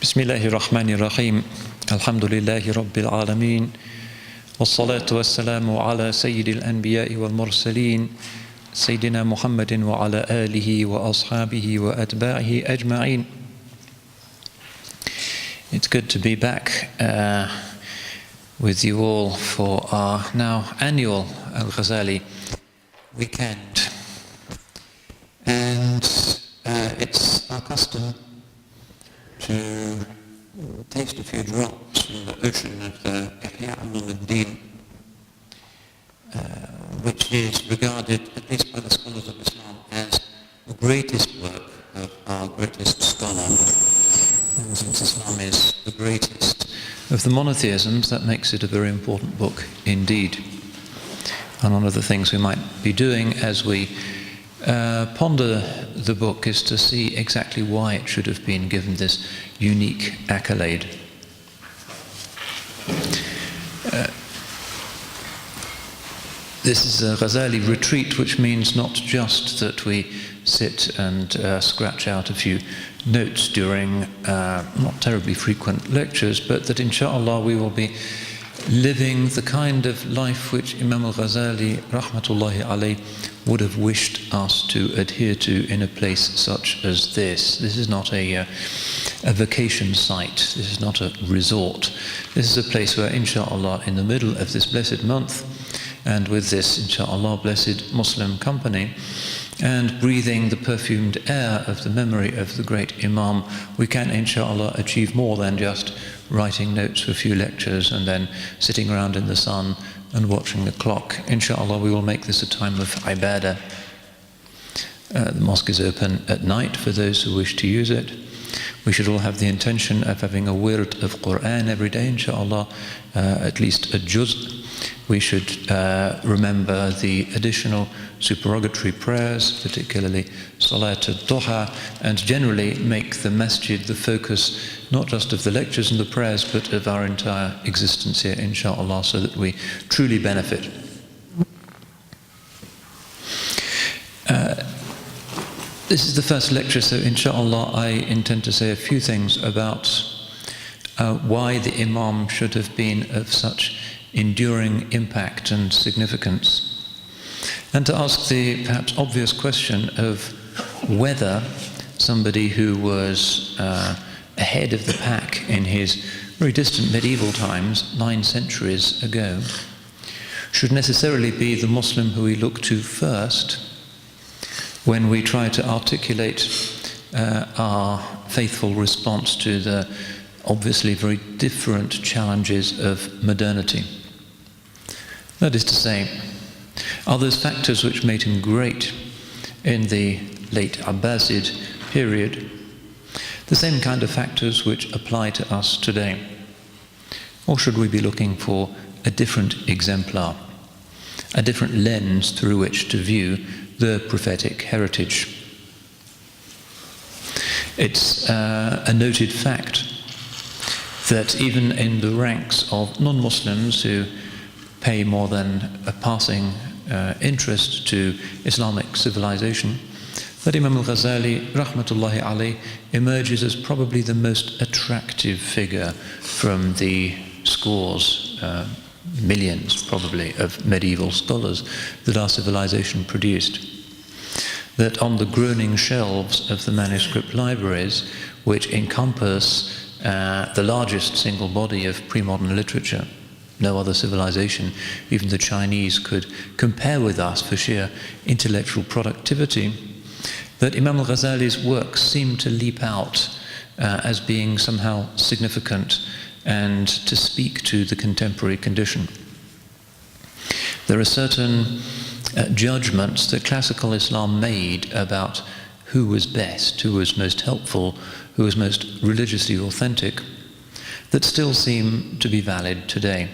Bismillahir Rahmanir Rahim. Alhamdulillahi Rabbil Alameen. Wassalatu wassalamu ala Sayyidil Anbiya'i wal Mursaleen. Sayyidina Muhammadin wa ala alihi wa ashabihi wa atba'ihi ajma'in. It's good to be back with you all for our now annual al-Ghazālī weekend. And it's our custom to taste a few drops from the ocean of the Ihya Ulum, which is regarded, at least by the scholars of Islam, as the greatest work of our greatest scholar. And since Islam is the greatest of the monotheisms, that makes it a very important book indeed. And one of the things we might be doing as we ponder the book is to see exactly why it should have been given this unique accolade. This is a Ghazali retreat, which means not just that we sit and scratch out a few notes during not terribly frequent lectures, but that inshallah we will be living the kind of life which Imam Al-Ghazali rahmatullahi alayh would have wished us to adhere to in a place such as this. This is not a vacation site, this is not a resort. This is a place where inshallah in the middle of this blessed month, and with this inshallah blessed Muslim company, and breathing the perfumed air of the memory of the great Imam, we can inshallah achieve more than just writing notes for a few lectures and then sitting around in the sun and watching the clock. Inshallah we will make this a time of ibadah. The mosque is open at night for those who wish to use it. We should all have the intention of having a wird of Quran every day, inshallah, at least a juz. We should remember the additional supererogatory prayers, particularly Salat al-Duha, and generally make the masjid the focus not just of the lectures and the prayers, but of our entire existence here, inshallah, so that we truly benefit. This is the first lecture, so inshallah I intend to say a few things about why the Imam should have been of such enduring impact and significance, and to ask the perhaps obvious question of whether somebody who was ahead of the pack in his very distant medieval times, 9 centuries ago, should necessarily be the Muslim who we look to first when we try to articulate our faithful response to the obviously very different challenges of modernity. That is to say, are those factors which made him great in the late Abbasid period the same kind of factors which apply to us today? Or should we be looking for a different exemplar, a different lens through which to view the prophetic heritage? It's a noted fact that even in the ranks of non-Muslims who pay more than a passing interest to Islamic civilization, that Imam Al-Ghazali rahmatullahi alayh emerges as probably the most attractive figure from the scores, millions probably, of medieval scholars that our civilization produced. That on the groaning shelves of the manuscript libraries, which encompass the largest single body of pre-modern literature, no other civilization, even the Chinese, could compare with us for sheer intellectual productivity, that Imam Al-Ghazali's works seem to leap out as being somehow significant and to speak to the contemporary condition. There are certain judgments that classical Islam made about who was best, who was most helpful, who was most religiously authentic, that still seem to be valid today.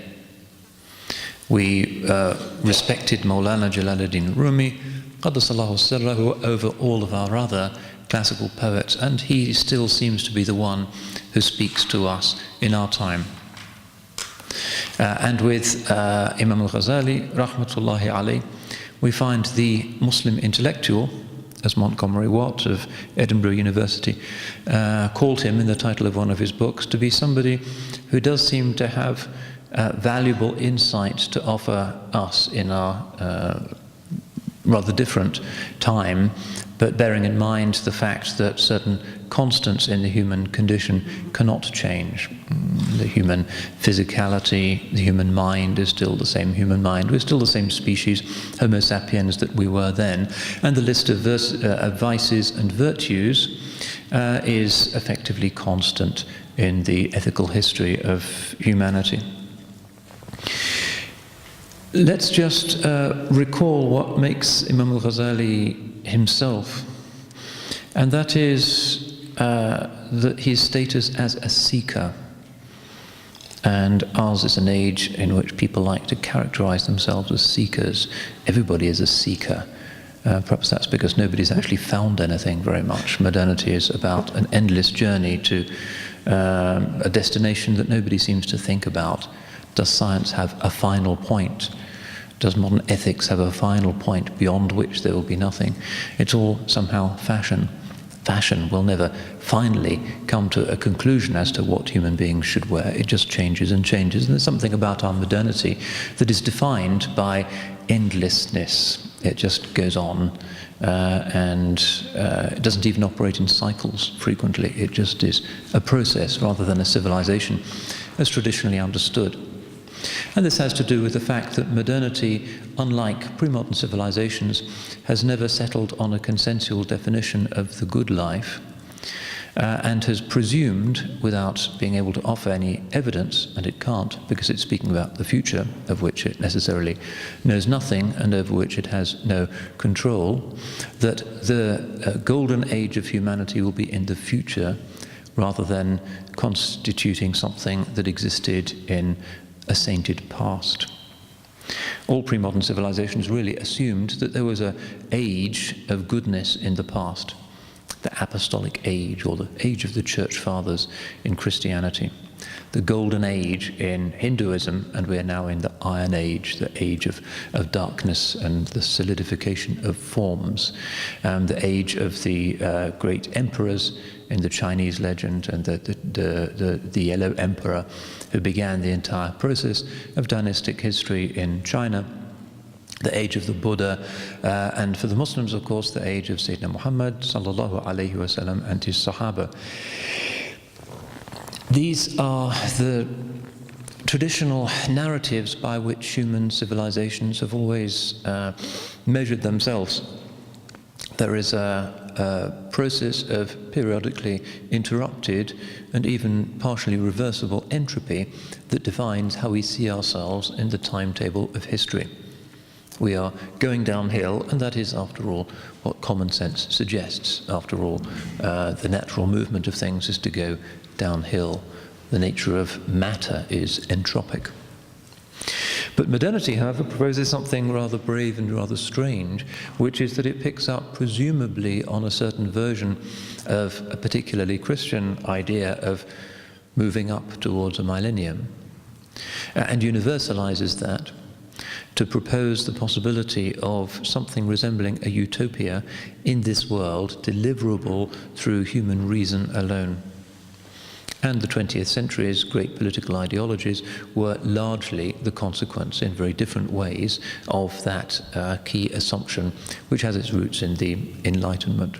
We respected Maulana Jalaluddin Rumi, Qaddasallahu sirrahu, over all of our other classical poets, and he still seems to be the one who speaks to us in our time. And with Imam Al-Ghazali rahmatullahi alayh, we find the Muslim intellectual as Montgomery Watt of Edinburgh University called him in the title of one of his books, to be somebody who does seem to have valuable insights to offer us in our rather different time, but bearing in mind the fact that certain constants in the human condition cannot change. The human physicality, the human mind is still the same human mind. We're still the same species, Homo sapiens, that we were then. And the list of vices and virtues is effectively constant in the ethical history of humanity. Let's just recall what makes Imam Al-Ghazali himself, and that is his status as a seeker. And ours is an age in which people like to characterize themselves as seekers. Everybody is a seeker. Perhaps that's because nobody's actually found anything very much. Modernity is about an endless journey to a destination that nobody seems to think about. Does science have a final point? Does modern ethics have a final point beyond which there will be nothing? It's all somehow fashion. Fashion will never finally come to a conclusion as to what human beings should wear. It just changes and changes. And there's something about our modernity that is defined by endlessness. It just goes on, and it doesn't even operate in cycles frequently. It just is a process rather than a civilization as traditionally understood. And this has to do with the fact that modernity, unlike pre-modern civilizations, has never settled on a consensual definition of the good life, and has presumed, without being able to offer any evidence, and it can't because it's speaking about the future, of which it necessarily knows nothing and over which it has no control, that the golden age of humanity will be in the future rather than constituting something that existed in a sainted past. All pre-modern civilizations really assumed that there was an age of goodness in the past, the apostolic age, or the age of the church fathers in Christianity, the golden age in Hinduism, and we are now in the Iron Age, the age of darkness and the solidification of forms, the age of the great emperors in the Chinese legend, and the Yellow Emperor, who began the entire process of dynastic history in China, the age of the Buddha, and for the Muslims, of course, the age of Sayyidina Muhammad sallallahu alaihi wasallam and his Sahaba. These are the traditional narratives by which human civilizations have always measured themselves. There is a process of periodically interrupted and even partially reversible entropy that defines how we see ourselves in the timetable of history. We are going downhill, and that is, after all, what common sense suggests. After all, the natural movement of things is to go downhill. The nature of matter is entropic. But modernity, however, proposes something rather brave and rather strange, which is that it picks up presumably on a certain version of a particularly Christian idea of moving up towards a millennium, and universalizes that to propose the possibility of something resembling a utopia in this world, deliverable through human reason alone. And the 20th century's great political ideologies were largely the consequence, in very different ways, of that key assumption, which has its roots in the Enlightenment.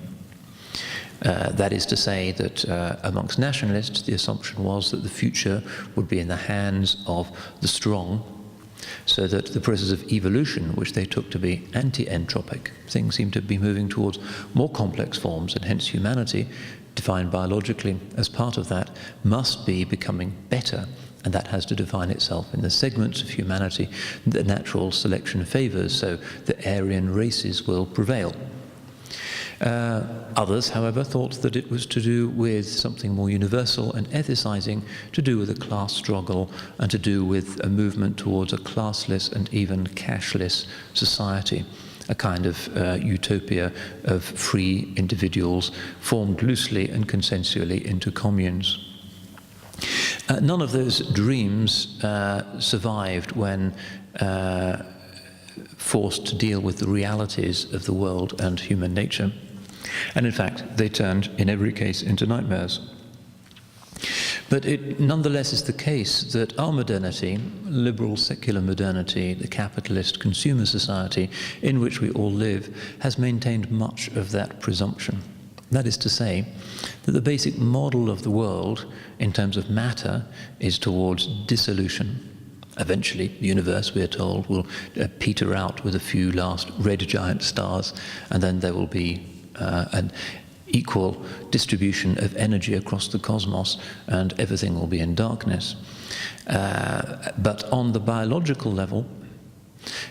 That is to say that amongst nationalists, the assumption was that the future would be in the hands of the strong, so that the process of evolution, which they took to be anti-entropic, things seem to be moving towards more complex forms, and hence humanity, defined biologically as part of that, must be becoming better, and that has to define itself in the segments of humanity that natural selection favors, so the Aryan races will prevail. Others, however, thought that it was to do with something more universal and ethicizing, to do with a class struggle, and to do with a movement towards a classless and even cashless society, a kind of utopia of free individuals formed loosely and consensually into communes. None of those dreams survived when forced to deal with the realities of the world and human nature. And in fact, they turned, in every case, into nightmares. But it nonetheless is the case that our modernity, liberal secular modernity, the capitalist consumer society in which we all live, has maintained much of that presumption. That is to say, that the basic model of the world, in terms of matter, is towards dissolution. Eventually, the universe, we are told, will peter out with a few last red giant stars, and then there will be an equal distribution of energy across the cosmos, and everything will be in darkness. But on the biological level,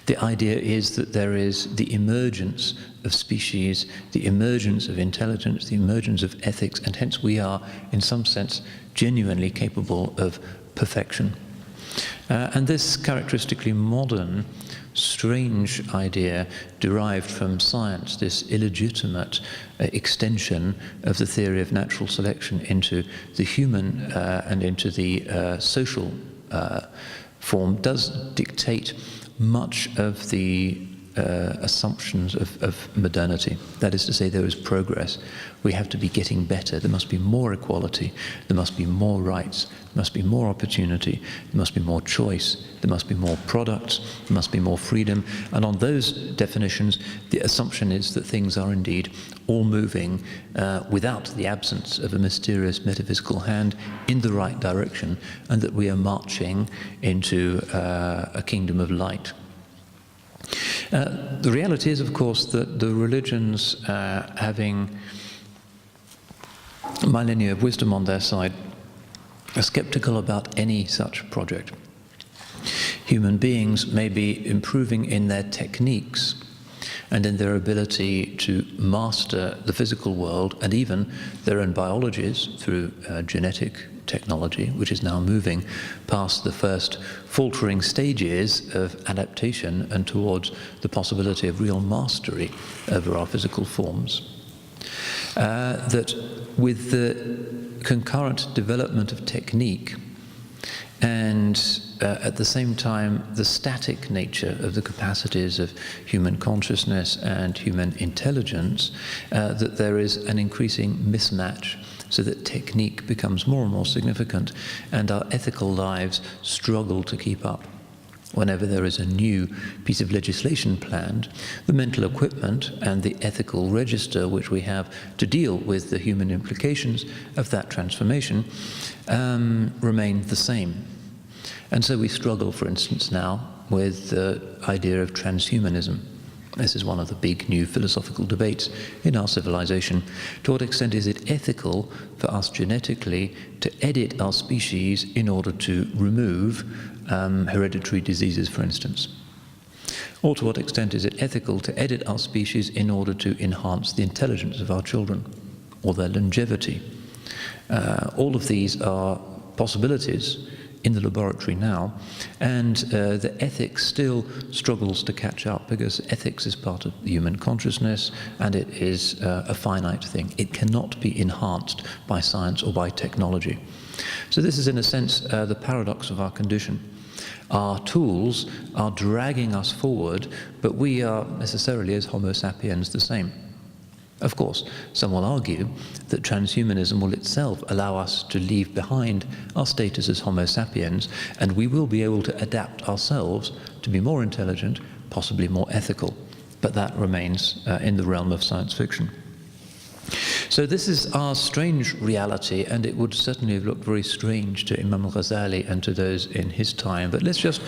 the idea is that there is the emergence of species, the emergence of intelligence, the emergence of ethics, and hence we are, in some sense, genuinely capable of perfection. And this characteristically modern, strange idea derived from science, this illegitimate extension of the theory of natural selection into the human and into the social form, does dictate much of the assumptions of modernity. That is to say, there is progress. We have to be getting better. There must be more equality. There must be more rights. There must be more opportunity. There must be more choice. There must be more products. There must be more freedom. And on those definitions, the assumption is that things are indeed all moving without the absence of a mysterious metaphysical hand in the right direction, and that we are marching into a kingdom of light. The reality is, of course, that the religions, having millennia of wisdom on their side, are skeptical about any such project. Human beings may be improving in their techniques and in their ability to master the physical world and even their own biologies through genetic technology, which is now moving past the first faltering stages of adaptation and towards the possibility of real mastery over our physical forms. That with the concurrent development of technique and at the same time the static nature of the capacities of human consciousness and human intelligence, that there is an increasing mismatch, so that technique becomes more and more significant and our ethical lives struggle to keep up. Whenever there is a new piece of legislation planned, the mental equipment and the ethical register which we have to deal with the human implications of that transformation remain the same. And so we struggle, for instance, now with the idea of transhumanism. This is one of the big new philosophical debates in our civilization. To what extent is it ethical for us genetically to edit our species in order to remove hereditary diseases, for instance? Or to what extent is it ethical to edit our species in order to enhance the intelligence of our children or their longevity? All of these are possibilities in the laboratory now, and the ethics still struggles to catch up, because ethics is part of the human consciousness and it is a finite thing. It cannot be enhanced by science or by technology. So this is, in a sense, the paradox of our condition. Our tools are dragging us forward, but we are necessarily, as Homo sapiens, the same. Of course, some will argue that transhumanism will itself allow us to leave behind our status as Homo sapiens, and we will be able to adapt ourselves to be more intelligent, possibly more ethical. But that remains in the realm of science fiction. So this is our strange reality, and it would certainly have looked very strange to Imam Al-Ghazali and to those in his time. But let's just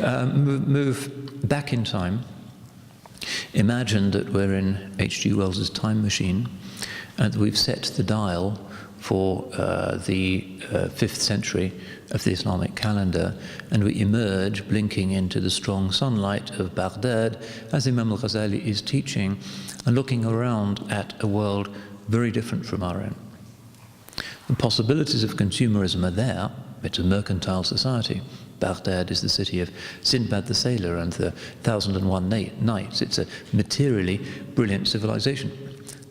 move back in time. Imagine that we're in H.G. Wells's time machine and we've set the dial for the 5th century of the Islamic calendar, and we emerge blinking into the strong sunlight of Baghdad as Imam Al-Ghazali is teaching and looking around at a world very different from our own. The possibilities of consumerism are there. It's a mercantile society. Baghdad is the city of Sinbad the Sailor and the 1001 Nights. It's a materially brilliant civilization.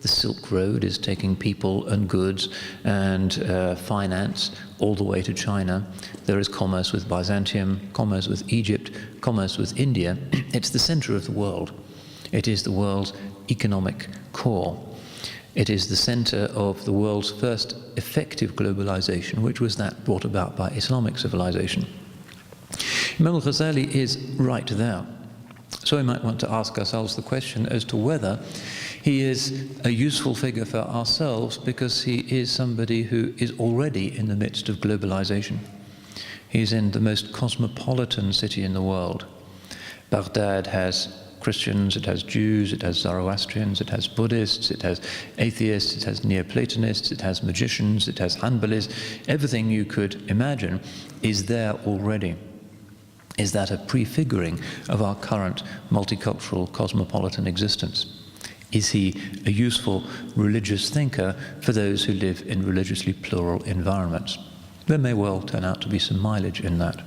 The Silk Road is taking people and goods and finance all the way to China. There is commerce with Byzantium, commerce with Egypt, commerce with India. It's the center of the world. It is the world's economic core. It is the center of the world's first effective globalization, which was that brought about by Islamic civilization. Imam Al-Ghazali is right there. So we might want to ask ourselves the question as to whether he is a useful figure for ourselves because he is somebody who is already in the midst of globalization. He's in the most cosmopolitan city in the world. Baghdad has Christians, it has Jews, it has Zoroastrians, it has Buddhists, it has atheists, it has Neoplatonists, it has magicians, it has Hanbalis. Everything you could imagine is there already. Is that a prefiguring of our current multicultural cosmopolitan existence? Is he a useful religious thinker for those who live in religiously plural environments? There may well turn out to be some mileage in that.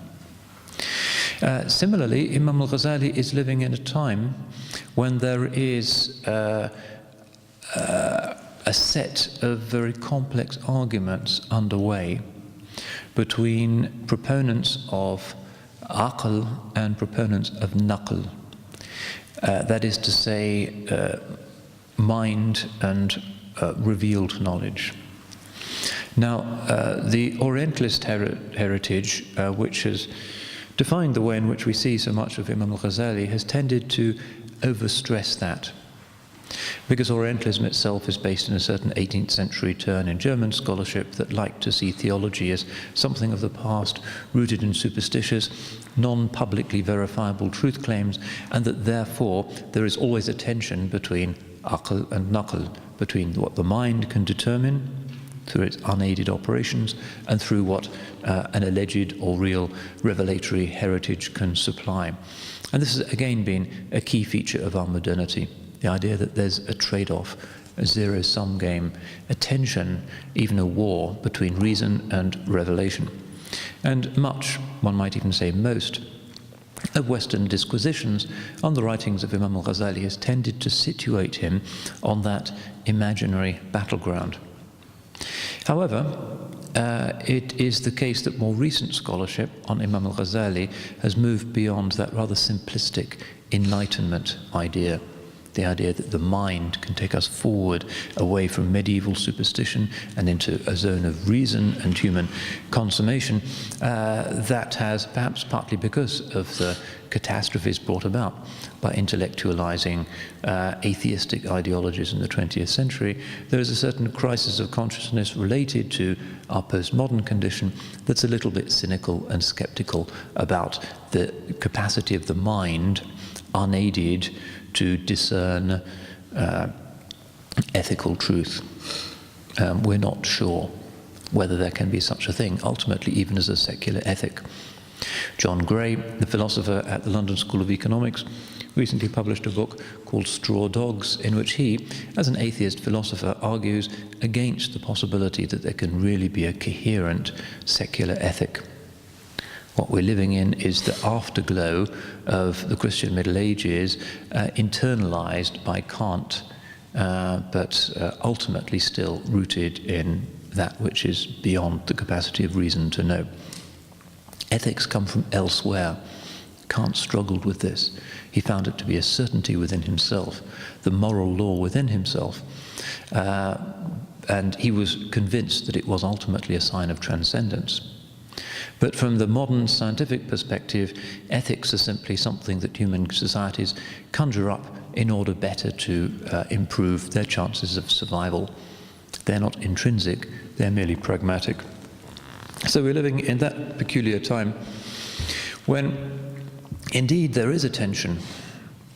Similarly, Imam Al-Ghazali is living in a time when there is a set of very complex arguments underway between proponents of aql and proponents of naql. That is to say, mind and revealed knowledge. Now, the Orientalist heritage, which has defined the way in which we see so much of Imam Al-Ghazali, has tended to overstress that. Because Orientalism itself is based in a certain 18th century turn in German scholarship that liked to see theology as something of the past, rooted in superstitious, non-publicly verifiable truth claims, and that therefore there is always a tension between aql and naql, between what the mind can determine through its unaided operations and through what an alleged or real revelatory heritage can supply. And this has again been a key feature of our modernity, the idea that there's a trade-off, a zero-sum game, a tension, even a war between reason and revelation. And much, one might even say most, of Western disquisitions on the writings of Imam Al-Ghazali has tended to situate him on that imaginary battleground. However, it is the case that more recent scholarship on Imam Al-Ghazali has moved beyond that rather simplistic enlightenment idea, the idea that the mind can take us forward away from medieval superstition and into a zone of reason and human consummation. That has, perhaps partly because of the catastrophes brought about by intellectualizing atheistic ideologies in the 20th century, there is a certain crisis of consciousness related to our postmodern condition that's a little bit cynical and skeptical about the capacity of the mind, unaided, to discern ethical truth. We're not sure whether there can be such a thing, ultimately, even as a secular ethic. John Gray, the philosopher at the London School of Economics, recently published a book called Straw Dogs, in which he, as an atheist philosopher, argues against the possibility that there can really be a coherent secular ethic. What we're living in is the afterglow of the Christian Middle Ages, internalized by Kant, but ultimately still rooted in that which is beyond the capacity of reason to know. Ethics come from elsewhere. Kant struggled with this. He found it to be a certainty within himself, the moral law within himself. And he was convinced that it was ultimately a sign of transcendence. But from the modern scientific perspective, ethics are simply something that human societies conjure up in order better to improve their chances of survival. They're not intrinsic, they're merely pragmatic. So we're living in that peculiar time when indeed there is a tension.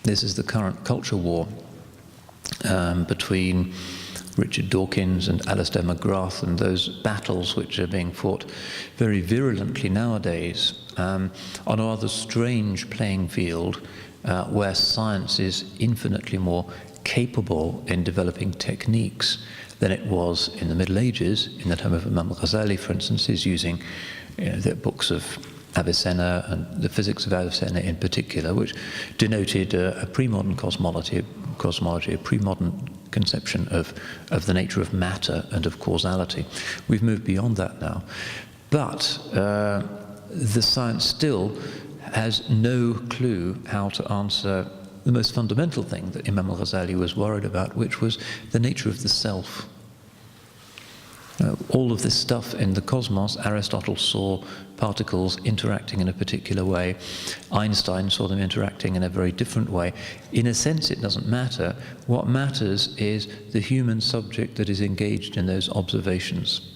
This is the current culture war between Richard Dawkins and Alistair McGrath, and those battles which are being fought very virulently nowadays on a rather strange playing field where science is infinitely more capable in developing techniques than it was in the Middle Ages. In the time of Imam Al-Ghazali, for instance, is using the books of Avicenna and the physics of Avicenna in particular, which denoted a pre-modern cosmology, a pre-modern conception of the nature of matter and of causality. We've moved beyond that now. But the science still has no clue how to answer the most fundamental thing that Imam Al-Ghazali was worried about, which was the nature of the self. All of this stuff in the cosmos, Aristotle saw particles interacting in a particular way. Einstein saw them interacting in a very different way. In a sense, it doesn't matter. What matters is the human subject that is engaged in those observations.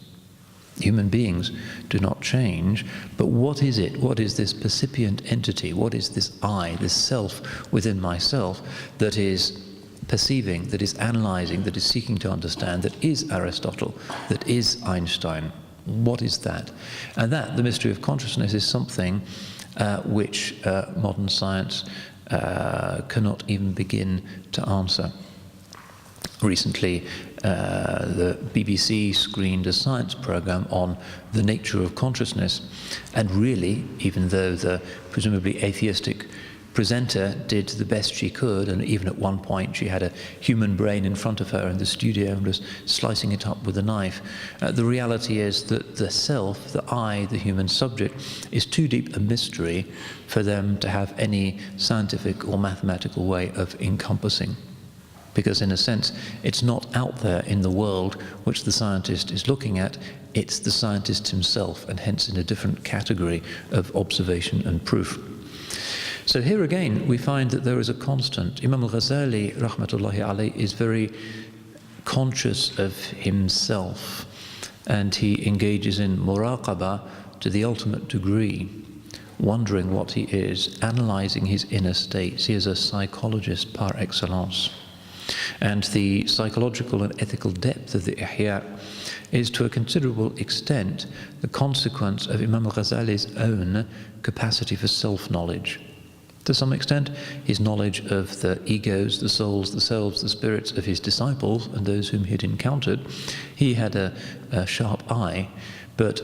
Human beings do not change, but what is it? What is this percipient entity? What is this I, this self within myself that is perceiving, that is analyzing, that is seeking to understand, that is Aristotle, that is Einstein? What is that? And that, the mystery of consciousness, is something which modern science cannot even begin to answer. Recently, the BBC screened a science program on the nature of consciousness, and really, even though the presumably atheistic presenter did the best she could, and even at one point she had a human brain in front of her in the studio and was slicing it up with a knife, the reality is that the self, the I, the human subject, is too deep a mystery for them to have any scientific or mathematical way of encompassing. Because in a sense, it's not out there in the world which the scientist is looking at, it's the scientist himself, and hence in a different category of observation and proof. So here again, we find that there is a constant. Imam Al-Ghazali, rahmatullahi alayhi, is very conscious of himself, and he engages in muraqabah to the ultimate degree, wondering what he is, analyzing his inner states. He is a psychologist par excellence. And the psychological and ethical depth of the Ihya is to a considerable extent the consequence of Imam Al-Ghazali's own capacity for self-knowledge. To some extent, his knowledge of the egos, the souls, the selves, the spirits of his disciples and those whom he had encountered, he had a sharp eye, but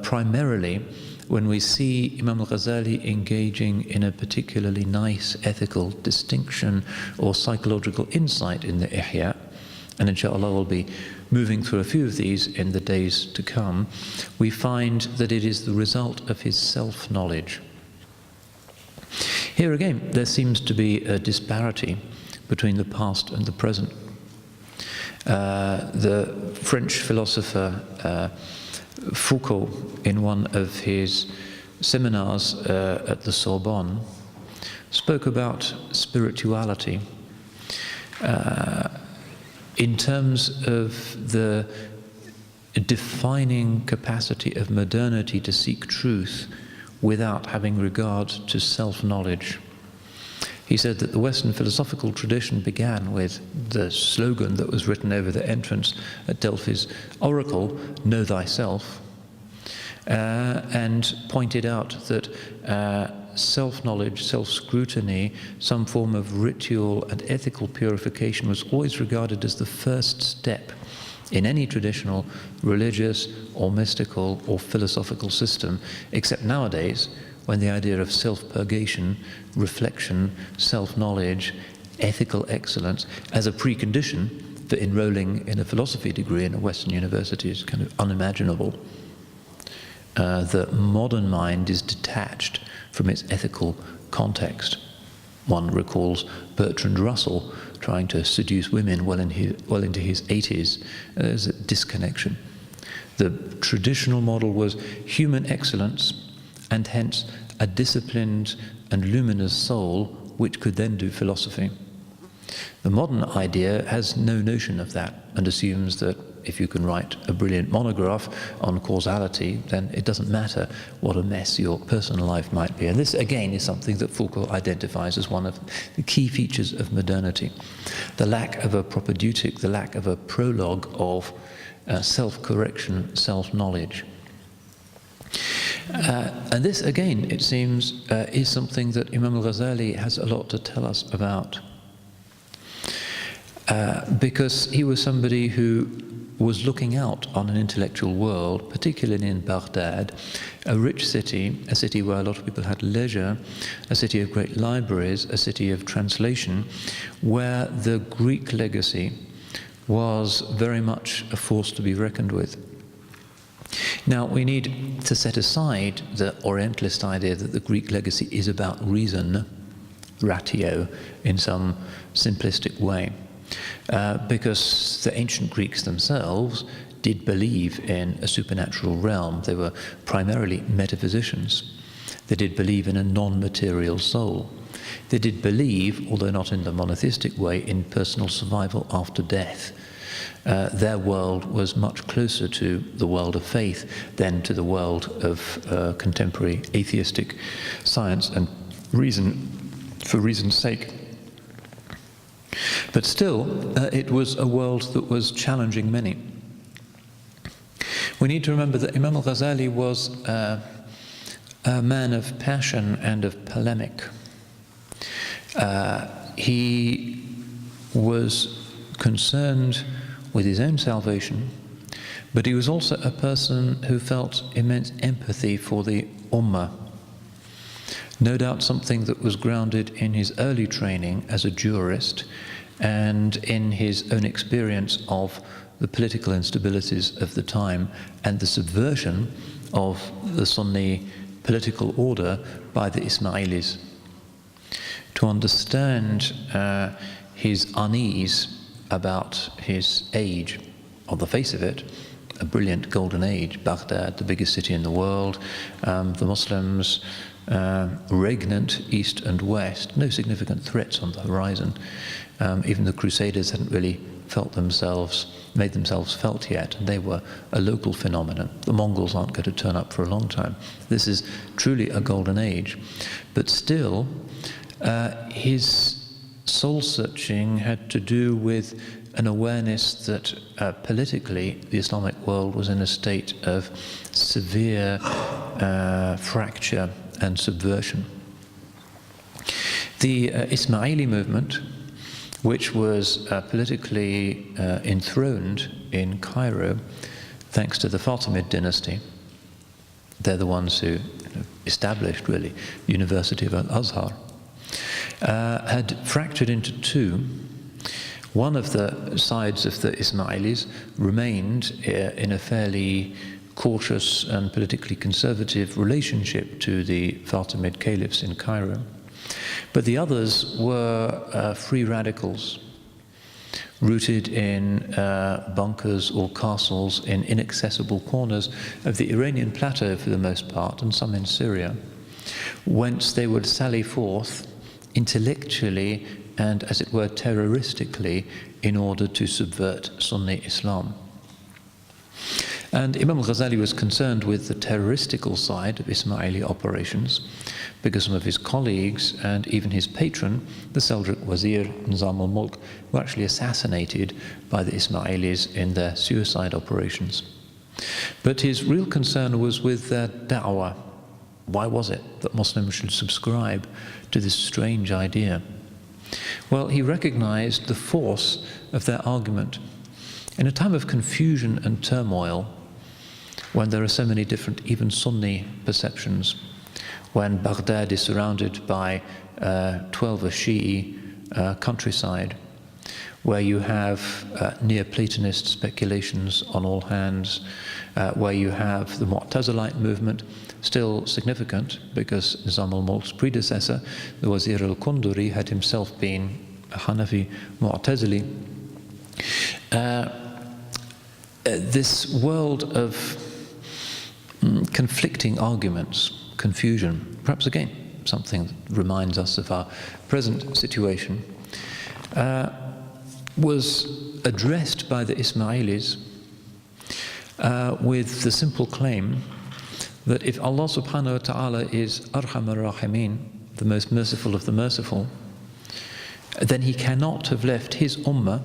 primarily when we see Imam Al-Ghazali engaging in a particularly nice ethical distinction or psychological insight in the Ihya, and inshallah we'll be moving through a few of these in the days to come, we find that it is the result of his self-knowledge. Here again, there seems to be a disparity between the past and the present. The French philosopher Foucault, in one of his seminars at the Sorbonne, spoke about spirituality in terms of the defining capacity of modernity to seek truth without having regard to self-knowledge. He said that the Western philosophical tradition began with the slogan that was written over the entrance at Delphi's oracle, "Know thyself," and pointed out that self-knowledge, self-scrutiny, some form of ritual and ethical purification was always regarded as the first step in any traditional religious or mystical or philosophical system, except nowadays, when the idea of self-purgation, reflection, self-knowledge, ethical excellence as a precondition for enrolling in a philosophy degree in a Western university is kind of unimaginable. The modern mind is detached from its ethical context. One recalls Bertrand Russell trying to seduce women well into his 80s. There's a disconnection. The traditional model was human excellence, and hence a disciplined and luminous soul which could then do philosophy. The modern idea has no notion of that and assumes that if you can write a brilliant monograph on causality, then it doesn't matter what a mess your personal life might be. And this, again, is something that Foucault identifies as one of the key features of modernity. The lack of a propedeutic, the lack of a prologue of self-correction, self-knowledge. And this, again, it seems, is something that Imam Al-Ghazali has a lot to tell us about. Because he was somebody who was looking out on an intellectual world, particularly in Baghdad, a rich city, a city where a lot of people had leisure, a city of great libraries, a city of translation, where the Greek legacy was very much a force to be reckoned with. Now, we need to set aside the Orientalist idea that the Greek legacy is about reason, ratio in some simplistic way. Because the ancient Greeks themselves did believe in a supernatural realm. They were primarily metaphysicians. They did believe in a non-material soul. They did believe, although not in the monotheistic way, in personal survival after death. Their world was much closer to the world of faith than to the world of contemporary atheistic science and reason, for reason's sake. But still, it was a world that was challenging many. We need to remember that Imam Al-Ghazali was a man of passion and of polemic. He was concerned with his own salvation, but he was also a person who felt immense empathy for the Ummah. No doubt something that was grounded in his early training as a jurist and in his own experience of the political instabilities of the time and the subversion of the Sunni political order by the Ismailis. To understand his unease about his age, on the face of it, a brilliant golden age, Baghdad, the biggest city in the world, the Muslims regnant east and west, no significant threats on the horizon. Even the Crusaders hadn't really made themselves felt yet, and they were a local phenomenon. The Mongols aren't going to turn up for a long time. This is truly a golden age. But still, his soul-searching had to do with an awareness that politically the Islamic world was in a state of severe fracture and subversion. The Ismaili movement, which was politically enthroned in Cairo thanks to the Fatimid dynasty. They're the ones who established, really, the University of Al-Azhar. Had fractured into two. One of the sides of the Ismailis remained in a fairly cautious and politically conservative relationship to the Fatimid caliphs in Cairo. But the others were free radicals, rooted in bunkers or castles in inaccessible corners of the Iranian plateau for the most part, and some in Syria, whence they would sally forth intellectually and, as it were, terroristically in order to subvert Sunni Islam. And Imam Al-Ghazali was concerned with the terroristical side of Ismaili operations because some of his colleagues and even his patron, the Seljuk Wazir Nizam al-Mulk, were actually assassinated by the Ismailis in their suicide operations. But his real concern was with their da'wah. Why was it that Muslims should subscribe to this strange idea? Well, he recognized the force of their argument. In a time of confusion and turmoil, when there are so many different, even Sunni perceptions, when Baghdad is surrounded by 12 Shi'i countryside, where you have Neoplatonist speculations on all hands, where you have the Mu'tazilite movement, still significant because Nizam al-Mulk's predecessor, the Wazir al-Kunduri, had himself been a Hanafi Mu'tazili. This world of conflicting arguments, confusion, perhaps again something that reminds us of our present situation, was addressed by the Ismailis with the simple claim that if Allah subhanahu wa ta'ala is Arhamar Rahimin, the most merciful of the merciful, then he cannot have left his ummah,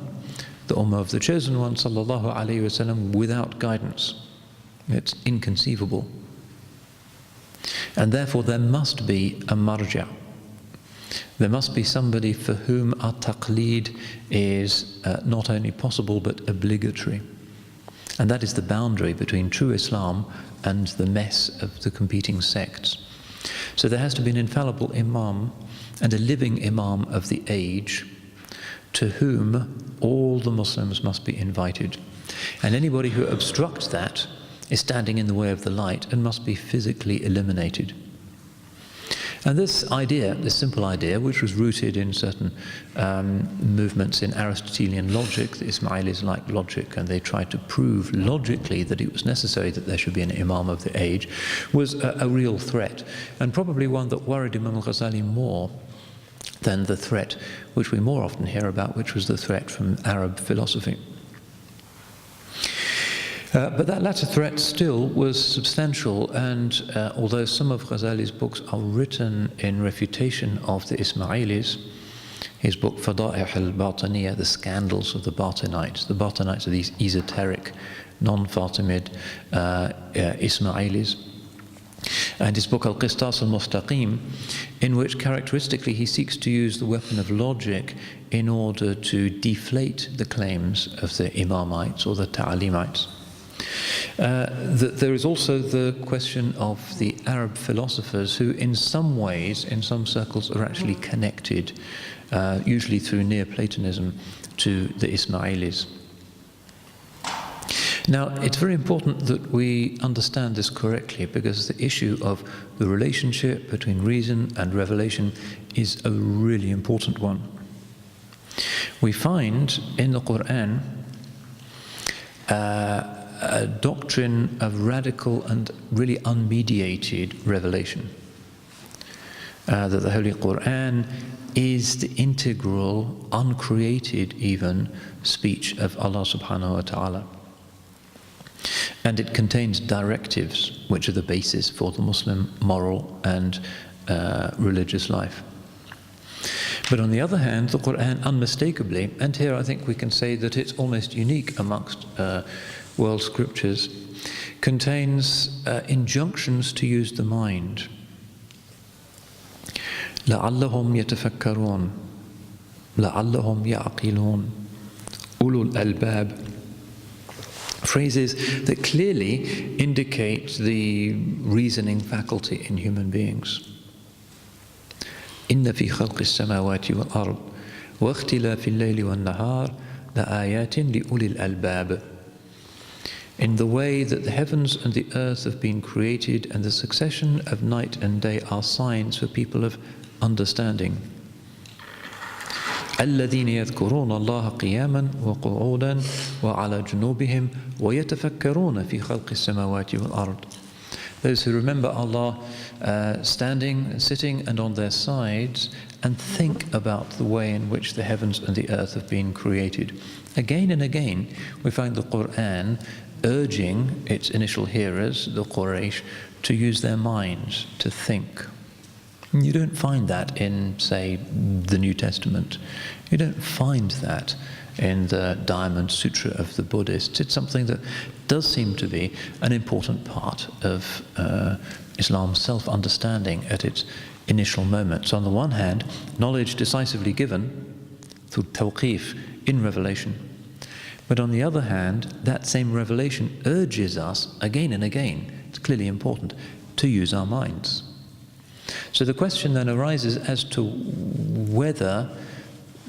the ummah of the chosen one, sallallahu alayhi wasallam, without guidance. It's inconceivable. And therefore there must be a marja. There must be somebody for whom at-taqleed is not only possible but obligatory. And that is the boundary between true Islam and the mess of the competing sects. So there has to be an infallible imam and a living imam of the age to whom all the Muslims must be invited. And anybody who obstructs that is standing in the way of the light and must be physically eliminated. And this idea, this simple idea, which was rooted in certain movements in Aristotelian logic, the Ismailis liked logic, and they tried to prove logically that it was necessary that there should be an imam of the age, was a real threat, and probably one that worried Imam Al-Ghazali more than the threat which we more often hear about, which was the threat from Arab philosophy. But that latter threat still was substantial, and although some of Ghazali's books are written in refutation of the Ismailis, his book Fada'ih al-Batiniyah, the scandals of the Batinites are these esoteric, non-Fatimid Ismailis, and his book Al-Qistas al-Mustaqim, in which characteristically he seeks to use the weapon of logic in order to deflate the claims of the Imamites or the Ta'alimites. There is also the question of the Arab philosophers who in some ways, in some circles, are actually connected, usually through Neoplatonism, to the Ismailis. Now, it's very important that we understand this correctly, because the issue of the relationship between reason and revelation is a really important one. We find in the Quran a doctrine of radical and really unmediated revelation. That the Holy Quran is the integral, uncreated even, speech of Allah subhanahu wa ta'ala. And it contains directives which are the basis for the Muslim moral and religious life. But on the other hand, the Quran unmistakably, and here I think we can say that it's almost unique amongst world scriptures, contains injunctions to use the mind. لَعَلَّهُمْ يَتَفَكَّرُونَ لَعَلَّهُمْ يَعْقِلُونَ أُولُو الْأَلْبَابِ. Phrases that clearly indicate the reasoning faculty in human beings. إِنَّ فِي خَلْقِ السَّمَاوَاتِ وَالْأَرْضِ وَاخْتِلَافِ اللَّيْلِ وَالنَّهَارِ لَآيَاتٍ لِأُولِي الْأَلْبَابِ. In the way that the heavens and the earth have been created, and the succession of night and day are signs for people of understanding. الذين يذكرون الله قياما وقعودا وعلى جنوبهم ويتفكرون في خلق السماوات والأرض. Those who remember Allah standing, sitting and on their sides, and think about the way in which the heavens and the earth have been created. Again and again we find the Quran urging its initial hearers, the Quraysh, to use their minds, to think. You don't find that in, say, the New Testament. You don't find that in the Diamond Sutra of the Buddhists. It's something that does seem to be an important part of Islam's self-understanding at its initial moment. So on the one hand, knowledge decisively given through tawqif in revelation. But on the other hand, that same revelation urges us again and again, it's clearly important, to use our minds. So the question then arises as to whether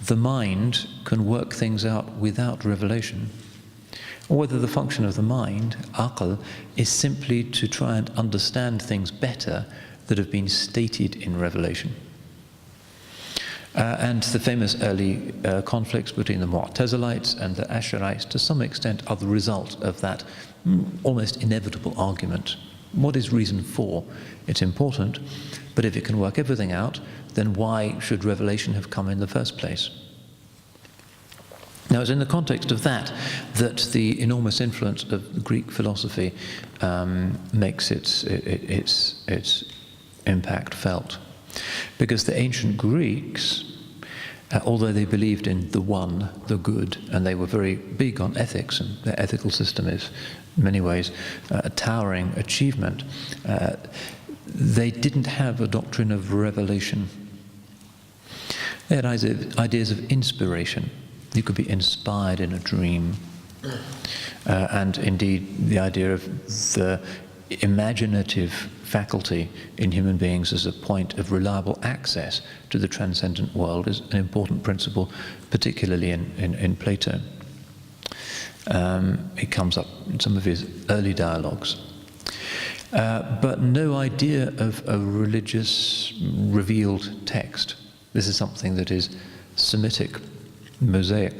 the mind can work things out without revelation, or whether the function of the mind, aql, is simply to try and understand things better that have been stated in revelation. And the famous early conflicts between the Mu'tazilites and the Ash'arites to some extent are the result of that almost inevitable argument. What is reason for? It's important, but if it can work everything out, then why should revelation have come in the first place? Now, it's in the context of that the enormous influence of Greek philosophy makes its impact felt. Because the ancient Greeks, although they believed in the one, the good, and they were very big on ethics, and their ethical system is in many ways a towering achievement, they didn't have a doctrine of revelation. They had ideas of inspiration. You could be inspired in a dream. And indeed, the idea of the imaginative faculty in human beings as a point of reliable access to the transcendent world is an important principle, particularly in Plato. It comes up in some of his early dialogues. but no idea of a religious revealed text. This is something that is Semitic, Mosaic.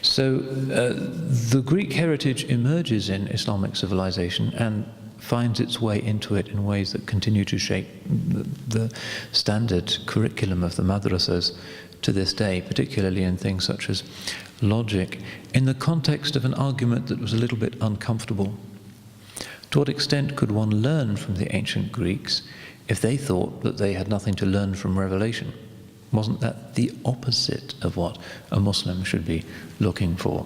So the Greek heritage emerges in Islamic civilization and finds its way into it in ways that continue to shape the standard curriculum of the madrasas to this day, particularly in things such as logic, in the context of an argument that was a little bit uncomfortable. To what extent could one learn from the ancient Greeks if they thought that they had nothing to learn from revelation? Wasn't that the opposite of what a Muslim should be looking for?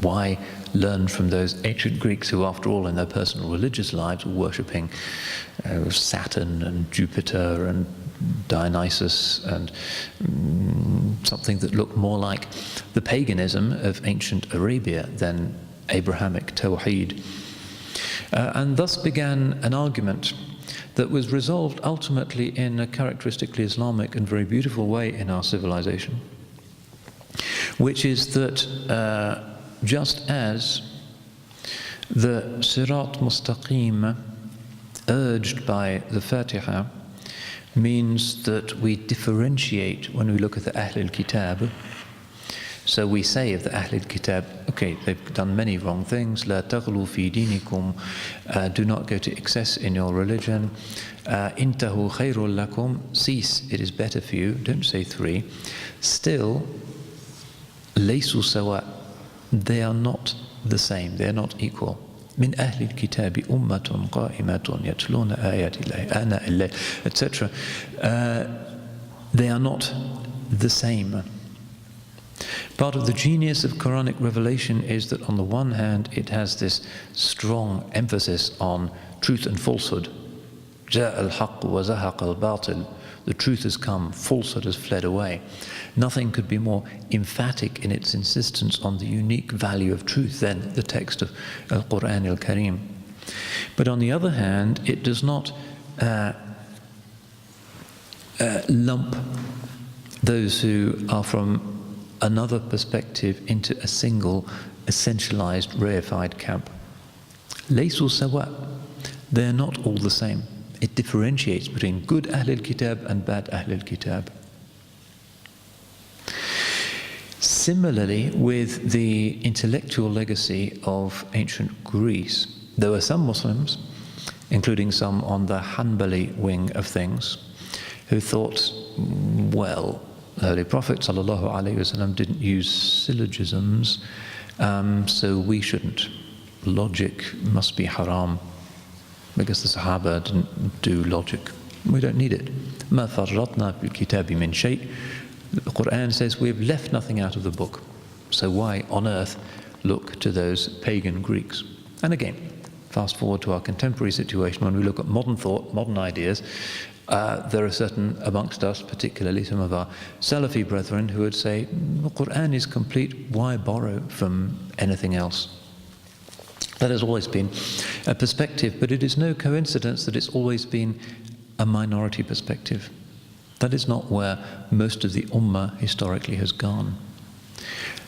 Why learn from those ancient Greeks who, after all, in their personal religious lives were worshipping Saturn and Jupiter and Dionysus and something that looked more like the paganism of ancient Arabia than Abrahamic Tawheed? And thus began an argument that was resolved ultimately in a characteristically Islamic and very beautiful way in our civilization, which is that just as the Sirat Mustaqim urged by the Fatiha means that we differentiate when we look at the Ahl al-Kitab. So we say of the Ahl al-Kitab, okay, they've done many wrong things, La taghlu fi dinikum, do not go to excess in your religion, intahu khayrul lakum, cease, it is better for you, don't say three. Still, laysu sawa, they are not the same, they are not equal. من أهل الكتاب أمة قائمة يتلون آيات الله آناء الليل, etc. They are not the same. Part of the genius of Quranic revelation is that on the one hand it has this strong emphasis on truth and falsehood. جاء الحق وزهق الباطل. The truth has come, falsehood has fled away. Nothing could be more emphatic in its insistence on the unique value of truth than the text of Al-Quran al-Karim. But on the other hand, it does not lump those who are from another perspective into a single, essentialized, reified camp. Laysu sawa, they are not all the same. It differentiates between good Ahl al-Kitab and bad Ahl al-Kitab. Similarly, with the intellectual legacy of ancient Greece, there were some Muslims, including some on the Hanbali wing of things, who thought, well, the Holy Prophet ﷺ didn't use syllogisms, so we shouldn't. Logic must be haram, because the Sahaba didn't do logic. We don't need it. مَا فَرَّطْنَا فِي الْكِتَابِ مِنْ شَيْءٍ. The Quran says we've left nothing out of the book. So why on earth look to those pagan Greeks? And again, fast forward to our contemporary situation, when we look at modern thought, modern ideas, there are certain amongst us, particularly some of our Salafi brethren, who would say, the Quran is complete, why borrow from anything else? That has always been a perspective, but it is no coincidence that it's always been a minority perspective. That is not where most of the Ummah historically has gone.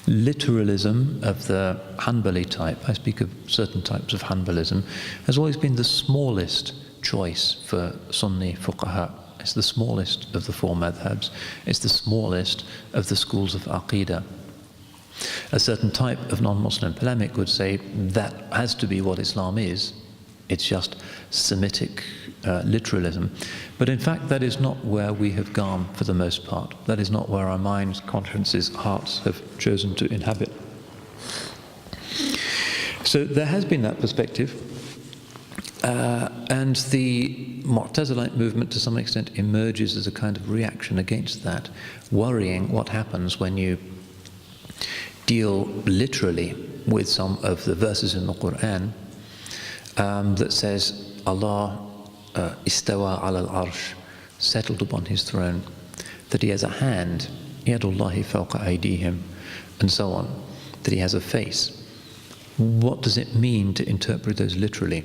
Literalism of the Hanbali type, I speak of certain types of Hanbalism, has always been the smallest choice for Sunni fuqaha. It's the smallest of the four madhabs. It's the smallest of the schools of Aqidah. A certain type of non-Muslim polemic would say that has to be what Islam is. It's just Semitic literalism. But in fact, that is not where we have gone for the most part. That is not where our minds, consciences, hearts have chosen to inhabit. So there has been that perspective. And the Mu'tazilite movement to some extent emerges as a kind of reaction against that, worrying what happens when you deal literally with some of the verses in the Quran that says Allah istawa ala al-arsh, settled upon his throne, that he has a hand, yadullahi fawqa aydihim, and so on, that he has a face. What does it mean to interpret those literally?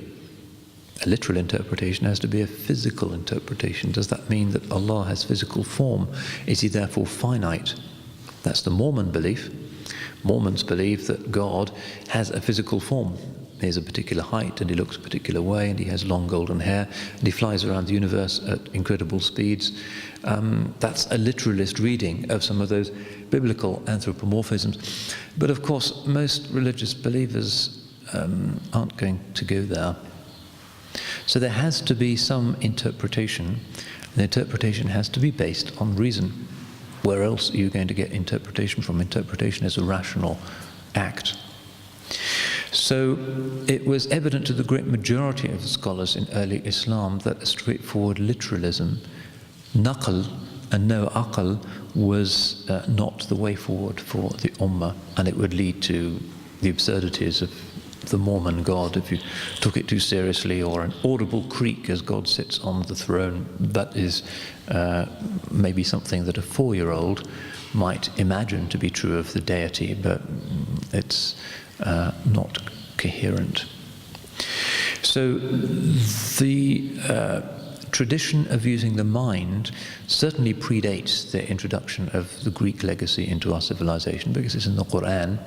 A literal interpretation has to be a physical interpretation. Does that mean that Allah has physical form? Is he therefore finite? That's the Mormon belief. Mormons believe that God has a physical form. He has a particular height, and he looks a particular way, and he has long golden hair, and he flies around the universe at incredible speeds. That's a literalist reading of some of those biblical anthropomorphisms. But of course, most religious believers aren't going to go there. So there has to be some interpretation. The interpretation has to be based on reason. Where else are you going to get interpretation from? Interpretation is a rational act. So it was evident to the great majority of the scholars in early Islam that a straightforward literalism, naql and no aql, was not the way forward for the ummah, and it would lead to the absurdities of the Mormon God if you took it too seriously, or an audible creak as God sits on the throne. That is maybe something that a 4-year-old might imagine to be true of the deity, but it's not coherent. So the tradition of using the mind certainly predates the introduction of the Greek legacy into our civilization, because it's in the Quran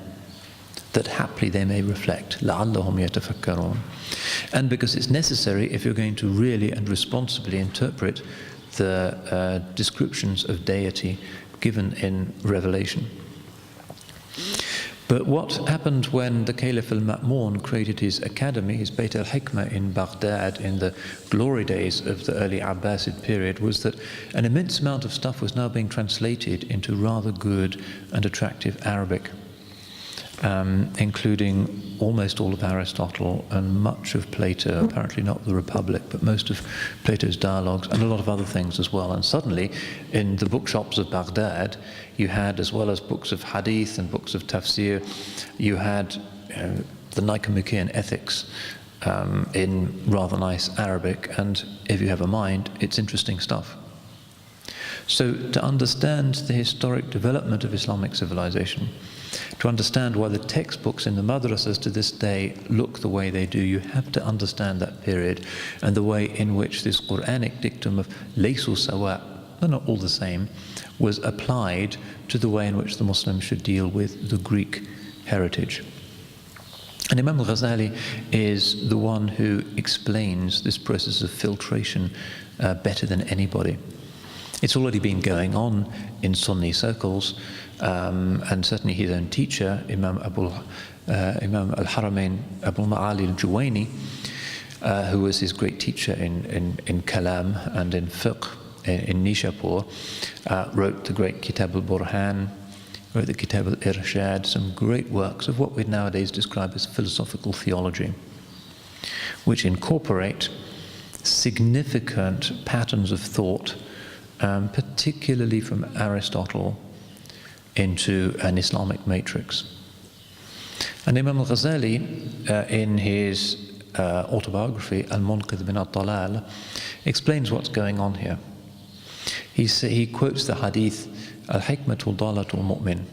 that haply they may reflect, لَعَلَّهُمْ يَتَفَكَّرُونَ, and because it's necessary if you're going to really and responsibly interpret the descriptions of deity given in Revelation. But what happened when the Caliph al-Ma'mun created his academy, his Bayt al-Hikmah in Baghdad in the glory days of the early Abbasid period, was that an immense amount of stuff was now being translated into rather good and attractive Arabic, including almost all of Aristotle and much of Plato, apparently not the Republic, but most of Plato's dialogues, and a lot of other things as well. And suddenly, in the bookshops of Baghdad, you had, as well as books of hadith and books of tafsir, you had the Nicomachean Ethics in rather nice Arabic, and if you have a mind, it's interesting stuff. So to understand the historic development of Islamic civilization, to understand why the textbooks in the madrasas to this day look the way they do, you have to understand that period and the way in which this Quranic dictum of laysu sawa, they're not all the same, was applied to the way in which the Muslims should deal with the Greek heritage. And Imam Al-Ghazali is the one who explains this process of filtration better than anybody. It's already been going on in Sunni circles, and certainly his own teacher, Imam Al-Haramain Abu Ma'ali al-Juwayni, who was his great teacher in Kalam and in Fiqh in Nishapur, wrote the great Kitab al-Burhan, wrote the Kitab al-Irshad, some great works of what we'd nowadays describe as philosophical theology, which incorporate significant patterns of thought, particularly from Aristotle, into an Islamic matrix. And Imam Al-Ghazali, in his autobiography, Al-Munqidh bin al-Dalal, explains what's going on here. He quotes the hadith, Al-Hikmatu dalatul mu'min.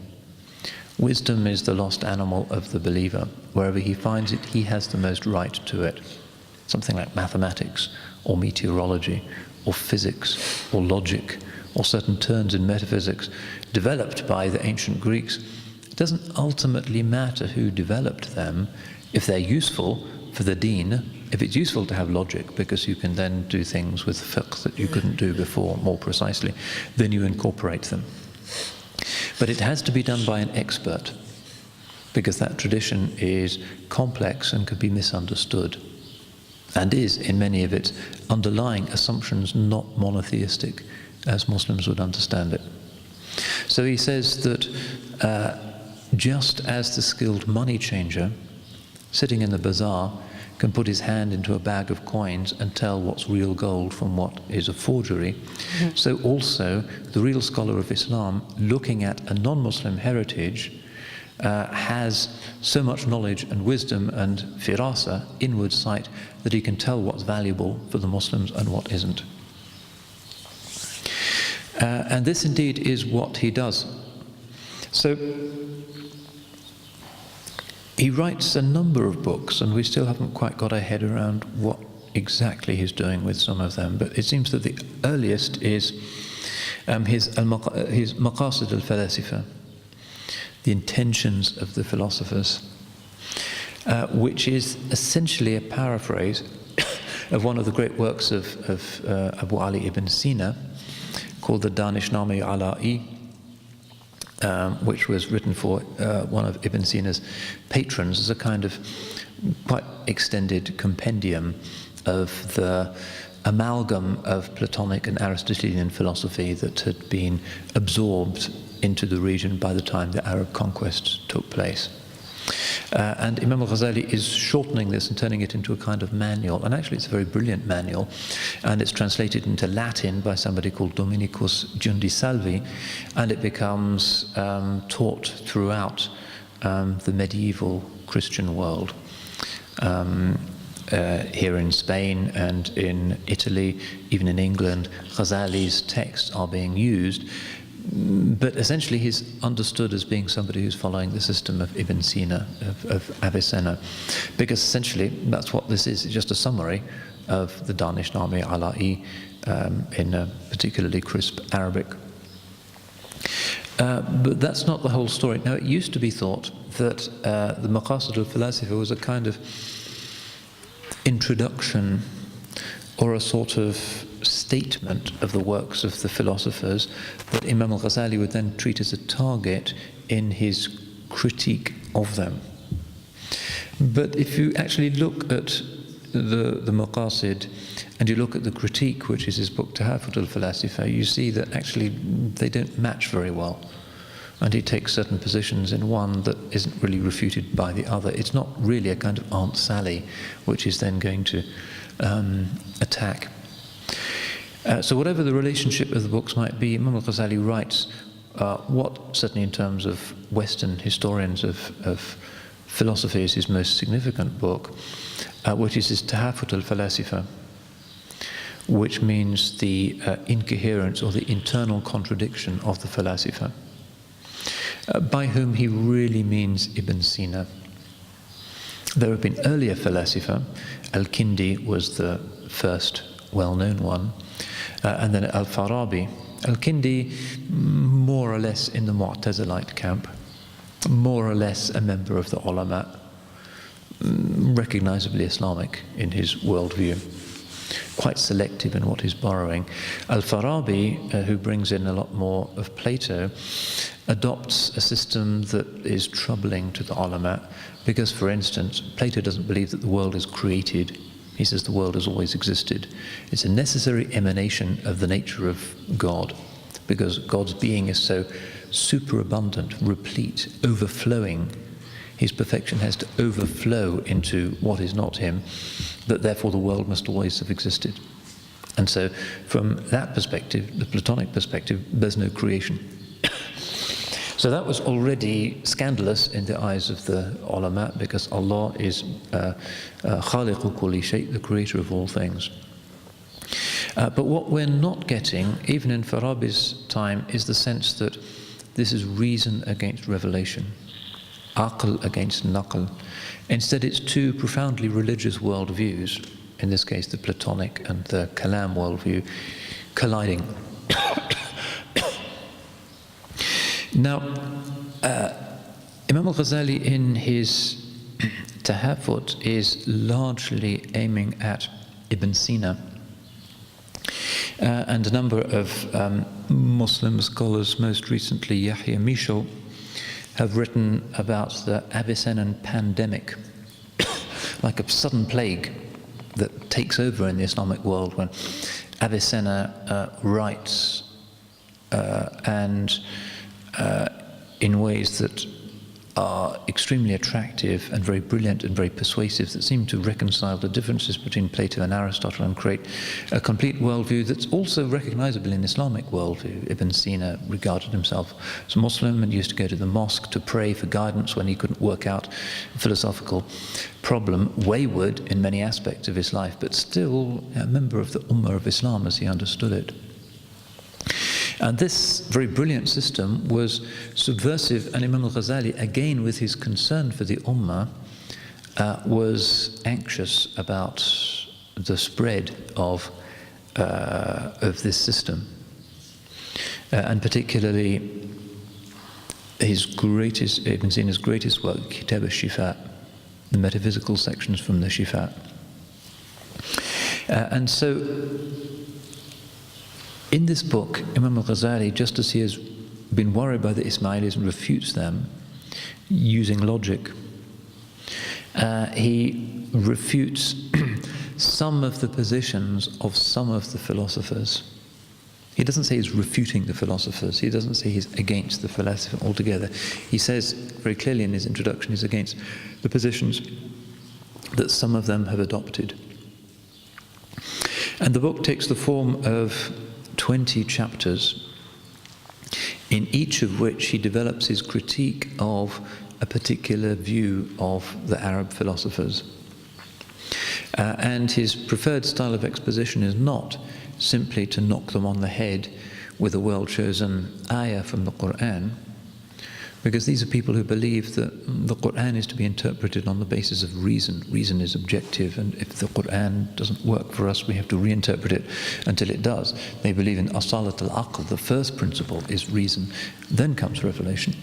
Wisdom is the lost animal of the believer. Wherever he finds it, he has the most right to it. Something like mathematics, or meteorology, or physics, or logic, or certain turns in metaphysics developed by the ancient Greeks. It doesn't ultimately matter who developed them if they're useful for the deen. If it's useful to have logic, because you can then do things with fiqh that you couldn't do before more precisely, then you incorporate them. But it has to be done by an expert, because that tradition is complex and could be misunderstood, and is, in many of its underlying assumptions, not monotheistic, as Muslims would understand it. So he says that just as the skilled money changer, sitting in the bazaar, can put his hand into a bag of coins and tell what's real gold from what is a forgery, so also the real scholar of Islam, looking at a non-Muslim heritage, has so much knowledge and wisdom and firasa, inward sight, that he can tell what's valuable for the Muslims and what isn't. And this indeed is what he does. So he writes a number of books, and we still haven't quite got our head around what exactly he's doing with some of them, but it seems that the earliest is his Maqasid al-Falasifa, the intentions of the philosophers. which is essentially a paraphrase of one of the great works of Abu Ali ibn Sina, called the Danishname Ala'i, which was written for one of Ibn Sina's patrons as a kind of quite extended compendium of the amalgam of Platonic and Aristotelian philosophy that had been absorbed into the region by the time the Arab conquest took place. And Imam Al-Ghazali is shortening this and turning it into a kind of manual, and actually it's a very brilliant manual, and it's translated into Latin by somebody called Dominicus Giundisalvi, and it becomes taught throughout the medieval Christian world. Here in Spain and in Italy, even in England, Ghazali's texts are being used, but essentially he's understood as being somebody who's following the system of Ibn Sina, of Avicenna, because essentially that's what this is. It's just a summary of the Danishname Ala'i in a particularly crisp Arabic. But that's not the whole story. Now, it used to be thought that the Maqasid al-Falasifa was a kind of introduction or a sort of statement of the works of the philosophers that Imam Al-Ghazali would then treat as a target in his critique of them. But if you actually look at the Maqasid and you look at the critique, which is his book Tahafut al-Falasifa, you see that actually they don't match very well. And he takes certain positions in one that isn't really refuted by the other. It's not really a kind of Aunt Sally, which is then going to attack. So whatever the relationship of the books might be, Imam Al-Ghazali writes what, certainly in terms of Western historians of philosophy, is his most significant book, which is his Tahafut al-Falasifa, which means the incoherence or the internal contradiction of the Falasifa, by whom he really means Ibn Sina. There have been earlier Falasifa. Al-Kindi was the first well-known one, and then Al-Farabi. Al-Kindi, more or less in the Mu'tazilite camp, more or less a member of the ulama, recognizably Islamic in his worldview, quite selective in what he's borrowing. Al-Farabi, who brings in a lot more of Plato, adopts a system that is troubling to the ulama, because, for instance, Plato doesn't believe that the world is created. He says the world has always existed. It's a necessary emanation of the nature of God, because God's being is so superabundant, replete, overflowing. His perfection has to overflow into what is not him, that therefore the world must always have existed. And so from that perspective, the Platonic perspective, there's no creation. So that was already scandalous in the eyes of the ulama, because Allah is khaliqu kulli shay, the creator of all things. But what we're not getting, even in Farabi's time, is the sense that this is reason against revelation, aql against naql. Instead, it's two profoundly religious worldviews, in this case the Platonic and the Kalam worldview, colliding. Now, Imam Al-Ghazali in his Tahafut is largely aiming at Ibn Sina, and a number of Muslim scholars, most recently Yahya Michel, have written about the Avicennan pandemic, like a sudden plague that takes over in the Islamic world when Avicenna writes and in ways that are extremely attractive and very brilliant and very persuasive, that seem to reconcile the differences between Plato and Aristotle and create a complete worldview that's also recognizable in Islamic worldview. Ibn Sina regarded himself as a Muslim and used to go to the mosque to pray for guidance when he couldn't work out a philosophical problem, wayward in many aspects of his life, but still a member of the Ummah of Islam as he understood it. And this very brilliant system was subversive, and Imam Al-Ghazali, again with his concern for the Ummah, was anxious about the spread of this system. And particularly his greatest, Ibn Sina's greatest work, Kitab al-Shifa, the metaphysical sections from the Shifa. And so, in this book, Imam Al-Ghazali, just as he has been worried by the Ismailis and refutes them using logic, he refutes some of the positions of some of the philosophers. He doesn't say he's refuting the philosophers. He doesn't say he's against the philosopher altogether. He says very clearly in his introduction he's against the positions that some of them have adopted. And the book takes the form of 20 chapters, in each of which he develops his critique of a particular view of the Arab philosophers. And his preferred style of exposition is not simply to knock them on the head with a well-chosen ayah from the Qur'an, because these are people who believe that the Qur'an is to be interpreted on the basis of reason. Reason is objective, and if the Qur'an doesn't work for us, we have to reinterpret it until it does. They believe in asalat al-aql, the first principle is reason, then comes revelation.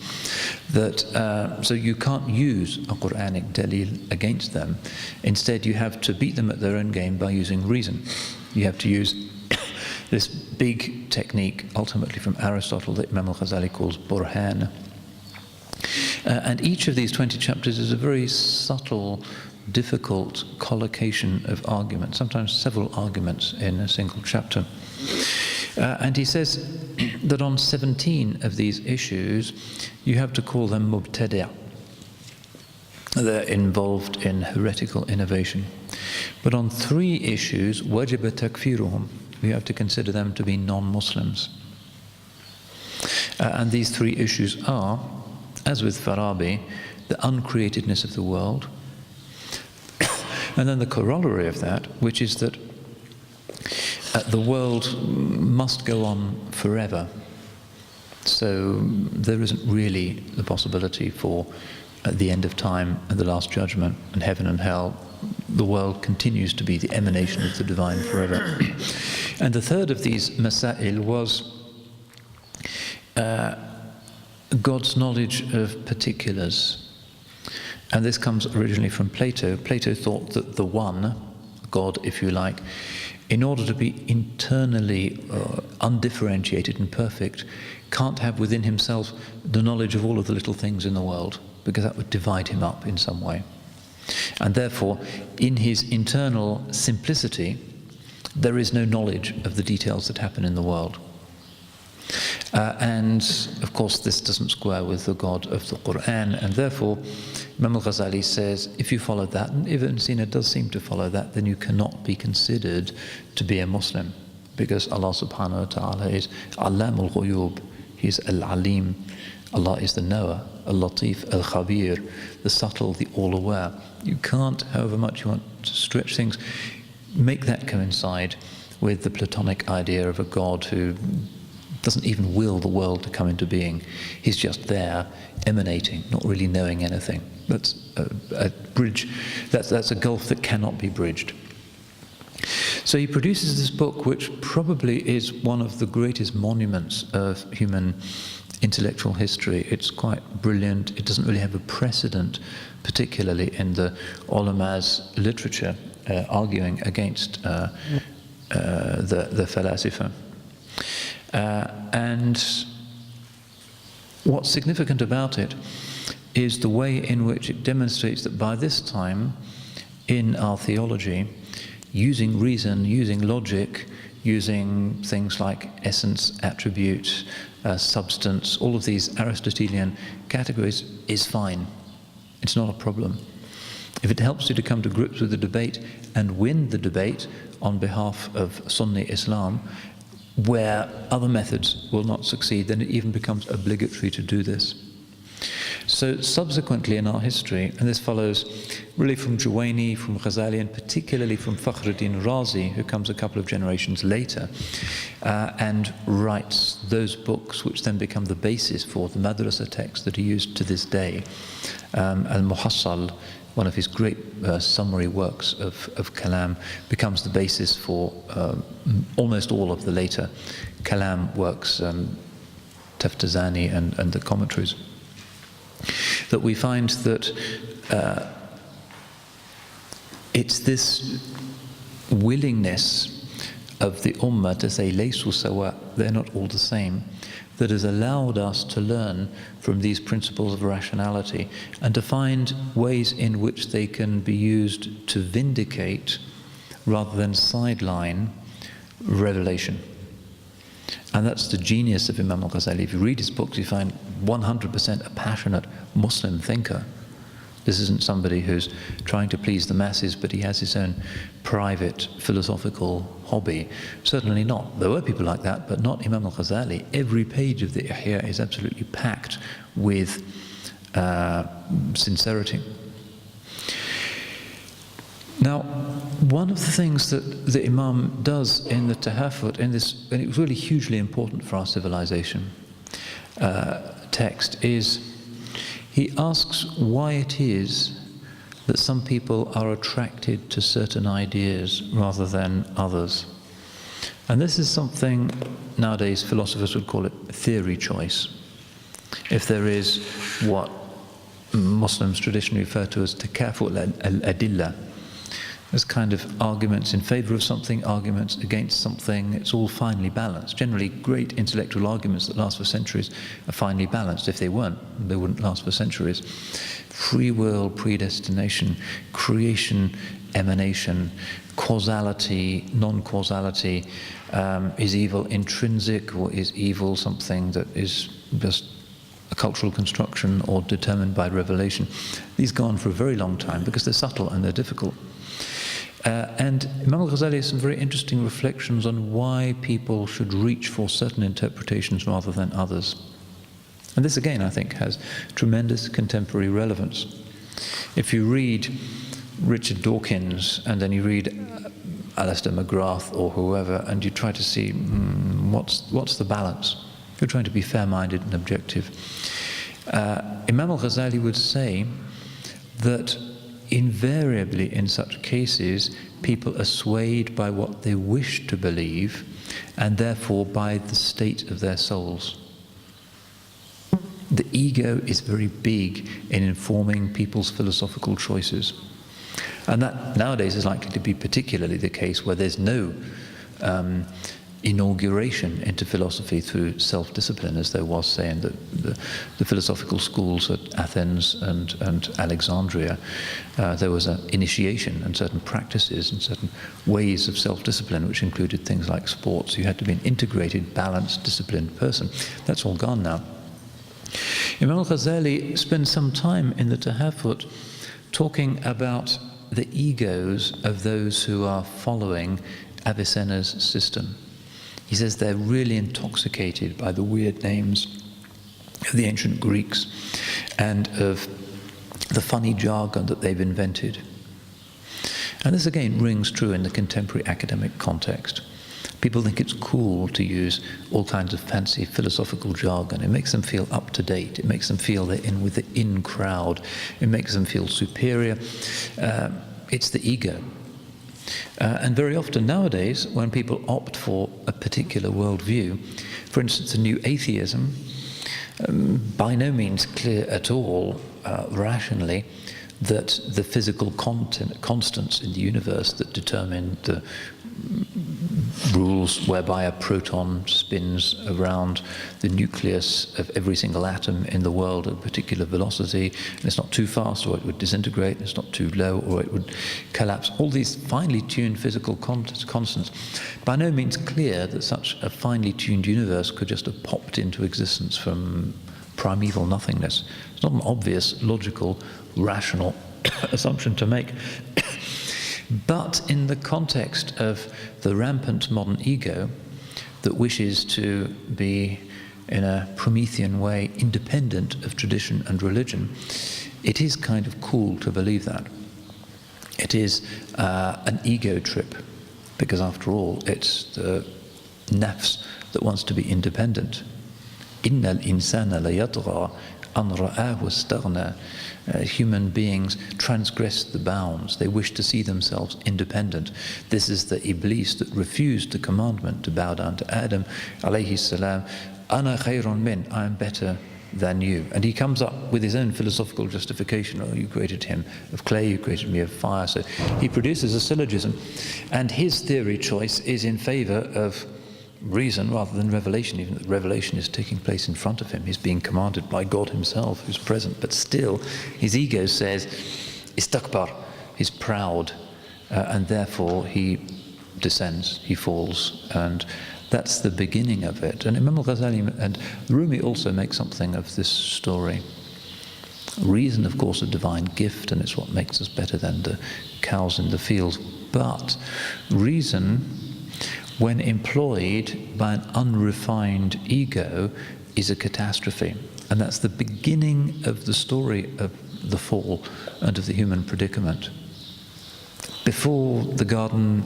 So you can't use a Qur'anic dalil against them. Instead, you have to beat them at their own game by using reason. You have to use this big technique, ultimately from Aristotle, that Imam Al-Ghazali calls burhan. And each of these 20 chapters is a very subtle, difficult collocation of arguments, sometimes several arguments in a single chapter. And he says that on 17 of these issues, you have to call them mubtadi'. They're involved in heretical innovation. But on 3 issues, wajib takfiruhum, you have to consider them to be non-Muslims. And these 3 issues are, as with Farabi, the uncreatedness of the world, and then the corollary of that, which is that the world must go on forever. So there isn't really the possibility for the end of time and the last judgment and heaven and hell. The world continues to be the emanation of the divine forever. And the third of these masail was God's knowledge of particulars. And this comes originally from Plato. Plato thought that the one, God if you like, in order to be internally undifferentiated and perfect, can't have within himself the knowledge of all of the little things in the world, because that would divide him up in some way. And therefore, in his internal simplicity, there is no knowledge of the details that happen in the world. And of course this doesn't square with the God of the Qur'an, and therefore Imam Al-Ghazali says if you follow that, and Ibn Sina does seem to follow that, then you cannot be considered to be a Muslim, because Allah subhanahu wa ta'ala is Allamul Ghuyub, He's Al-Alim, Allah is the knower, Al-Latif, Al-Khabir, the subtle, the all-aware. You can't, however much you want to stretch things, make that coincide with the Platonic idea of a God who doesn't even will the world to come into being. He's just there, emanating, not really knowing anything. That's a bridge, that's a gulf that cannot be bridged. So he produces this book, which probably is one of the greatest monuments of human intellectual history. It's quite brilliant. It doesn't really have a precedent, particularly in the ulama's literature, arguing against the falasifa. And what's significant about it is the way in which it demonstrates that by this time in our theology, using reason, using logic, using things like essence, attribute, substance, all of these Aristotelian categories is fine. It's not a problem. If it helps you to come to grips with the debate and win the debate on behalf of Sunni Islam, where other methods will not succeed, then it even becomes obligatory to do this. So subsequently in our history, and this follows really from Juwayni, from Ghazali, and particularly from Fakhruddin Razi, who comes a couple of generations later, and writes those books which then become the basis for the madrasa text that he used to this day. Al-Muhassal, one of his great summary works of Kalam, becomes the basis for almost all of the later Kalam works, Taftazani and the commentaries. That we find that it's this willingness of the Ummah to say, laysu sawa, they're not all the same, that has allowed us to learn from these principles of rationality and to find ways in which they can be used to vindicate rather than sideline revelation. And that's the genius of Imam Al-Ghazali. If you read his books, you find 100% a passionate Muslim thinker. This isn't somebody who's trying to please the masses, but he has his own private philosophical hobby. Certainly not. There were people like that, but not Imam Al-Ghazali. Every page of the Ihya is absolutely packed with sincerity. Now, one of the things that the Imam does in the Tahafut, and it was really hugely important for our civilization text, is he asks why it is that some people are attracted to certain ideas rather than others. And this is something nowadays philosophers would call it theory choice. If there is what Muslims traditionally refer to as takaful al-adillah, there's kind of arguments in favor of something, arguments against something. It's all finely balanced. Generally, great intellectual arguments that last for centuries are finely balanced. If they weren't, they wouldn't last for centuries. Free will, predestination, creation, emanation, causality, non-causality. Is evil intrinsic, or is evil something that is just a cultural construction or determined by revelation? These go on for a very long time because they're subtle and they're difficult. And Imam Al-Ghazali has some very interesting reflections on why people should reach for certain interpretations rather than others. And this again, I think, has tremendous contemporary relevance. If you read Richard Dawkins and then you read Alistair McGrath or whoever, and you try to see what's the balance, you're trying to be fair-minded and objective. Imam Al-Ghazali would say that invariably in such cases people are swayed by what they wish to believe and therefore by the state of their souls. The ego is very big in informing people's philosophical choices, and that nowadays is likely to be particularly the case where there's no inauguration into philosophy through self-discipline, as there was, say, in the philosophical schools at Athens and Alexandria. There was an initiation and certain practices and certain ways of self-discipline, which included things like sports. You had to be an integrated, balanced, disciplined person. That's all gone now. Imam Al-Ghazali spends some time in the Tahafut talking about the egos of those who are following Avicenna's system. He says they're really intoxicated by the weird names of the ancient Greeks and of the funny jargon that they've invented. And this again rings true in the contemporary academic context. People think it's cool to use all kinds of fancy philosophical jargon. It makes them feel up to date. It makes them feel they're in with the in crowd. It makes them feel superior. It's the ego. And very often nowadays, when people opt for a particular worldview, for instance, a new atheism, by no means clear at all, rationally, that the physical constants in the universe that determine the rules whereby a proton spins around the nucleus of every single atom in the world at a particular velocity, and it's not too fast or it would disintegrate, and it's not too low or it would collapse. All these finely tuned physical constants, by no means clear that such a finely tuned universe could just have popped into existence from primeval nothingness. It's not an obvious, logical, rational assumption to make. But in the context of the rampant modern ego that wishes to be, in a Promethean way, independent of tradition and religion, it is kind of cool to believe that. It is an ego trip, because after all, it's the nafs that wants to be independent. Inna al-insana la yatgha an ra'ahu istaghna. Human beings transgress the bounds. They wish to see themselves independent. This is the Iblis that refused the commandment to bow down to Adam alayhi salam. Ana khayrun min, I am better than you. And he comes up with his own philosophical justification. Oh, you created him of clay, you created me of fire. So he produces a syllogism. And his theory choice is in favor of reason rather than revelation, even though revelation is taking place in front of him. He's being commanded by God himself, who's present. But still, his ego says, istakbar, he's proud, and therefore he descends, he falls. And that's the beginning of it. And Imam Al-Ghazali and Rumi also make something of this story. Reason, of course, a divine gift, and it's what makes us better than the cows in the fields. But reason, when employed by an unrefined ego, is a catastrophe. And that's the beginning of the story of the fall and of the human predicament. Before the garden,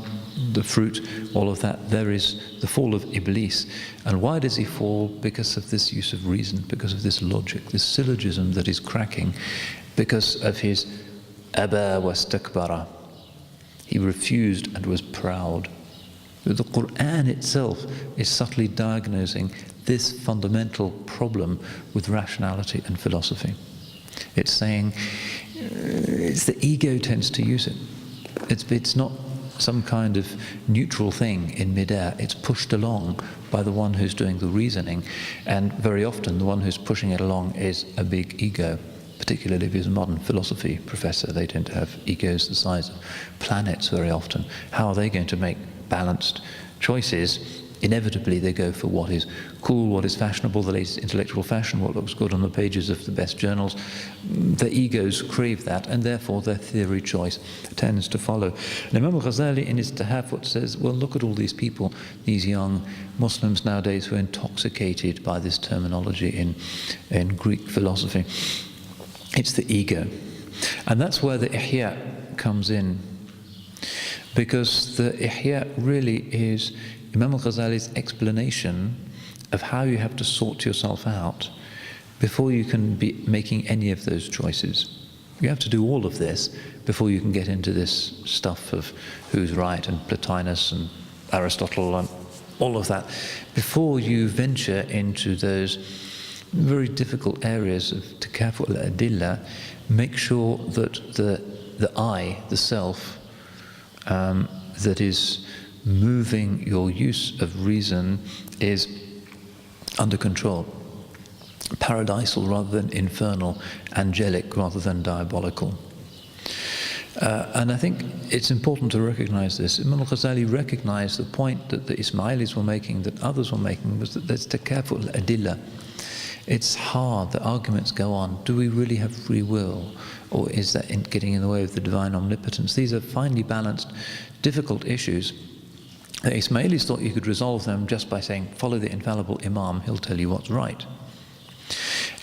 the fruit, all of that, there is the fall of Iblis. And why does he fall? Because of this use of reason, because of this logic, this syllogism that is cracking, because of his aba wastakbara. He refused and was proud. The Quran itself is subtly diagnosing this fundamental problem with rationality and philosophy. It's saying it's the ego tends to use it. It's not some kind of neutral thing in midair. It's pushed along by the one who's doing the reasoning, and very often the one who's pushing it along is a big ego. Particularly if he's a modern philosophy professor, they tend to have egos the size of planets very often. How are they going to make balanced choices? Inevitably they go for what is cool, what is fashionable, the latest intellectual fashion, what looks good on the pages of the best journals. The egos crave that, and therefore their theory choice tends to follow. And Imam Al-Ghazali in his Tahafut says, well, look at all these people, these young Muslims nowadays who are intoxicated by this terminology in Greek philosophy. It's the ego. And that's where the Ihya comes in. Because the Ihya really is Imam Al-Ghazali's explanation of how you have to sort yourself out before you can be making any of those choices. You have to do all of this before you can get into this stuff of who's right and Plotinus and Aristotle and all of that. Before you venture into those very difficult areas of takaffu al-adilla, make sure that the I, the self, that is moving your use of reason is under control. Paradisal rather than infernal, angelic rather than diabolical. And I think it's important to recognize this. Imam Al-Ghazali recognized the point that the Ismailis were making, that others were making, was that there's takaffu al-adilla. It's hard, the arguments go on. Do we really have free will? Or is that getting in the way of the divine omnipotence? These are finely balanced, difficult issues. The Ismailis thought you could resolve them just by saying, follow the infallible Imam, he'll tell you what's right.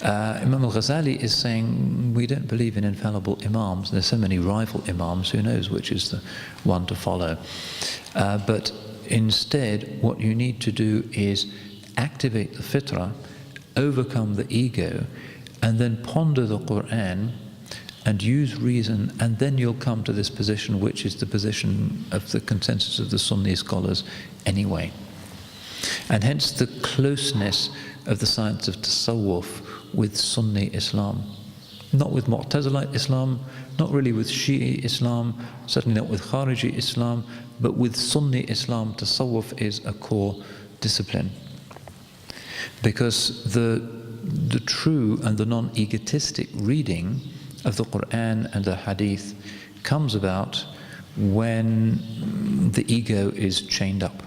Imam Al-Ghazali is saying, we don't believe in infallible Imams. There's so many rival Imams, who knows which is the one to follow. But instead, what you need to do is activate the fitrah, overcome the ego, and then ponder the Quran and use reason, and then you'll come to this position, which is the position of the consensus of the Sunni scholars anyway. And hence the closeness of the science of tasawwuf with Sunni Islam. Not with Mu'tazilite Islam, not really with Shi'i Islam, certainly not with Khariji Islam, but with Sunni Islam. Tasawwuf is a core discipline. Because the true and the non-egotistic reading of the Quran and the Hadith comes about when the ego is chained up.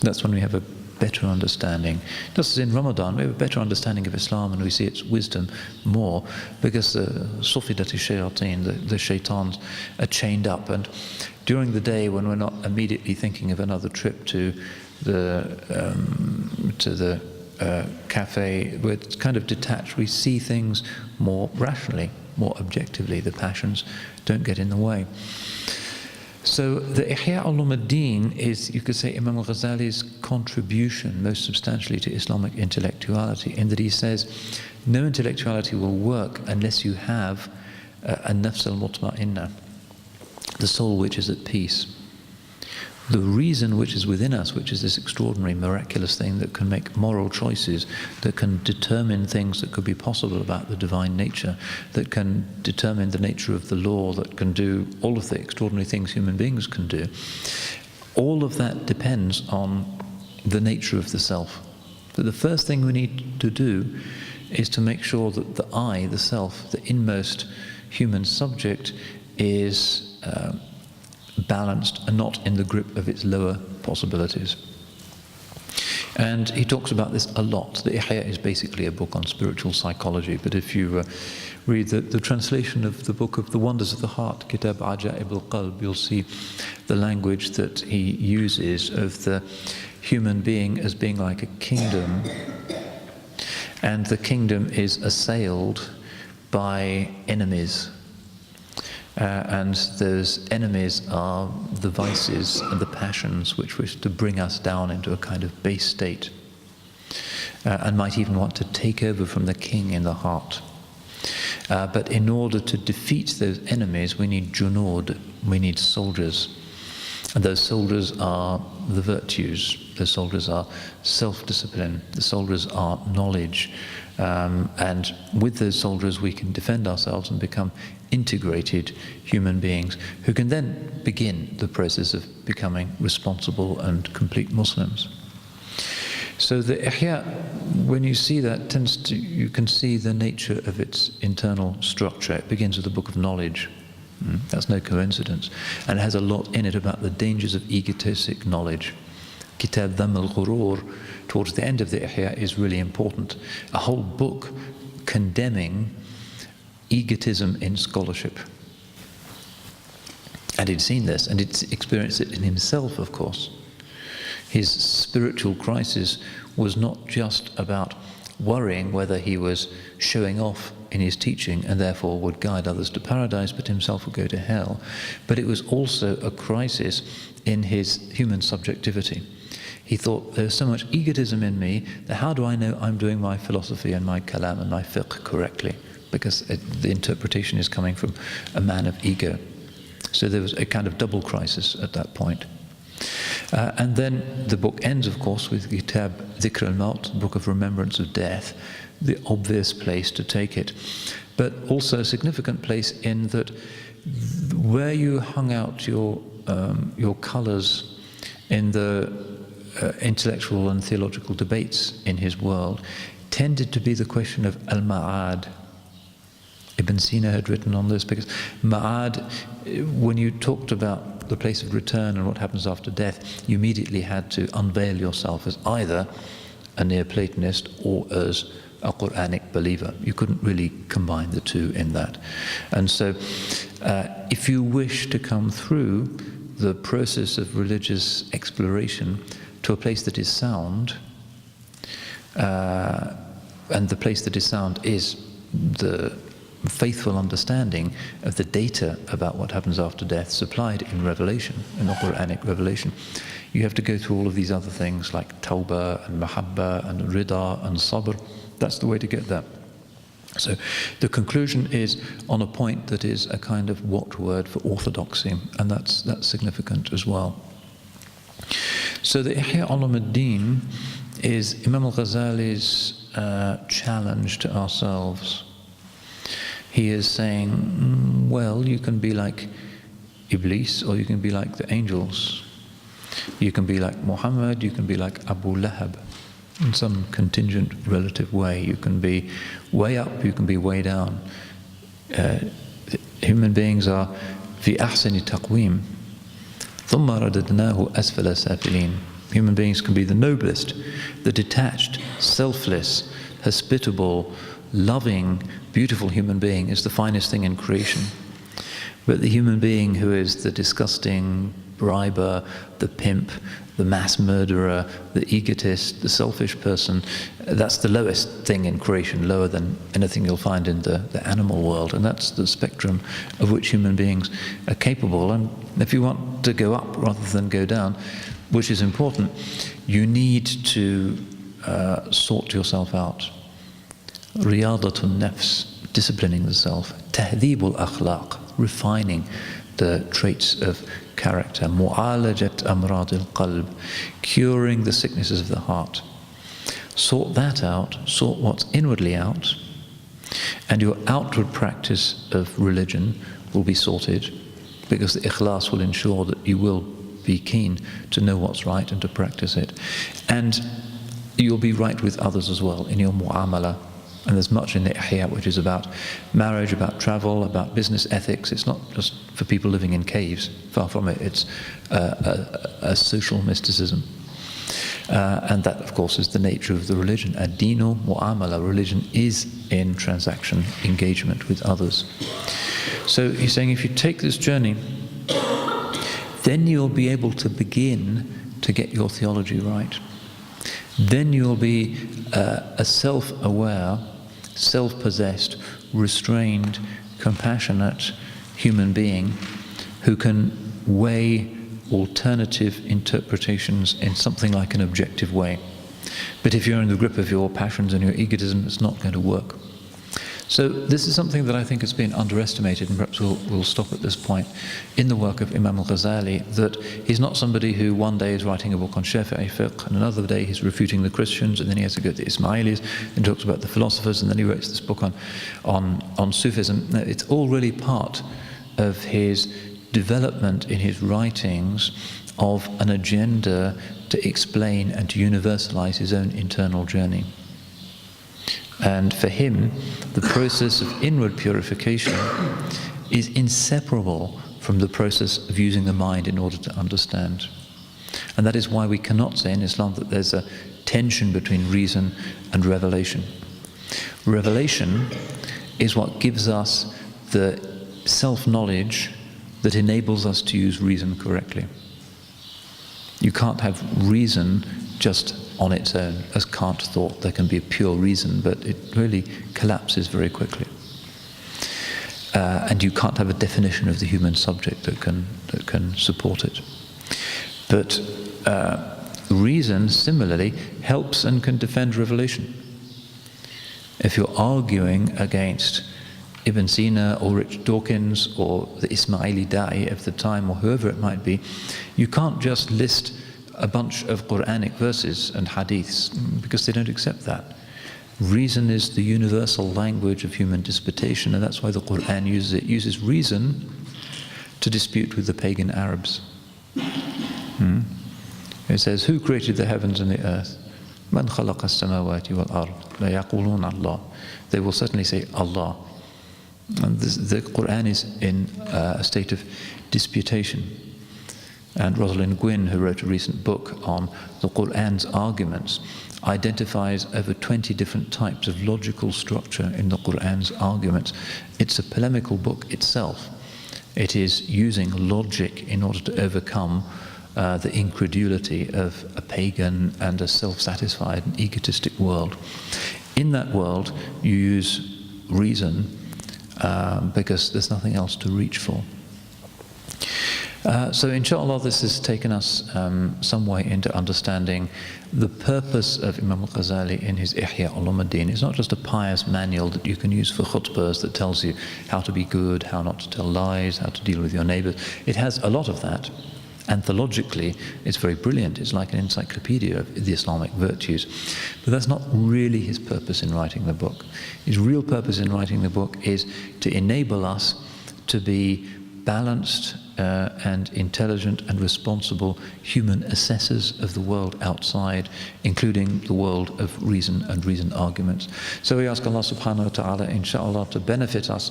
That's when we have a better understanding. Just as in Ramadan, we have a better understanding of Islam and we see its wisdom more because the sufidati shayateen, the shaitans, are chained up. And during the day, when we're not immediately thinking of another trip to the cafe, we're kind of detached. We see things more rationally, more objectively. The passions don't get in the way. So the Ihya Ulum ad-Din is, you could say, Imam Al-Ghazali's contribution most substantially to Islamic intellectuality, in that he says no intellectuality will work unless you have a nafs al-mutma'inna, the soul which is at peace. the reason which is within us, which is this extraordinary, miraculous thing that can make moral choices, that can determine things that could be possible about the divine nature, that can determine the nature of the law, that can do all of the extraordinary things human beings can do, all of that depends on the nature of the self. But the first thing we need to do is to make sure that the I, the self, the inmost human subject, is balanced and not in the grip of its lower possibilities. And he talks about this a lot. The Ihya is basically a book on spiritual psychology, but if you read the translation of the book of the Wonders of the Heart, Kitab Ajaib al-Qalb, you'll see the language that he uses of the human being as being like a kingdom, and the kingdom is assailed by enemies. And those enemies are the vices and the passions which wish to bring us down into a kind of base state, and might even want to take over from the king in the heart. But in order to defeat those enemies, we need junud, we need soldiers. And those soldiers are the virtues, those soldiers are self-discipline, the soldiers are knowledge. And with those soldiers we can defend ourselves and become integrated human beings who can then begin the process of becoming responsible and complete Muslims. So the Ihya, when you see that, you can see the nature of its internal structure. It begins with the book of knowledge. That's no coincidence. And it has a lot in it about the dangers of egotistic knowledge. Kitab Dhamm al-Ghurur, towards the end of the Ihya, is really important. A whole book condemning egotism in scholarship. And he'd seen this, and he'd experienced it in himself, of course. His spiritual crisis was not just about worrying whether he was showing off in his teaching and therefore would guide others to paradise, but himself would go to hell. But it was also a crisis in his human subjectivity. He thought, there's so much egotism in me, that how do I know I'm doing my philosophy and my kalam and my fiqh correctly? Because the interpretation is coming from a man of ego. So there was a kind of double crisis at that point. And then the book ends, of course, with Kitab Dhikr al-Maut, the book of remembrance of death, the obvious place to take it. But also a significant place in that where you hung out your colours in the intellectual and theological debates in his world tended to be the question of al-Ma'ad. Ibn Sina had written on this, because Ma'ad, when you talked about the place of return and what happens after death, you immediately had to unveil yourself as either a Neoplatonist or as a Quranic believer. You couldn't really combine the two in that. And so if you wish to come through the process of religious exploration to a place that is sound, and the place that is sound is the faithful understanding of the data about what happens after death supplied in revelation, in the Quranic revelation, you have to go through all of these other things like tawbah and mahabba and rida and sabr. That's the way to get there. So the conclusion is on a point that is a kind of watchword for orthodoxy, and that's significant as well. So the Ihya Ulum ad-Din is Imam Al-Ghazali's challenge to ourselves. He is saying, well, you can be like Iblis, or you can be like the angels. You can be like Muhammad, you can be like Abu Lahab, in some contingent relative way. You can be way up, you can be way down. Human beings are fi ahsani taqweem, thumma radadnahu asfala safilin. Human beings can be the noblest, the detached, selfless, hospitable, loving, beautiful human being is the finest thing in creation. But the human being who is the disgusting briber, the pimp, the mass murderer, the egotist, the selfish person, that's the lowest thing in creation, lower than anything you'll find in the animal world. And that's the spectrum of which human beings are capable. And if you want to go up rather than go down, which is important, you need to sort yourself out. Riyadatun nafs, disciplining the self. Tahdhibul akhlaq, refining the traits of character. Mu'alajat amrad al-qalb, curing the sicknesses of the heart. Sort that out, sort what's inwardly out, and your outward practice of religion will be sorted, because the ikhlas will ensure that you will be keen to know what's right and to practice it. And you'll be right with others as well in your mu'amala. And there's much in the Ihya which is about marriage, about travel, about business ethics. It's not just for people living in caves, far from it. It's a social mysticism. And that, of course, is the nature of the religion. Ad-dinu mu'amala, religion is in transaction, engagement with others. So he's saying if you take this journey, then you'll be able to begin to get your theology right. Then you'll be a self-aware, self-possessed, restrained, compassionate human being who can weigh alternative interpretations in something like an objective way. But if you're in the grip of your passions and your egotism, it's not going to work. So this is something that I think has been underestimated, and perhaps we'll stop at this point, in the work of Imam Al-Ghazali, that he's not somebody who one day is writing a book on Shafi'i fiqh, and another day he's refuting the Christians, and then he has to go to the Ismailis, and talks about the philosophers, and then he writes this book on Sufism. No, it's all really part of his development in his writings of an agenda to explain and to universalize his own internal journey. And for him, the process of inward purification is inseparable from the process of using the mind in order to understand. And that is why we cannot say in Islam that there's a tension between reason and revelation. Revelation is what gives us the self-knowledge that enables us to use reason correctly. You can't have reason just on its own. As Kant thought, there can be a pure reason, but it really collapses very quickly. And you can't have a definition of the human subject that can support it. But reason, similarly, helps and can defend revelation. If you're arguing against Ibn Sina or Richard Dawkins or the Ismaili Da'i of the time or whoever it might be, you can't just list a bunch of Quranic verses and hadiths, because they don't accept that. Reason is the universal language of human disputation, and that's why the Quran uses it. It uses reason to dispute with the pagan Arabs. It says, who created the heavens and the earth? Man khalaqa as-samawati wal-ard. La yaqulun Allah. They will certainly say Allah. And the Quran is in a state of disputation. And Rosalind Gwynn, who wrote a recent book on the Qur'an's arguments, identifies over 20 different types of logical structure in the Qur'an's arguments. It's a polemical book itself. It is using logic in order to overcome the incredulity of a pagan and a self-satisfied and egotistic world. In that world, you use reason because there's nothing else to reach for. So inshallah this has taken us some way into understanding the purpose of Imam Al-Ghazali in his Ihya Ulum. It's not just a pious manual that you can use for khutbahs that tells you how to be good, how not to tell lies, how to deal with your neighbors. It has a lot of that. Anthologically, it's very brilliant. It's like an encyclopedia of the Islamic virtues. But that's not really his purpose in writing the book. His real purpose in writing the book is to enable us to be balanced and intelligent and responsible human assessors of the world outside, including the world of reason and reason arguments. So we ask Allah subhanahu wa ta'ala, inshallah, to benefit us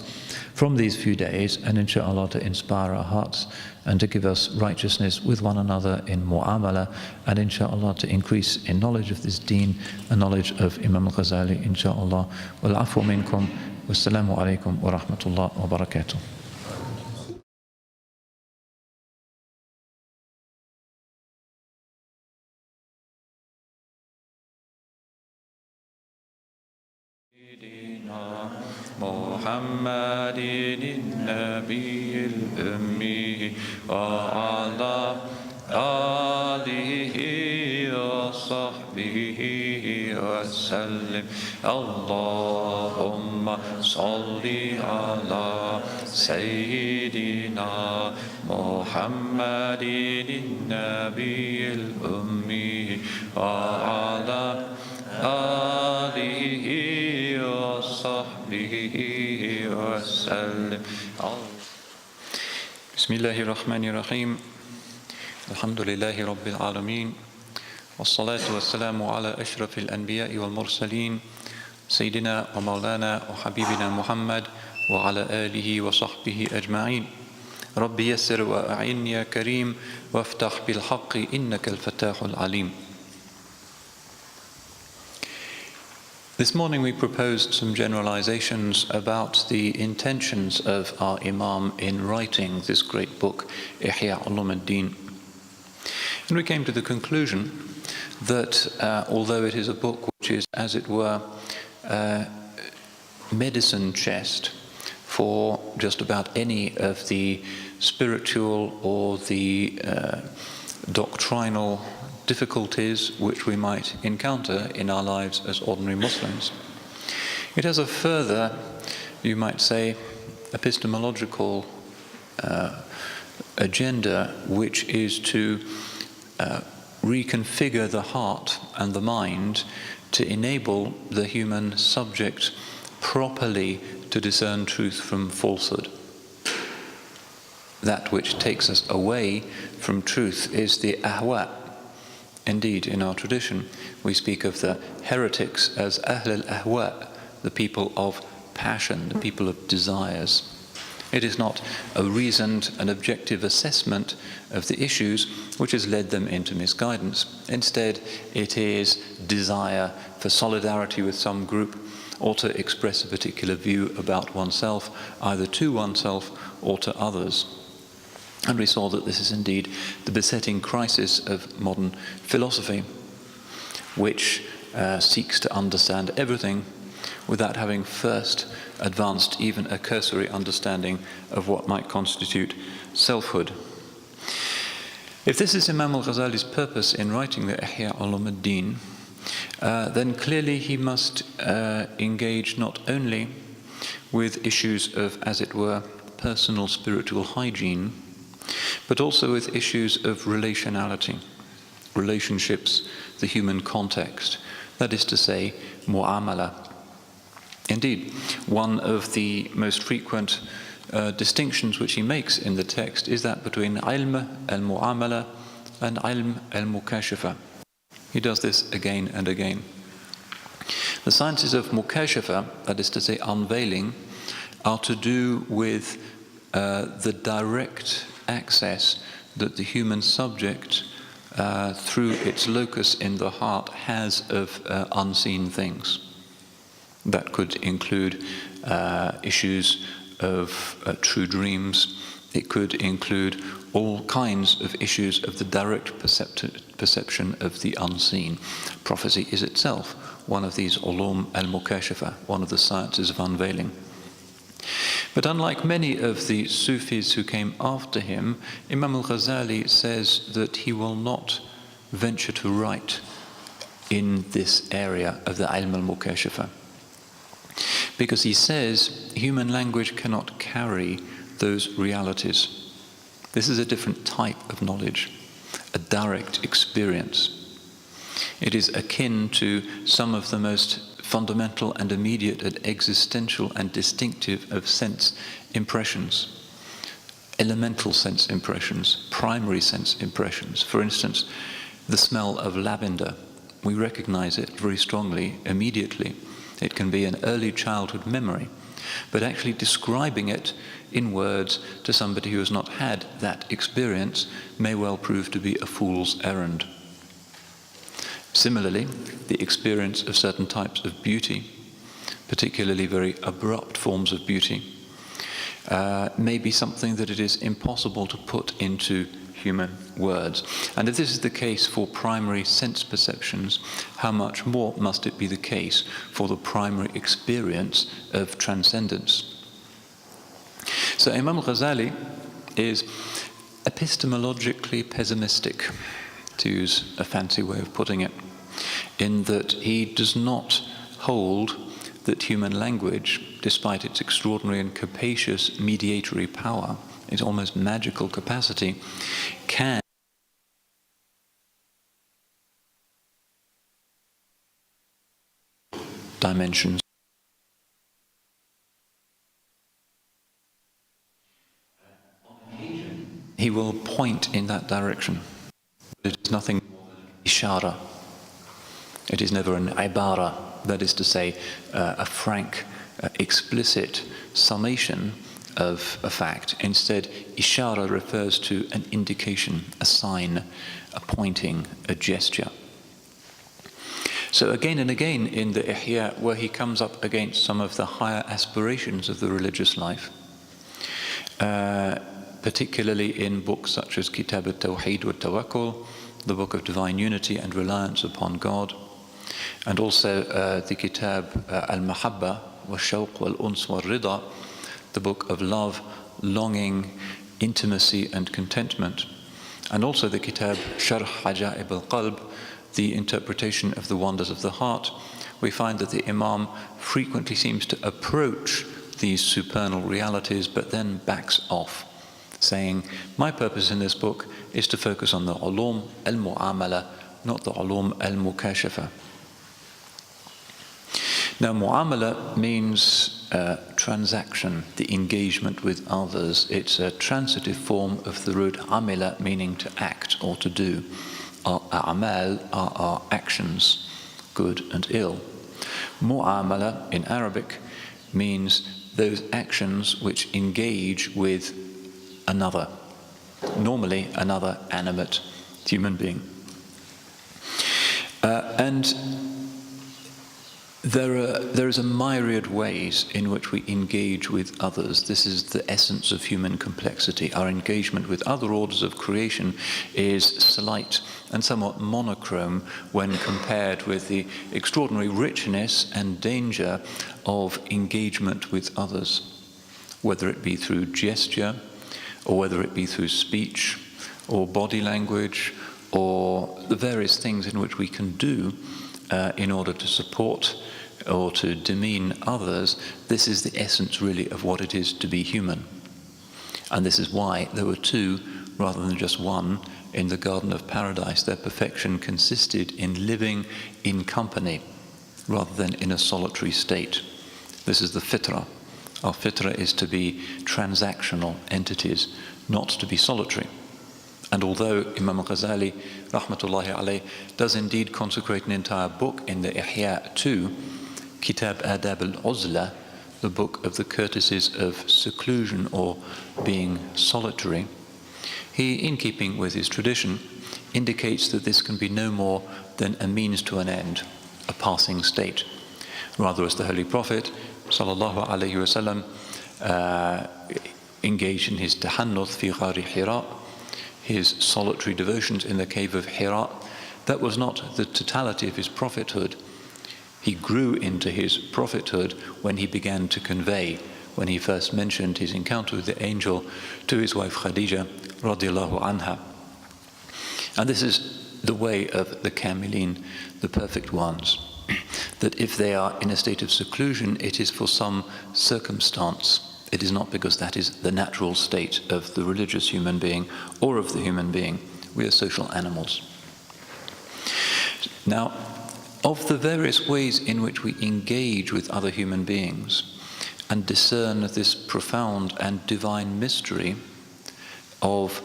from these few days, and inshallah to inspire our hearts and to give us righteousness with one another in mu'amala, and inshallah to increase in knowledge of this deen and knowledge of Imam Al-Ghazali, inshallah. Wal afwa minkum, wassalamu alaikum wa rahmatullah wa barakatuh. محمد النبي الأمي وعلى آله وصحبه وسلم اللهم صل على سيدنا محمد النبي الأمي وعلى آله وصحبه وسلم. بسم الله الرحمن الرحيم. الحمد لله رب العالمين والصلاة والسلام على أشرف الأنبياء والمرسلين سيدنا ومولانا وحبيبنا محمد وعلى آله وصحبه أجمعين. رب يسر وأعن يا كريم وافتح بالحق إنك الفتاح العليم. This morning we proposed some generalizations about the intentions of our Imam in writing this great book, Ihya Ulum ad-Din. And we came to the conclusion that although it is a book which is, as it were, a medicine chest for just about any of the spiritual or the doctrinal difficulties which we might encounter in our lives as ordinary Muslims, it has a further, you might say, epistemological agenda, which is to reconfigure the heart and the mind to enable the human subject properly to discern truth from falsehood. That which takes us away from truth is the ahwa. Indeed, in our tradition, we speak of the heretics as ahl al-ahwa, the people of passion, the people of desires. It is not a reasoned and objective assessment of the issues which has led them into misguidance. Instead, it is desire for solidarity with some group or to express a particular view about oneself, either to oneself or to others. And we saw that this is indeed the besetting crisis of modern philosophy, which seeks to understand everything without having first advanced even a cursory understanding of what might constitute selfhood. If this is Imam Al-Ghazali's purpose in writing the Ihya Ulum ad-Din, then clearly he must engage not only with issues of, as it were, personal spiritual hygiene, but also with issues of relationality, relationships, the human context, that is to say, mu'amala. Indeed, one of the most frequent distinctions which he makes in the text is that between ilm al-mu'amala and ilm al-mukashafa. He does this again and again. The sciences of mukashafa, that is to say unveiling, are to do with the direct access that the human subject through its locus in the heart has of unseen things. That could include issues of true dreams. It could include all kinds of issues of the direct perception of the unseen. Prophecy is itself one of these ulum al-mukashafa, one of the sciences of unveiling. But unlike many of the Sufis who came after him, Imam Al-Ghazali says that he will not venture to write in this area of the ilm al-mukashafa, because he says human language cannot carry those realities. This is a different type of knowledge, a direct experience. It is akin to some of the most fundamental and immediate and existential and distinctive of sense impressions, elemental sense impressions, primary sense impressions. For instance, the smell of lavender. We recognize it very strongly, immediately. It can be an early childhood memory, but actually describing it in words to somebody who has not had that experience may well prove to be a fool's errand. Similarly, the experience of certain types of beauty, particularly very abrupt forms of beauty, may be something that it is impossible to put into human words. And if this is the case for primary sense perceptions, how much more must it be the case for the primary experience of transcendence? So Imam Al-Ghazali is epistemologically pessimistic, to use a fancy way of putting it, in that he does not hold that human language, despite its extraordinary and capacious mediatory power, its almost magical capacity, can dimensions. He will point in that direction. It is nothing more than ishara. It is never an ibara, that is to say, a frank, explicit summation of a fact. Instead, ishara refers to an indication, a sign, a pointing, a gesture. So again and again in the Ihya, where he comes up against some of the higher aspirations of the religious life, particularly in books such as Kitab al-Tawheed wa Tawakkul, the book of divine unity and reliance upon God, and also the Kitab al-Mahabba wa Shawq wal-Uns wal-Rida, the book of love, longing, intimacy and contentment, and also the Kitab Sharh Ajaib al-Qalb, the interpretation of the wonders of the heart. We find that the Imam frequently seems to approach these supernal realities but then backs off, saying, my purpose in this book is to focus on the ulum al-mu'amala, not the ulum al-mukashafa. Now, mu'amala means transaction, the engagement with others. It's a transitive form of the root amila, meaning to act or to do. Our a'mal are our actions, good and ill. Mu'amala in Arabic means those actions which engage with another, normally another animate human being. And there is a myriad ways in which we engage with others. This is the essence of human complexity. Our engagement with other orders of creation is slight and somewhat monochrome when compared with the extraordinary richness and danger of engagement with others, whether it be through gesture, or whether it be through speech, or body language, or the various things in which we can do in order to support or to demean others. This is the essence really of what it is to be human. And this is why there were two rather than just one in the Garden of Paradise. Their perfection consisted in living in company rather than in a solitary state. This is the fitrah. Our fitrah is to be transactional entities, not to be solitary. And although Imam Al-Ghazali, rahmatullahi alayh, does indeed consecrate an entire book in the Ihya to Kitab Adab al-Uzla, the book of the courtesies of seclusion or being solitary, he, in keeping with his tradition, indicates that this can be no more than a means to an end, a passing state. Rather, as the Holy Prophet sallallahu alayhi wasallam engaged in his tahannuth fi ghari Hira, his solitary devotions in the cave of Hira, that was not the totality of his prophethood. He grew into his prophethood when he began to convey, when he first mentioned his encounter with the angel to his wife Khadija radiallahu anha. And this is the way of the Kamilin, the perfect ones, that if they are in a state of seclusion, it is for some circumstance. It is not because that is the natural state of the religious human being or of the human being. We are social animals. Now, of the various ways in which we engage with other human beings and discern this profound and divine mystery of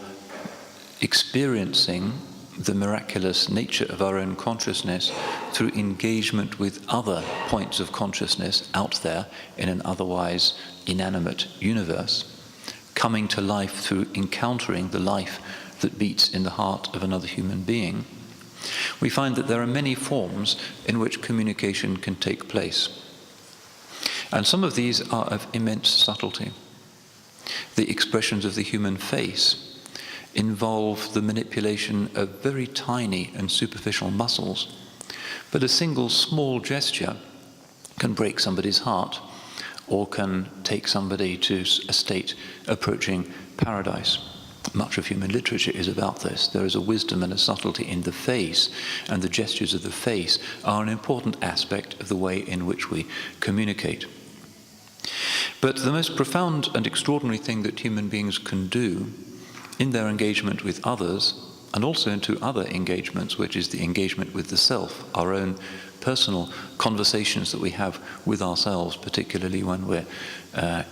experiencing the miraculous nature of our own consciousness through engagement with other points of consciousness out there in an otherwise inanimate universe, coming to life through encountering the life that beats in the heart of another human being, we find that there are many forms in which communication can take place. And some of these are of immense subtlety. The expressions of the human face involve the manipulation of very tiny and superficial muscles, but a single small gesture can break somebody's heart or can take somebody to a state approaching paradise. Much of human literature is about this. There is a wisdom and a subtlety in the face, and the gestures of the face are an important aspect of the way in which we communicate. But the most profound and extraordinary thing that human beings can do in their engagement with others, and also into other engagements, which is the engagement with the self, our own personal conversations that we have with ourselves, particularly when we're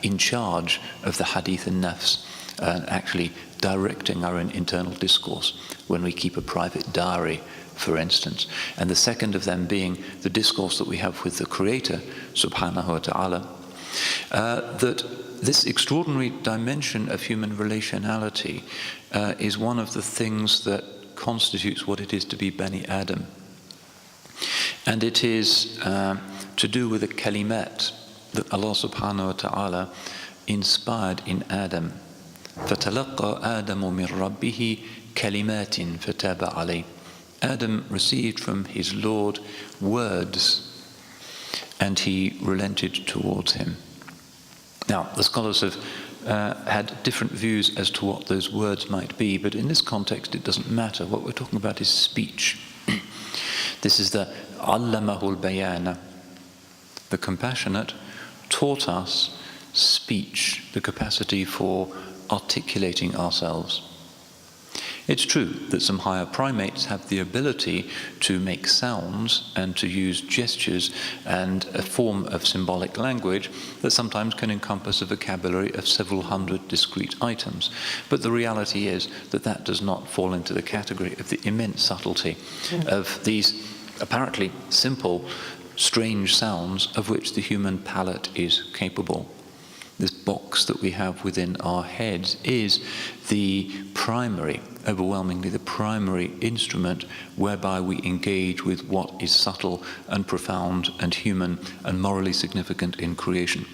in charge of the hadith and nafs, and actually directing our own internal discourse, when we keep a private diary, for instance. And the second of them being the discourse that we have with the Creator, subhanahu wa ta'ala, that this extraordinary dimension of human relationality is one of the things that constitutes what it is to be Bani Adam. And it is to do with the kalimat that Allah subhanahu wa ta'ala inspired in Adam. فَتَلَقَّى آدَمُ مِنْ رَبِّهِ كَلِمَاتٍ فَتَابَ عَلَيْهِ. Adam received from his Lord words, and he relented towards him. Now, the scholars have had different views as to what those words might be, but in this context it doesn't matter. What we're talking about is speech. This is the allamahul bayana. The compassionate taught us speech, the capacity for articulating ourselves. It's true that some higher primates have the ability to make sounds and to use gestures and a form of symbolic language that sometimes can encompass a vocabulary of several hundred discrete items. But the reality is that that does not fall into the category of the immense subtlety of these apparently simple, strange sounds of which the human palate is capable. This box that we have within our heads is the primary, overwhelmingly the primary instrument whereby we engage with what is subtle and profound and human and morally significant in creation.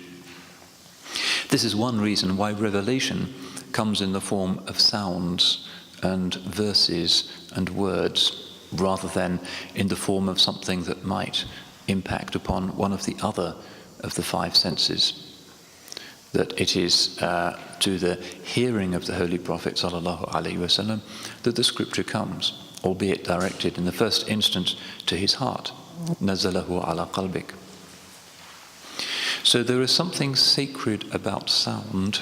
This is one reason why revelation comes in the form of sounds and verses and words, rather than in the form of something that might impact upon one of the other of the five senses. That it is to the hearing of the Holy Prophet sallallahu alaihi wasallam that the scripture comes, albeit directed in the first instance to his heart. Nazalahu ala qalbik. So there is something sacred about sound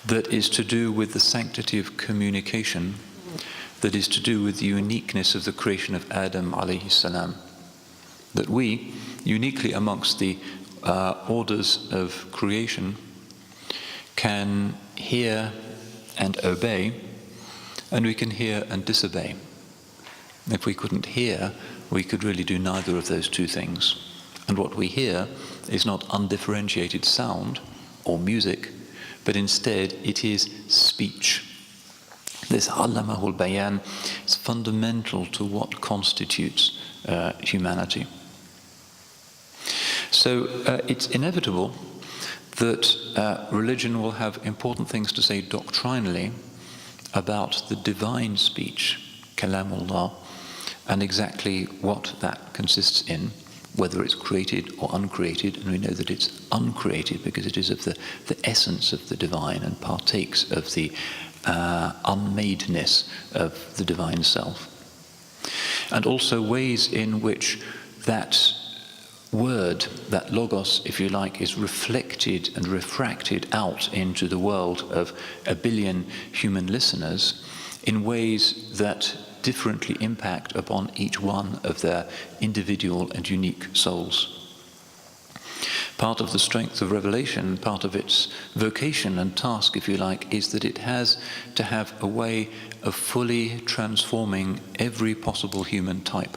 that is to do with the sanctity of communication, that is to do with the uniqueness of the creation of Adam alayhi salam. That we, uniquely amongst the orders of creation, can hear and obey, and we can hear and disobey. If we couldn't hear, we could really do neither of those two things. And what we hear is not undifferentiated sound or music, but instead it is speech. This allamahul bayan is fundamental to what constitutes humanity. So it's inevitable that religion will have important things to say doctrinally about the divine speech, kalamullah, and exactly what that consists in, whether it's created or uncreated, and we know that it's uncreated because it is of the essence of the divine and partakes of the unmadeness of the divine self. And also ways in which that word, that logos, if you like, is reflected and refracted out into the world of a billion human listeners in ways that differently impact upon each one of their individual and unique souls. Part of the strength of revelation, part of its vocation and task, if you like, is that it has to have a way of fully transforming every possible human type.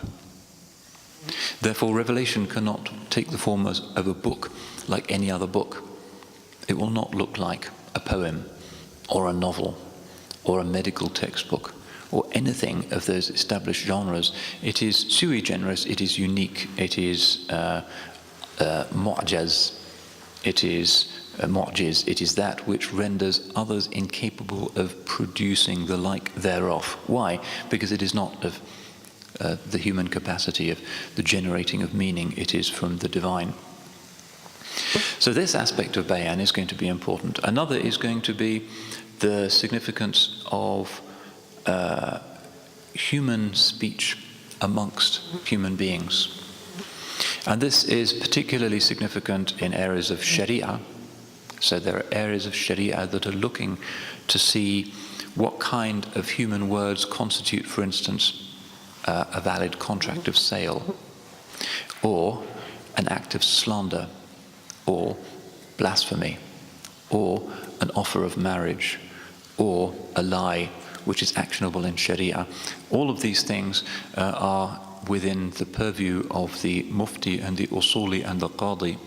Therefore, revelation cannot take the form of a book like any other book. It will not look like a poem or a novel or a medical textbook or anything of those established genres. It is sui generis, it is unique, it is mu'jaz, it is mu'jiz, it is that which renders others incapable of producing the like thereof. Why? Because it is not of the human capacity of the generating of meaning, it is from the divine. So this aspect of bayan is going to be important. Another is going to be the significance of human speech amongst human beings. And this is particularly significant in areas of sharia, So there are areas of Sharia that are looking to see what kind of human words constitute, for instance, a valid contract of sale, or an act of slander, or blasphemy, or an offer of marriage, or a lie which is actionable in Sharia. All of these things are within the purview of the Mufti and the Usuli and the Qadi.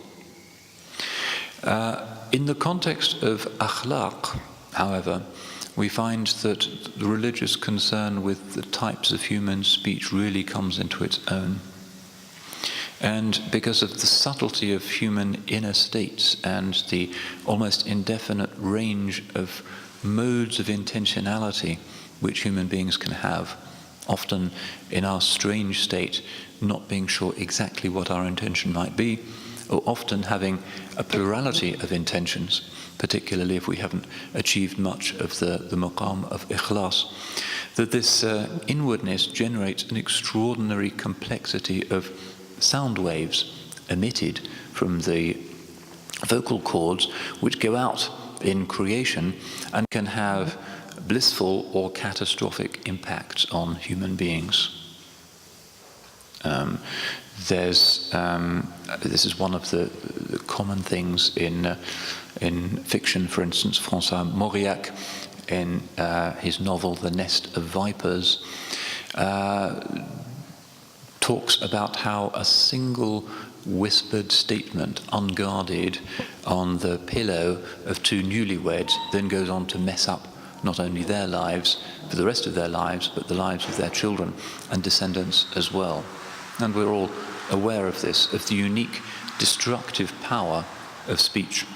In the context of akhlaq, however, we find that the religious concern with the types of human speech really comes into its own. And because of the subtlety of human inner states and the almost indefinite range of modes of intentionality which human beings can have, often in our strange state, not being sure exactly what our intention might be, or often having a plurality of intentions, particularly if we haven't achieved much of the maqam of ikhlas, that this inwardness generates an extraordinary complexity of sound waves emitted from the vocal cords which go out in creation and can have blissful or catastrophic impacts on human beings. This is one of the common things in fiction. For instance, François Mauriac, in his novel *The Nest of Vipers*, talks about how a single whispered statement, unguarded, on the pillow of two newlyweds, then goes on to mess up not only their lives for the rest of their lives, but the lives of their children and descendants as well. And we're all aware of this, of the unique destructive power of speech.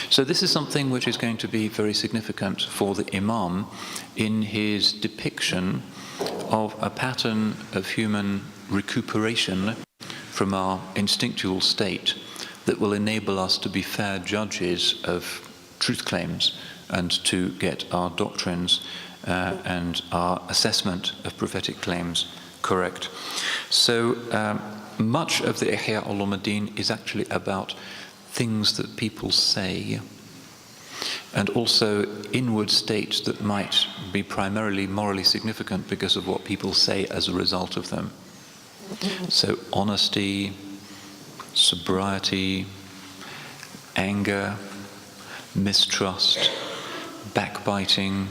So this is something which is going to be very significant for the Imam in his depiction of a pattern of human recuperation from our instinctual state that will enable us to be fair judges of truth claims and to get our doctrines and our assessment of prophetic claims correct. So much of the Ihya Ulum is actually about things that people say, and also inward states that might be primarily morally significant because of what people say as a result of them. So honesty, sobriety, anger, mistrust, backbiting,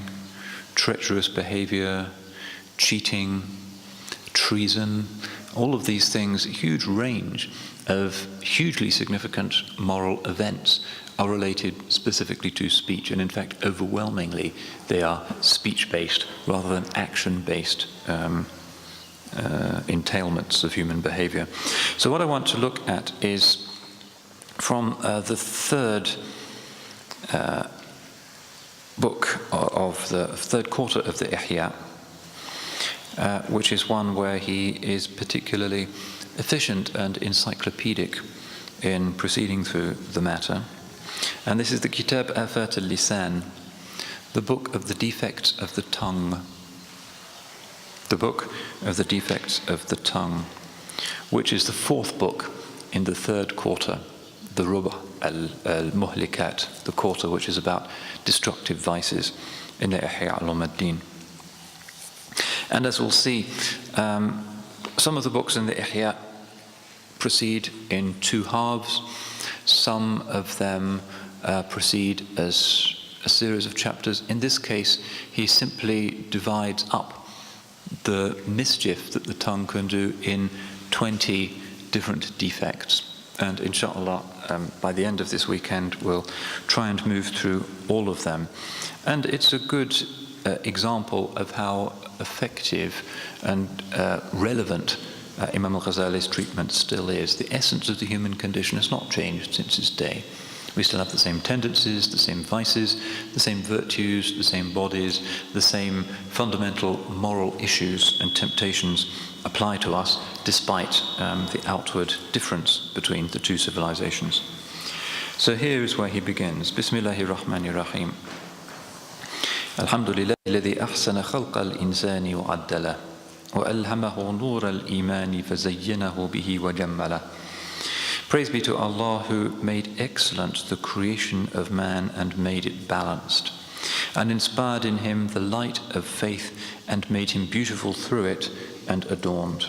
treacherous behavior, cheating, treason, all of these things, a huge range of hugely significant moral events are related specifically to speech, and in fact overwhelmingly they are speech-based rather than action-based entailments of human behavior. So what I want to look at is from the third book of the third quarter of the Ihya, which is one where he is particularly efficient and encyclopedic in proceeding through the matter. And this is the Kitab Afat al-Lisan, the book of the defects of the tongue. The book of the defects of the tongue, which is the fourth book in the third quarter, the Ruba al-Muhlikat, the quarter which is about destructive vices in the Ihya Ulum. And as we'll see, some of the books in the Ihya proceed in two halves. Some of them proceed as a series of chapters. In this case, he simply divides up the mischief that the tongue can do in 20 different defects. And inshallah, by the end of this weekend, we'll try and move through all of them. And it's a good example of how effective and relevant Imam Al-Ghazali's treatment still is. The essence of the human condition has not changed since his day. We still have the same tendencies, the same vices, the same virtues, the same bodies, the same fundamental moral issues and temptations apply to us, despite the outward difference between the two civilizations. So here is where he begins. Bismillahir Rahmanir Rahim. Alhamdulillah alladhi ahsana khalqa al-insani wa وألهمه نور الإيمان فزينه به وجمله Praise be to Allah who made excellent the creation of man and made it balanced, and inspired in him the light of faith and made him beautiful through it and adorned.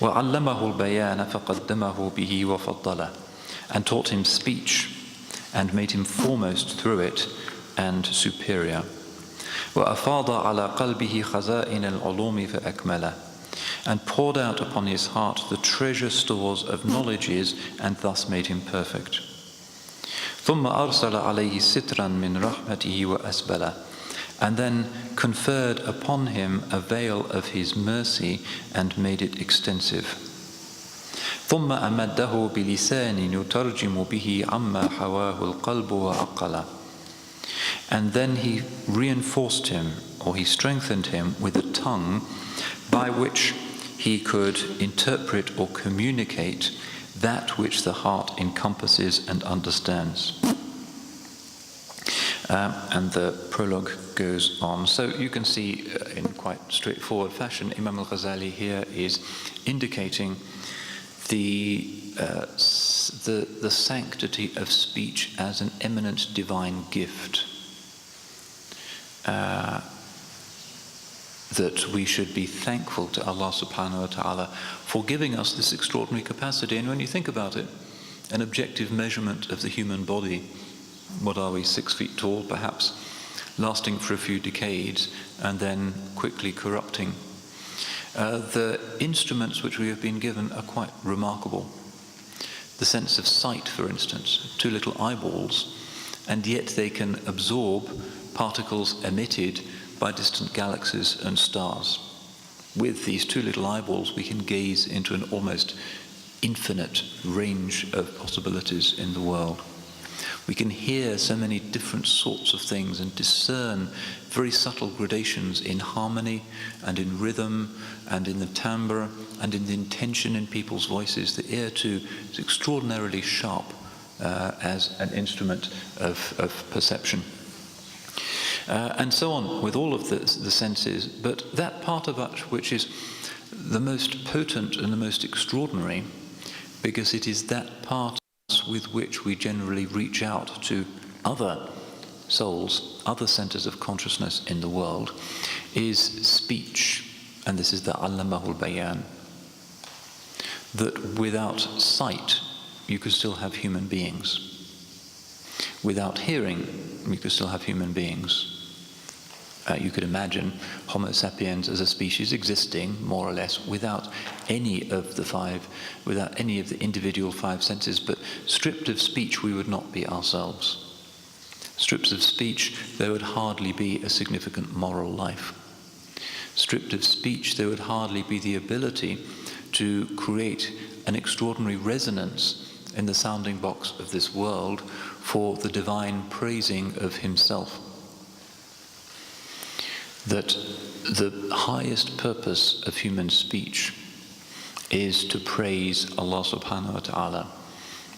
وَعَلَّمَهُ الْبَيَانَ فَقَدَّمَهُ بِهِ وَفَضَّلَهُ, and taught him speech and made him foremost through it and superior. وَأَفَاضَ عَلَى قَلْبِهِ خَزَائِنَ الْعُلُومِ فَأَكْمَلَهُ, and poured out upon his heart the treasure stores of knowledges and thus made him perfect. ثُمَّ أَرْسَلَ عَلَيْهِ سِتْرًا مِّن رَحْمَتِهِ وَأَسْبَلَهُ, and then conferred upon him a veil of his mercy and made it extensive. ثُمَّ أَمَدَّهُ بِلِسَانٍ يُتَرْجِمُ بِهِ عَمَّا حَوَاهُ الْقَلْبُ وَعَقَّلَهُ, and then he reinforced him, or he strengthened him, with a tongue by which he could interpret or communicate that which the heart encompasses and understands. And the prologue goes on. So you can see in quite straightforward fashion, Imam Al-Ghazali here is indicating the sanctity of speech as an eminent divine gift. That we should be thankful to Allah subhanahu wa ta'ala for giving us this extraordinary capacity. And when you think about it, an objective measurement of the human body, what are we, 6 feet tall perhaps, lasting for a few decades and then quickly corrupting. The instruments which we have been given are quite remarkable. The sense of sight, for instance, 2 little eyeballs, and yet they can absorb particles emitted by distant galaxies and stars. With these 2 little eyeballs, we can gaze into an almost infinite range of possibilities in the world. We can hear so many different sorts of things and discern very subtle gradations in harmony and in rhythm and in the timbre and in the intention in people's voices. The ear, too, is extraordinarily sharp as an instrument of perception. And so on with all of the senses, but that part of us which is the most potent and the most extraordinary, because it is that part with which we generally reach out to other souls, other centers of consciousness in the world, is speech. And this is the Allamahu al-Bayan. That without sight, you could still have human beings. Without hearing, you could still have human beings. You could imagine Homo sapiens as a species existing, more or less, without any of the individual 5 senses, but stripped of speech, we would not be ourselves. Stripped of speech, there would hardly be a significant moral life. Stripped of speech, there would hardly be the ability to create an extraordinary resonance in the sounding box of this world for the divine praising of himself. That the highest purpose of human speech is to praise Allah subhanahu wa ta'ala.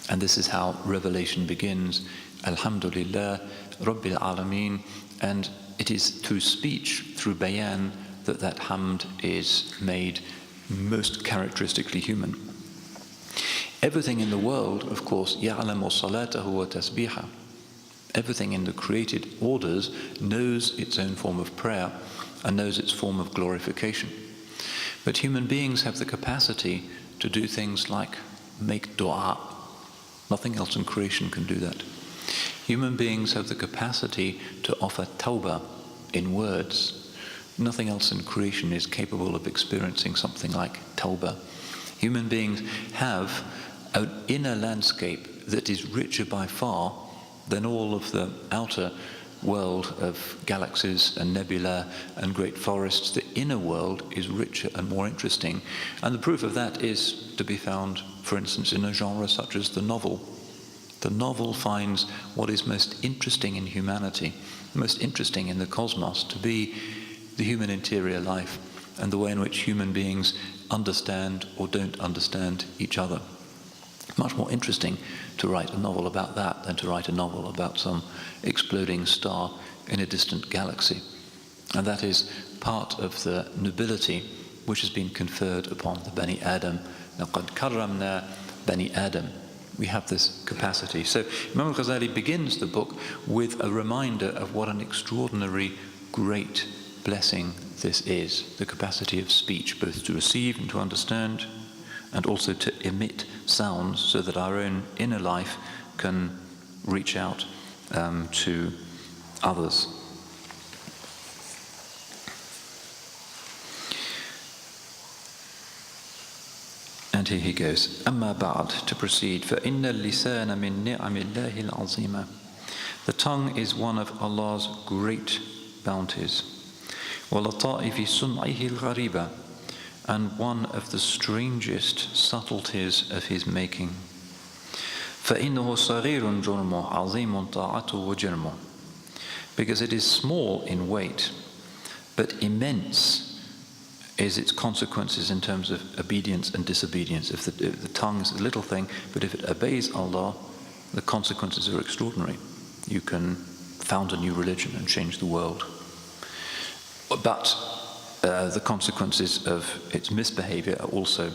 And this is how revelation begins. Alhamdulillah Rabbil Alameen. And it is through speech, through bayan, that hamd is made most characteristically human. Everything in the world, of course, ya'lamu salatahu wa tasbiha. Everything in the created orders knows its own form of prayer and knows its form of glorification. But human beings have the capacity to do things like make dua. Nothing else in creation can do that. Human beings have the capacity to offer tawbah in words. Nothing else in creation is capable of experiencing something like tawbah. Human beings have an inner landscape that is richer by far than all of the outer world of galaxies and nebula and great forests. The inner world is richer and more interesting. And the proof of that is to be found, for instance, in a genre such as the novel. The novel finds what is most interesting in humanity, most interesting in the cosmos, to be the human interior life and the way in which human beings understand or don't understand each other. Much more interesting to write a novel about that than to write a novel about some exploding star in a distant galaxy. And that is part of the nobility which has been conferred upon the Bani Adam. لَقَدْ كَرَّمْنَا Bani Adam. We have this capacity. So Imam Al-Ghazali begins the book with a reminder of what an extraordinary, great blessing this is, the capacity of speech, both to receive and to understand, and also to emit sounds so that our own inner life can reach out to others. And here he goes. أما بعد, to proceed. فإن اللسان من نعم الله العظيمة. The tongue is one of Allah's great bounties. ولطائف صنعه الغريبة, and one of the strangest subtleties of his making. فإنه صغير جرمه عظيم طاعته وجرمه. Because it is small in weight, but immense is its consequences in terms of obedience and disobedience. If the tongue is a little thing, but if it obeys Allah, the consequences are extraordinary. You can found a new religion and change the world. But the consequences of its misbehavior are also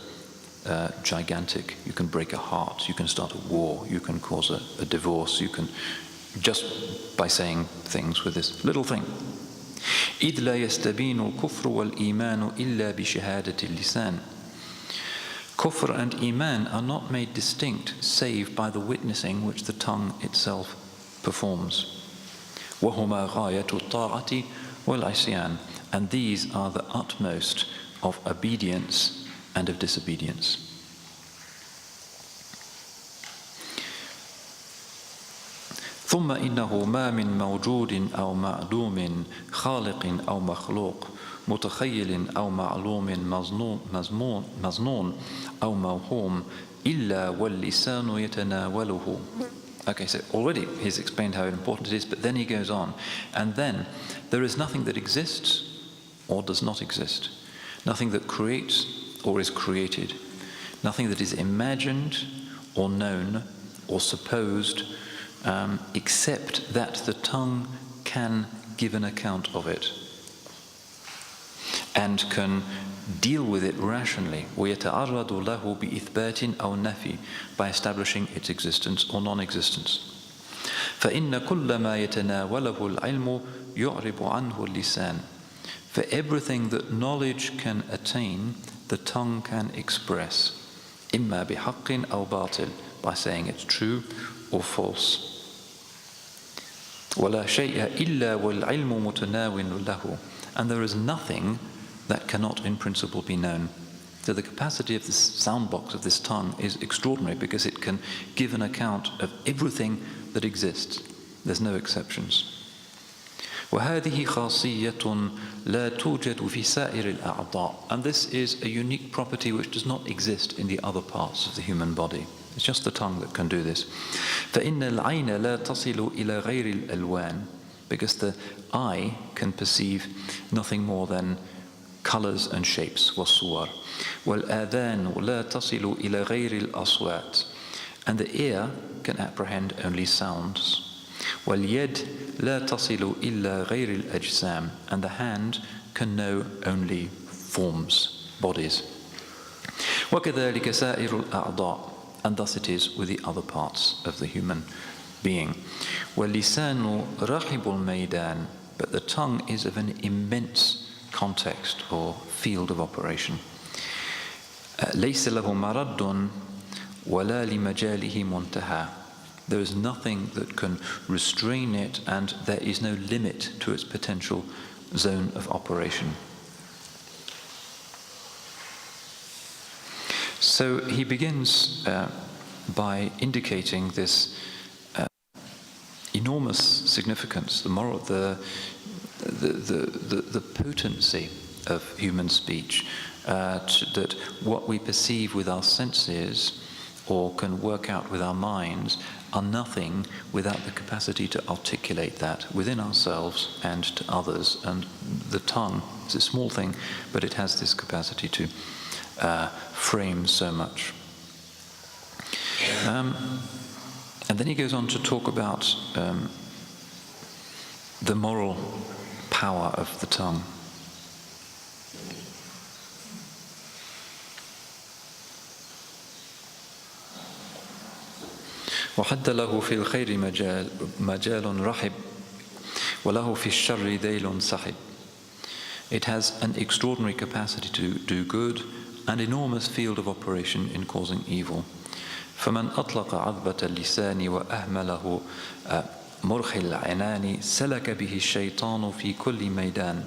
gigantic. You can break a heart, you can start a war, you can cause a divorce, you can, just by saying things with this little thing. إذ لا يستبين الكفر والإيمان إلا بشهادة اللسان. Kufr and Iman are not made distinct save by the witnessing which the tongue itself performs. وهما غاية الطاعة والعصيان, and these are the utmost of obedience and of disobedience. ثم إنه ما من موجود أو معدوم خالق أو مخلوق متخيل أو معلوم مظنون أو موهوم إلا واللسان يتناوله. Okay, so already he's explained how important it is, but then he goes on. And then there is nothing that exists or does not exist, nothing that creates or is created, nothing that is imagined or known or supposed, except that the tongue can give an account of it and can deal with it rationally, وَيَتَعَرَّضُ لَهُ بِإِثْبَاتٍ أَوْ نَفِي, by establishing its existence or non-existence. فَإِنَّ كُلَّ مَا يَتَنَاوَلَهُ الْعِلْمُ يُعْرِبُ عَنْهُ اللِّسَانِ. For everything that knowledge can attain, the tongue can express, إِمَّا بِحَقٍ أَوْ بَاطِلٍ, by saying it's true or false. وَلَا شَيْءَ إِلَّا وَالْعِلْمُ مُتَنَاوِلٌ لَهُ, and there is nothing that cannot in principle be known. So the capacity of this sound box of this tongue is extraordinary because it can give an account of everything that exists. There's no exceptions. وَهَذِهِ خَاصِيَّةٌ لَا تُوجَدُ فِي سَائِرِ الْأَعْضَاءِ, and this is a unique property which does not exist in the other parts of the human body. It's just the tongue that can do this. فَإِنَّ الْعَيْنَ لَا تَصِلُ إِلَى غَيْرِ الْأَلْوَانِ, because the eye can perceive nothing more than colors and shapes, وَالصُّوَرِ. وَالْآذَانُ لَا تَصِلُ إِلَى غَيْرِ الْأَصْوَاتِ, and the ear can apprehend only sounds. وَالْيَدْ لَا تَصِلُ إِلَّا غَيْرِ الْأَجْسَامِ, and the hand can know only forms, bodies. وَكَذَلِكَ سَائِرُ الْأَعْضَاءِ, and thus it is with the other parts of the human being. وَاللِّسَانُ رَحِبُ الْمَيْدَانِ, but the tongue is of an immense context or field of operation. لَيْسَ لَهُ مَرَدٌ وَلَا لِمَجَالِهِ مُنْتَهَى, there is nothing that can restrain it, and there is no limit to its potential zone of operation. So he begins by indicating this enormous significance, the moral, the potency of human speech, that what we perceive with our senses or can work out with our minds are nothing without the capacity to articulate that within ourselves and to others. And the tongue is a small thing, but it has this capacity to frame so much. And then he goes on to talk about the moral power of the tongue. وحد له في الخير مجال رحب وله في الشر ذيل سحب. It has an extraordinary capacity to do good and enormous field of operation in causing evil. فمن أطلق عذبة اللسان وأهمله مرخي العنان سلك به الشيطان في كل ميدان.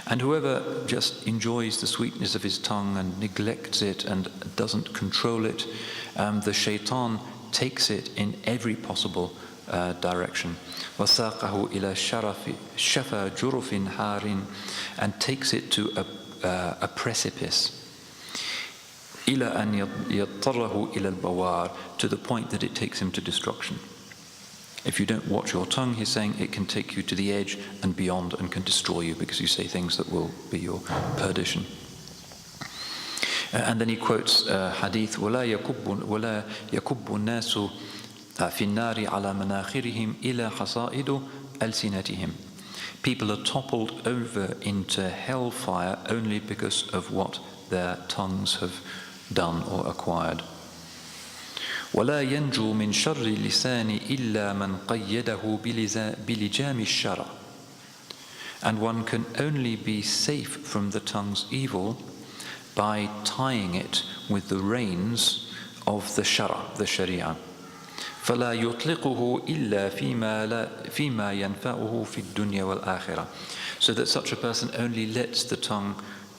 And whoever just enjoys the sweetness of his tongue and neglects it and doesn't control it, the shaitan takes it in every possible direction. وَسَاقَهُ إِلَى شَفَى جُرُفٍ حَارٍ, and takes it to a precipice. إِلَى أَنْ يَضْطَرَّهُ إِلَى الْبَوَارِ, to the point that it takes him to destruction. If you don't watch your tongue, he's saying, it can take you to the edge and beyond and can destroy you because you say things that will be your perdition. And then he quotes hadith, وَلَا يَكُبُّ النَّاسُ فِي النَّارِ عَلَى مَنَاخِرِهِمْ إِلَى حَصَائِدُ أَلْسِنَتِهِمْ. People are toppled over into hellfire only because of what their tongues have done or acquired. ولا ينجو من شر اللسان إلا من قيده بلجام الشرع. And one can only be safe from the tongue's evil by tying it with the reins of the shara, the sharia. فلا يطلقه إلا فيما ينفعه في الدنيا والآخرة. So that such a person only lets the tongue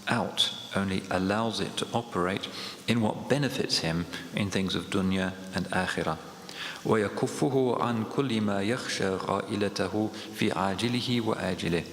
out, only allows it to operate in what benefits him in things of dunya and akhirah. ويكفه عن كل ما يخشى غائلته في عاجله وآجله.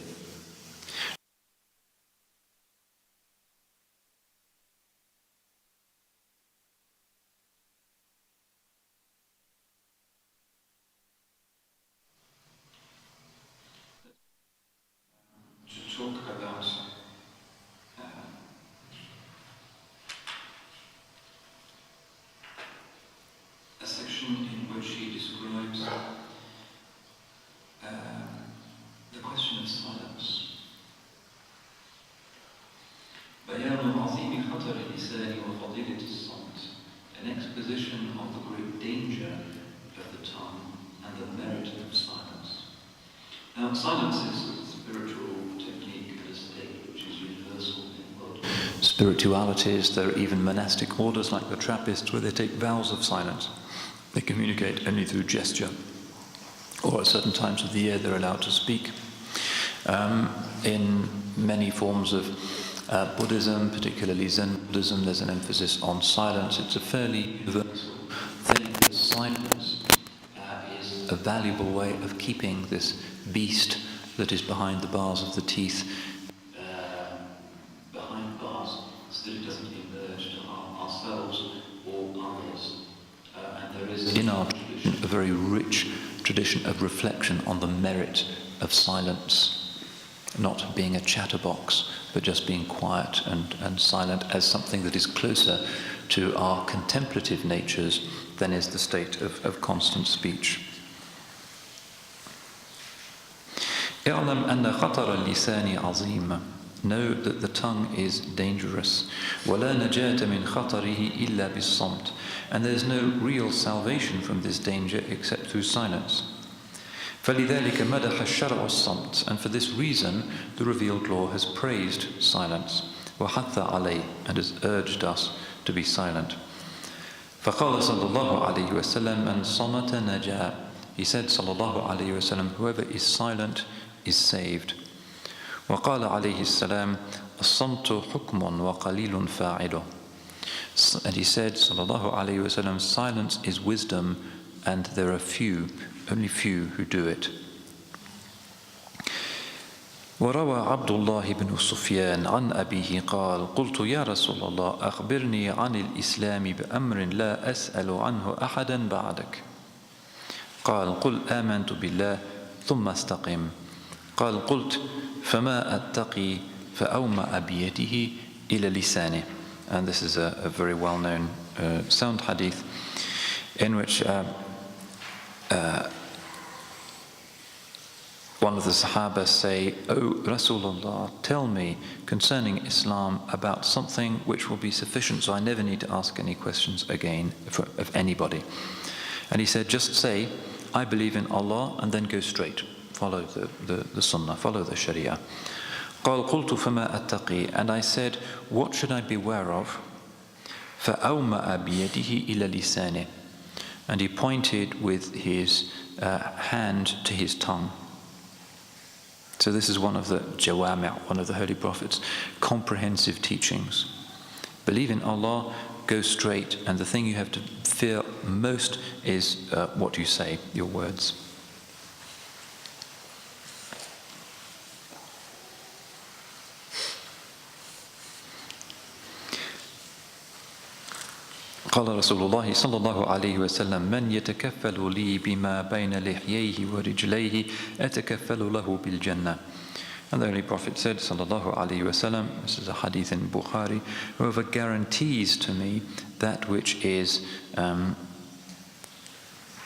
An exposition of the great danger of the tongue and the merit of silence. Now, silence is a spiritual technique and a state which is universal in world spiritualities. There are even monastic orders like the Trappists where they take vows of silence. They communicate only through gesture, or at certain times of the year they're allowed to speak. In many forms of Buddhism, particularly Zen Buddhism, there's an emphasis on silence. It's a fairly universal thing. Silence is a valuable way of keeping this beast that is behind the bars of the teeth behind bars, so that it doesn't emerge to harm ourselves or others. And there is in our tradition a very rich tradition of reflection on the merit of silence. Not being a chatterbox, but just being quiet and silent as something that is closer to our contemplative natures than is the state of constant speech. اعلم أن خطر اللسان عظيم. Know that the tongue is dangerous. ولا نجاة من خطره إلا بالصمت. And there's no real salvation from this danger except through silence. فَلِذَلِكَ مَدَحَ الشَّرْعُ الصَّمْتِ. And for this reason, the revealed law has praised silence. وَحَثَّ عَلَيْهِ. And has urged us to be silent. فَقَالَ صَلَّى اللَّهُ عَلَيْهِ وَسَلَّمَ مَنْ صَمَتَ نَجَا. He said, sallallahu alayhi wa sallam, whoever is silent is saved. وَقَالَ عَلَيْهِ السَّلَامُ الصَّمْتُ حُكْمٌ وَقَلِيلٌ فَاعِلُهُ. And he said, sallallahu alayhi wa sallam, silence is wisdom and there are only few who do it. وروى عبد الله بن سفيان عن أبيه قال قلت يا رسول الله أخبرني عن الإسلام بأمر لا أسأل عنه أحدا بعدك. قال قل آمنت بالله ثم استقم. قال قلت فما أتقي فأومأ بيده إلى لسانه. And this is a very well-known sound hadith in which one of the Sahaba say, "O Rasulullah, tell me concerning Islam about something which will be sufficient, so I never need to ask any questions again of anybody." And he said, just say, I believe in Allah, and then go straight. Follow the sunnah, follow the sharia. قال قلت فما أتقي, and I said, what should I beware of? فأومأ بيده إلى لسانه, and he pointed with his hand to his tongue. So this is one of the jawami', one of the Holy Prophet's comprehensive teachings. Believe in Allah, go straight, and the thing you have to fear most is what you say, your words. قال رسول الله صلى الله عليه وسلم من يتكفل لي بما بين لحييه ورجليه أتكفل له بالجنة. And the Holy Prophet said, sallallahu alayhi wasallam, this is a hadith in Bukhari, whoever guarantees to me that which is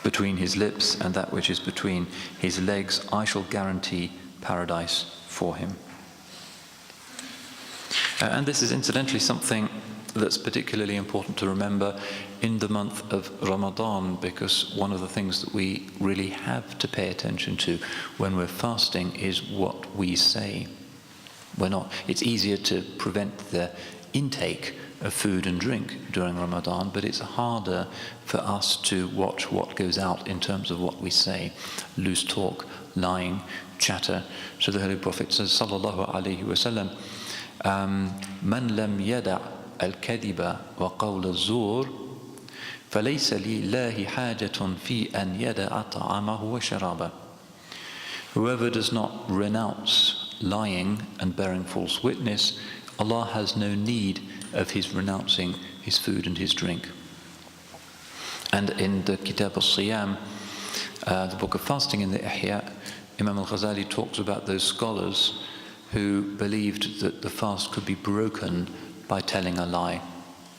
between his lips and that which is between his legs, I shall guarantee paradise for him. And this is incidentally something that's particularly important to remember in the month of Ramadan, because one of the things that we really have to pay attention to when we're fasting is what we say. It's easier to prevent the intake of food and drink during Ramadan, but it's harder for us to watch what goes out in terms of what we say. Loose talk, lying, chatter. So the Holy Prophet says, sallallahu alayhi wa sallam, man lam yada' al-kadhiba wa qawl az-zur falaysa lillahi hajatun fi an yada'a ta'amahu wa sharaba. Whoever does not renounce lying and bearing false witness, Allah has no need of his renouncing his food and his drink. And in the Kitab al-Siyam, the book of fasting in the Ihya, Imam Al-Ghazali talks about those scholars who believed that the fast could be broken by telling a lie.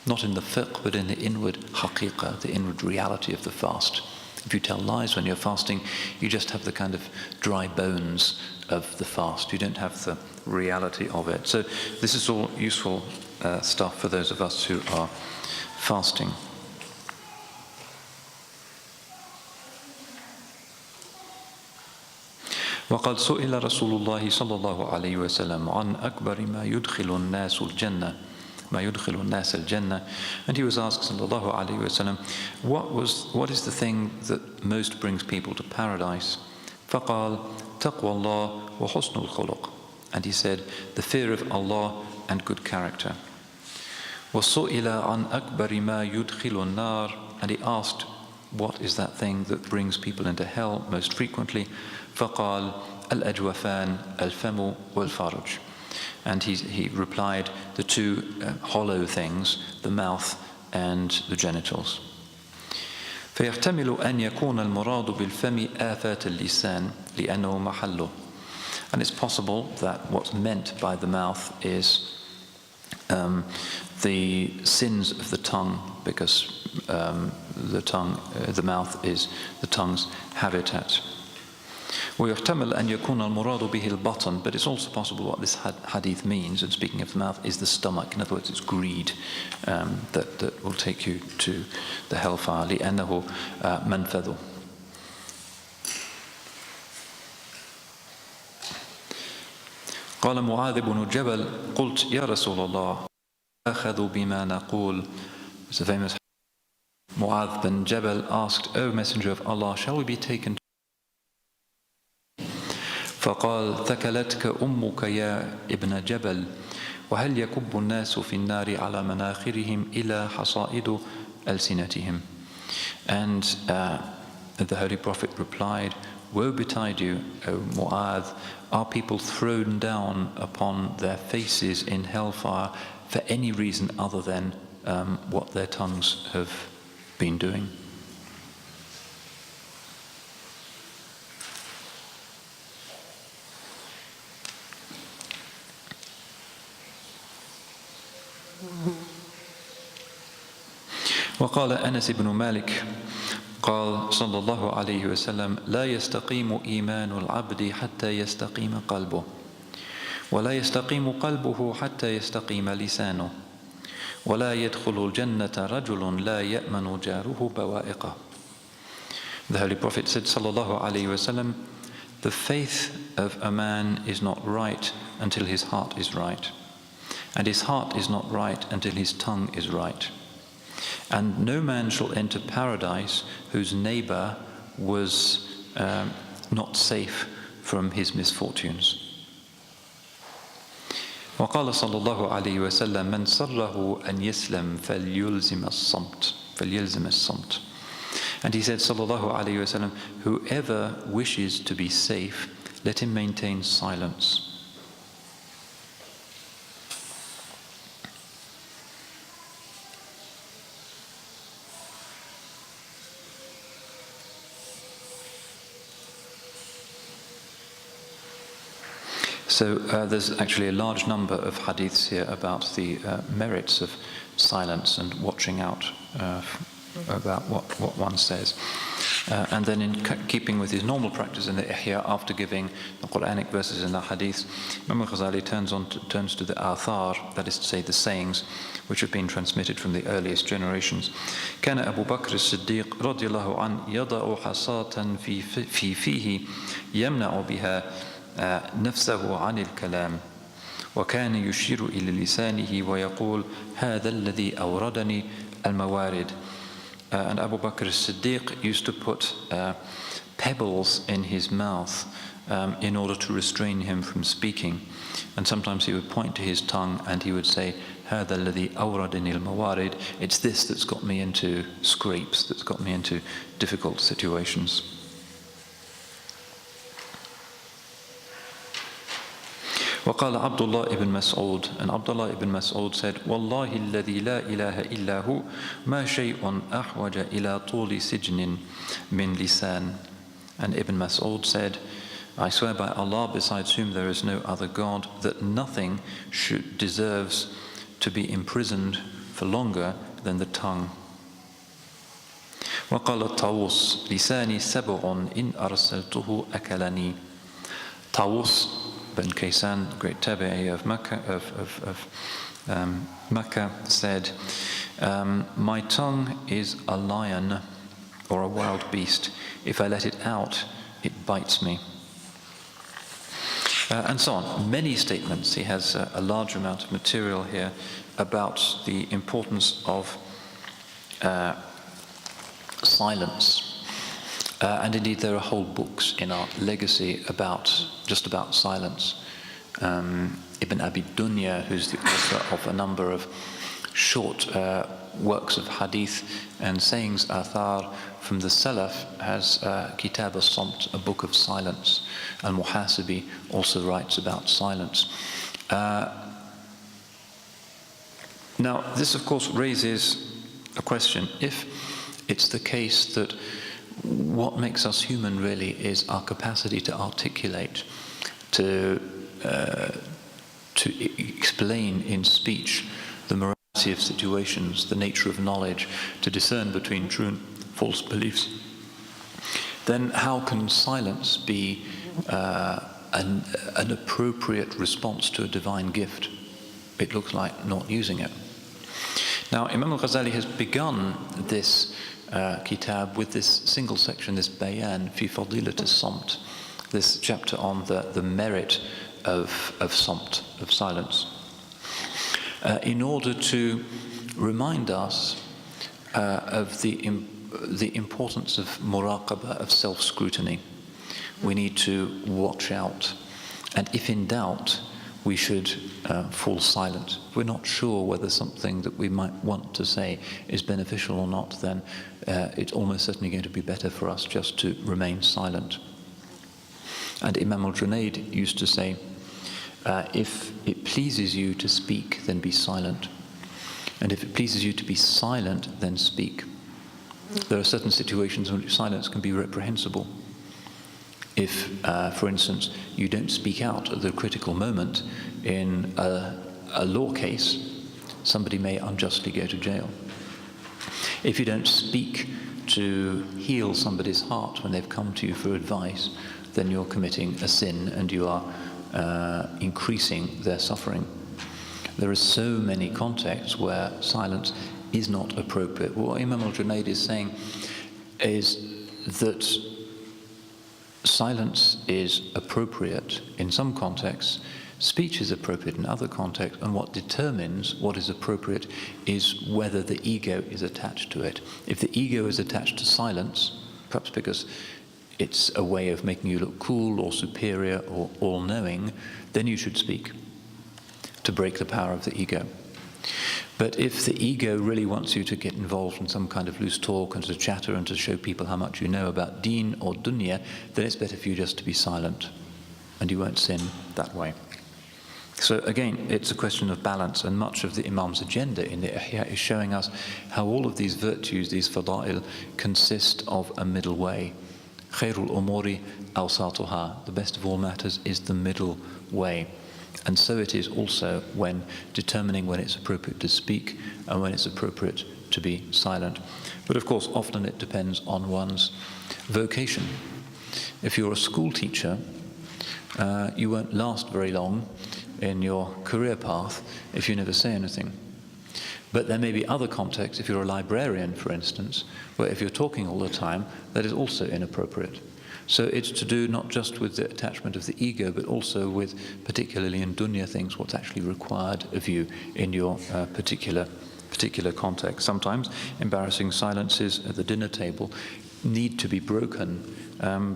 Not in the fiqh, but in the inward haqiqah, the inward reality of the fast. If you tell lies when you're fasting, you just have the kind of dry bones of the fast. You don't have the reality of it. So this is all useful stuff for those of us who are fasting. وقد سئل رسول الله صلى الله عليه وسلم عن أكبر ما يدخل الناس الجنة ما يدخل الناس الجنة, and he was asked sallallahu alaihi wasallam, what is the thing that most brings people to paradise? فقال تقوى الله وحسن الخلق, and he said, the fear of Allah and good character. وسئل عن أكبر ما يدخل النار, and he asked, what is that thing that brings people into hell most frequently? فقال الأجوفان الفم والفرج, and he replied, the two hollow things, the mouth and the genitals. فيحتمل أن يكون المراد بالفم آفات اللسان لأنه محله, and it's possible that what's meant by the mouth is the sins of the tongue, because the mouth is the tongue's habitat. ويحتمل أن يكون المراد به البطن, but it's also possible what this hadith means, and speaking of the mouth, is the stomach. In other words, it's greed that will take you to the hellfire. لأنه منفذ. قال معاذ بن جبل قلت يا رسول الله أخذوا بما نقول. It's a famous Mu'adh bin Jabal asked, O Messenger of Allah, shall we be taken? فقال ثكلتك أمك يا ابن جبل وهل يكب الناس في النار على مناخرهم إلى حصائد ألسنتهم. And the Holy Prophet replied, woe betide you, O Mu'adh, are people thrown down upon their faces in hellfire for any reason other than what their tongues have been doing? وقال أنس بن مالك قال صلى الله عليه وسلم لا يستقيم إيمان العبد حتى يستقيم قلبه ولا يستقيم قلبه حتى يستقيم لسانه ولا يدخل الجنة رجل لا يأمن جاره بوائقه. The Holy Prophet said, sallallahu alayhi wasallam, the faith of a man is not right until his heart is right, and his heart is not right until his tongue is right. And no man shall enter paradise whose neighbor was not safe from his misfortunes. وقال صلى الله عليه وسلم من سره أن يسلم فليلزم الصمت. And he said, sallallahu alayhi wasallam, whoever wishes to be safe, let him maintain silence. So there's actually a large number of hadiths here about the merits of silence and watching out about what one says. And then in keeping with his normal practice in the Ihya, after giving the Quranic verses in the hadiths, Imam Al-Ghazali turns to the athar, that is to say the sayings, which have been transmitted from the earliest generations. كان أبو بكر الصديق رضي الله عنه يضع حصاة في فيه يمنع بها نفسه عن الكلام وكان يشير إلى لسانه ويقول هذا الذي أوردني الموارد. And Abu Bakr as-Siddiq used to put pebbles in his mouth in order to restrain him from speaking. And sometimes he would point to his tongue and he would say, هذا الذي أوردني الموارد. It's this that's got me into scrapes, that's got me into difficult situations. وقال عبد الله ibn Mas'ud, and Abdullah ibn Mas'ud said, والله الذي لا إله إلا هو ما شيء أحوج إلى طول سجن من لسان. And Ibn Mas'ud said, I swear by Allah besides whom there is no other God, that nothing deserves to be imprisoned for longer than the tongue. وقال الطاووس لساني سبع إن أرسلته أكلني. Tawus bin Kaysan, the great tabi'i of Makkah, said, my tongue is a lion or a wild beast. If I let it out, it bites me. And so on. Many statements. He has a large amount of material here about the importance of silence. And indeed there are whole books in our legacy just about silence. Ibn Abi Dunya, who's the author of a number of short works of hadith and sayings, athar from the Salaf, has Kitab al-Samt, a book of silence. Al-Muhasibi also writes about silence. Now this of course raises a question. If it's the case that what makes us human really is our capacity to articulate, to explain in speech the morality of situations, the nature of knowledge, to discern between true and false beliefs, then how can silence be an appropriate response to a divine gift? It looks like not using it. Now, Imam Al-Ghazali has begun this kitab with this single section, this bayan fi fadilat as-samt, this chapter on the merit of samt, of silence, in order to remind us of the importance of muraqabah, of self-scrutiny. We need to watch out, and if in doubt, we should fall silent. If we're not sure whether something that we might want to say is beneficial or not, then it's almost certainly going to be better for us just to remain silent. And Imam Al-Junayd used to say, if it pleases you to speak, then be silent. And if it pleases you to be silent, then speak. There are certain situations in which silence can be reprehensible. If, for instance, you don't speak out at the critical moment in a law case, somebody may unjustly go to jail. If you don't speak to heal somebody's heart when they've come to you for advice, then you're committing a sin and you are increasing their suffering. There are so many contexts where silence is not appropriate. What Imam Al-Junayd is saying is that silence is appropriate in some contexts, speech is appropriate in other contexts, and what determines what is appropriate is whether the ego is attached to it. If the ego is attached to silence, perhaps because it's a way of making you look cool or superior or all-knowing, then you should speak to break the power of the ego. But if the ego really wants you to get involved in some kind of loose talk and to chatter and to show people how much you know about deen or dunya, then it's better for you just to be silent, and you won't sin that way. So again, it's a question of balance, and much of the Imam's agenda in the Ihya is showing us how all of these virtues, these fada'il, consist of a middle way. Khairul umuri awsatuha, the best of all matters is the middle way. And so it is also when determining when it's appropriate to speak and when it's appropriate to be silent. But of course, often it depends on one's vocation. If you're a school teacher, you won't last very long in your career path if you never say anything. But there may be other contexts, if you're a librarian, for instance, where if you're talking all the time, that is also inappropriate. So it's to do not just with the attachment of the ego, but also with, particularly in dunya things, what's actually required of you in your particular context. Sometimes embarrassing silences at the dinner table need to be broken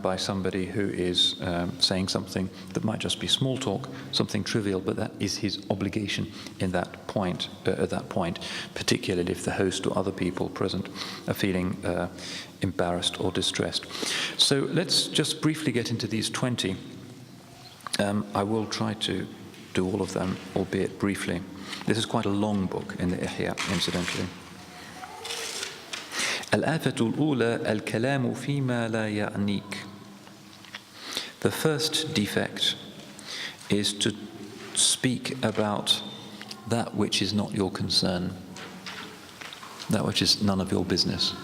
by somebody who is saying something that might just be small talk, something trivial, but that is his obligation in that point, at that point, particularly if the host or other people present are feeling embarrassed or distressed. So let's just briefly get into these 20. I will try to do all of them, albeit briefly. This is quite a long book in the Ihya, incidentally. الآفة الأولى الكلام فيما لا يعنيك. The first defect is to speak about that which is not your concern, that which is none of your business.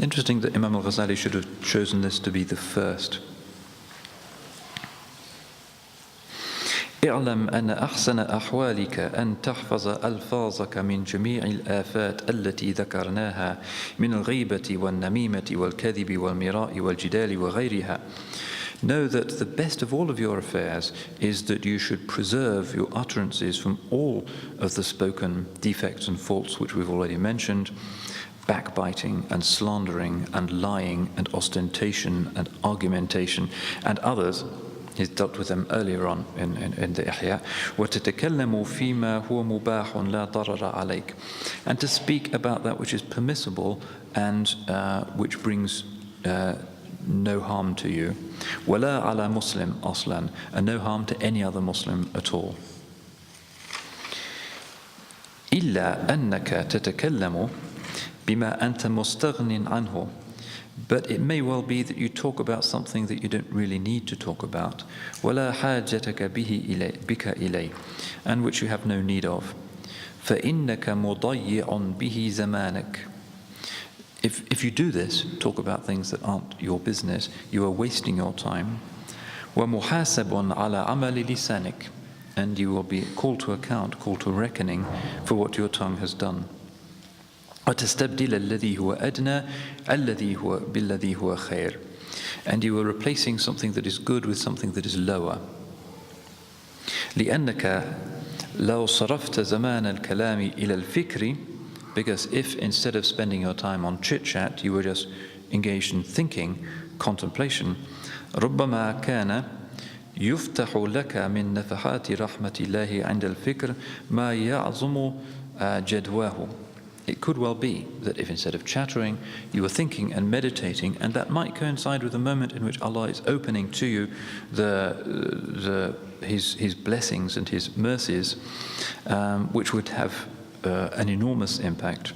Interesting that Imam Al-Ghazali should have chosen this to be the first. اعلم أن أحسن أحوالك أن تحفظ ألفاظك من جميع الآفات التي ذكرناها من الغيبة والنميمة والكذب والمراء والجدال وغيرها. Know that the best of all of your affairs is that you should preserve your utterances from all of the spoken defects and faults which we've already mentioned, backbiting and slandering and lying and ostentation and argumentation and others. He's dealt with them earlier on in the Ihya. وَتَتَكَلَّمُ فِيمَا هُوَ مُبَاحٌ لَا ضَرَرَ عَلَيْكَ. And to speak about that which is permissible and which brings no harm to you. وَلَا عَلَى مُسْلِمْ أَصْلًا. And no harm to any other Muslim at all. إِلَّا أَنَّكَ تَتَكَلَّمُ بِمَا أَنْتَ مُسْتَغْنٍ عَنْهُ. But it may well be that you talk about something that you don't really need to talk about, وَلَا حَاجَتَكَ بِكَ إِلَيْهِ, and which you have no need of. فَإِنَّكَ مُضَيِّعٌ بِهِ زَمَانَكَ. If you do this, talk about things that aren't your business, you are wasting your time. وَمُحَاسَبٌ عَلَى عَمَلِ لِسَانِكَ. And you will be called to account, called to reckoning for what your tongue has done. وَتَسْتَبْدِلَ الَّذِي هُوَ أَدْنَى الَّذِي هُوَ بِالَّذِي هُوَ خَيْرٌ. And you are replacing something that is good with something that is lower. لِأَنَّكَ لَوْ صَرَفْتَ زَمَانَ الْكَلَامِ إِلَى الْفِكْرِ. Because if instead of spending your time on chit-chat, you were just engaged in thinking, contemplation, رُبَّمَا كَانَ يُفْتَحُ لَكَ مِن نَفَحَاتِ رَحْمَةِ اللَّهِ عِنْدَ الْفِكْرِ مَا يَعْظُمُ جَدْوَاهُ. It could well be that if instead of chattering, you were thinking and meditating, and that might coincide with the moment in which Allah is opening to you His blessings and His mercies, which would have an enormous impact.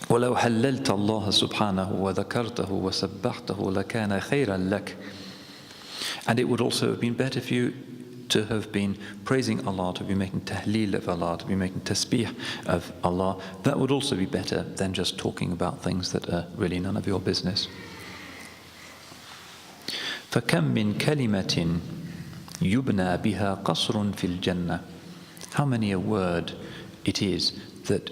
وَلَوْ حَلَّلْتَ اللَّهَ سُبْحَانَهُ وَذَكَرْتَهُ وَسَبَّحْتَهُ لَكَانَ خَيْرًا لَكَ. And it would also have been better for you to have been praising Allah, to be making tahleel of Allah, to be making tasbih of Allah. That would also be better than just talking about things that are really none of your business. فَكَمْ مِنْ كَلِمَةٍ يُبْنَى بِهَا قَصْرٌ فِي الْجَنَّةِ. How many a word it is that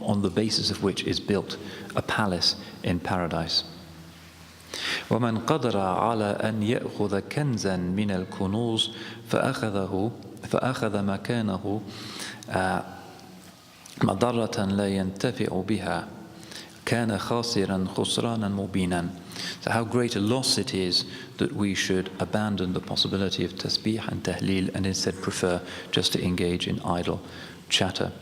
on the basis of which is built a palace in paradise. وَمَنْ قَدَرَ عَلَى أَنْ يَأْخُذَ كَنْزًا مِنَ الْكُنُوزِ فأخذ مكانه مضرة لا ينتفع بها كان خاسرا خسرانا مبينا. So how great a loss it is that we should abandon the possibility of tasbih and tahleel and instead prefer just to engage in idle chatter.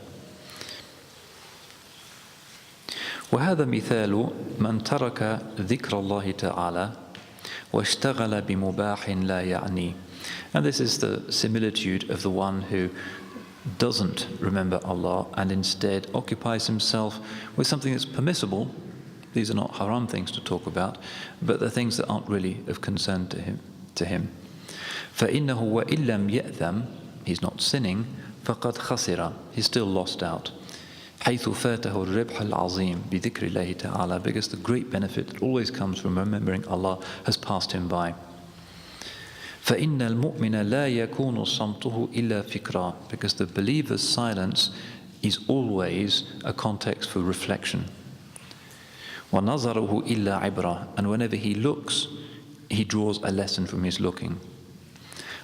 وهذا مثال من ترك ذكر الله تعالى واشتغل بمباح لا يعني. And this is the similitude of the one who doesn't remember Allah and instead occupies himself with something that's permissible. These are not haram things to talk about, but they're things that aren't really of concern to him. فإنه وإن لم يأثم, he's not sinning, فقد خسر, he's still lost out. حيث فاته الربح العظيم بذكر الله تعالى, because the great benefit that always comes from remembering Allah has passed him by. فإن المؤمن لا يكون صمته إلا فكرة, because the believer's silence is always a context for reflection. وَنَظَرُهُ إِلَّا عِبْرَةً, and whenever he looks, he draws a lesson from his looking.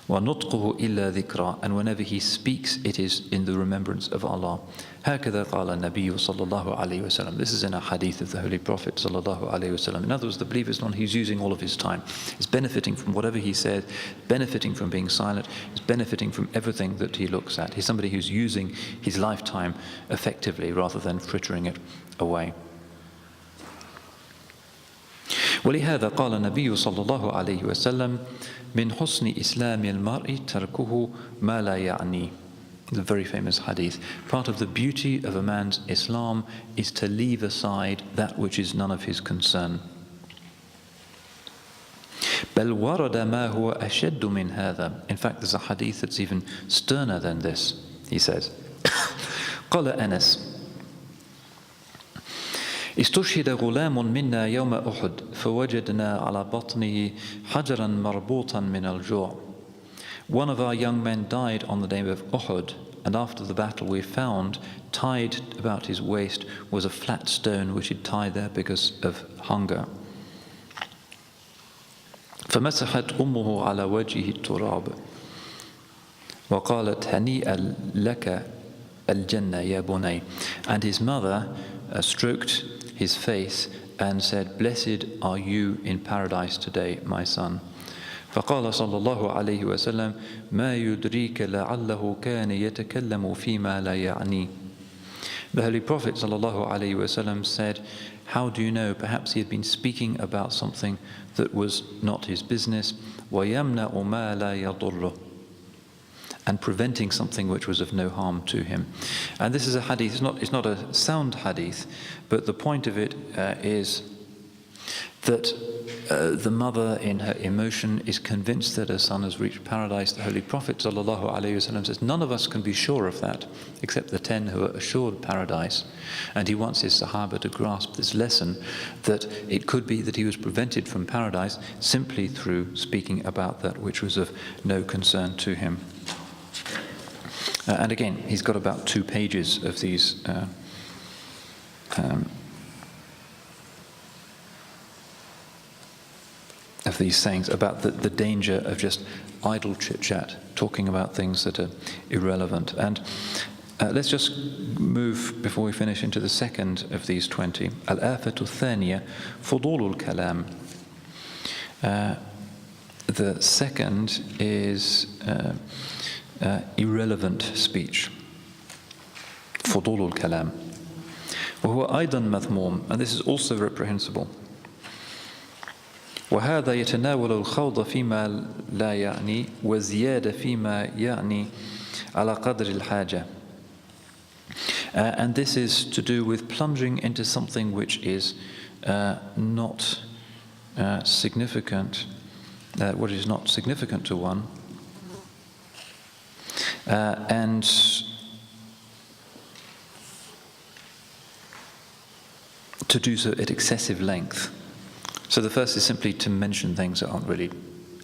وَنُطْقُهُ إِلَّا ذِكْرًا, and whenever he speaks, it is in the remembrance of Allah. هكذا قال النبي صلى الله عليه وسلم. This is in a hadith of the Holy Prophet صلى الله عليه وسلم. In other words, the believer is one who's using all of his time. He's benefiting from whatever he says, benefiting from being silent, he's benefiting from everything that he looks at. He's somebody who's using his lifetime effectively rather than frittering it away. ولهذا قال النبي صلى الله عليه وسلم من حسن إسلام المرء تركه ما لا يعني. The very famous hadith. Part of the beauty of a man's Islam is to leave aside that which is none of his concern. بل ورد ما هو أشد من هذا. In fact, there's a hadith that's even sterner than this. He says, قال أنس استشهد غلام منا يوم أحد فوجدنا على بطنه حجرا مربوطا من الجوع. One of our young men died on the day of Uhud, and after the battle we found tied about his waist was a flat stone which he'd tied there because of hunger. فمسحت أمه على وجهه التراب وقالت هنيئا لك الجنة يا بني. And his mother stroked his face and said, "Blessed are you in paradise today, my son." فقال صلى الله عليه وسلم ما يدريك لعله كان يتكلم فيما لا يعني. The Holy Prophet صلى الله عليه وسلم said, "How do you know? Perhaps he had been speaking about something that was not his business. وَيَمْنَعُ مَا لَا يَضُرُّهُ, and preventing something which was of no harm to him." And this is a hadith, it's not a sound hadith, but the point of it is that the mother in her emotion is convinced that her son has reached paradise. The Holy Prophet ﷺ says none of us can be sure of that except the 10 who are assured paradise. And he wants his Sahaba to grasp this lesson that it could be that he was prevented from paradise simply through speaking about that which was of no concern to him. And again, he's got about 2 pages of these sayings about the danger of just idle chit-chat, talking about things that are irrelevant. And let's just move, before we finish, into the second of these 20. Al-afatu thaniya, fudulul kalam. The second is irrelevant speech. Fudulul kalam. وهو أيضا مذموم, and this is also reprehensible. وهذا يتناول الخوض فيما لا يعني وزيادة فيما يعني على قدر الحاجة. And this is to do with plunging into something which is not significant, what is not significant to one, and to do so at excessive length. So the first is simply to mention things that aren't really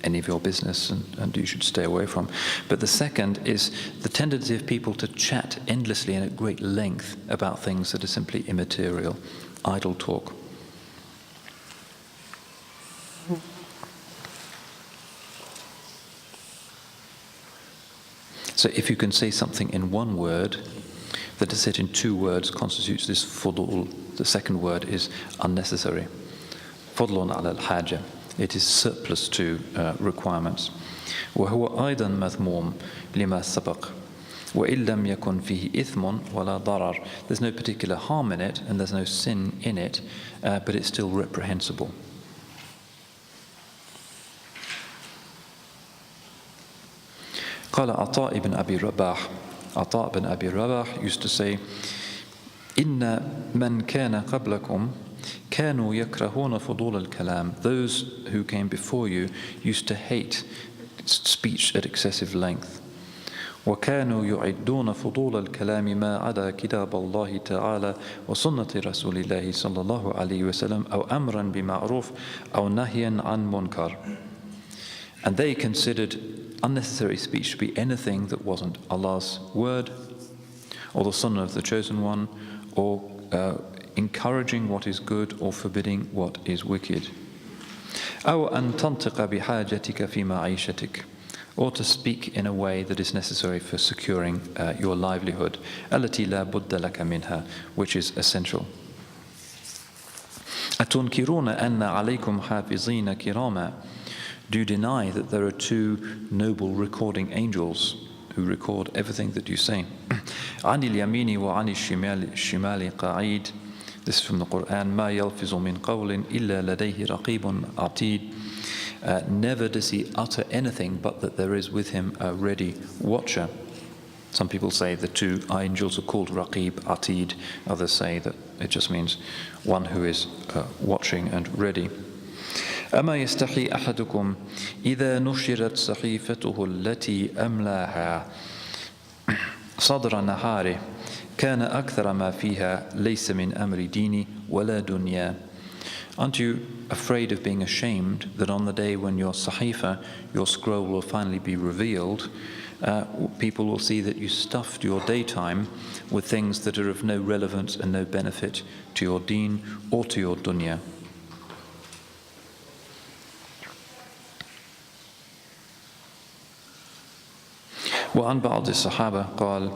any of your business and you should stay away from. But the second is the tendency of people to chat endlessly and at great length about things that are simply immaterial, idle talk. So if you can say something in one word, that is said in 2 words constitutes this fudul. The second word is unnecessary. Fudlun ala al-haja. It is surplus to requirements. وهو أيضا مذموم لما سبق وإن لم يكن فيه إثم ولا ضرر. There's no particular harm in it and there's no sin in it, but it's still reprehensible. قال عطاء بن أبي رباح. عطاء بن أبي رباح used to say إن من كان قبلكم كانوا يكرهون فضول الكلام. Those who came before you used to hate speech at excessive length. وكانوا يعدون فضول الكلام ما عدا كتاب الله تعالى وسنة رسول الله صلى الله عليه وسلم أو أمرا بمعروف أو نهيا عن منكر. And they considered unnecessary speech to be anything that wasn't Allah's word or the sunnah of the chosen one, or encouraging what is good or forbidding what is wicked. أو أن تنطق بحاجتك في معيشتك, or to speak in a way that is necessary for securing your livelihood. التي لا بد لك منها, which is essential. أتنكرون أن عليكم حافظين كراما. Do you deny that there are 2 noble recording angels who record everything that you say? عن اليمين وعن الشمال قعيد. This is from the Quran. ما يلفظ من قول إلا لديه رقيب عتيد. Never does he utter anything but that there is with him a ready watcher. Some people say the 2 angels are called Raqib, Atid. Others say that it just means one who is watching and ready. أما يستحي أحدكم إذا نشرت صحيفته التي أملاها صدر نهاره كان أكثر ما فيها ليس من أمر ديني ولا دنيا. Aren't you afraid of being ashamed that on the day when your sahifa, your scroll, will finally be revealed, people will see that you stuffed your daytime with things that are of no relevance and no benefit to your deen or to your dunya? وعن بعض الصحابة قال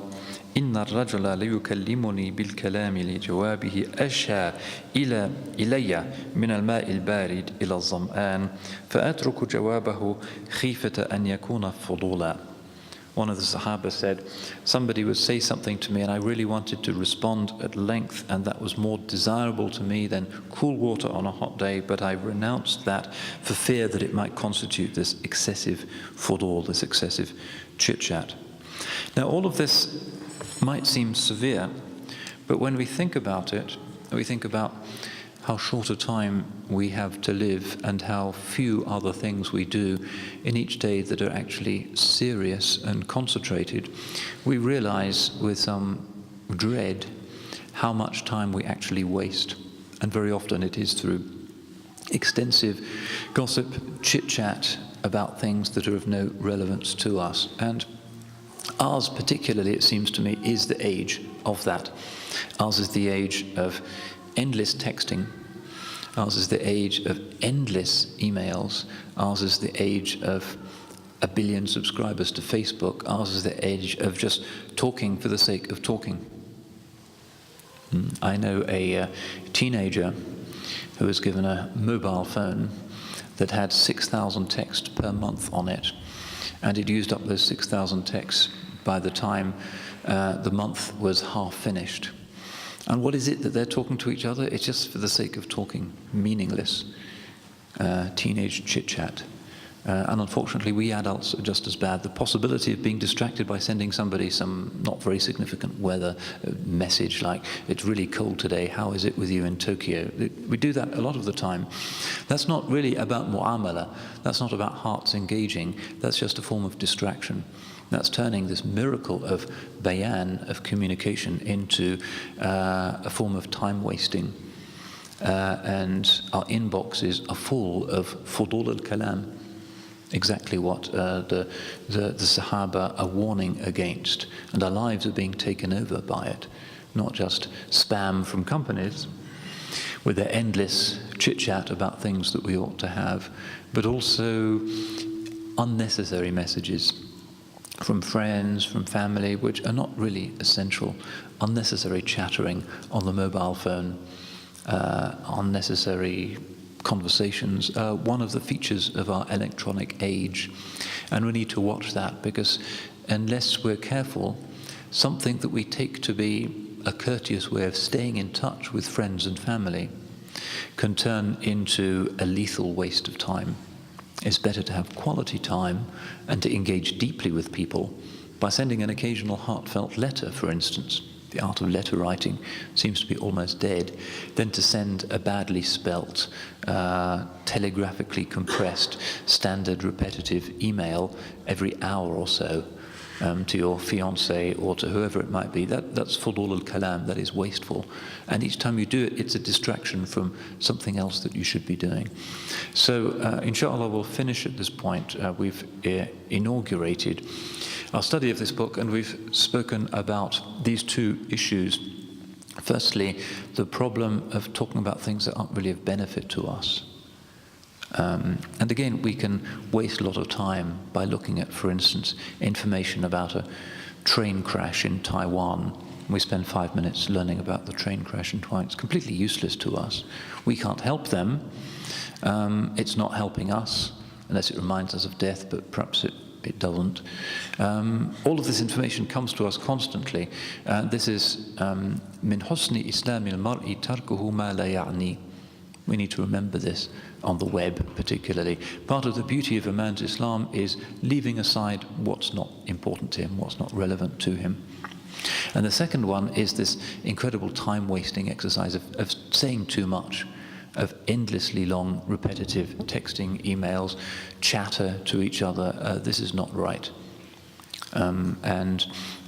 إن الرجل ليكلمني بالكلام لجوابه أشهى إلي من الماء البارد إلى الظمآن فأترك جوابه خيفة أن يكون فضولا. One of the Sahaba said, somebody would say something to me and I really wanted to respond at length, and that was more desirable to me than cool water on a hot day, but I renounced that for fear that it might constitute this excessive fudul, this excessive chit-chat. Now all of this might seem severe, but when we think about it, we think about how short a time we have to live and how few other things we do in each day that are actually serious and concentrated, we realize with some dread how much time we actually waste. And very often it is through extensive gossip, chit-chat about things that are of no relevance to us. And ours particularly, it seems to me, is the age of that. Ours is the age of endless texting. Ours is the age of endless emails. Ours is the age of 1 billion subscribers to Facebook. Ours is the age of just talking for the sake of talking. I know a teenager who was given a mobile phone that had 6,000 texts per month on it, and he'd used up those 6,000 texts by the time the month was half finished. And what is it that they're talking to each other? It's just for the sake of talking, meaningless teenage chit-chat. And unfortunately, we adults are just as bad. The possibility of being distracted by sending somebody some not very significant weather message like, it's really cold today, how is it with you in Tokyo? We do that a lot of the time. That's not really about mu'amala. That's not about hearts engaging. That's just a form of distraction. That's turning this miracle of bayan, of communication, into a form of time wasting. And our inboxes are full of fudul al-kalam, exactly what the Sahaba are warning against, and our lives are being taken over by it. Not just spam from companies with their endless chit-chat about things that we ought to have, but also unnecessary messages from friends, from family, which are not really essential. Unnecessary chattering on the mobile phone, unnecessary conversations are one of the features of our electronic age. And we need to watch that, because unless we're careful, something that we take to be a courteous way of staying in touch with friends and family can turn into a lethal waste of time. It's better to have quality time and to engage deeply with people by sending an occasional heartfelt letter, for instance. The art of letter writing seems to be almost dead, than to send a badly spelt, telegraphically compressed, standard repetitive email every hour or so to your fiancé or to whoever it might be. That's fudul al-kalam, that is wasteful. And each time you do it, it's a distraction from something else that you should be doing. So inshallah we'll finish at this point. We've inaugurated our study of this book, and we've spoken about these two issues. Firstly, the problem of talking about things that aren't really of benefit to us. And again, we can waste a lot of time by looking at, for instance, information about a train crash in Taiwan. We spend 5 minutes learning about the train crash in Taiwan. It's completely useless to us. We can't help them. It's not helping us, unless it reminds us of death, but perhaps it doesn't. All of this information comes to us constantly. This is min husni islami al-mar'i tarkuhu ma la ya'ni. We need to remember this on the web particularly. Part of the beauty of a man's Islam is leaving aside what's not important to him, what's not relevant to him. And the second one is this incredible time-wasting exercise of saying too much, of endlessly long, repetitive texting, emails, chatter to each other. This is not right. And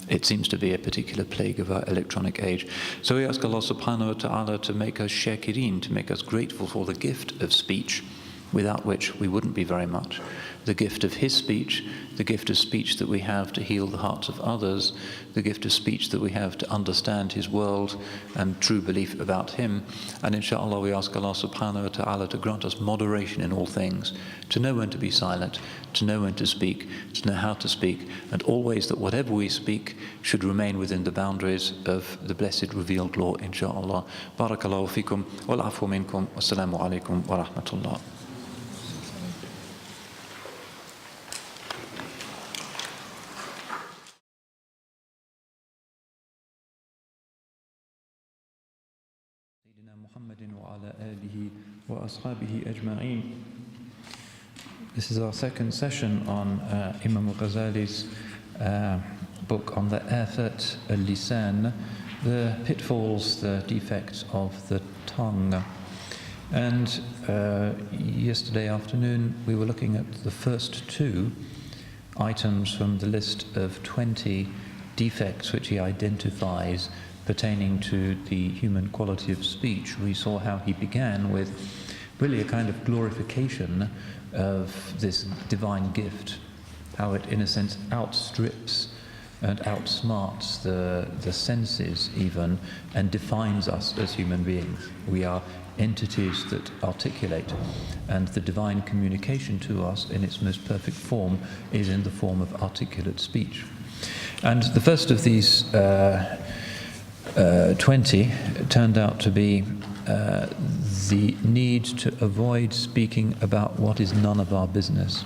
it seems to be a particular plague of our electronic age. So we ask Allah subhanahu wa ta'ala to make us shakirin, to make us grateful for the gift of speech, without which we wouldn't be very much. The gift of His speech, the gift of speech that we have to heal the hearts of others, the gift of speech that we have to understand His world and true belief about Him. And inshallah we ask Allah subhanahu wa ta'ala to grant us moderation in all things, to know when to be silent, to know when to speak, to know how to speak, and always that whatever we speak should remain within the boundaries of the blessed revealed law, inshallah. Barakallahu fikum, wal afu minkum, wassalamu alaikum wa rahmatullah. This is our second session on Imam Al-Ghazali's book on the afat al-lisan, the pitfalls, the defects of the tongue. And yesterday afternoon we were looking at the first two items from the list of 20 defects which he identifies pertaining to the human quality of speech. We saw how he began with really a kind of glorification of this divine gift, how it in a sense outstrips and outsmarts the senses even, and defines us as human beings. We are entities that articulate, and the divine communication to us in its most perfect form is in the form of articulate speech. And the first of these 20 turned out to be the need to avoid speaking about what is none of our business,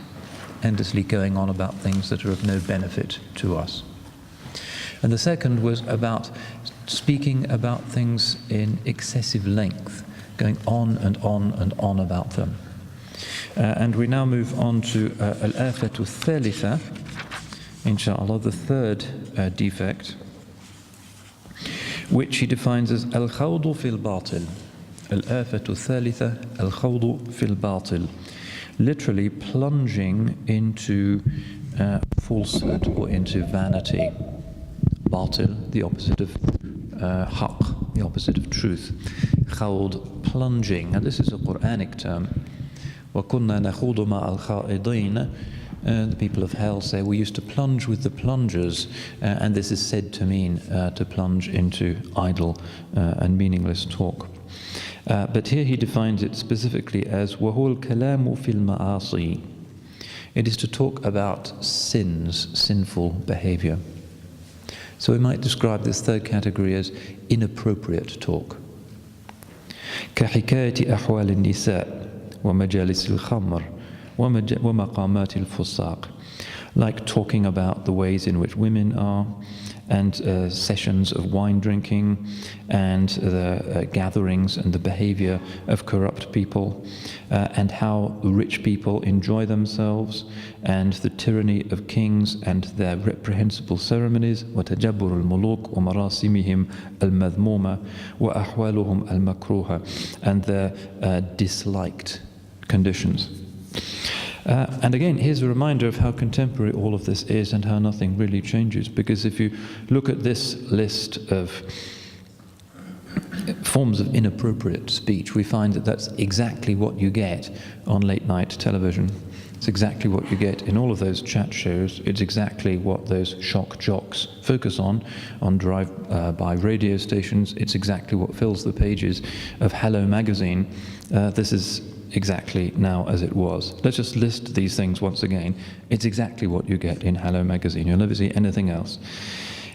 endlessly going on about things that are of no benefit to us. And the second was about speaking about things in excessive length, going on and on and on about them. And we now move on to al-afatu thalitha, inshallah, the third defect, which he defines as al-khawdu fil batil. Al-afatu thalitha, al-khawdu fil batil. Literally plunging into falsehood or into vanity. Batil, the opposite of haqq, the opposite of truth. Khawd, plunging, and this is a Quranic term. وَكُنَّا نَخُوضُ مَعَ الْخَائِضِينَ. The people of hell say, we used to plunge with the plungers, and this is said to mean to plunge into idle and meaningless talk. But here he defines it specifically as وَهُوَ الْكَلَامُ فِي الْمَعَاصِي. It is to talk about sins, sinful behavior. So we might describe this third category as inappropriate talk. كَحِكَايَةِ أَحْوَالِ النِّسَاءِ وَمَجَالِسِ الْخَمْرِ وَمَقَامَاتِ الْفُسَاقِ. Like talking about the ways in which women are, and sessions of wine drinking, and the gatherings and the behavior of corrupt people, and how rich people enjoy themselves, and the tyranny of kings and their reprehensible ceremonies, وَتَجَبُّرُ الْمُلُوكِ وَمَرَاسِمِهِمْ الْمَذْمُومَةِ وَأَحْوَالُهُمْ الْمَكْرُوهَةِ, and their disliked conditions. And again, here's a reminder of how contemporary all of this is and how nothing really changes. Because if you look at this list of forms of inappropriate speech, we find that that's exactly what you get on late night television. It's exactly what you get in all of those chat shows. It's exactly what those shock jocks focus on drive-by radio stations. It's exactly what fills the pages of Hello magazine. This is exactly now as it was. Let's just list these things once again. It's exactly what you get in Hello magazine. You'll never see anything else.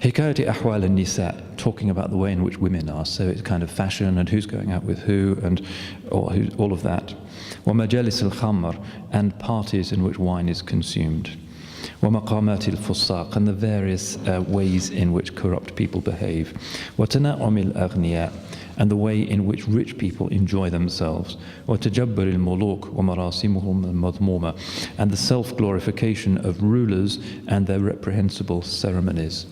Hikayati ahwal an-nisa, talking about the way in which women are. So it's kind of fashion and who's going out with who and all of that. Wa majalis al-khamr, and parties in which wine is consumed. Wa maqamat al-fusaq, and the various ways in which corrupt people behave. Wa tana'um al-aghniya, and the way in which rich people enjoy themselves. وَتَجَبَّرِ الْمُلُوكِ وَمَرَاسِمُهُمْ الْمَضْمُومَةِ, and the self-glorification of rulers and their reprehensible ceremonies.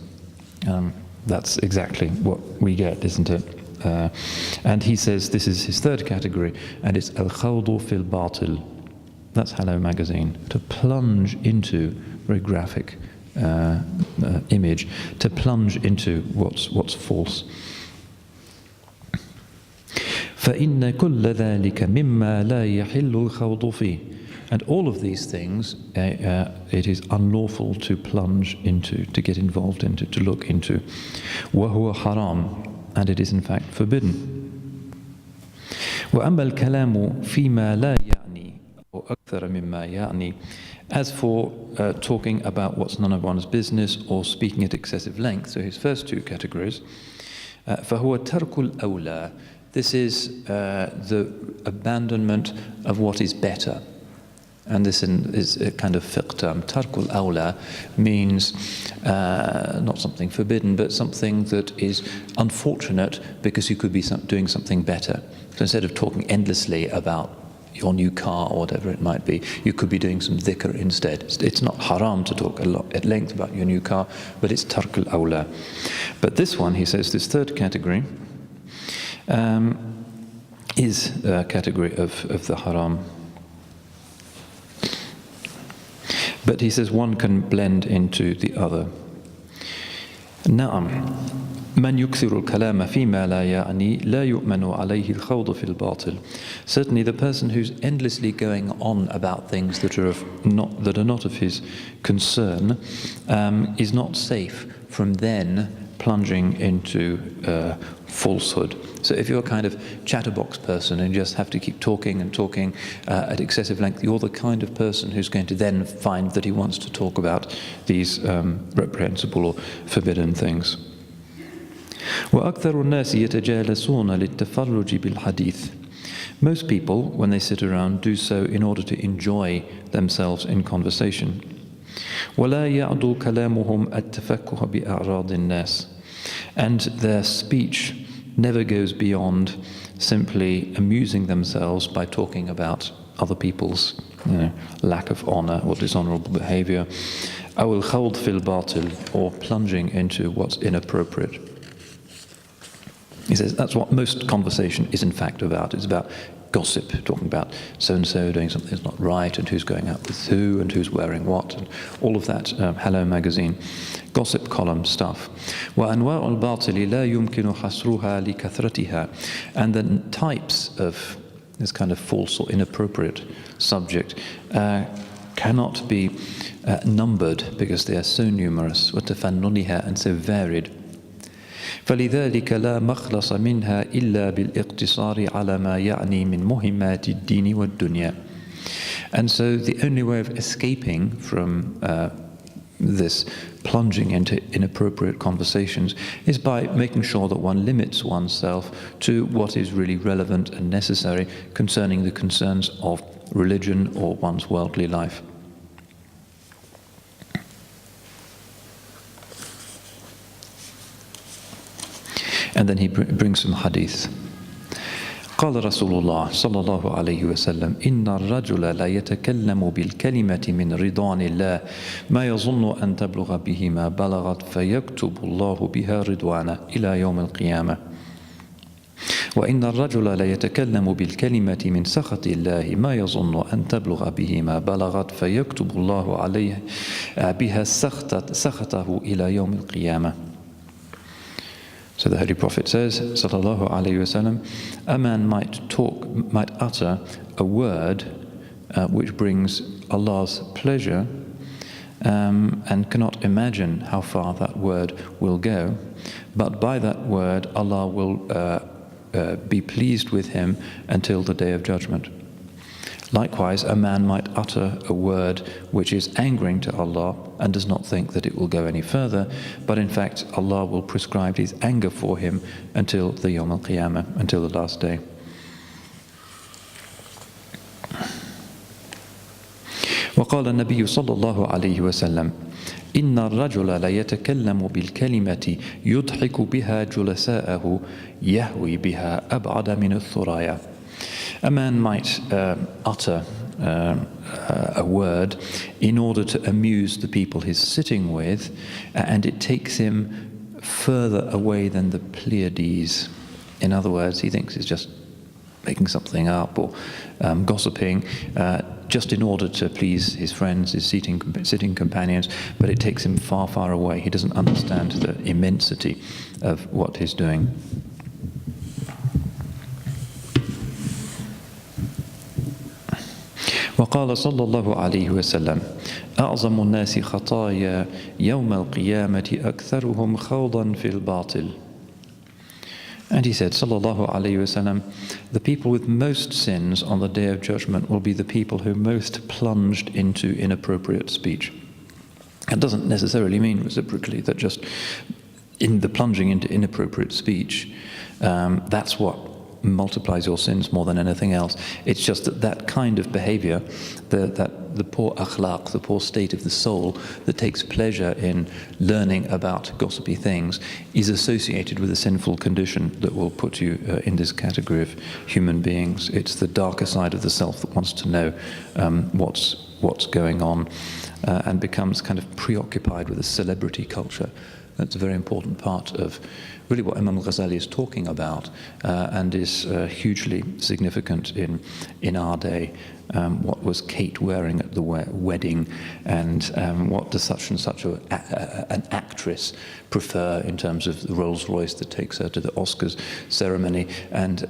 That's exactly what we get, isn't it? And he says this is his third category, and it's al-khawdu fil batil. That's Hello magazine. To plunge into, very graphic image, to plunge into what's false. فَإِنَّ كُلَّ ذَلِكَ مِمَّا لَا يَحِلُّ الْخَوْضُ فِيهِ. And all of these things, it is unlawful to plunge into, to get involved into, to look into. وَهُوَ حَرَامٌ, and it is in fact forbidden. وَأَمَّا الْكَلَامُ فِي مَا لَا يَعْنِي أَوْ أَكْثَرَ مِمَّا يَعْنِي. As for talking about what's none of one's business or speaking at excessive length, so his first two categories, فَهُوَ تَرْكُ الْأَوْلَى. This is the abandonment of what is better. And this is a kind of fiqh term. Tarkul awla means not something forbidden, but something that is unfortunate because you could be doing something better. So instead of talking endlessly about your new car or whatever it might be, you could be doing some dhikr instead. It's not haram to talk a lot at length about your new car, but it's tarkul awla. But this one, he says, this third category, is a category of the haram. But he says one can blend into the other. نعم من يكثر الكلام فيما لا يعني لا يؤمن عليه الخوض في الباطل. Certainly the person who's endlessly going on about things that are not of his concern is not safe from then plunging into falsehood. So if you're a kind of chatterbox person and you just have to keep talking and talking at excessive length, you're the kind of person who's going to then find that he wants to talk about these reprehensible or forbidden things. وَأَكْثَرُ النَّاسِ يَتَجَالَسُونَ لِلتَّفَرُّجِ بِالْحَدِيثِ. Most people, when they sit around, do so in order to enjoy themselves in conversation. وَلَا يَعْدُو كَلَامُهُمْ التَّفَكُّهَ بِأَعْرَاضِ النَّاسِ. And their speech never goes beyond simply amusing themselves by talking about other people's lack of honor or dishonorable behavior, أو الخوض في الباطل, or plunging into what's inappropriate. He says that's what most conversation is in fact about. It's about gossip, talking about so-and-so doing something that's not right, and who's going out with who, and who's wearing what, and all of that Hello magazine gossip column stuff. وَأَنْوَاءُ الْبَاطِلِ لَا يُمْكِنُ حَصْرُهَا لِكَثْرَتِهَا. And the types of this kind of false or inappropriate subject, cannot be numbered because they are so numerous, وتفننها, and so varied. فلذلك لا مخلص منها إلا بالاقتصار على ما يعني من مهمات الدين والدنيا. And so the only way of escaping from this plunging into inappropriate conversations is by making sure that one limits oneself to what is really relevant and necessary concerning the concerns of religion or one's worldly life. And then he brings some hadith. قال رسول الله صلى الله عليه وسلم إن الرجل لا يتكلم بالكلمة من رضوان الله ما يظن أن تبلغ به ما بلغت فيكتب الله بها رضوانه إلى يوم القيامة وإن الرجل لا يتكلم بالكلمة من سخط الله ما يظن أن تبلغ به ما بلغت فيكتب الله عليه بها سخطه إلى يوم القيامة. So the Holy Prophet says, sallallahu alayhi wasallam, a man might utter a word which brings Allah's pleasure and cannot imagine how far that word will go, but by that word Allah will be pleased with him until the Day of Judgment. Likewise, a man might utter a word which is angering to Allah and does not think that it will go any further, but in fact Allah will prescribe his anger for him until the Yawm al-Qiyamah, until the last day. وقال النبي صلى الله عليه وسلم إن الرجل لا يتكلم بالكلمة يضحك بها جلساءه يهوي بها أبعد من الثريا. A man might utter a word in order to amuse the people he's sitting with, and it takes him further away than the Pleiades. In other words, he thinks he's just making something up or gossiping just in order to please his friends, his sitting companions, but it takes him far, far away. He doesn't understand the immensity of what he's doing. وقال صلى الله عليه وسلم أعظم الناس خطايا يوم القيامة أكثرهم خوضا في الباطل. And he said, sallallahu alayhi wasallam, the people with most sins on the Day of Judgment will be the people who most plunged into inappropriate speech. It doesn't necessarily mean reciprocally that just in the plunging into inappropriate speech, that's what multiplies your sins more than anything else. It's just that kind of behavior, the poor akhlaq, the poor state of the soul that takes pleasure in learning about gossipy things, is associated with a sinful condition that will put you in this category of human beings. It's the darker side of the self that wants to know what's going on and becomes kind of preoccupied with a celebrity culture. That's a very important part of really what Imam Al-Ghazali is talking about and is hugely significant in our day. What was Kate wearing at the wedding, and what does such and such an actress prefer in terms of the Rolls Royce that takes her to the Oscars ceremony, and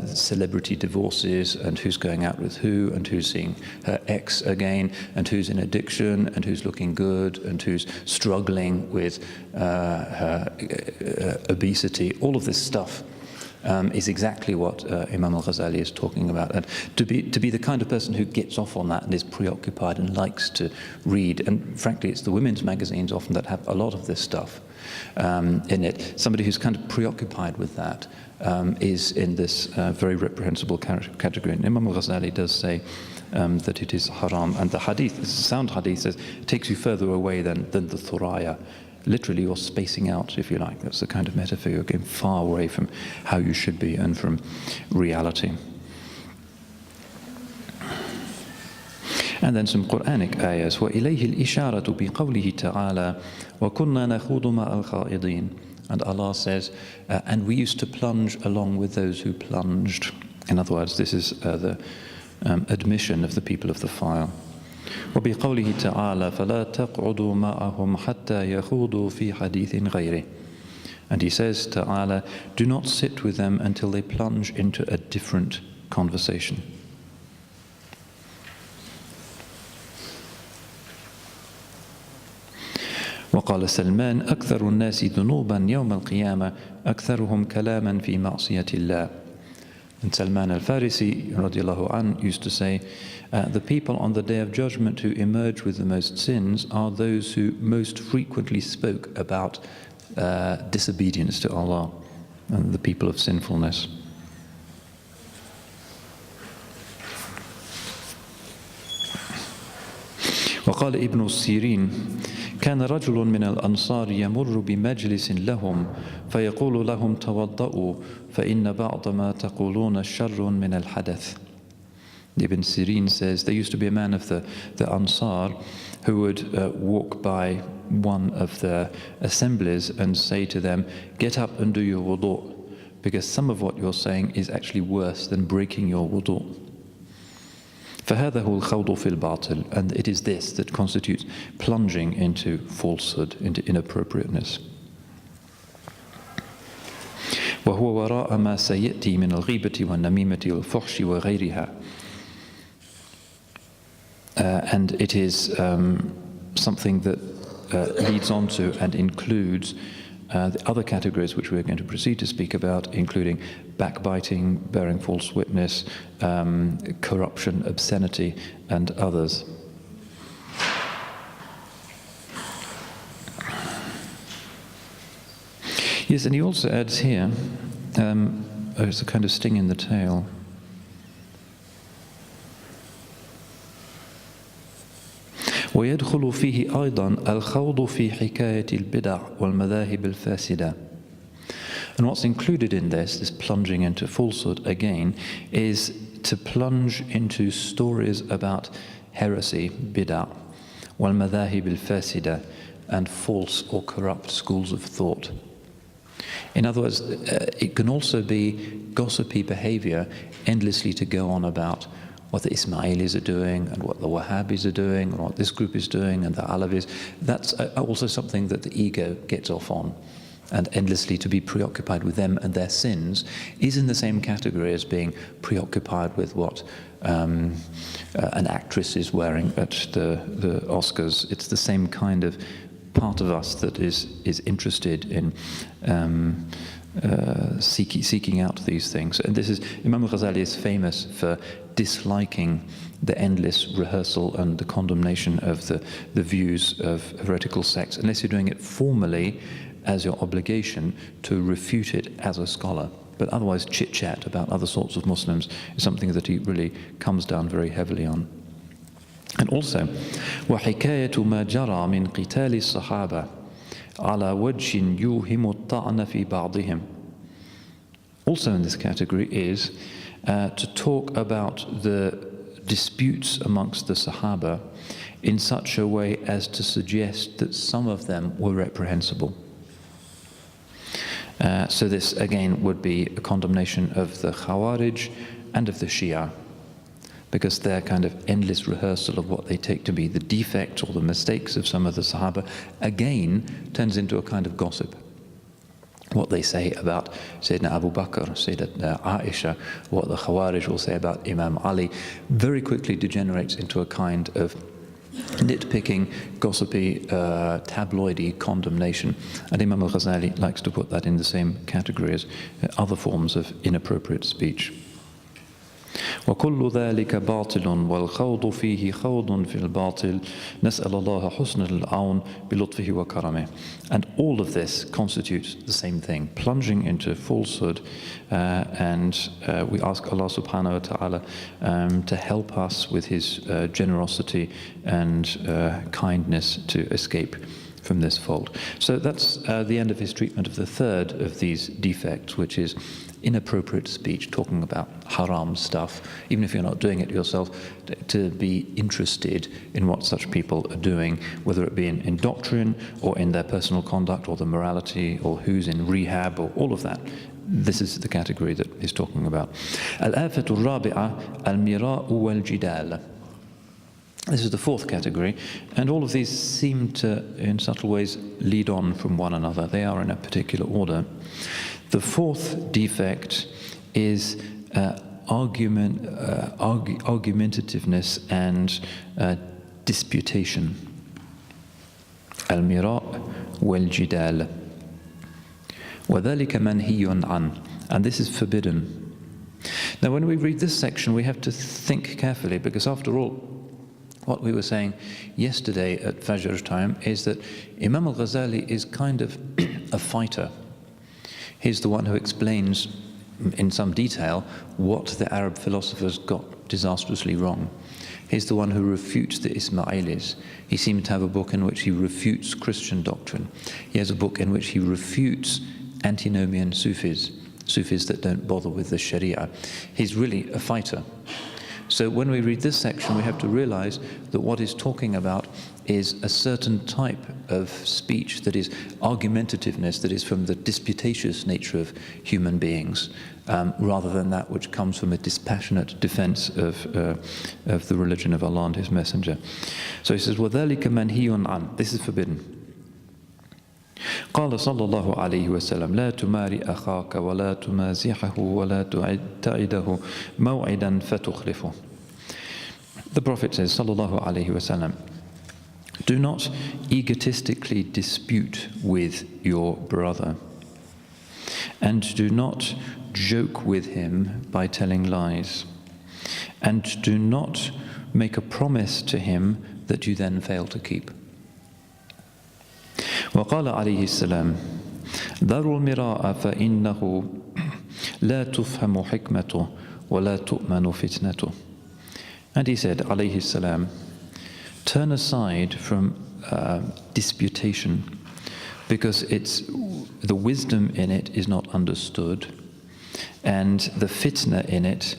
celebrity divorces, and who's going out with who, and who's seeing her ex again, and who's in addiction, and who's looking good, and who's struggling with her obesity. All of this stuff is exactly what Imam Al-Ghazali is talking about. And to be the kind of person who gets off on that and is preoccupied and likes to read, and frankly it's the women's magazines often that have a lot of this stuff in it. Somebody who's kind of preoccupied with that is in this very reprehensible category. And Imam Al-Ghazali does say that it is haram, and the hadith, the sound hadith, says it takes you further away than the thuraya. Literally, you're spacing out, if you like. That's the kind of metaphor. You're getting far away from how you should be and from reality. And then some Quranic ayahs. وَإِلَيْهِ الْإِشَارَةُ بِقَوْلِهِ تَعَالَى وَكُنَّا نَخُوضُ مَعَ الْخَائِضِينَ. And Allah says, and we used to plunge along with those who plunged. In other words, this is the admission of the people of the fire. وبقوله تعالى فلا تقعدوا معهم حتى يخوضوا في حديث غيره. And he says, Ta'ala, do not sit with them until they plunge into a different conversation. وقال سلمان أكثر الناس ذنوبا يوم القيامة أكثرهم كلاما في معصية الله. And Salman al-Farisi radiallahu an used to say, the people on the day of judgment who emerge with the most sins are those who most frequently spoke about disobedience to Allah, and the people of sinfulness. وقال ابن السيرين كان رجل من الأنصار يمر بمجلس لهم فيقول لهم توضؤوا فإن بعض ما تقولون شر من الحدث. Ibn Sirin says there used to be a man of the Ansar who would walk by one of the assemblies and say to them, get up and do your wudu, because some of what you're saying is actually worse than breaking your wudu. فهذا هو الخوض في الباطل, and it is this that constitutes plunging into falsehood, into inappropriateness. وهو وراء ما سيأتي من الغيبة والنميمة والفحش وغيرها. And it is something that leads on to and includes the other categories which we're going to proceed to speak about, including backbiting, bearing false witness, corruption, obscenity, and others. Yes, and he also adds here, it's a kind of sting in the tail. ويدخل فيه أيضا الخوض في حكاية البدع والمذاهب الفاسدة. And what's included in this plunging into falsehood again, is to plunge into stories about heresy, bid'ah, والمذاهب الفاسدة, and false or corrupt schools of thought. In other words, it can also be gossipy behavior, endlessly to go on about what the Ismailis are doing and what the Wahhabis are doing and what this group is doing and the Alavis. That's also something that the ego gets off on. And endlessly to be preoccupied with them and their sins is in the same category as being preoccupied with what an actress is wearing at the Oscars. It's the same kind of part of us that is interested in seeking out these things. And this is, Imam Al-Ghazali is famous for disliking the endless rehearsal and the condemnation of the views of heretical sects, unless you're doing it formally as your obligation to refute it as a scholar. But otherwise, chit-chat about other sorts of Muslims is something that he really comes down very heavily on. And also, وَحِكَايَةُ مَا جَرَى مِنْ قِتَالِ الصَّحَابَةِ عَلَى وَجْهٍ يُوهِمُ الطَّعْنَ فِي بَعْضِهِمْ. Also in this category is to talk about the disputes amongst the Sahaba in such a way as to suggest that some of them were reprehensible. So this again would be a condemnation of the Khawarij and of the Shia, because their kind of endless rehearsal of what they take to be the defects or the mistakes of some of the Sahaba again turns into a kind of gossip. What they say about Sayyidina Abu Bakr, Sayyidina Aisha, what the Khawarij will say about Imam Ali, very quickly degenerates into a kind of nitpicking, gossipy, tabloidy condemnation. And Imam Al-Ghazali likes to put that in the same category as other forms of inappropriate speech. وكل ذلك باطل والخوض فيه خوض في الباطل نسأل الله حسن العون بلطفه وكرمه. And all of this constitutes the same thing, plunging into falsehood, and we ask Allah subhanahu wa ta'ala to help us with his generosity and kindness to escape from this fault. So that's the end of his treatment of the third of these defects, which is inappropriate speech, talking about haram stuff, even if you're not doing it yourself, to be interested in what such people are doing, whether it be in doctrine or in their personal conduct or the morality or who's in rehab or all of that. This is the category that he's talking about. Al-afatu al-rabi'a al-mira'u wal-jidal. This is the fourth category, and all of these seem to, in subtle ways, lead on from one another. They are in a particular order. The fourth defect is argumentativeness and disputation. Al-mira' wal-jidal. وَذَلِكَ مَنْهِيٌ عَنْ. And this is forbidden. Now when we read this section we have to think carefully, because after all, what we were saying yesterday at Fajr time is that Imam Al-Ghazali is kind of a fighter. He's the one who explains in some detail what the Arab philosophers got disastrously wrong. He's the one who refutes the Ismailis. He seems to have a book in which he refutes Christian doctrine. He has a book in which he refutes antinomian Sufis, Sufis that don't bother with the Sharia. He's really a fighter. So when we read this section, we have to realize that what he's talking about is a certain type of speech that is argumentativeness, that is from the disputatious nature of human beings, rather than that which comes from a dispassionate defense of the religion of Allah and His Messenger. So he says, وَذَلِكَ مَنْهِيٌ عَنْ. This is forbidden. قال صلى الله عليه وسلم لا تماري أخاك ولا تمازحه ولا تعده موعدا فتخلفه. The Prophet says صلى الله عليه وسلم, do not egotistically dispute with your brother, and do not joke with him by telling lies, and do not make a promise to him that you then fail to keep. وقال عليه السلام ذروا المراء فإنه لا تفهم حكمته ولا تؤمن فتنته. And he said, عليه السلام, turn aside from disputation, because the wisdom in it is not understood, and the fitna in it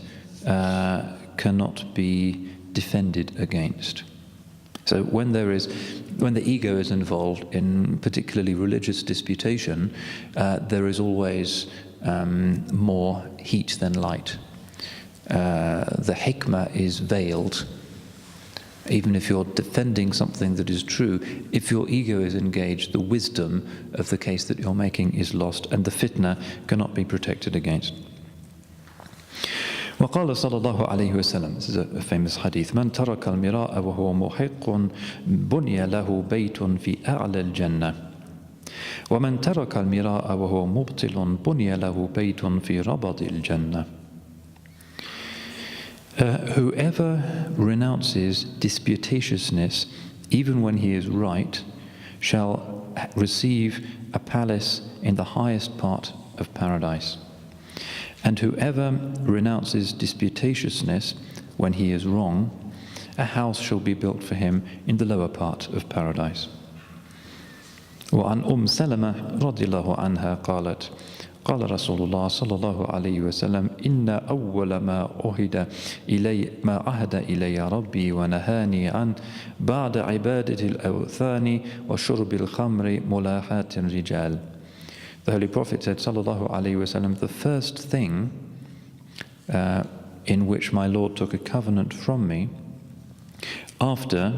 cannot be defended against. So when the ego is involved in particularly religious disputation, there is always more heat than light. The hikmah is veiled. Even if you're defending something that is true, if your ego is engaged, the wisdom of the case that you're making is lost, and the fitna cannot be protected against. وقال صلى الله عليه وسلم, this is a famous hadith, من ترك المراء وهو محق بني له بيت في أعلى الجنة ومن ترك المراء وهو مبطل بني له بيت في ربض الجنة. Whoever renounces disputatiousness even when he is right shall receive a palace in the highest part of paradise. And whoever renounces disputatiousness when he is wrong, a house shall be built for him in the lower part of paradise. وعن سلمة رضي الله عنها قالت قال رسول الله صلى الله عليه وسلم إن أول ما عهد إلي ربي ونهاني عن بعد عبادة الأوثان وشرب الخمر ملاحاة الرجال. The Holy Prophet said, sallallahu alaihi wasallam, the first thing in which my Lord took a covenant from me, after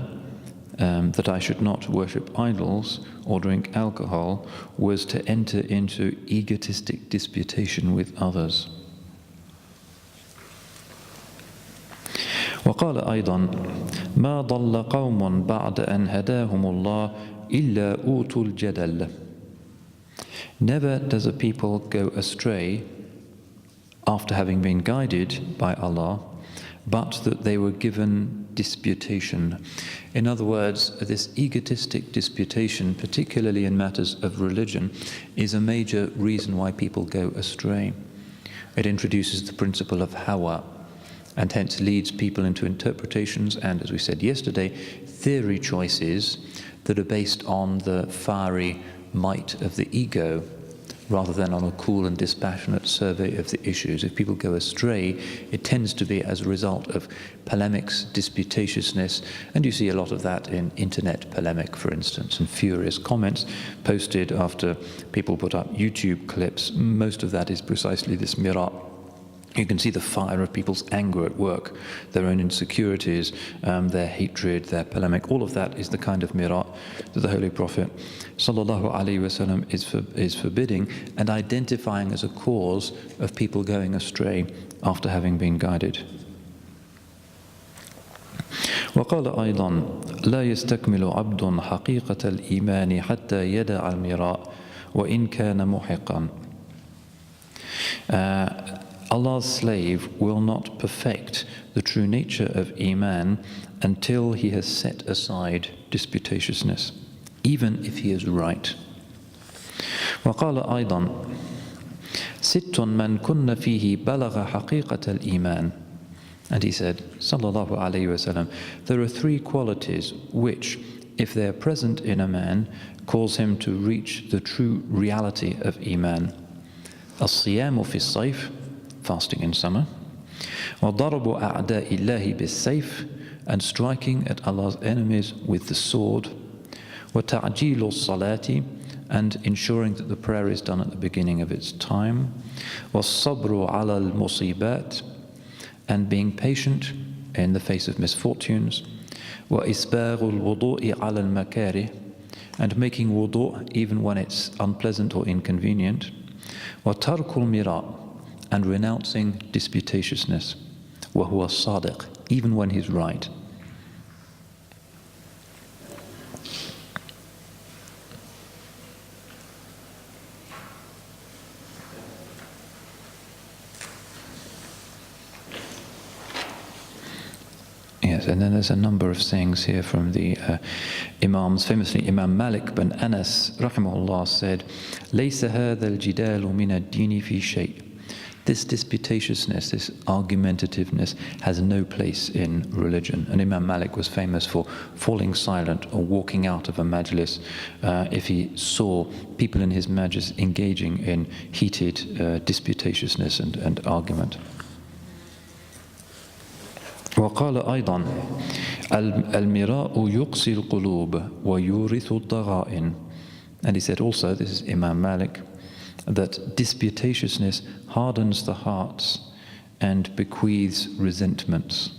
that I should not worship idols or drink alcohol, was to enter into egotistic disputation with others. وقال أيضا ما ضل قوم بعد أن هداهم الله إلا أوتوا الجدل. Never does a people go astray after having been guided by Allah, but that they were given disputation. In other words, this egotistic disputation, particularly in matters of religion, is a major reason why people go astray. It introduces the principle of hawa, and hence leads people into interpretations and, as we said yesterday, theory choices that are based on the fiery might of the ego, rather than on a cool and dispassionate survey of the issues. If people go astray, it tends to be as a result of polemics, disputatiousness, and you see a lot of that in internet polemic, for instance, and furious comments posted after people put up YouTube clips. Most of that is precisely this mira', You can see the fire of people's anger at work, their own insecurities, their hatred, their polemic. All of that is the kind of mira that the Holy Prophet ﷺ is forbidding and identifying as a cause of people going astray after having been guided. وقال أيضا لا يستكمل عبد حقيقة الإيمان حتى يدع المراء وإن كان محقا. Allah's slave will not perfect the true nature of Iman until he has set aside disputatiousness, even if he is right. وقال أيضا ست من كن فيه بلغ حقيقة الإيمان. And he said, sallallahu alayhi wasallam, there are three qualities which, if they are present in a man, cause him to reach the true reality of Iman. الصيام في الصيف, fasting in summer, وضرب أعداء الله بالسيف, and striking at Allah's enemies with the sword, وتعجيل الصلاة, and ensuring that the prayer is done at the beginning of its time, والصبر على المصيبات, and being patient in the face of misfortunes, وإسباغ الوضوء على المكاره, and making wudu even when it's unpleasant or inconvenient, وترك المراء, and renouncing disputatiousness, وهو الصادق, even when he's right. Yes, and then there's a number of sayings here from the imams. Famously, Imam Malik bin Anas, rahimahullah, said, لَيْسَ هَذَا الْجِدَالُ مِنَ الدِّينِ فِي شَيْءٍ. This disputatiousness, this argumentativeness, has no place in religion. And Imam Malik was famous for falling silent or walking out of a majlis if he saw people in his majlis engaging in heated disputatiousness and argument. وقال أيضا المراء يقسي القلوب ويورث الضغائن. And he said also, this is Imam Malik, that disputatiousness hardens the hearts and bequeaths resentments.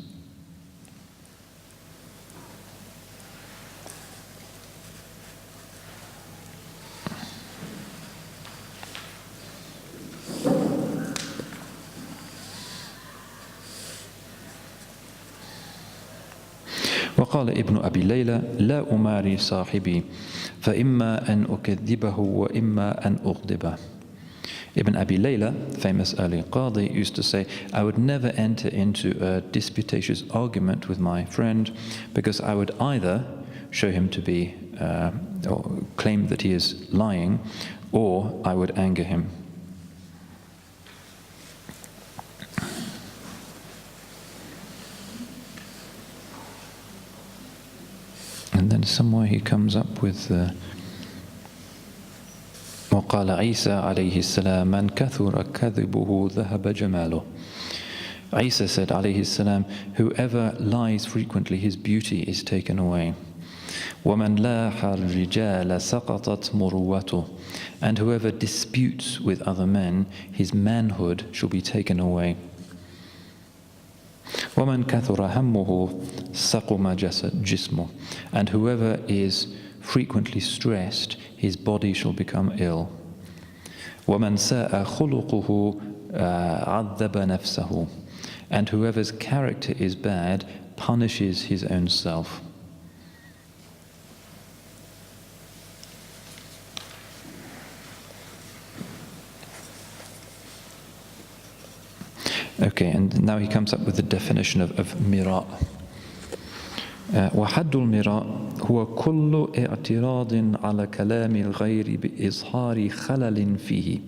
وقال ابن أبي ليلى لا أماري صاحبي فإما أن أكذبه وإما أن أغضبه. Ibn Abi Layla, famous early Qadi, used to say, I would never enter into a disputatious argument with my friend because I would either show him to be, or claim that he is lying, or I would anger him. And then somewhere he comes up with وقال عيسى عليه السلام من كثر كذبه ذهب جماله. Isa said عليه السلام, whoever lies frequently, his beauty is taken away. ومن لاح الرجال سقطت مروته. And whoever disputes with other men, his manhood shall be taken away. وَمَنْ كَثُرَ هَمُّهُ سَقُمَ جِسْمُهُ. And whoever is frequently stressed, his body shall become ill. وَمَنْ سَاءَ خُلُقُهُ عَذَّبَ نَفْسَهُ. And whoever's character is bad punishes his own self. Okay, and now he comes up with the definition of mira. وحد المراء هو كل اعتراض على كلام الغير بإظهار خلل فيه.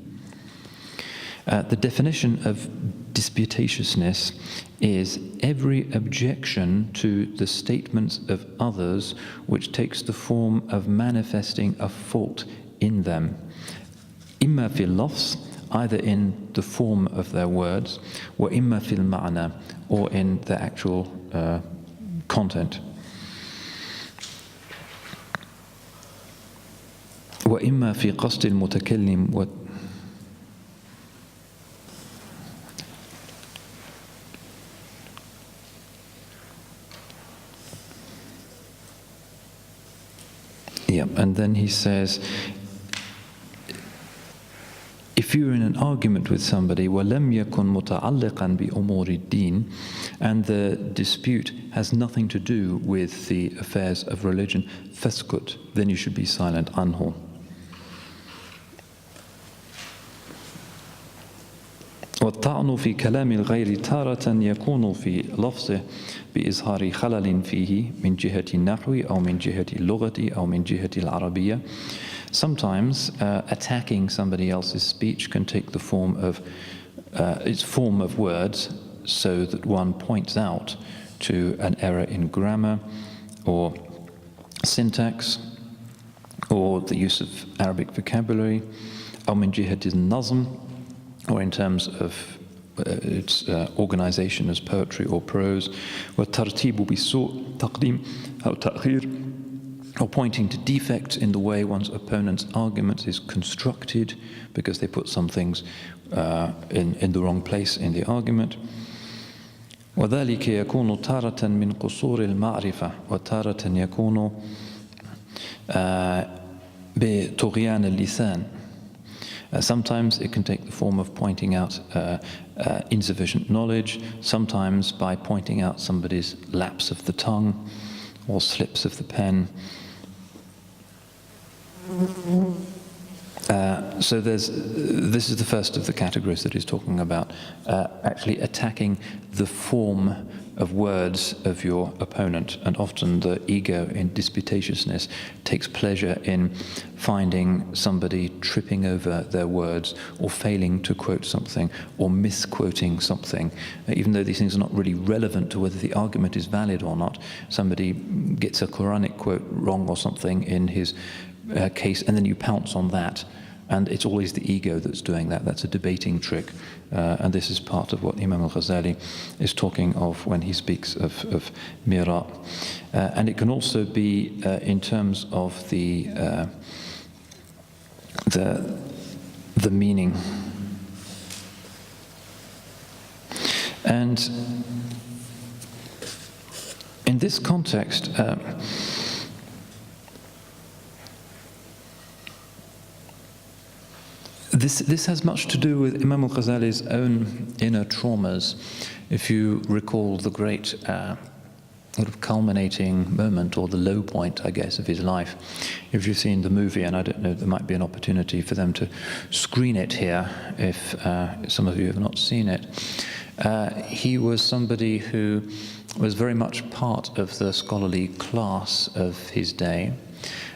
The definition of disputatiousness is every objection to the statements of others which takes the form of manifesting a fault in them. إما في اللفظ, either in the form of their words, وإما في المعنى, or in the actual content. وإما في قصد المتكلم And then he says, if you're in an argument with somebody, وَلَمْ يَكُنْ مُتَعَلِّقًا بِأُمُورِ الدِّينِ, and the dispute has nothing to do with the affairs of religion, فَاسْكُتْ, then you should be silent, anhu. والطعن في كلام الغير تارة يكون في لفظه بإظهار خلل فيه من جهة النحو أو من جهة اللغة أو من جهة العربية. Sometimes attacking somebody else's speech can take the form of its form of words, so that one points out to an error in grammar or syntax or the use of Arabic vocabulary, أو من جهة النظم, or in terms of its organization as poetry or prose, وَالتَّرْتِيبُ بِالسُّوء تَقْدِيم أو تأخير, or pointing to defects in the way one's opponent's argument is constructed because they put some things in the wrong place in the argument. وَذَلِكَ يَكُونُ تَارَةً مِنْ قُصُورِ الْمَعْرِفَةِ وَتَارَةً يَكُونُ بِطُغْيَانِ اللِّسَانِ. Sometimes it can take the form of pointing out insufficient knowledge, sometimes by pointing out somebody's lapse of the tongue or slips of the pen. So this is the first of the categories that he's talking about, actually attacking the form of words of your opponent. And often the ego in disputatiousness takes pleasure in finding somebody tripping over their words or failing to quote something or misquoting something, even though these things are not really relevant to whether the argument is valid or not. Somebody gets a Quranic quote wrong or something in his case, and then you pounce on that. And it's always the ego that's doing that. That's a debating trick. And this is part of what Imam Al-Ghazali is talking of when he speaks of mira. And it can also be in terms of the meaning. And in this context, This has much to do with Imam Al-Ghazali's own inner traumas. If you recall the great sort of culminating moment, or the low point, I guess, of his life, if you've seen the movie, and I don't know, there might be an opportunity for them to screen it here if some of you have not seen it. He was somebody who was very much part of the scholarly class of his day,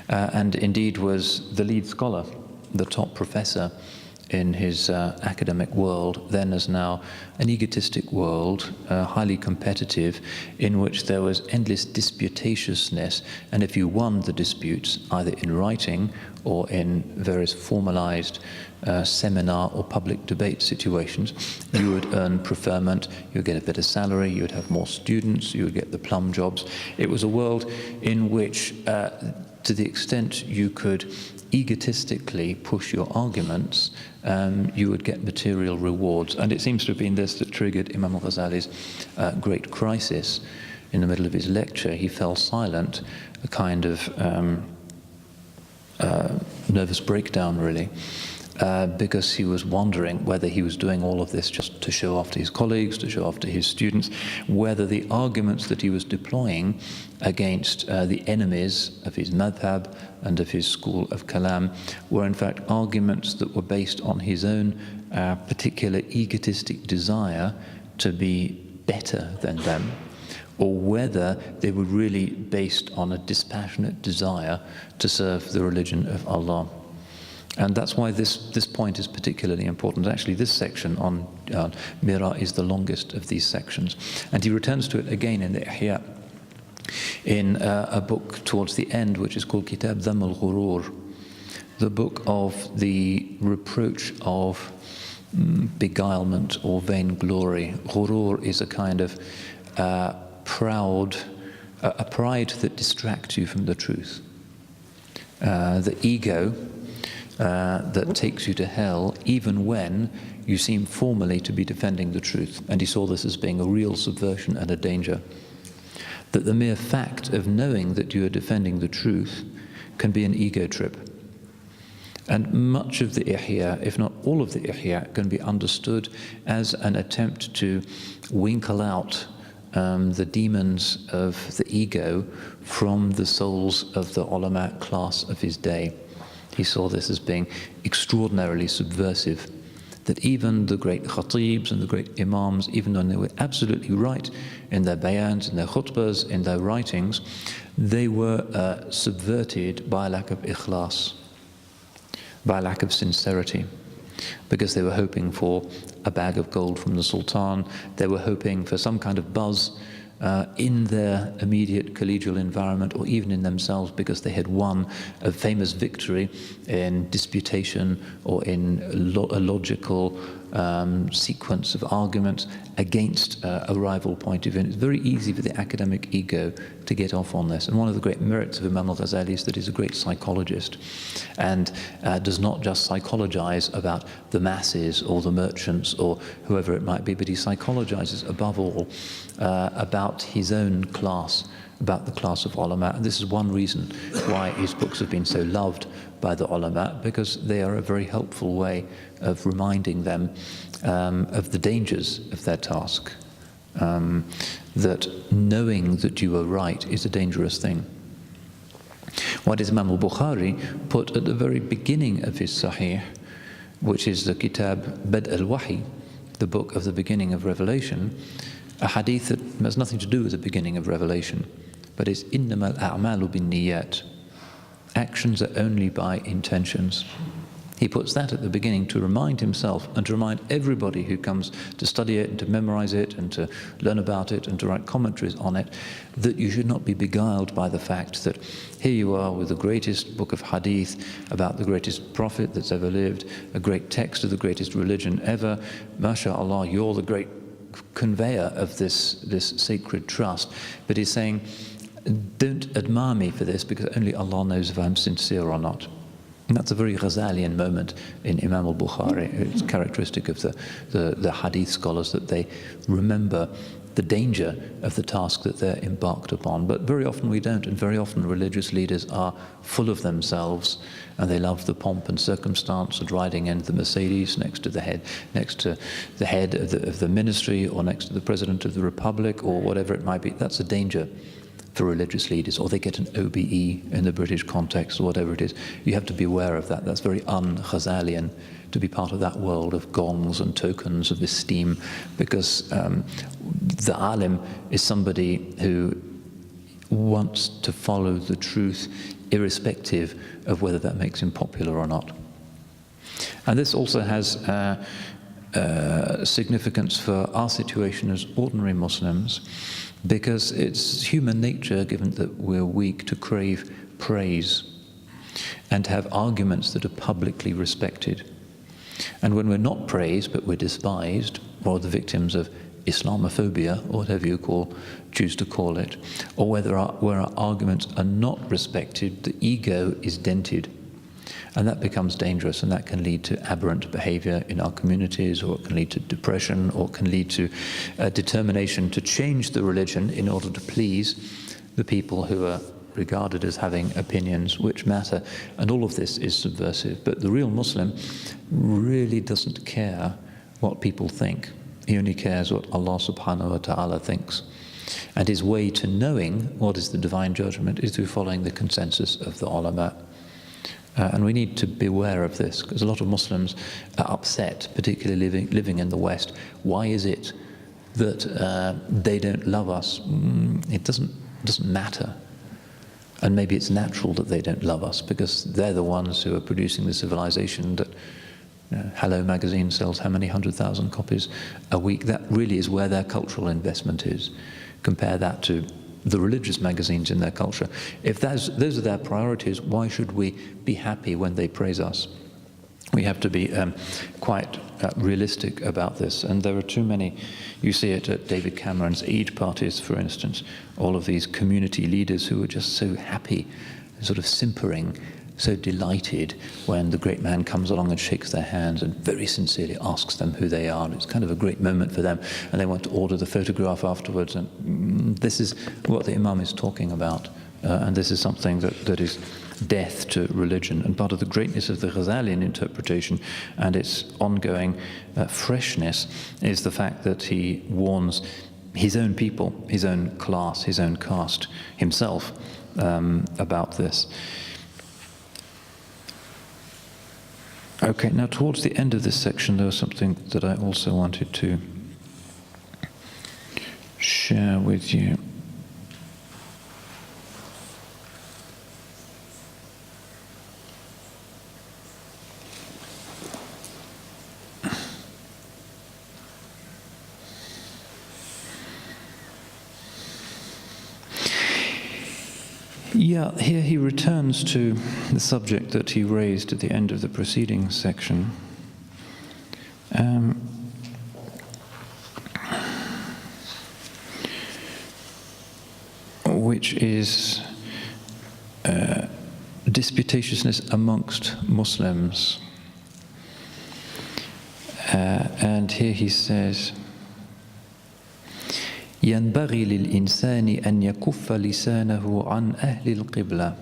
and indeed was the lead scholar, the top professor in his academic world, then as now an egotistic world, highly competitive, in which there was endless disputatiousness, and if you won the disputes, either in writing or in various formalized seminar or public debate situations, you would earn preferment, you would get a better salary, you would have more students, you would get the plum jobs. It was a world in which, to the extent you could egotistically push your arguments, you would get material rewards. And it seems to have been this that triggered Imam Al-Ghazali's great crisis. In the middle of his lecture, he fell silent, a kind of nervous breakdown, really, because he was wondering whether he was doing all of this just to show off to his colleagues, to show off to his students, whether the arguments that he was deploying against the enemies of his madhab and of his school of kalam were in fact arguments that were based on his own particular egotistic desire to be better than them, or whether they were really based on a dispassionate desire to serve the religion of Allah. And that's why this point is particularly important. Actually, this section on Mira is the longest of these sections. And he returns to it again in the Ihya, in a book towards the end, which is called Kitab Dhamm al-Ghurur, the book of the reproach of beguilement or vainglory. Ghurur is a kind of pride that distracts you from the truth. The ego that takes you to hell, even when you seem formally to be defending the truth. And he saw this as being a real subversion and a danger. That the mere fact of knowing that you are defending the truth can be an ego trip. And much of the Ihya, if not all of the Ihya, can be understood as an attempt to winkle out the demons of the ego from the souls of the ulama class of his day. He saw this as being extraordinarily subversive, that even the great khatibs and the great imams, even though they were absolutely right in their bayans, in their khutbahs, in their writings, they were subverted by a lack of ikhlas, by a lack of sincerity, because they were hoping for a bag of gold from the Sultan. They were hoping for some kind of buzz in their immediate collegial environment, or even in themselves, because they had won a famous victory in disputation or in a logical sequence of arguments against a rival point of view. And it's very easy for the academic ego to get off on this. And one of the great merits of Imam Al-Ghazali is that he's a great psychologist, and does not just psychologize about the masses or the merchants or whoever it might be, but he psychologizes above all about his own class, about the class of ulama. And this is one reason why his books have been so loved by the ulama, because they are a very helpful way of reminding them of the dangers of their task. That knowing that you are right is a dangerous thing. Why does Imam Al-Bukhari put at the very beginning of his Sahih, which is the Kitab Bad al-Wahi, the book of the beginning of revelation, a hadith that has nothing to do with the beginning of revelation, but is إِنَّمَا الْأَعْمَالُ بِالنِّيَّاتِ. Actions are only by intentions. He puts that at the beginning to remind himself and to remind everybody who comes to study it and to memorize it and to learn about it and to write commentaries on it, that you should not be beguiled by the fact that here you are with the greatest book of hadith about the greatest prophet that's ever lived, a great text of the greatest religion ever. MashaAllah, you're the great conveyor of this sacred trust. But he's saying, don't admire me for this, because only Allah knows if I'm sincere or not. And that's a very Ghazalian moment in Imam al-Bukhari. It's characteristic of the hadith scholars that they remember the danger of the task that they're embarked upon. But very often we don't, and very often religious leaders are full of themselves, and they love the pomp and circumstance of riding in the Mercedes next to the head of the ministry, or next to the President of the Republic, or whatever it might be. That's a danger for religious leaders, or they get an OBE in the British context, or whatever it is. You have to be aware of that. That's very un-Ghazalian to be part of that world of gongs and tokens of esteem, because the alim is somebody who wants to follow the truth irrespective of whether that makes him popular or not. And this also has significance for our situation as ordinary Muslims, because it's human nature, given that we're weak, to crave praise and to have arguments that are publicly respected. And when we're not praised but we're despised, or the victims of Islamophobia, or whatever you choose to call it, or where our arguments are not respected, the ego is dented. And that becomes dangerous, and that can lead to aberrant behavior in our communities, or it can lead to depression, or it can lead to a determination to change the religion in order to please the people who are regarded as having opinions which matter. And all of this is subversive. But the real Muslim really doesn't care what people think. He only cares what Allah subhanahu wa ta'ala thinks. And his way to knowing what is the divine judgment is through following the consensus of the ulama. And we need to be aware of this, because a lot of Muslims are upset, particularly living in the West. Why is it that they don't love us? It doesn't matter. And maybe it's natural that they don't love us, because they're the ones who are producing the civilization that Hello magazine sells how many 100,000 copies a week. That really is where their cultural investment is. Compare that to the religious magazines in their culture. If those are their priorities, why should we be happy when they praise us? We have to be quite realistic about this. And there are too many. You see it at David Cameron's Eid parties, for instance. All of these community leaders who are just so happy, sort of simpering, so delighted when the great man comes along and shakes their hands and very sincerely asks them who they are. And it's kind of a great moment for them, and they want to order the photograph afterwards. And this is what the Imam is talking about And this is something that is death to religion. And part of the greatness of the Ghazalian interpretation and its ongoing freshness is the fact that he warns his own people, his own class, his own caste, himself about this. Okay, now towards the end of this section there was something that I also wanted to share with you. Yeah, here he returns to the subject that he raised at the end of the preceding section. Which is disputatiousness amongst Muslims. And here he says, ينبغي للإنسان أن يكف لسانه عن أهل القبلة.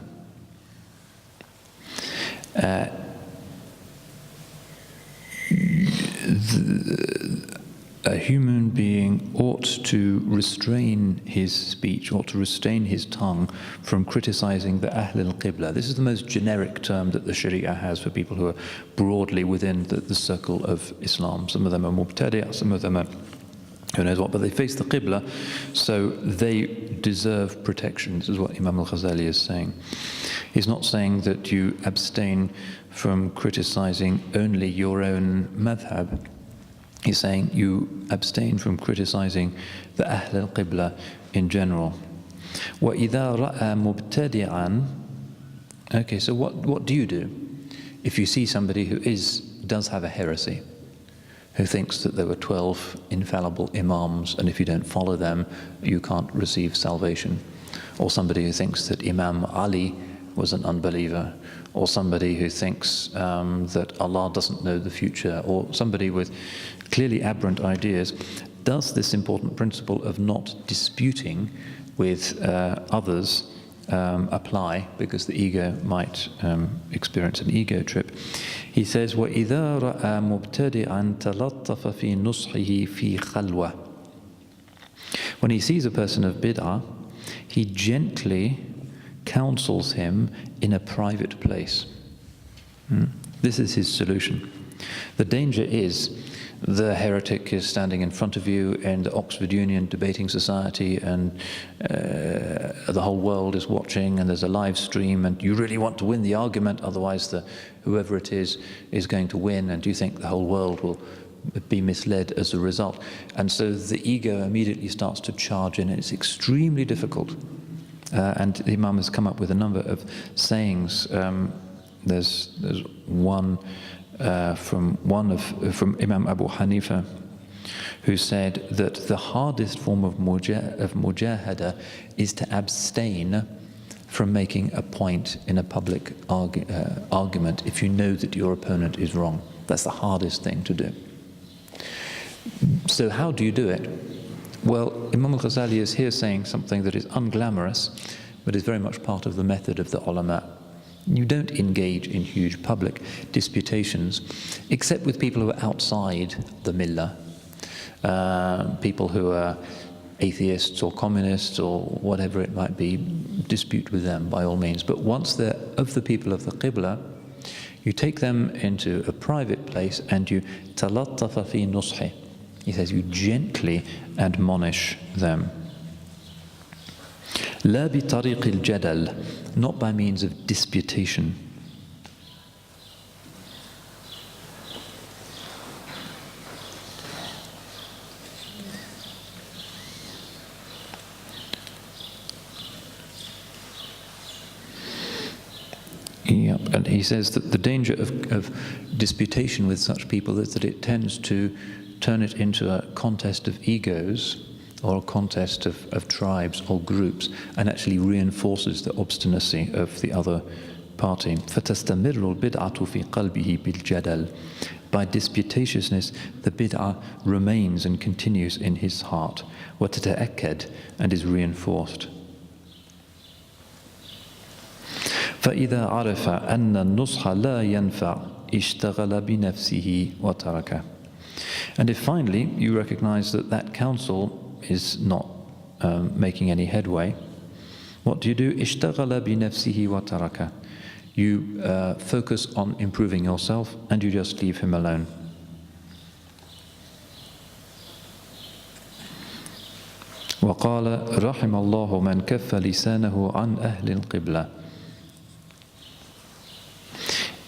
A human being ought to restrain his speech, ought to restrain his tongue from criticizing the Ahl al-Qibla. This is the most generic term that the Sharia has for people who are broadly within the circle of Islam. Some of them are Mubtadi', some of them are who knows what, but they face the Qibla, so they deserve protection. This is what Imam Al-Ghazali is saying. He's not saying that you abstain from criticizing only your own madhab. He's saying you abstain from criticizing the Ahl al-Qibla in general. وَإِذَا رَأَى مُبْتَدِعًا. Okay, so what do you do if you see somebody who does have a heresy, who thinks that there were 12 infallible imams, and if you don't follow them, you can't receive salvation? Or somebody who thinks that Imam Ali was an unbeliever, or somebody who thinks that Allah doesn't know the future, or somebody with clearly aberrant ideas. Does this important principle of not disputing with others apply, because the ego might experience an ego trip? He says, وَإِذَا رَأَى مُبْتَدِعًا تَلَطَّفَ فِي نُصْحِهِ فِي خَلْوَةٍ. When he sees a person of bid'ah, he gently counsels him in a private place. This is his solution. The danger is the heretic is standing in front of you in the Oxford Union Debating Society, and the whole world is watching, and there's a live stream, and you really want to win the argument, otherwise whoever it is going to win, and you think the whole world will be misled as a result. And so the ego immediately starts to charge in, and it's extremely difficult. And the Imam has come up with a number of sayings. There's one from Imam Abu Hanifa, who said that the hardest form of mujahada is to abstain from making a point in a public argument if you know that your opponent is wrong. That's the hardest thing to do. So how do you do it? Well, Imam Al-Ghazali is here saying something that is unglamorous, but is very much part of the method of the ulama. You don't engage in huge public disputations, except with people who are outside the millah, people who are atheists or communists or whatever it might be. Dispute with them by all means. But once they're of the people of the Qibla, you take them into a private place and you talattafa fi nushi. He says you gently admonish them. لا بطريق الجدل, not by means of disputation. Yep. And he says that the danger of disputation with such people is that it tends to turn it into a contest of egos, or a contest of tribes or groups, and actually reinforces the obstinacy of the other party. فَتَسْتَمِرُّ الْبِدْعَةُ فِي قَلْبِهِ بِالْجَدَلِ. By disputatiousness, the bid'ah remains and continues in his heart. وَتَتَأَكَّدْ, and is reinforced. فإذا عرف أن النصح لا ينفع اشتغل بنفسه وتركه. And if finally you recognize that that counsel is not making any headway, what do? اشتغل بنفسه وتركه. You focus on improving yourself and you just leave him alone. وقال رحم الله من كف لسانه عن أهل القبلة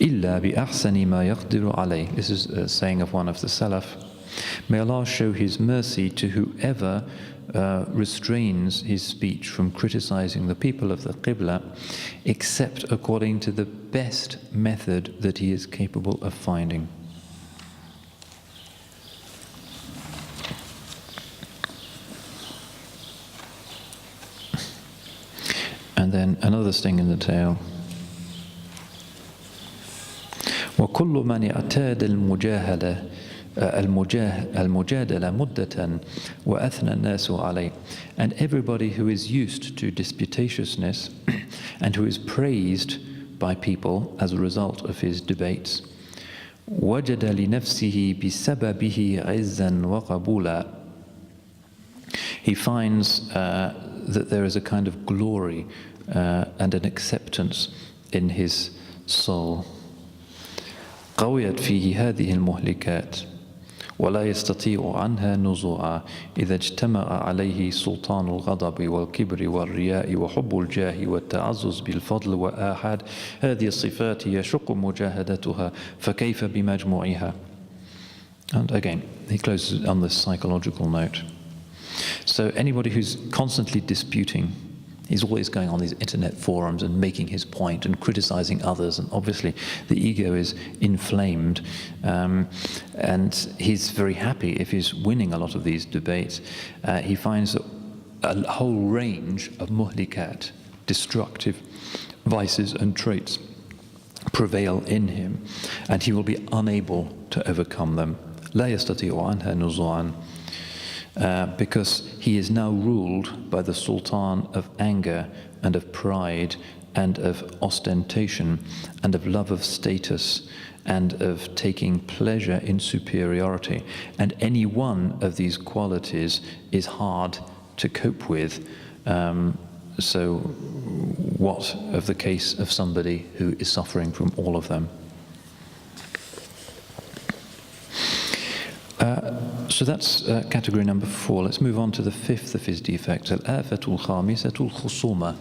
إلا بأحسن ما يقدر عليه. This is a saying of one of the Salaf. May Allah show His mercy to whoever restrains his speech from criticizing the people of the Qibla, except according to the best method that he is capable of finding. And then another sting in the tail. وكل من اعتاد المجادلة مدة وأثنى الناس عليه. And everybody who is used to disputatiousness and who is praised by people as a result of his debates, وجد لنفسه بسببه عزا وقبولا. He finds that there is a kind of glory and an acceptance in his soul. قويت فيه هذه المهلكات ولا يستطيع عنها نزوعا إذا اجتمع عليه سلطان الغضب والكبر والرياء وحب الجاه والتعزز بالفضل وآحاد هذه الصفات يشق مجاهدتها فكيف بمجموعها. And again, he closes on this psychological note. So anybody who's constantly disputing, he's always going on these internet forums and making his point and criticizing others, and obviously the ego is inflamed, and he's very happy if he's winning a lot of these debates. He finds that a whole range of muhlikat, destructive vices and traits, prevail in him, and he will be unable to overcome them. لا يستطيع عنها نزوعا. Because he is now ruled by the sultan of anger and of pride and of ostentation and of love of status and of taking pleasure in superiority. And any one of these qualities is hard to cope with. So what of the case of somebody who is suffering from all of them? So that's category number 4. Let's move on to the 5th of his defects, al-afatul khamisatul khusuma.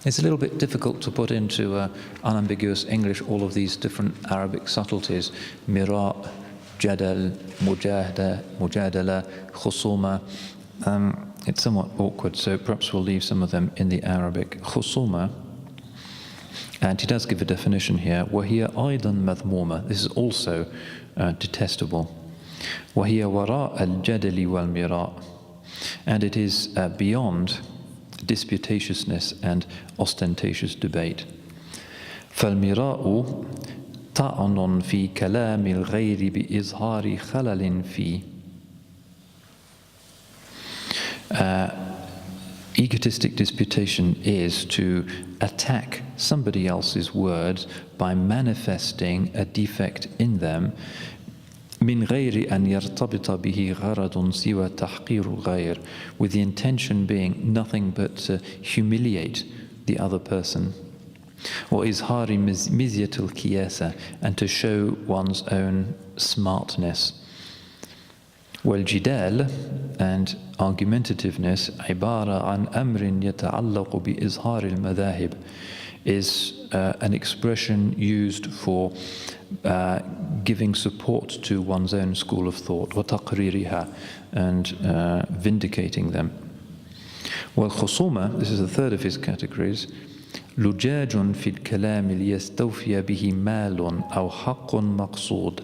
It's a little bit difficult to put into unambiguous English all of these different Arabic subtleties: mira, jadal, mujadala, khusuma. It's somewhat awkward, so perhaps we'll leave some of them in the Arabic. Khusuma, and he does give a definition here. وَهِيَ أَيْضًا مَذْمُومَةً. This is also detestable. وَهِيَ وَرَاءَ الْجَدَلِ وَالْمِرَاءِ. And it is beyond disputatiousness and ostentatious debate. فَالْمِرَاءُ طَعْنٌ فِي كَلَامِ الْغَيْرِ بِإِظْهَارِ خَلَلٍ فِي. Egotistic disputation is to attack somebody else's words by manifesting a defect in them, من غير أن يرتبط به غرض سوى تحقير الغير, with the intention being nothing but to humiliate the other person, وإظهار مزية الكياسة, and to show one's own smartness. والجدال, and argumentativeness, عبارة عن أمر يتعلق بإظهار المذاهب, is an expression used for giving support to one's own school of thought, وتقريرها, and vindicating them. والخصومة, this is the third of his categories, لجاج في الكلام ليستوفي به مال أو حق مقصود.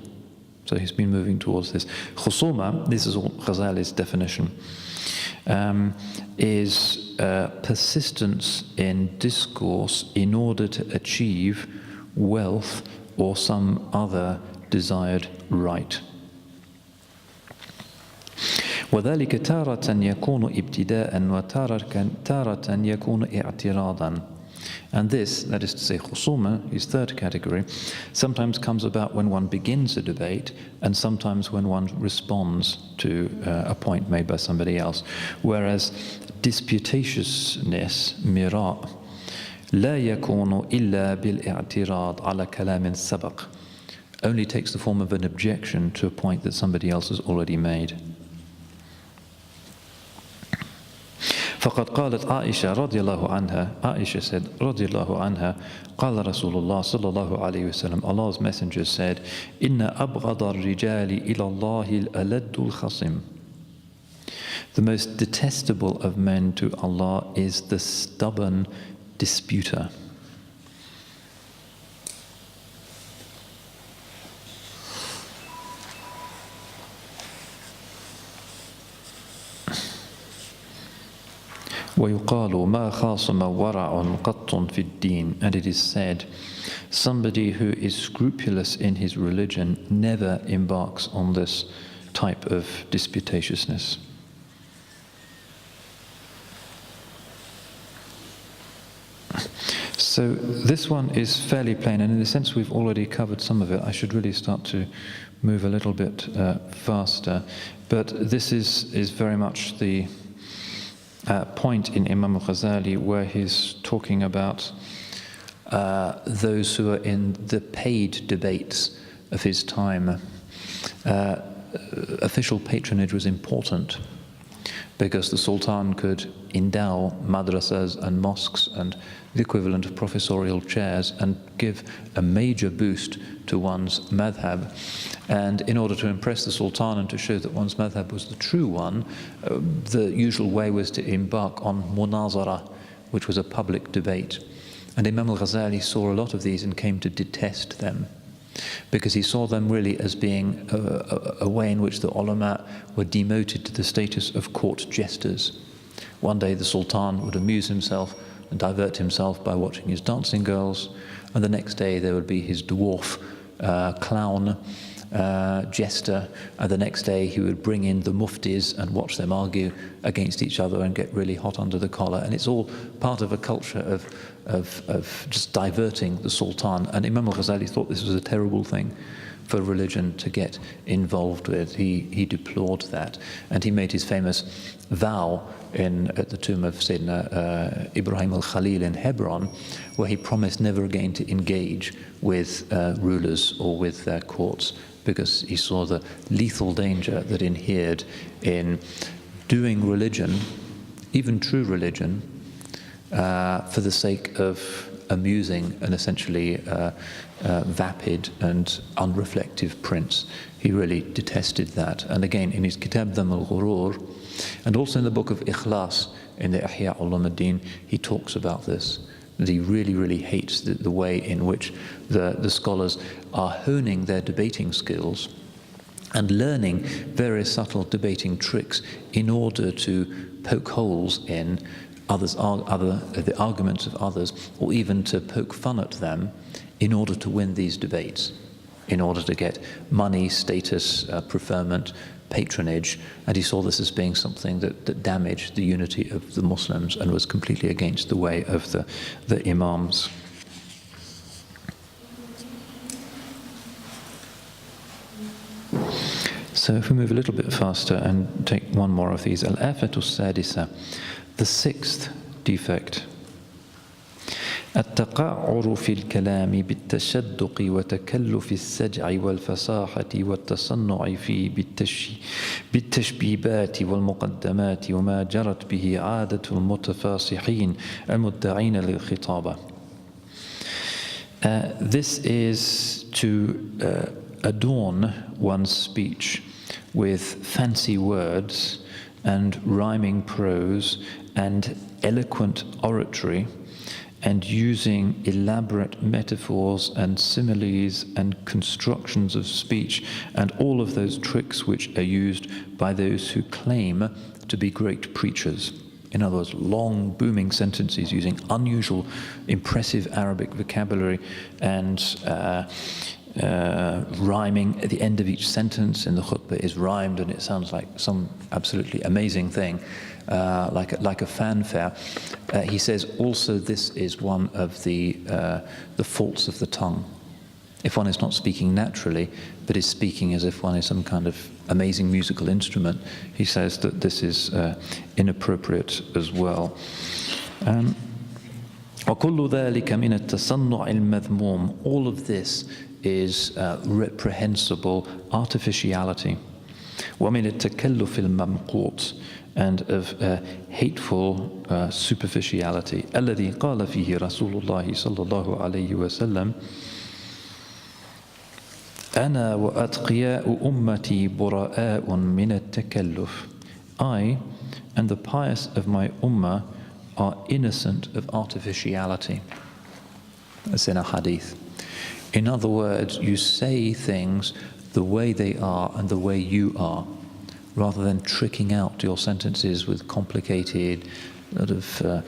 So he's been moving towards this. Khusuma, this is al-Ghazali's definition, is persistence in discourse in order to achieve wealth or some other desired right. وذلك تارة يكون ابتداء وتارة يكون اعتراضا. And this, that is to say khusuma, his third category, sometimes comes about when one begins a debate and sometimes when one responds to a point made by somebody else. Whereas disputatiousness, mira', لا يكون إلا بالاعتراض على كلام سبق, only takes the form of an objection to a point that somebody else has already made. فقد قالت عائشة رضي الله عنها, Aisha said رضي الله عنها, قال رسول الله صلى الله عليه وسلم, Allah's messenger said, إن أبغض الرجال إلى الله الألد الخصم. The most detestable of men to Allah is the stubborn disputer. ويقال ما خاصم ورع قط في الدين, and it is said, somebody who is scrupulous in his religion never embarks on this type of disputatiousness. So this one is fairly plain, and in a sense we've already covered some of it. I should really start to move a little bit faster, but this is very much the point in Imam Al-Ghazali where he's talking about those who are in the paid debates of his time. Official patronage was important because the Sultan could endow madrasas and mosques and the equivalent of professorial chairs and give a major boost to one's madhab. And in order to impress the Sultan and to show that one's madhab was the true one, the usual way was to embark on munazara, which was a public debate. And Imam Al-Ghazali saw a lot of these and came to detest them, because he saw them really as being a way in which the ulama were demoted to the status of court jesters. One day the Sultan would amuse himself and divert himself by watching his dancing girls, and the next day there would be his dwarf clown jester, and the next day he would bring in the muftis and watch them argue against each other and get really hot under the collar. And it's all part of a culture of just diverting the Sultan. And Imam Al-Ghazali thought this was a terrible thing for religion to get involved with. He deplored that, and he made his famous vow at the tomb of Sayyidina Ibrahim al-Khalil in Hebron, where he promised never again to engage with rulers or with their courts, because he saw the lethal danger that inhered in doing religion, even true religion, for the sake of amusing an essentially vapid and unreflective prince. He really detested that. And again, in his Kitab Dhamm al-Ghurur, and also in the book of Ikhlas, in the Ihya Ulum, he talks about this, that he really, really hates the way in which the scholars are honing their debating skills and learning various subtle debating tricks in order to poke holes in the arguments of others, or even to poke fun at them in order to win these debates, in order to get money, status, preferment, patronage. And he saw this as being something that damaged the unity of the Muslims and was completely against the way of the imams. So if we move a little bit faster and take one more of these, al-afatu sadisa, the sixth defect. التقعر في الكلام بالتشدق وتكلف السجع والفصاحة والتصنع فيه بالتشبيبات والمقدمات وما جرت به عادة المتفاصحين المدعين للخطابة. This is to adorn one's speech with fancy words and rhyming prose and eloquent oratory, and using elaborate metaphors and similes and constructions of speech and all of those tricks which are used by those who claim to be great preachers. In other words, long, booming sentences using unusual, impressive Arabic vocabulary and rhyming. At the end of each sentence in the khutbah is rhymed, and it sounds like some absolutely amazing thing, like a fanfare. He says also this is one of the faults of the tongue. If one is not speaking naturally, but is speaking as if one is some kind of amazing musical instrument, he says that this is inappropriate as well. وَكُلُّ ذَلِكَ مِنَ التَّصَنُّعِ الْمَذْمُومِ. All of this is reprehensible artificiality. وَمِنَ التَّكَلُّفِ الْمَمْقُوتِ, and of hateful superficiality. الَّذِي قَالَ فِيهِ رَسُولُ اللَّهِ صَلَّى اللَّهُ عَلَيْهِ وَسَلَّمَ أنا وأتقياء أمتي براء من التكلف. I and the pious of my ummah are innocent of artificiality. That's in a hadith. In other words, you say things the way they are and the way you are, rather than tricking out your sentences with complicated lot of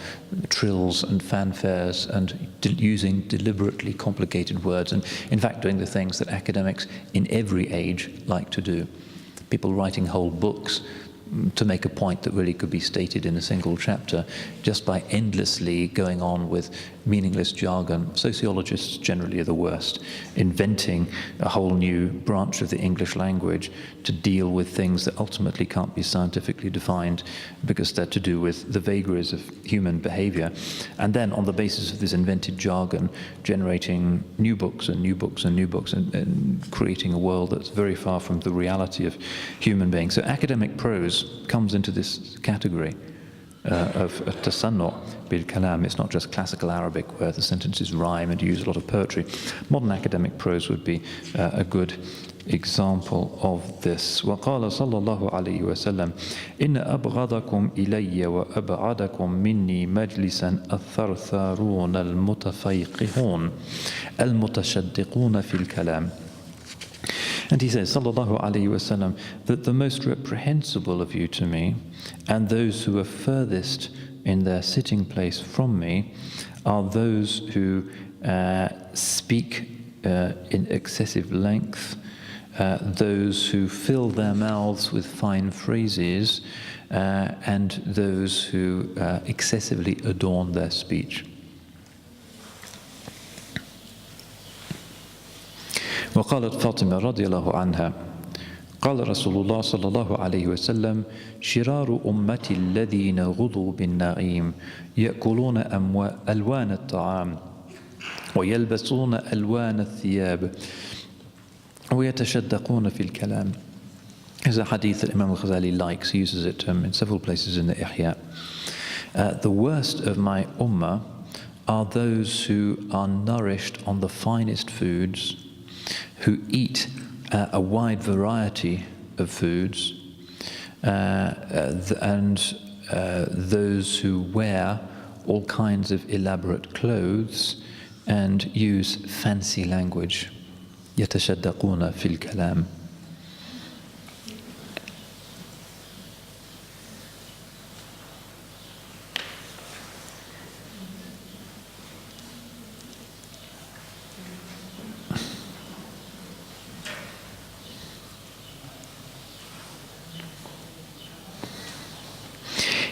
trills and fanfares and using deliberately complicated words, and in fact doing the things that academics in every age like to do. People writing whole books to make a point that really could be stated in a single chapter just by endlessly going on with meaningless jargon. Sociologists generally are the worst, inventing a whole new branch of the English language to deal with things that ultimately can't be scientifically defined because they're to do with the vagaries of human behavior. And then on the basis of this invented jargon, generating new books and new books and new books, and creating a world that's very far from the reality of human beings. So academic prose comes into this category of tasannu bil kalam. It's not just classical Arabic where the sentences rhyme and use a lot of poetry. Modern academic prose would be a good example of this. وقال صلى الله عليه وسلم إن أبغضكم إلي وأبعدكم مني مجلسا الثرثارون المتفيقهون المتشدقون في الكلام. And he says, sallallahu alayhi wasallam, that the most reprehensible of you to me, and those who are furthest in their sitting place from me, are those who speak in excessive length, those who fill their mouths with fine phrases, and those who excessively adorn their speech. وقالت فاطمة رضي الله عنها قال رسول الله صلى الله عليه وسلم شرار أمتي الذين غضوا بالنعيم يأكلون ألوان الطعام ويلبسون ألوان الثياب ويتشدقون في الكلام. There's a hadith that Imam Al-Ghazali likes. He uses it in several places in the Ihya. The worst of my ummah are those who are nourished on the finest foods, who eat a wide variety of foods, and those who wear all kinds of elaborate clothes and use fancy language. يتشدقون في الكلام.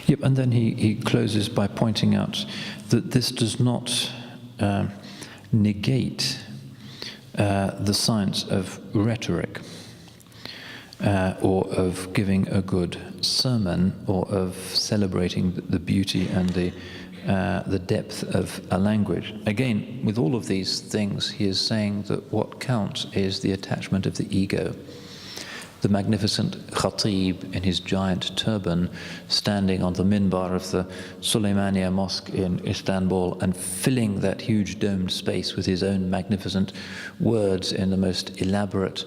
Yep, and then he closes by pointing out that this does not negate the science of rhetoric, or of giving a good sermon, or of celebrating the beauty and the depth of a language. Again, with all of these things, he is saying that what counts is the attachment of the ego. The magnificent khatib in his giant turban standing on the minbar of the Suleymaniye Mosque in Istanbul and filling that huge domed space with his own magnificent words in the most elaborate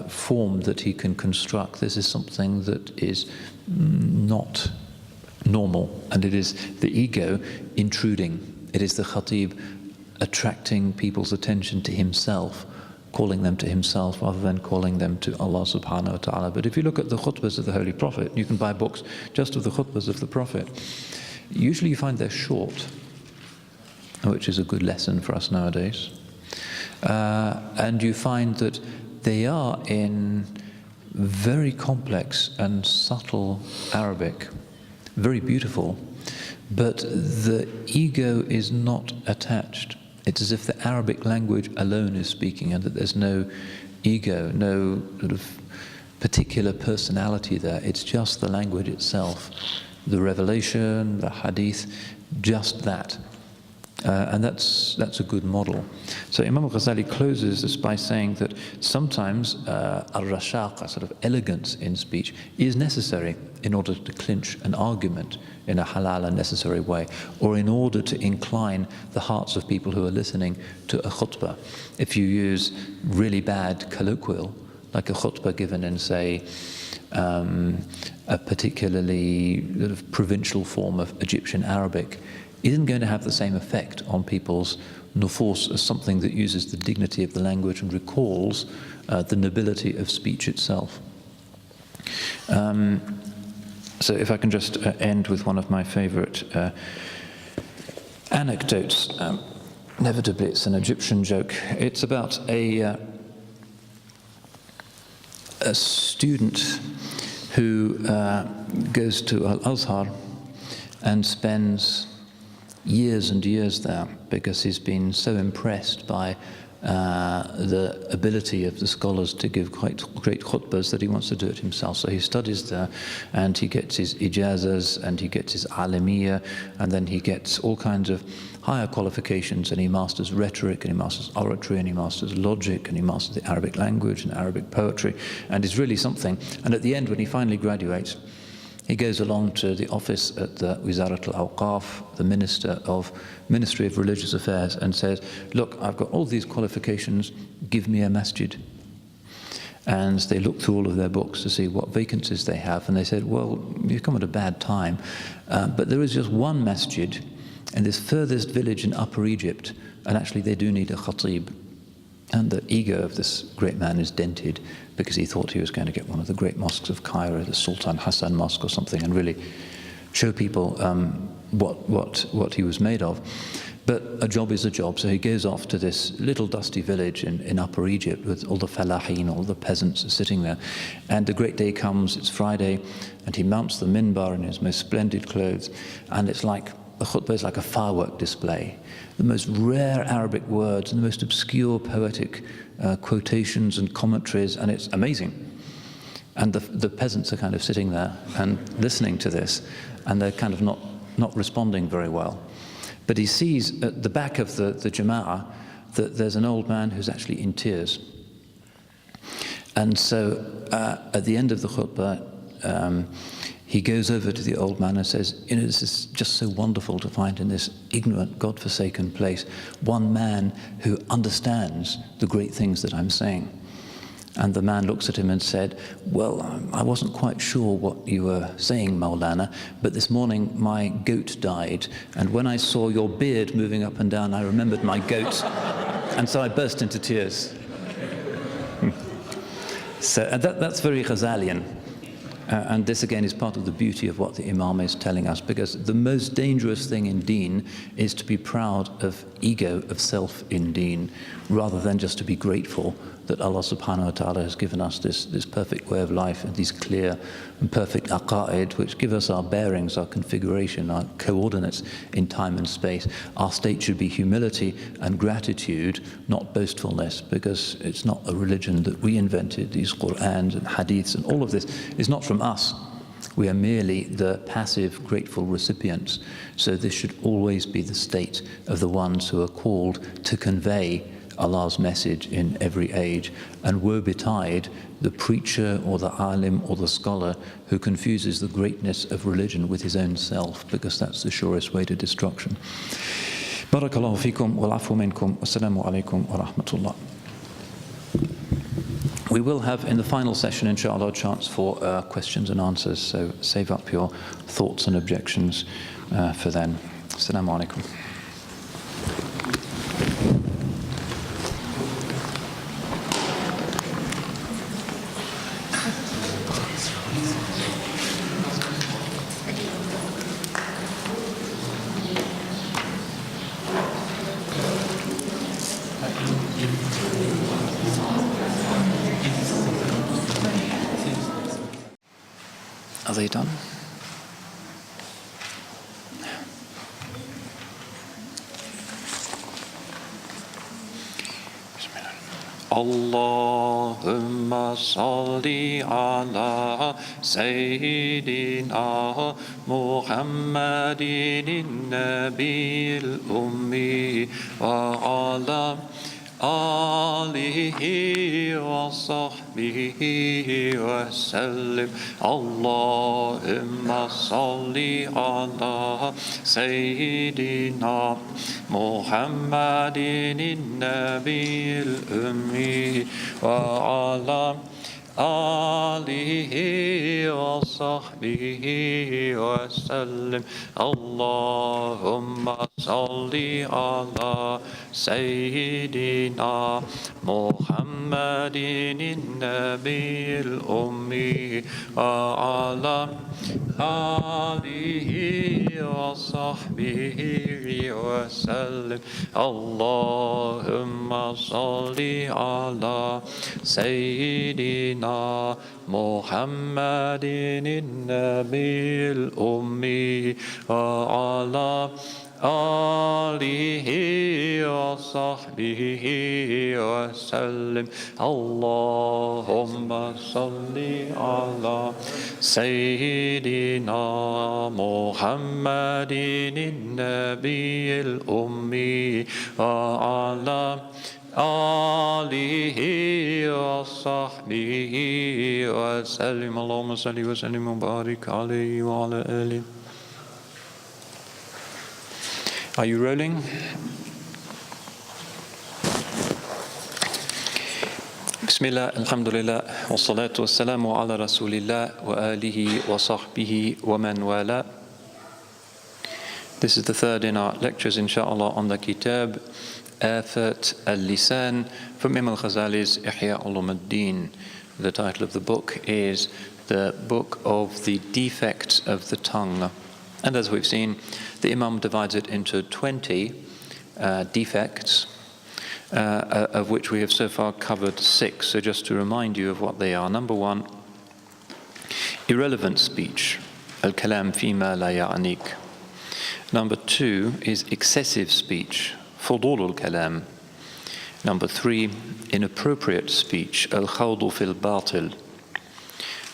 form that he can construct. This is something that is not normal, and it is the ego intruding. It is the khatib attracting people's attention to himself, calling them to himself rather than calling them to Allah subhanahu wa ta'ala. But if you look at the khutbahs of the Holy Prophet, you can buy books just of the khutbahs of the Prophet. Usually you find they're short, which is a good lesson for us nowadays. And you find that they are in very complex and subtle Arabic, very beautiful, but the ego is not attached. It's as if the Arabic language alone is speaking, and that there's no ego, no sort of particular personality there. It's just the language itself, the revelation, the hadith, just that. And that's a good model. So Imam Al-Ghazali closes this by saying that sometimes al-rashaqa, sort of elegance in speech, is necessary in order to clinch an argument in a halal and necessary way, or in order to incline the hearts of people who are listening to a khutbah. If you use really bad colloquial, like a khutbah given in, say, a particularly sort of provincial form of Egyptian Arabic, isn't going to have the same effect on people's nufus as something that uses the dignity of the language and recalls the nobility of speech itself. So if I can just end with one of my favorite anecdotes. Inevitably, it's an Egyptian joke. It's about a student who goes to Al-Azhar and spends years and years there because he's been so impressed by the ability of the scholars to give quite great khutbahs that he wants to do it himself. So he studies there, and he gets his ijazas, and he gets his alimiyah, and then he gets all kinds of higher qualifications, and he masters rhetoric, and he masters oratory, and he masters logic, and he masters the Arabic language and Arabic poetry, and is really something. And at the end, when he finally graduates, he goes along to the office at the Wizarat al-Awqaf, the Ministry of Religious Affairs, and says, look, I've got all these qualifications, give me a masjid. And they look through all of their books to see what vacancies they have, and they said, well, you've come at a bad time, but there is just one masjid in this furthest village in Upper Egypt, and actually they do need a khatib. And the ego of this great man is dented because he thought he was going to get one of the great mosques of Cairo, the Sultan Hassan Mosque or something, and really show people what he was made of. But a job is a job, so he goes off to this little dusty village in Upper Egypt with all the falahin, all the peasants sitting there. And the great day comes, it's Friday, and he mounts the minbar in his most splendid clothes, and it's like, the khutbah is like a firework display. The most rare Arabic words and the most obscure poetic quotations and commentaries, and it's amazing. And the peasants are kind of sitting there and listening to this, and they're kind of not responding very well. But he sees at the back of the jama'ah that there's an old man who's actually in tears. And so at the end of the khutbah, he goes over to the old man and says, you know, this is just so wonderful to find in this ignorant, God-forsaken place one man who understands the great things that I'm saying. And the man looks at him and said, well, I wasn't quite sure what you were saying, Maulana, but this morning my goat died, and when I saw your beard moving up and down, I remembered my goat, and so I burst into tears. So that's very Ghazalian. And this again is part of the beauty of what the Imam is telling us, because the most dangerous thing in deen is to be proud of ego, of self in deen, rather than just to be grateful that Allah subhanahu wa ta'ala has given us this perfect way of life and these clear and perfect aqa'id which give us our bearings, our configuration, our coordinates in time and space. Our state should be humility and gratitude, not boastfulness, because it's not a religion that we invented. These Qur'ans and Hadiths and all of this is not from us. We are merely the passive, grateful recipients. So this should always be the state of the ones who are called to convey Allah's message in every age, and woe betide the preacher or the alim or the scholar who confuses the greatness of religion with his own self, because that's the surest way to destruction. Barakallahu fikum wal afu minkum. Assalamu alaikum wa rahmatullah. We will have in the final session, inshallah, a chance for questions and answers, so save up your thoughts and objections for then. Assalamu alaikum. Are they done? Allahumma salli ala Sayyidina Muhammadin Nabiyil Ummi wa ala alihi wa sahbihi wa sallim. Allahumma salli ala Sayyidina Muhammadin Nabiyil Ummi wa ala alihi wa sahbihi wa sallim. Allahumma salli ala Sayyidina Muhammadin Nabiyil Ummi wa ala alihi wa sahbihi wa sallim. Allahumma salli ala Sayyidina Muhammadin Nabiyil Ummi wa ala alihi wa sahbihi wa sallim. Allahumma salli ala Sayyidina Muhammadin Nabiyil Ummi wa ala alihi wa sahbihi wa sallim. Allahumma salli wa sallim wa barik alayhi wa ala alihi. Are you rolling? Bismillah, alhamdulillah, wa salatu wa salamu ala rasulillah wa alihi wa sahbihi wa man wala. This is the third in our lectures, inshallah, on the kitab Afat al-Lisan from Imam Al-Ghazali's Ihya Ulum. The title of the book is the Book of the Defects of the Tongue. And as we've seen, the Imam divides it into 20 defects, of which we have so far covered 6. So just to remind you of what they are. Number 1, irrelevant speech, al-kalam fima la ya'anik. Number 2 is excessive speech, fudul al-kalam. Number 3, inappropriate speech, al-khawdu fil batil.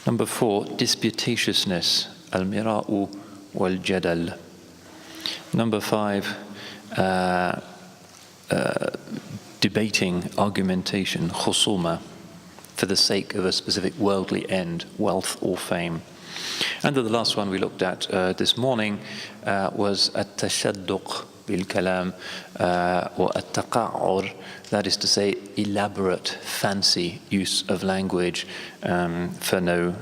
Number 4, disputatiousness, al-mira'u wal-jadal. Number 5, debating, argumentation, khusuma, for the sake of a specific worldly end, wealth or fame. And the last one we looked at this morning was at-tashadduq bil-kalam, or at-taqa'ur, that is to say, elaborate, fancy use of language for no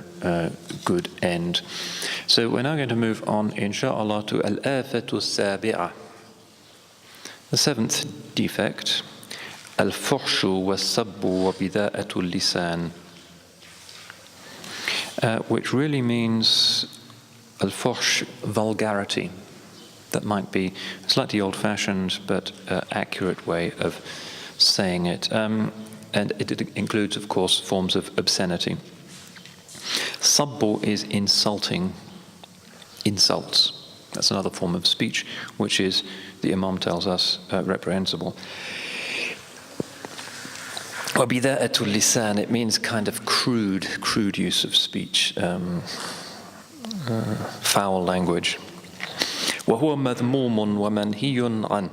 good end. So we're now going to move on, inshaAllah, to al-afatu as-sabi'ah. The 7th defect, al-fuhshu was-sabbu wa bida'atu al-lisan, which really means al-fuhsh, vulgarity. That might be a slightly old-fashioned but accurate way of saying it. And it includes, of course, forms of obscenity. Sabbu is insulting, insults. That's another form of speech, which is, the Imam tells us, reprehensible. Wabida'atul lisan, it means kind of crude use of speech, foul language. وَهُوَ مَذْمُومٌ وَمَنْهِيٌ عَنْ.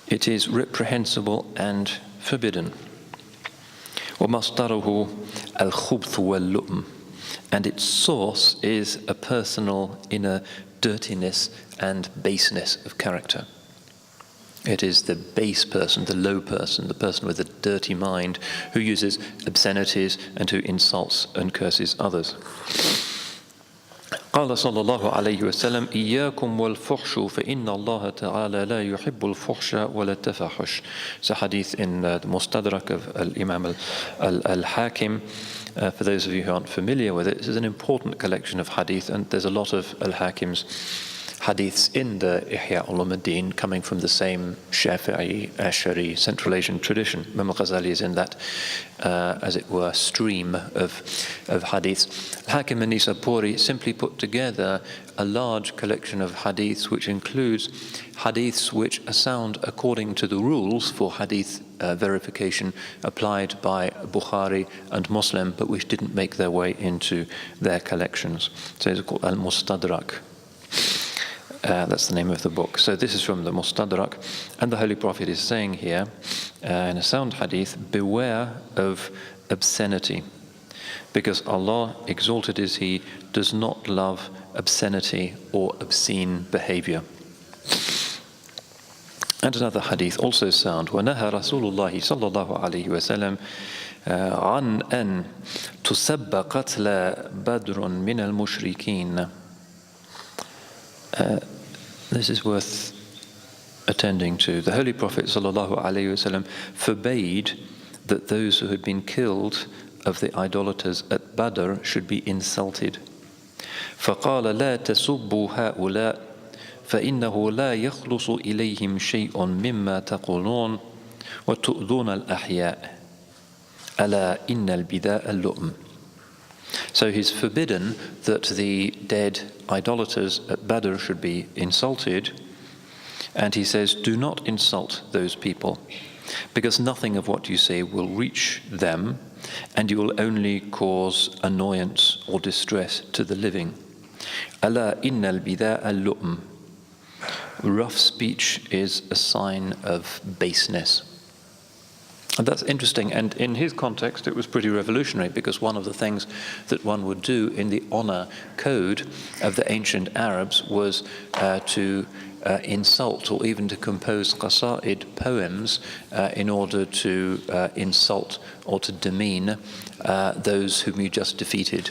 It is reprehensible and forbidden. وَمَصْدَرُهُ الْخُبْثُ وَاللُّؤْمُ. And its source is a personal inner dirtiness and baseness of character. It is the base person, the low person, the person with a dirty mind who uses obscenities and who insults and curses others. قال صلى الله عليه وسلم إياكم والفحش فإن الله تعالى لا يحب الفحش ولا التفحش. It's a hadith in the Mustadrak of Imam Al-Hakim. For those of you who aren't familiar with it, this is an important collection of hadith, and there's a lot of Al-Hakim's hadiths in the Ihya Ulum coming from the same Shafi'i, Ash'ari, Central Asian tradition. Imam Al-Ghazali is in that, as it were, stream of hadiths. Al-Hakim An-Nisaburi simply put together a large collection of hadiths which includes hadiths which are sound according to the rules for hadith verification applied by Bukhari and Muslim, but which didn't make their way into their collections. So it's called Al-Mustadrak. That's the name of the book. So this is from the Mustadrak, and the Holy Prophet is saying here, in a sound hadith, beware of obscenity, because Allah, exalted is He, does not love obscenity or obscene behavior. And another hadith, also sound, وَنَهَى رَسُولُ اللَّهِ صَلَّى اللَّهُ عَلَيْهِ وَسَلَّمَ عَنْ أَنْ تُسَبَّ قَتْلَ بَدْرٌ مِنَ الْمُشْرِكِينَ. This is worth attending to. The Holy Prophet ﷺ forbade that those who had been killed of the idolaters at Badr should be insulted. فَقَالَ لَا تَسُبُّوا هَؤُلَاء فَإِنَّهُ لَا يَخْلُصُ إِلَيْهِمْ شَيْءٌ مِمَّا تَقُولُونَ وَتُؤْذُونَ الْأَحْيَاءَ أَلَا إِنَّ الْبِدَاءَ اللُّؤْمُ. So he's forbidden that the dead idolaters at Badr should be insulted, and he says, do not insult those people, because nothing of what you say will reach them, and you will only cause annoyance or distress to the living. Ala innal bida al-lu'm. Rough speech is a sign of baseness. And that's interesting, and in his context it was pretty revolutionary, because one of the things that one would do in the honor code of the ancient Arabs was to insult, or even to compose qasa'id, poems, in order to insult or to demean those whom you just defeated.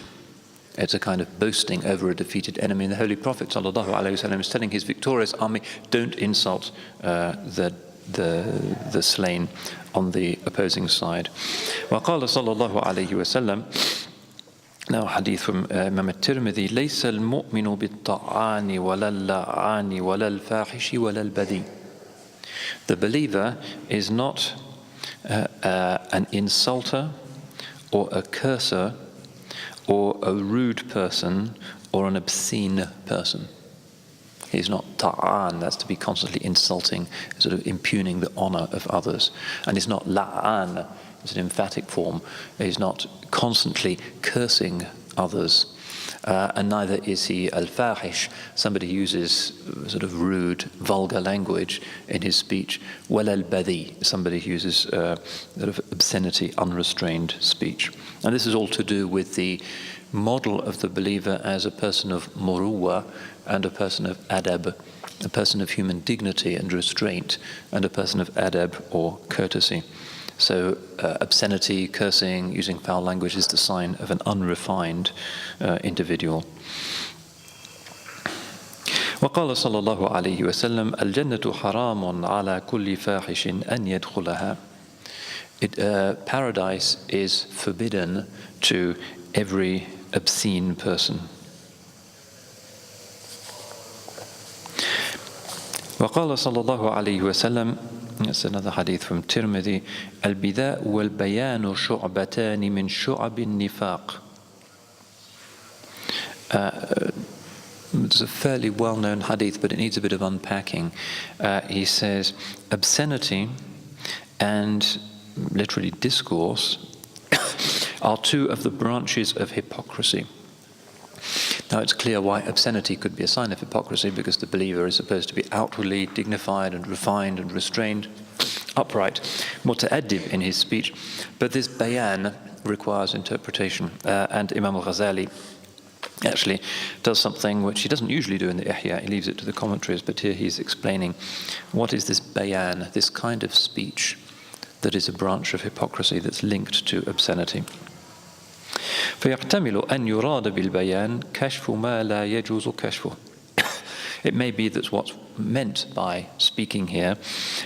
It's a kind of boasting over a defeated enemy. And the Holy Prophet ﷺ is telling his victorious army, don't insult the slain on the opposing side. وقال صلى الله عليه وسلم, now hadith from Imam Al-Tirmidhi, ليس المؤمن بالطعان ولا اللعان ولا الفاحش ولا البذيء. The believer is not an insulter or a curser or a rude person or an obscene person. He's not ta'an, that's to be constantly insulting, sort of impugning the honor of others. And he's not la'an, it's an emphatic form. He's not constantly cursing others. And neither is he al-fahish, somebody who uses sort of rude, vulgar language in his speech. Wal al-badi, somebody who uses sort of obscenity, unrestrained speech. And this is all to do with the model of the believer as a person of muruwa and a person of adab, a person of human dignity and restraint, and a person of adab or courtesy. So obscenity, cursing, using foul language is the sign of an unrefined individual. وقال صلى الله عليه وسلم الجنة حرام على كل فاحش أن يدخلها. Paradise is forbidden to every obscene person. وقال صلى الله عليه وسلم, that's another hadith from Tirmidhi, البذاء والبيان شعبتان من شعب النفاق. It's a fairly well-known hadith, but it needs a bit of unpacking. He says, obscenity and literally discourse are two of the branches of hypocrisy. Now it's clear why obscenity could be a sign of hypocrisy, because the believer is supposed to be outwardly dignified and refined and restrained, upright, muta'addib in his speech. But this bayan requires interpretation. And Imam Al-Ghazali actually does something which he doesn't usually do in the Ihya. He leaves it to the commentaries, but here he's explaining what is this bayan, this kind of speech that is a branch of hypocrisy that's linked to obscenity. فيحتمل أن يراد بالبيان كشف ما لا يجوز كشفه. It may be that what's meant by speaking here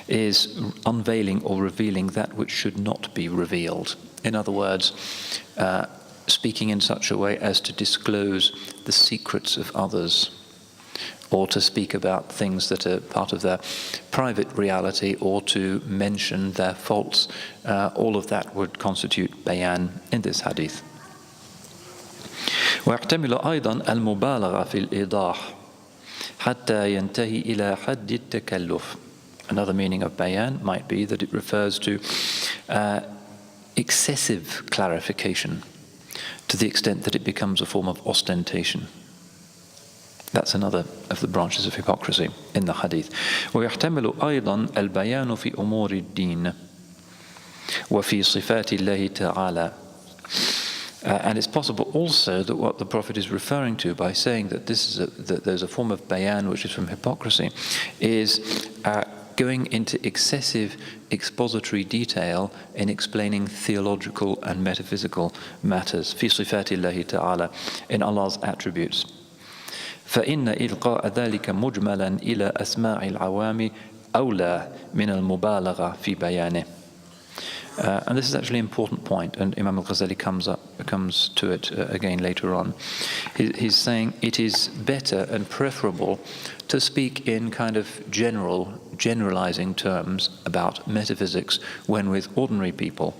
is unveiling or revealing that which should not be revealed. In other words, speaking in such a way as to disclose the secrets of others, or to speak about things that are part of their private reality, or to mention their faults. All of that would constitute bayan in this hadith. ويحتمل أيضا المبالغة في الإيضاح حتى ينتهي إلى حد التكلف. Another meaning of bayan might be that it refers to excessive clarification, to the extent that it becomes a form of ostentation. That's another of the branches of hypocrisy in the hadith. ويحتمل أيضا البيان في أمور الدين وفي صفات الله تعالى. And it's possible also that what the Prophet is referring to by saying that that there's a form of bayan which is from hypocrisy is going into excessive expository detail in explaining theological and metaphysical matters. في صفات الله تعالى, in Allah's attributes. فإن إلقاء ذلك مجملا إلى أسماع العوام أولى من المبالغة في بيانه. And this is actually an important point, and Imam Al-Ghazali comes to it again later on. He's saying it is better and preferable to speak in kind of generalizing terms about metaphysics when with ordinary people,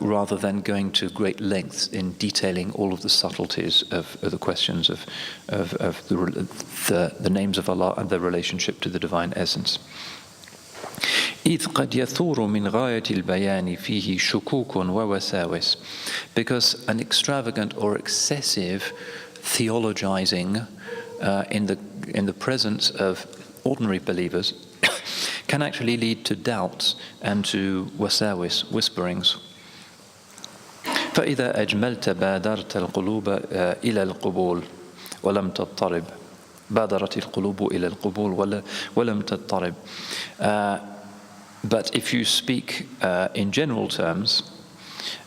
rather than going to great lengths in detailing all of the subtleties of the questions of the names of Allah and their relationship to the divine essence. إذ قد يثور من غاية البيان فيه شكوك ووساوس, because an extravagant or excessive theologizing in the presence of ordinary believers can actually lead to doubts and to wasawis, whisperings. فإذا أجملت بادرت القلوب إلى القبول ولم تضطرب. بادرت القلوب إلى القبول ولم تضطرب. But if you speak in general terms,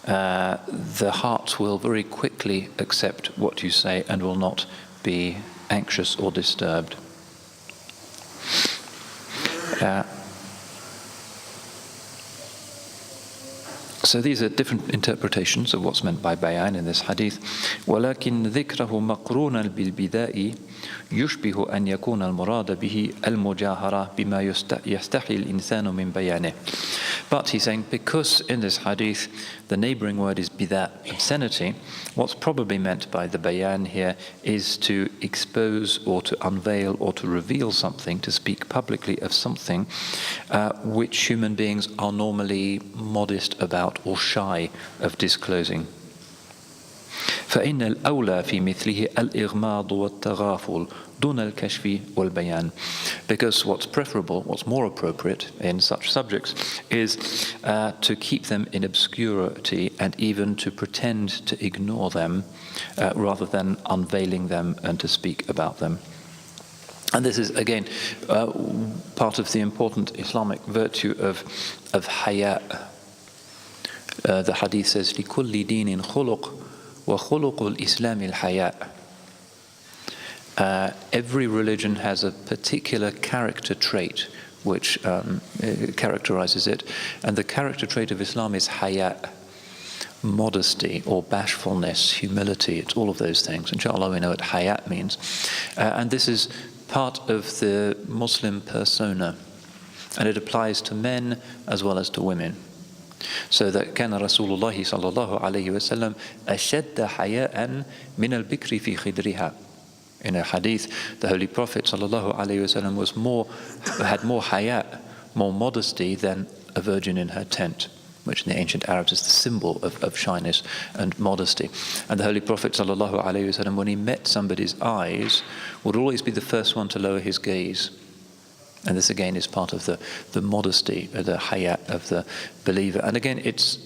the heart will very quickly accept what you say and will not be anxious or disturbed. So these are different interpretations of what's meant by bayan in this hadith. ولكن ذكره مقرونا بالبداء يشبه أن يكون المراد به المجاهرة بما يستحي الإنسان من بيانه. But he's saying, because in this hadith the neighboring word is bida, obscenity, what's probably meant by the bayan here is to expose or to unveil or to reveal something, to speak publicly of something which human beings are normally modest about or shy of disclosing. فإن الأولى في مثله الإغماض والتغافل دون الكشف والبيان. Because what's preferable, what's more appropriate in such subjects is to keep them in obscurity and even to pretend to ignore them rather than unveiling them and to speak about them. And this is, again, part of the important Islamic virtue of haya. The hadith says, لِكُلِّ دِينٍ خُلُقٍ وَخُلُقُ الْإِسْلَامِ الْحَيَاءِ. Every religion has a particular character trait which characterizes it, and the character trait of Islam is haya, modesty or bashfulness, humility. It's all of those things. Inshallah, we know what haya means. And this is part of the Muslim persona, and it applies to men as well as to women. So that كان رسول الله صلى الله عليه وسلم أشد حياء من البكر في خدرها. In a hadith, the Holy Prophet sallallahu alaihi wasallam had more haya, more modesty than a virgin in her tent, which in the ancient Arabs is the symbol of shyness and modesty. And the Holy Prophet sallallahu alaihi wasallam, when he met somebody's eyes, would always be the first one to lower his gaze. And this again is part of the modesty, the haya of the believer. And again, it's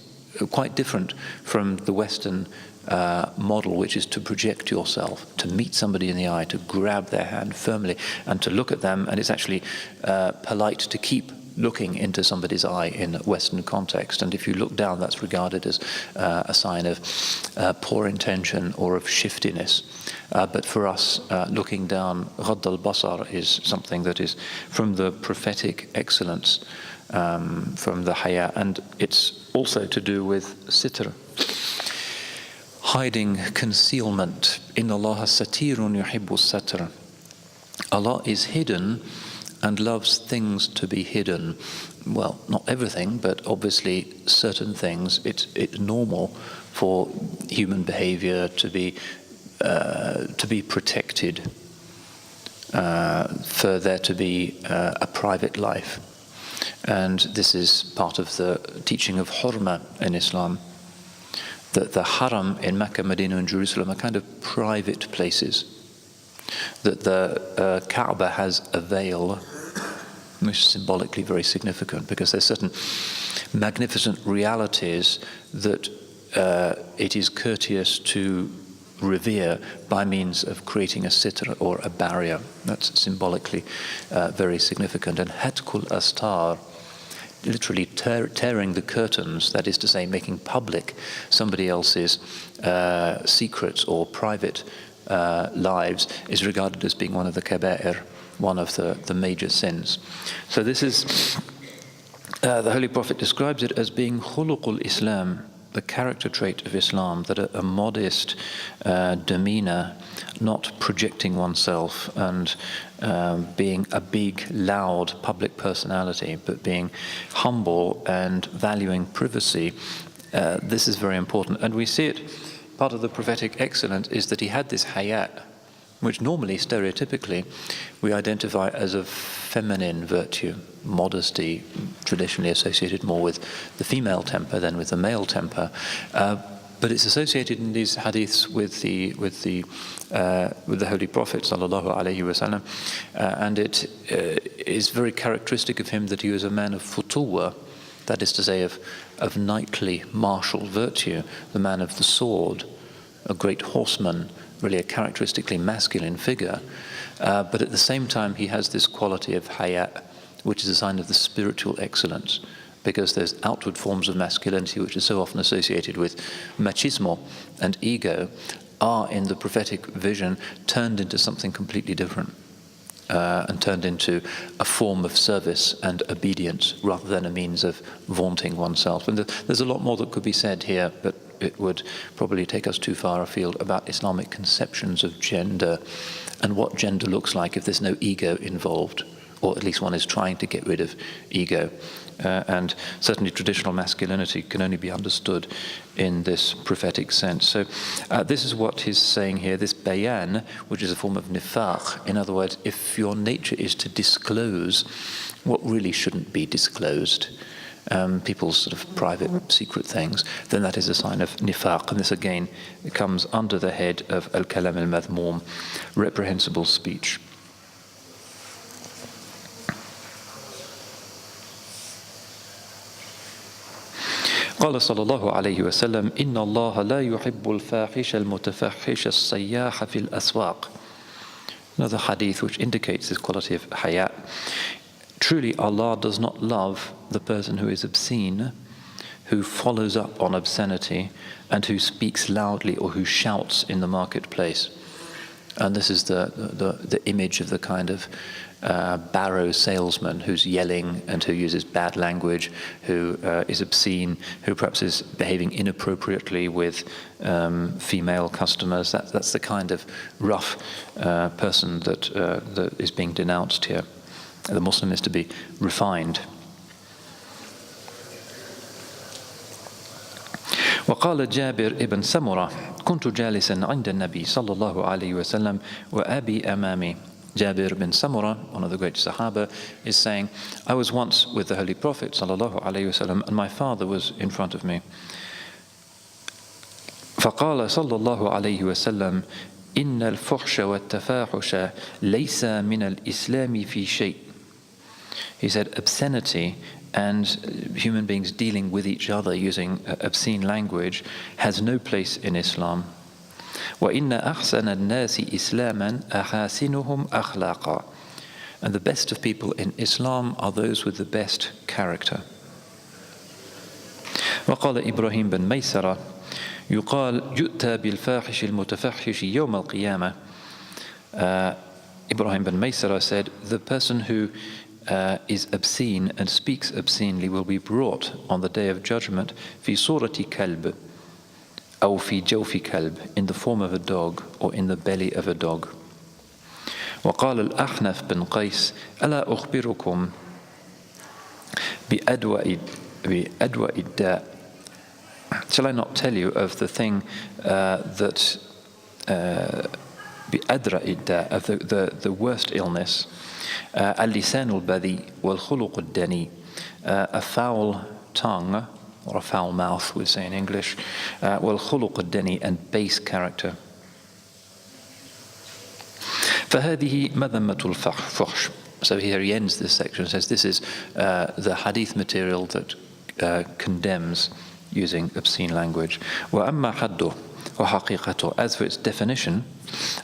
quite different from the Western model, which is to project yourself, to meet somebody in the eye, to grab their hand firmly and to look at them. And it's actually polite to keep looking into somebody's eye in a Western context. And if you look down, that's regarded as a sign of poor intention or of shiftiness. But for us, looking down, ghadd al-basar is something that is from the prophetic excellence, from the haya. And it's also to do with sitr, hiding, concealment. Inna Allah satirun yuhibbu satr. Allah is hidden and loves things to be hidden. Well, not everything, but obviously certain things. It's normal for human behavior to be protected, for there to be a private life. And this is part of the teaching of hurma in Islam, that the haram in Mecca, Medina and Jerusalem are kind of private places, that the Kaaba has a veil, which is symbolically very significant, because there's certain magnificent realities that it is courteous to revere by means of creating a sitra or a barrier. That's symbolically very significant. And hatkul astar, literally tearing the curtains, that is to say making public somebody else's secrets or private lives, is regarded as being one of the kaba'ir, one of the major sins. So this is, the Holy Prophet describes it as being khuluqul Islam, the character trait of Islam, that a modest demeanor, not projecting oneself and being a big, loud public personality, but being humble and valuing privacy. This is very important. And we see it, part of the prophetic excellence is that he had this hayat, which normally, stereotypically, we identify as a feminine virtue, modesty, traditionally associated more with the female temper than with the male temper. But it's associated in these hadiths with the Holy Prophet sallallahu alaihi wasallam, and it is very characteristic of him that he was a man of futuwa, that is to say, of knightly martial virtue, the man of the sword, a great horseman, really a characteristically masculine figure, but at the same time he has this quality of hayat, which is a sign of the spiritual excellence, because there's outward forms of masculinity which are so often associated with machismo and ego, are in the prophetic vision turned into something completely different, and turned into a form of service and obedience rather than a means of vaunting oneself. And there's a lot more that could be said here, but it would probably take us too far afield about Islamic conceptions of gender and what gender looks like if there's no ego involved, or at least one is trying to get rid of ego. And certainly traditional masculinity can only be understood in this prophetic sense. So this is what he's saying here, this bayan, which is a form of nifaq. In other words, if your nature is to disclose what really shouldn't be disclosed, people's sort of private, secret things, then that is a sign of nifaq. And this again comes under the head of al-kalam al-madhmum, reprehensible speech. قال صلى الله عليه وسلم إن الله لا يحب الفاحش المتفحش الصياح في الأسواق. Another hadith which indicates this quality of hayat. Truly Allah does not love the person who is obscene, who follows up on obscenity, and who speaks loudly or who shouts in the marketplace. And this is the image of the kind of barrow salesman who's yelling and who uses bad language, who is obscene, who perhaps is behaving inappropriately with female customers. That's the kind of rough person that is being denounced here. The Muslim is to be refined. وقال جابر ابن سمرة كنت جالسا عند النبي صلى الله عليه وسلم وأبي أمامي. Jabir bin Samura, one of the great Sahaba, is saying, I was once with the Holy Prophet sallallahu alaihi wasallam, and my father was in front of me. فقال صلى الله عليه وسلم إن الفحش والتفاحش ليس من الإسلام في شيء. He said, obscenity and human beings dealing with each other using obscene language has no place in Islam. وَإِنَّ أَحْسَنَ النَّاسِ إِسْلَامًا أَحَاسِنُهُمْ أَخْلَاقًا. And the best of people in Islam are those with the best character. وقال إبراهيم بن ميسرة يقال يؤتى بالفاحش المتفحش يوم القيامة. Ibrahim bin Maysara said, the person who is obscene and speaks obscenely will be brought on the day of judgment في صورة كلب أو في جوف كلب, in the form of a dog or in the belly of a dog. وقال الأحنف بن قيس ألا أخبركم بأدواء الداء. Shall I not tell you of the thing that بأدرأ الداء, of the worst illness, اللسان البذيء والخلق الدني, a foul tongue, or a foul mouth we say in English, والخلق الدني, and base character. فهذه مذمة الفحش. So here he ends this section and says this is the hadith material that condemns using obscene language. وأما حده وحقيقته, as for its definition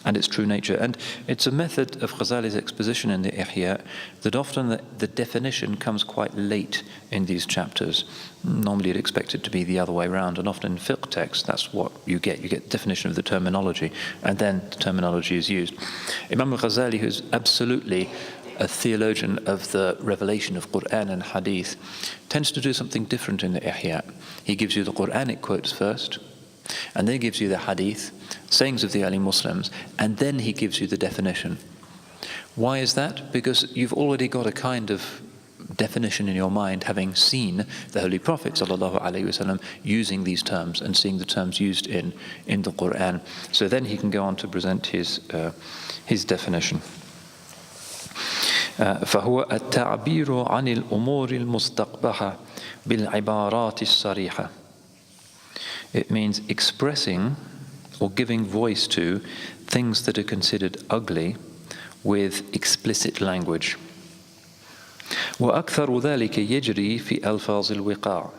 and its true nature. And it's a method of Ghazali's exposition in the Ihya that often the definition comes quite late in these chapters. Normally you'd expect it to be the other way around, and often in fiqh texts that's what you get. You get definition of the terminology, and then the terminology is used. Imam Al-Ghazali, who's absolutely a theologian of the revelation of Quran and Hadith, tends to do something different in the Ihya. He gives you the Quranic quotes first, and then he gives you the Hadith, sayings of the early Muslims, and then he gives you the definition. Why is that? Because you've already got a kind of definition in your mind, having seen the Holy Prophet ﷺ using these terms and seeing the terms used in the Quran. So then he can go on to present his definition. فهو التعبير عن الأمور المستقبحة بالعبارات الصريحة. It means expressing or giving voice to things that are considered ugly with explicit language. وأكثر ذلك يجري في ألفاظ الوقاع.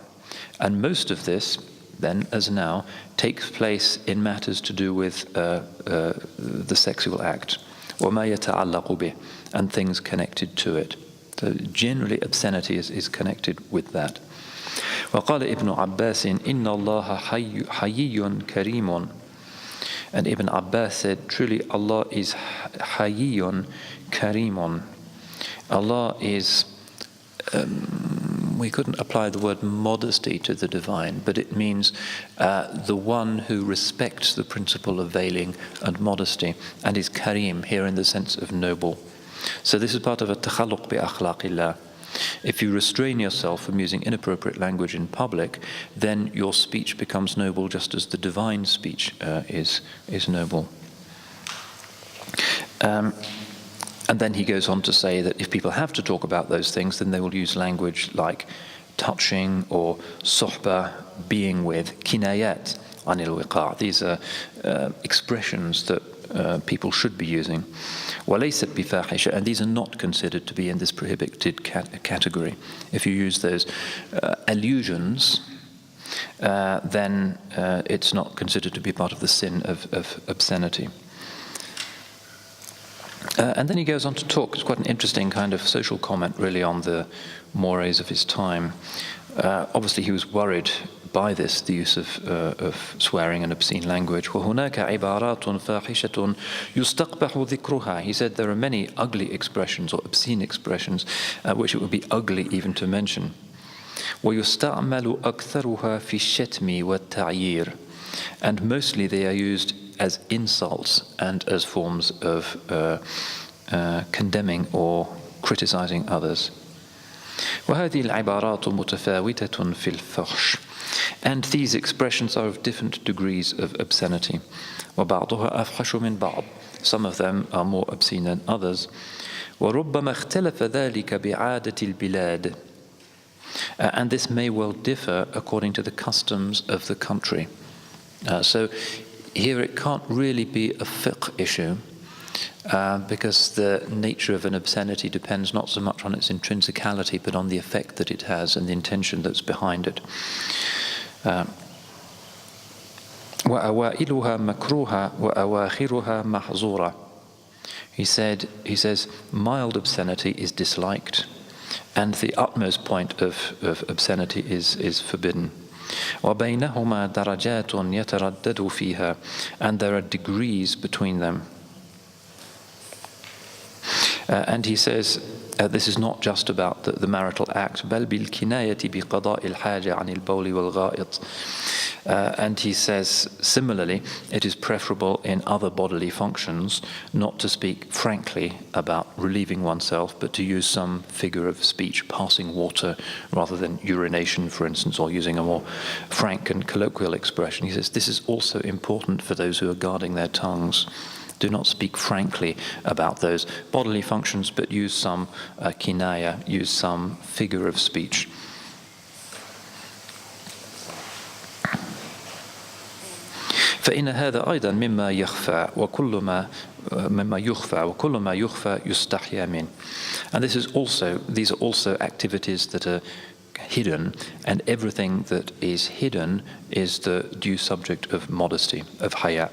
And most of this, then as now, takes place in matters to do with the sexual act. وما يتعلق به, and things connected to it. So generally obscenity is connected with that. وقال ابن عباس إن الله حيي كريم. And Ibn Abbas said, truly Allah is حيي كريم. Allah is, we couldn't apply the word modesty to the divine, but it means the one who respects the principle of veiling and modesty, and is kareem here in the sense of noble. So this is part of a takhalluq bi akhlaqillah. If you restrain yourself from using inappropriate language in public, then your speech becomes noble, just as the divine speech is noble. And then he goes on to say that if people have to talk about those things, then they will use language like touching or suhbah, being with, kinayat anil wiqa'. These are expressions that people should be using. وَلَيْسَتْ بِفَاحِشَةٍ, and these are not considered to be in this prohibited category. If you use those allusions, then it's not considered to be part of the sin of obscenity. And then he goes on to talk. It's quite an interesting kind of social comment, really, on the mores of his time. Obviously, he was worried by this, the use of swearing and obscene language. وَهُنَاكَ عِبَارَاتٌ فَاحِشَةٌ يُسْتَقْبَحُ ذِكْرُهَا. He said there are many ugly expressions or obscene expressions which it would be ugly even to mention. وَيُسْتَعْمَلُ أَكْثَرُهَا فِي الشَّتْمِ وَالتَّعْيِيرِ. And mostly they are used as insults and as forms of condemning or criticizing others. وهذه العبارات متفاوتة في الفحش. And these expressions are of different degrees of obscenity. وبعضها أفحش من بعض. Some of them are more obscene than others. وربما اختلف ذلك بعادة البلاد. And this may well differ according to the customs of the country. So here it can't really be a fiqh issue, because the nature of an obscenity depends not so much on its intrinsicality, but on the effect that it has and the intention that's behind it. وَأَوَائِلُهَا مَكْرُوهَا وَأَوَاخِرُهَا مَحْظُورَةً. He says, mild obscenity is disliked, and the utmost point of obscenity is forbidden. وَبَيْنَهُمَا دَرَجَاتٌ يَتَرَدَّدُ فِيهَا. And there are degrees between them. And he says, this is not just about the marital act. بل بالكناية بقضاء الحاجة عن البول والغائط. And he says, similarly, it is preferable in other bodily functions not to speak frankly about relieving oneself, but to use some figure of speech, passing water, rather than urination, for instance, or using a more frank and colloquial expression. He says, this is also important for those who are guarding their tongues. Do not speak frankly about those bodily functions, but use some kinaya, use some figure of speech. فإن هذا أيضا مما يخفى وكل ما يخفى يستحيا منه. And these are also activities that are hidden, and everything that is hidden is the due subject of modesty, of haya.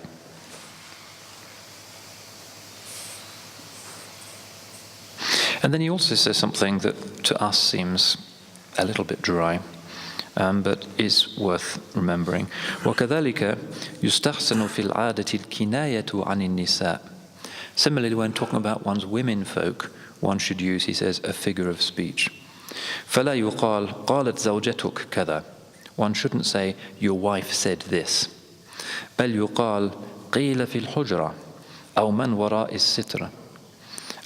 And then he also says something that to us seems a little bit dry, but is worth remembering. وَكَذَلِكَ يُسْتَحْسَنُ فِي الْعَادَةِ الْكِنَايَةُ عَنِ النِّسَاءِ. Similarly, when talking about one's women folk, one should use, he says, a figure of speech. فَلَا يُقَالْ قَالَتْ زَوْجَتُكَ كَذَا. One shouldn't say, your wife said this. بَلْ يُقَالْ قِيلَ فِي الْحُجْرَةِ أَوْ مَنْ وَرَاءِ السِّتْرَةِ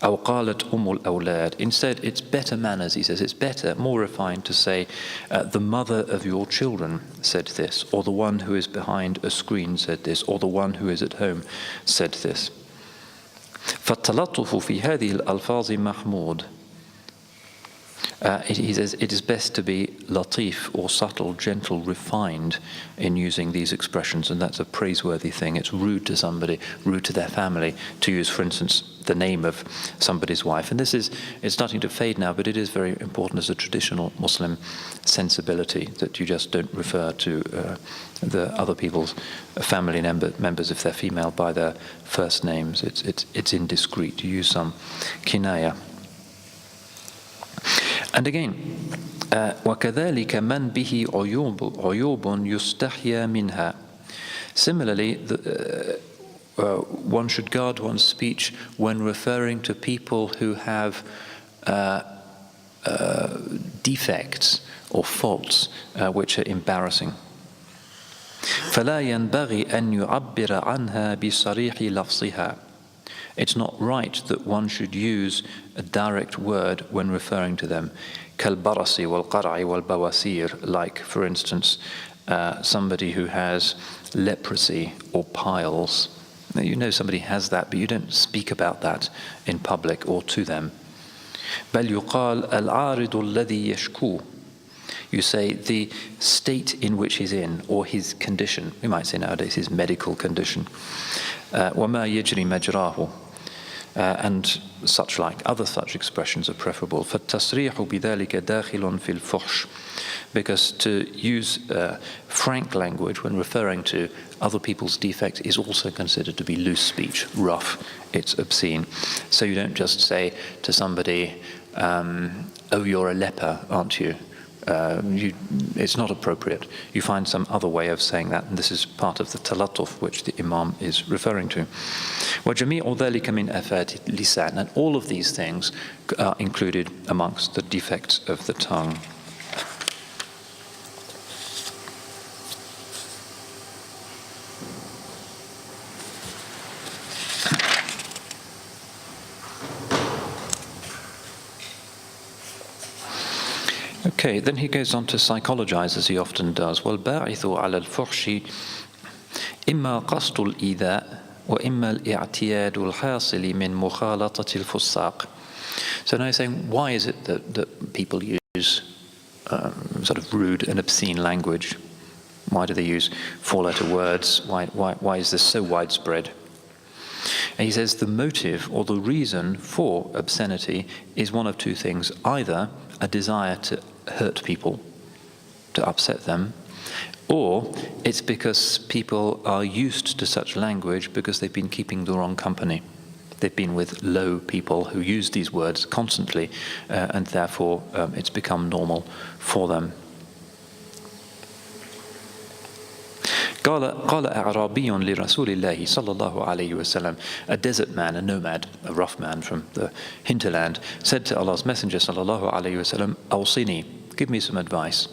أو قالت الأولاد. Instead, it's better manners, he says. It's better, more refined to say, the mother of your children said this, or the one who is behind a screen said this, or the one who is at home said this. فالتلطف في هذه الألفاظ محمود. He says it is best to be latif, or subtle, gentle, refined in using these expressions, and that's a praiseworthy thing. It's rude to somebody, rude to their family, to use, for instance, the name of somebody's wife. And it's starting to fade now, but it is very important as a traditional Muslim sensibility that you just don't refer to the other people's family members, if they're female, by their first names. It's indiscreet. You use some kinaya. And again, وَكَذَلِكَ مَنْ بِهِ عُيُوبٌ يُسْتَحْيَا مِنْهَا. Similarly, one should guard one's speech when referring to people who have defects or faults which are embarrassing. فَلَا يَنْبَغِي أَنْ يُعَبِّرَ عَنْهَا بِصَرِيحِ لَفْظِهَا. It's not right that one should use a direct word when referring to them. كالبرص والقرع والبواسير, like, for instance, somebody who has leprosy or piles. Now, you know somebody has that, but you don't speak about that in public or to them. بل يقال العارض الذي يشكو. You say the state in which he's in, or his condition. We might say nowadays his medical condition. وما يجري مجراه. And such like, other such expressions are preferable. فالتصريح بذلك داخل في الفحش. Because to use frank language when referring to other people's defects is also considered to be loose speech, rough, it's obscene. So you don't just say to somebody, oh, you're a leper, aren't you? It's not appropriate. You find some other way of saying that, and this is part of the talatuf which the Imam is referring to. وَجَمِيعُ ذَلِكَ مِنْ أَفَاتِ اللِّسَانِ. And all of these things are included amongst the defects of the tongue. Okay, then he goes on to psychologize, as he often does. وَالْبَاعِثُ عَلَى الْفُحْشِ إِمَّا قَصْدُ الْإِيذَاءِ وَإِمَّا الْإِعْتِيَادُ الْحَاصِلِ مِنْ مُخَالَطَةِ الْفُسَّاقِ. So now he's saying, why is it that people use sort of rude and obscene language? Why do they use four-letter words? Why is this so widespread? And he says the motive or the reason for obscenity is one of two things. Either a desire to hurt people, to upset them, or it's because people are used to such language because they've been keeping the wrong company. They've been with low people who use these words constantly, and therefore it's become normal for them. قال أعرابي لرسول الله صلى الله عليه وسلم. A desert man, a nomad, a rough man from the hinterland, said to Allah's Messenger صلى الله عليه وسلم, أوصني, give me some advice.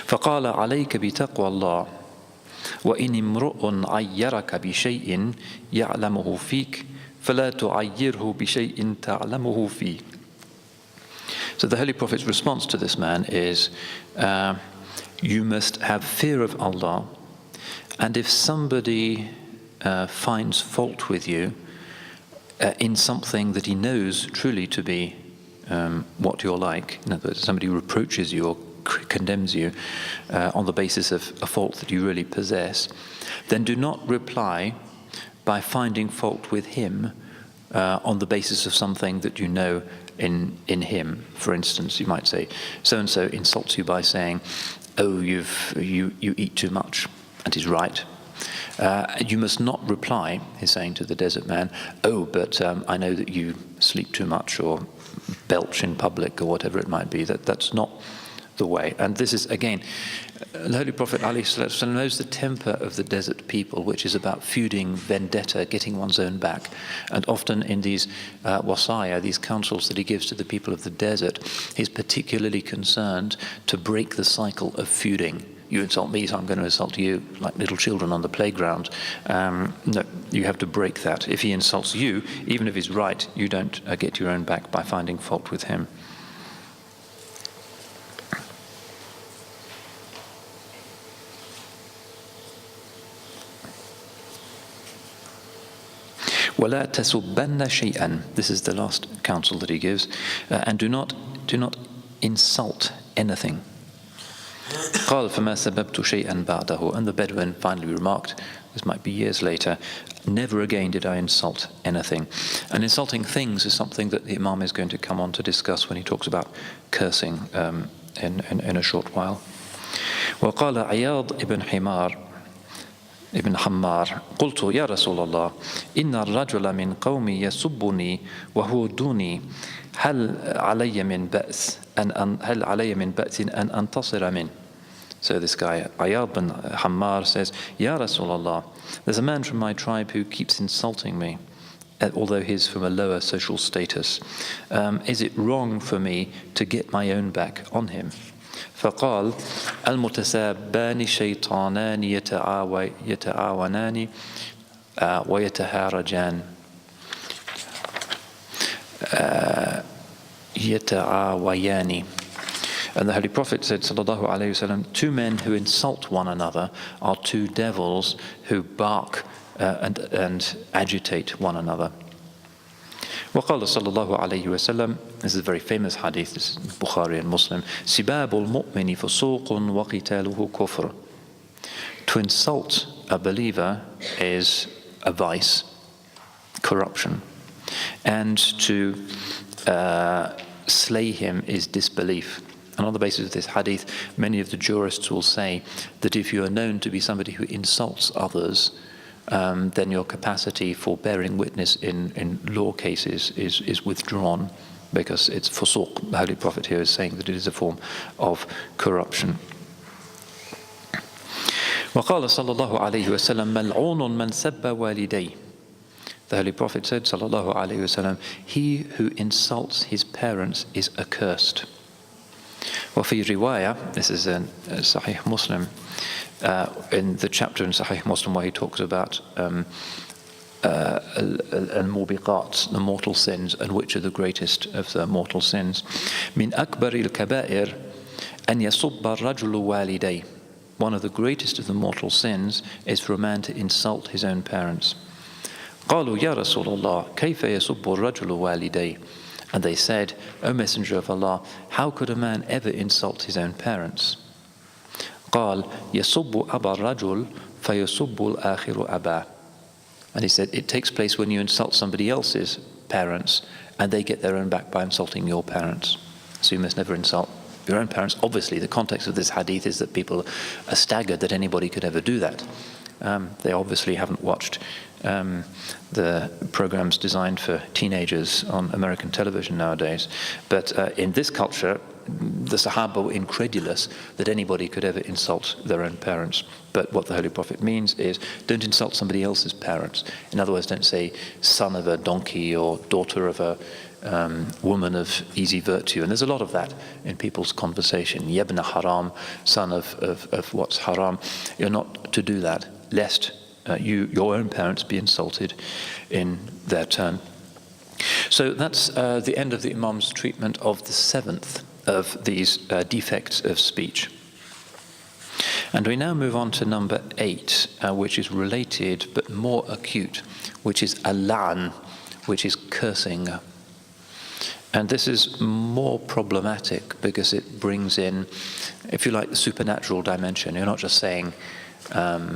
فقال عليك بتقوى الله وإن امرؤ عيرك بشيء يعلمه فيك فلا تعيره بشيء تعلمه فيه. So the Holy Prophet's response to this man is, you must have fear of Allah, and if somebody finds fault with you in something that he knows truly to be what you're like, in other words, somebody reproaches you or condemns you on the basis of a fault that you really possess, then do not reply by finding fault with him on the basis of something that you know in him. For instance, you might say, so-and-so insults you by saying, oh, you eat too much, and he's right. You must not reply, he's saying to the desert man, oh, but I know that you sleep too much or belch in public or whatever it might be. That's not the way. And this is, again, the Holy Prophet ﷺ knows the temper of the desert people, which is about feuding, vendetta, getting one's own back. And often in these wasaya, these counsels that he gives to the people of the desert, he's particularly concerned to break the cycle of feuding. You insult me, so I'm going to insult you, like little children on the playground. No, you have to break that. If he insults you, even if he's right, you don't get your own back by finding fault with him. وَلَا تَسُبَّنَّ شَيْئًا. This is the last counsel that he gives. And do not insult anything. قال فما سببت شيئا بعده. And the Bedouin finally remarked, this might be years later, never again did I insult anything. And insulting things is something that the Imam is going to come on to discuss when he talks about cursing in a short while. وقال عياض ابن حمار قلت يا رسول الله إن الرجل من قومي يسبني وهو دوني هل علي من بأس أن أنتصر منه. So this guy Ayad bin Hammar says, Ya Rasulullah, there's a man from my tribe who keeps insulting me, although he's from a lower social status. Is it wrong for me to get my own back on him? فقال المتسابان شيطانان يتعاونان ويتهارجان يتعاويان. And the Holy Prophet said, sallallahu alayhi wasallam, two men who insult one another are two devils who bark and agitate one another. وقال صلى الله عليه وسلم, this is a very famous hadith, this is Bukhari and Muslim, سباب المؤمن فسوق وقتاله كفر. To insult a believer is a vice, corruption, and to slay him is disbelief. And on the basis of this hadith, many of the jurists will say that if you are known to be somebody who insults others, then your capacity for bearing witness in law cases is withdrawn, because it's fusuq. The Holy Prophet here is saying that it is a form of corruption. وقال صلى الله عليه وسلم ملعون من سب والديه. The Holy Prophet said, sallallahu alayhi wasallam, he who insults his parents is accursed. وفي رواية, this is in Sahih Muslim, in the chapter in Sahih Muslim where he talks about al-mubiqat, the mortal sins, and which are the greatest of the mortal sins. من أكبر الكبائر أن يصب الرجل والديه. One of the greatest of the mortal sins is for a man to insult his own parents. قالوا يا رسول الله كيف يصب الرجل والديه. And they said, O Messenger of Allah, how could a man ever insult his own parents? قال يصب أبا الرجل فيصب الآخر أباه. And he said, it takes place when you insult somebody else's parents, and they get their own back by insulting your parents. So you must never insult your own parents. Obviously, the context of this hadith is that people are staggered that anybody could ever do that. They obviously haven't watched the programs designed for teenagers on American television nowadays. But in this culture, the Sahaba were incredulous that anybody could ever insult their own parents. But what the Holy Prophet means is, don't insult somebody else's parents. In other words, don't say son of a donkey or daughter of a woman of easy virtue. And there's a lot of that in people's conversation. Yabna haram, son of what's haram. You're not to do that, lest your own parents be insulted in their turn. So that's the end of the Imam's treatment of the seventh of these defects of speech. And we now move on to number 8, which is related but more acute, which is al-la'n, which is cursing. And this is more problematic because it brings in, if you like, the supernatural dimension. You're not just saying, I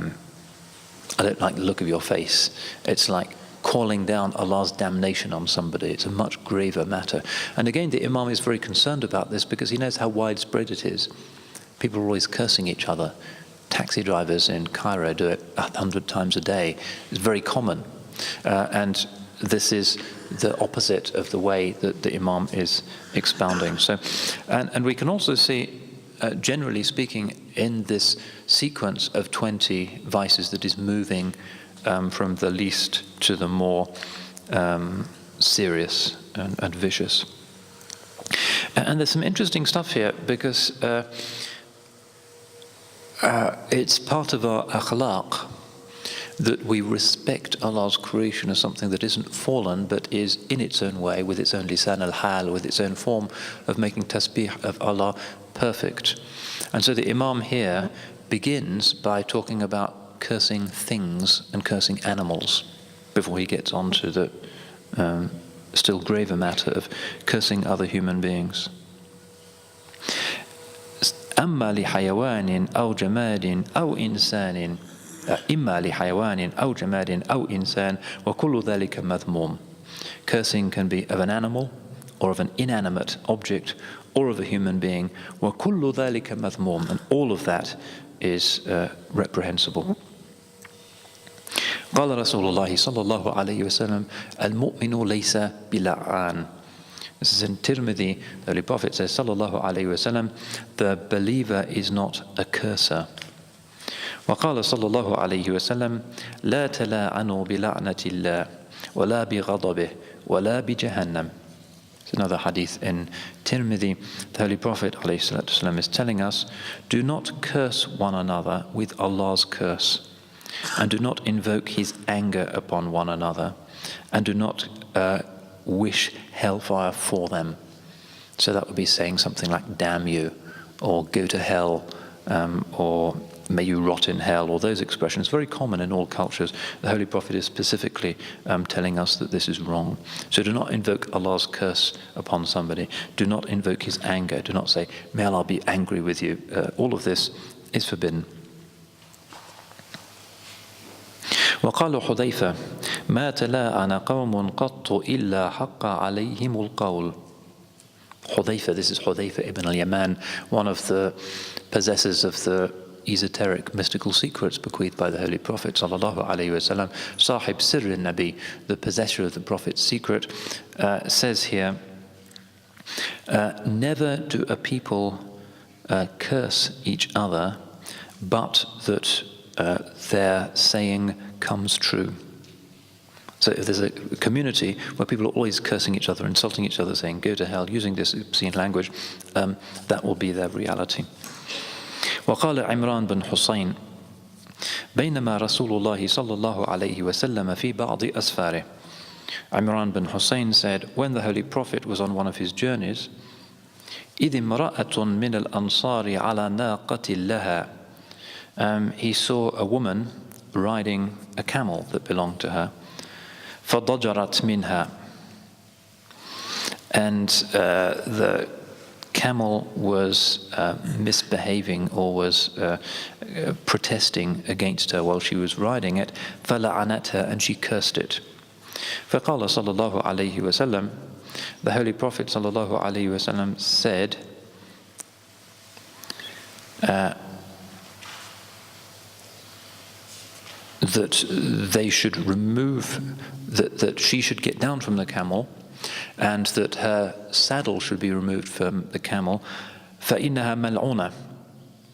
don't like the look of your face. It's like calling down Allah's damnation on somebody. It's a much graver matter. And again, the Imam is very concerned about this because he knows how widespread it is. People are always cursing each other. Taxi drivers in Cairo do it 100 times a day. It's very common. And this is the opposite of the way that the Imam is expounding. So, and we can also see, generally speaking, in this sequence of 20 vices that is moving from the least to the more serious and vicious. And there's some interesting stuff here because it's part of our akhlaq that we respect Allah's creation as something that isn't fallen but is in its own way, with its own lisan al-hal, with its own form of making tasbih of Allah perfect. And so the Imam here begins by talking about cursing things and cursing animals before he gets on to the still graver matter of cursing other human beings. أما لحيوان أو جماد أو إنسان إما لحيوان أو جماد أو إنسان وكل ذلك مذموم. Cursing can be of an animal or of an inanimate object or of a human being. وكل ذلك مذموم, and all of that is reprehensible. قال رسول الله صلى الله عليه وسلم المؤمن ليس بلعان. This is in Tirmidhi. The Holy Prophet says, sallallahu alayhi wasallam, the believer is not a curser. وقال صلى الله عليه وسلم لا تلاعنوا بلعنة الله ولا بغضبه ولا بجهنم. It's another hadith in Tirmidhi. The Holy Prophet ﷺ is telling us, do not curse one another with Allah's curse, and do not invoke His anger upon one another, and do not wish hellfire for them. So that would be saying something like damn you, or go to hell, or may you rot in hell, or those expressions, very common in all cultures. The Holy Prophet is specifically telling us that this is wrong. So do not invoke Allah's curse upon somebody. Do not invoke His anger. Do not say, may Allah be angry with you. All of this is forbidden. وقال حذيفة ما تلاعن قوم قط إلا حق عليهم القول. Hudayfa, this is Hudayfa ibn al-Yaman, one of the possessors of the esoteric mystical secrets bequeathed by the Holy Prophet sallallahu alaihi wasallam, Sahib Sirr al-Nabi, the possessor of the Prophet's secret, says here, never do a people curse each other, but that their saying comes true. So if there's a community where people are always cursing each other, insulting each other, saying go to hell, using this obscene language, that will be their reality. وقال عمران بن حسين بينما رسول الله صلى الله عليه وسلم في بعض أسفاره. Imran bin Hussein said, when the Holy Prophet was on one of his journeys, إذ امرأة من الأنصار على ناقة لها. He saw a woman riding a camel that belonged to her. فضجرت منها. And the camel was misbehaving or was protesting against her while she was riding it. فلعنتها, and she cursed it. فقال صلى الله عليه وسلم, the Holy Prophet صلى الله عليه وسلم said, that they should remove, that she should get down from the camel and that her saddle should be removed from the camel. فَإِنَّهَا مَلْعُونَةٌ,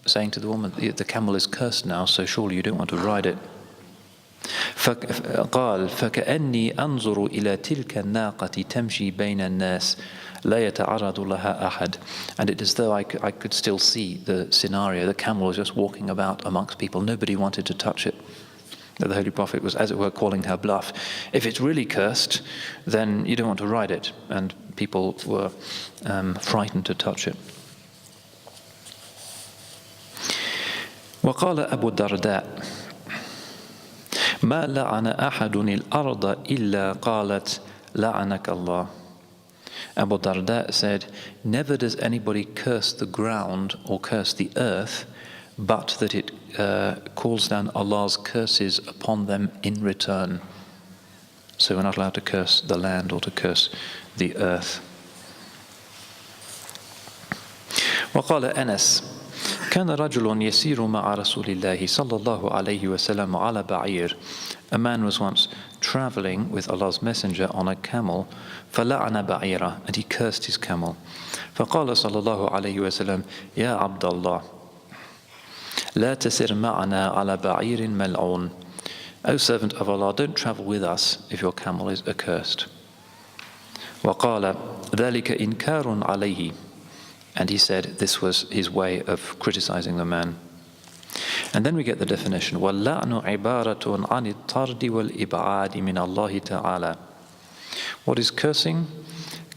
saying to the woman, the camel is cursed now, so surely you don't want to ride it. قال فكأني أنظر إلى تلك الناقة تمشي بين الناس لا يتعرض لها أحد. And it is as though I could still see the scenario. The camel was just walking about amongst people. Nobody wanted to touch it. The Holy Prophet was, as it were, calling her bluff. If it's really cursed, then you don't want to ride it. And people were frightened to touch it. وقال أبو الدرداء ما لعن أحد الأرض إلا قالت لعنك الله. Abu Darda said, never does anybody curse the ground or curse the earth, but that it calls down Allah's curses upon them in return. So we're not allowed to curse the land or to curse the earth. وقال أنس كان رجل يسير مع رسول الله صلى الله عليه وسلم على بعير. A man was once traveling with Allah's Messenger on a camel, فلعن بعيره, and he cursed his camel. فقال صلى الله عليه وسلم يا عبد الله لا تسر معنا على بعير ملعون. O servant of Allah, don't travel with us if your camel is accursed. وقال ذلك إنكار عليه. And he said this was his way of criticizing the man. And then we get the definition. وَاللَّعْنُ عِبَارَةٌ عَنِ الطَّرْدِ وَالْإِبْعَادِ مِنَ اللَّهِ تَعَالَى. What is cursing?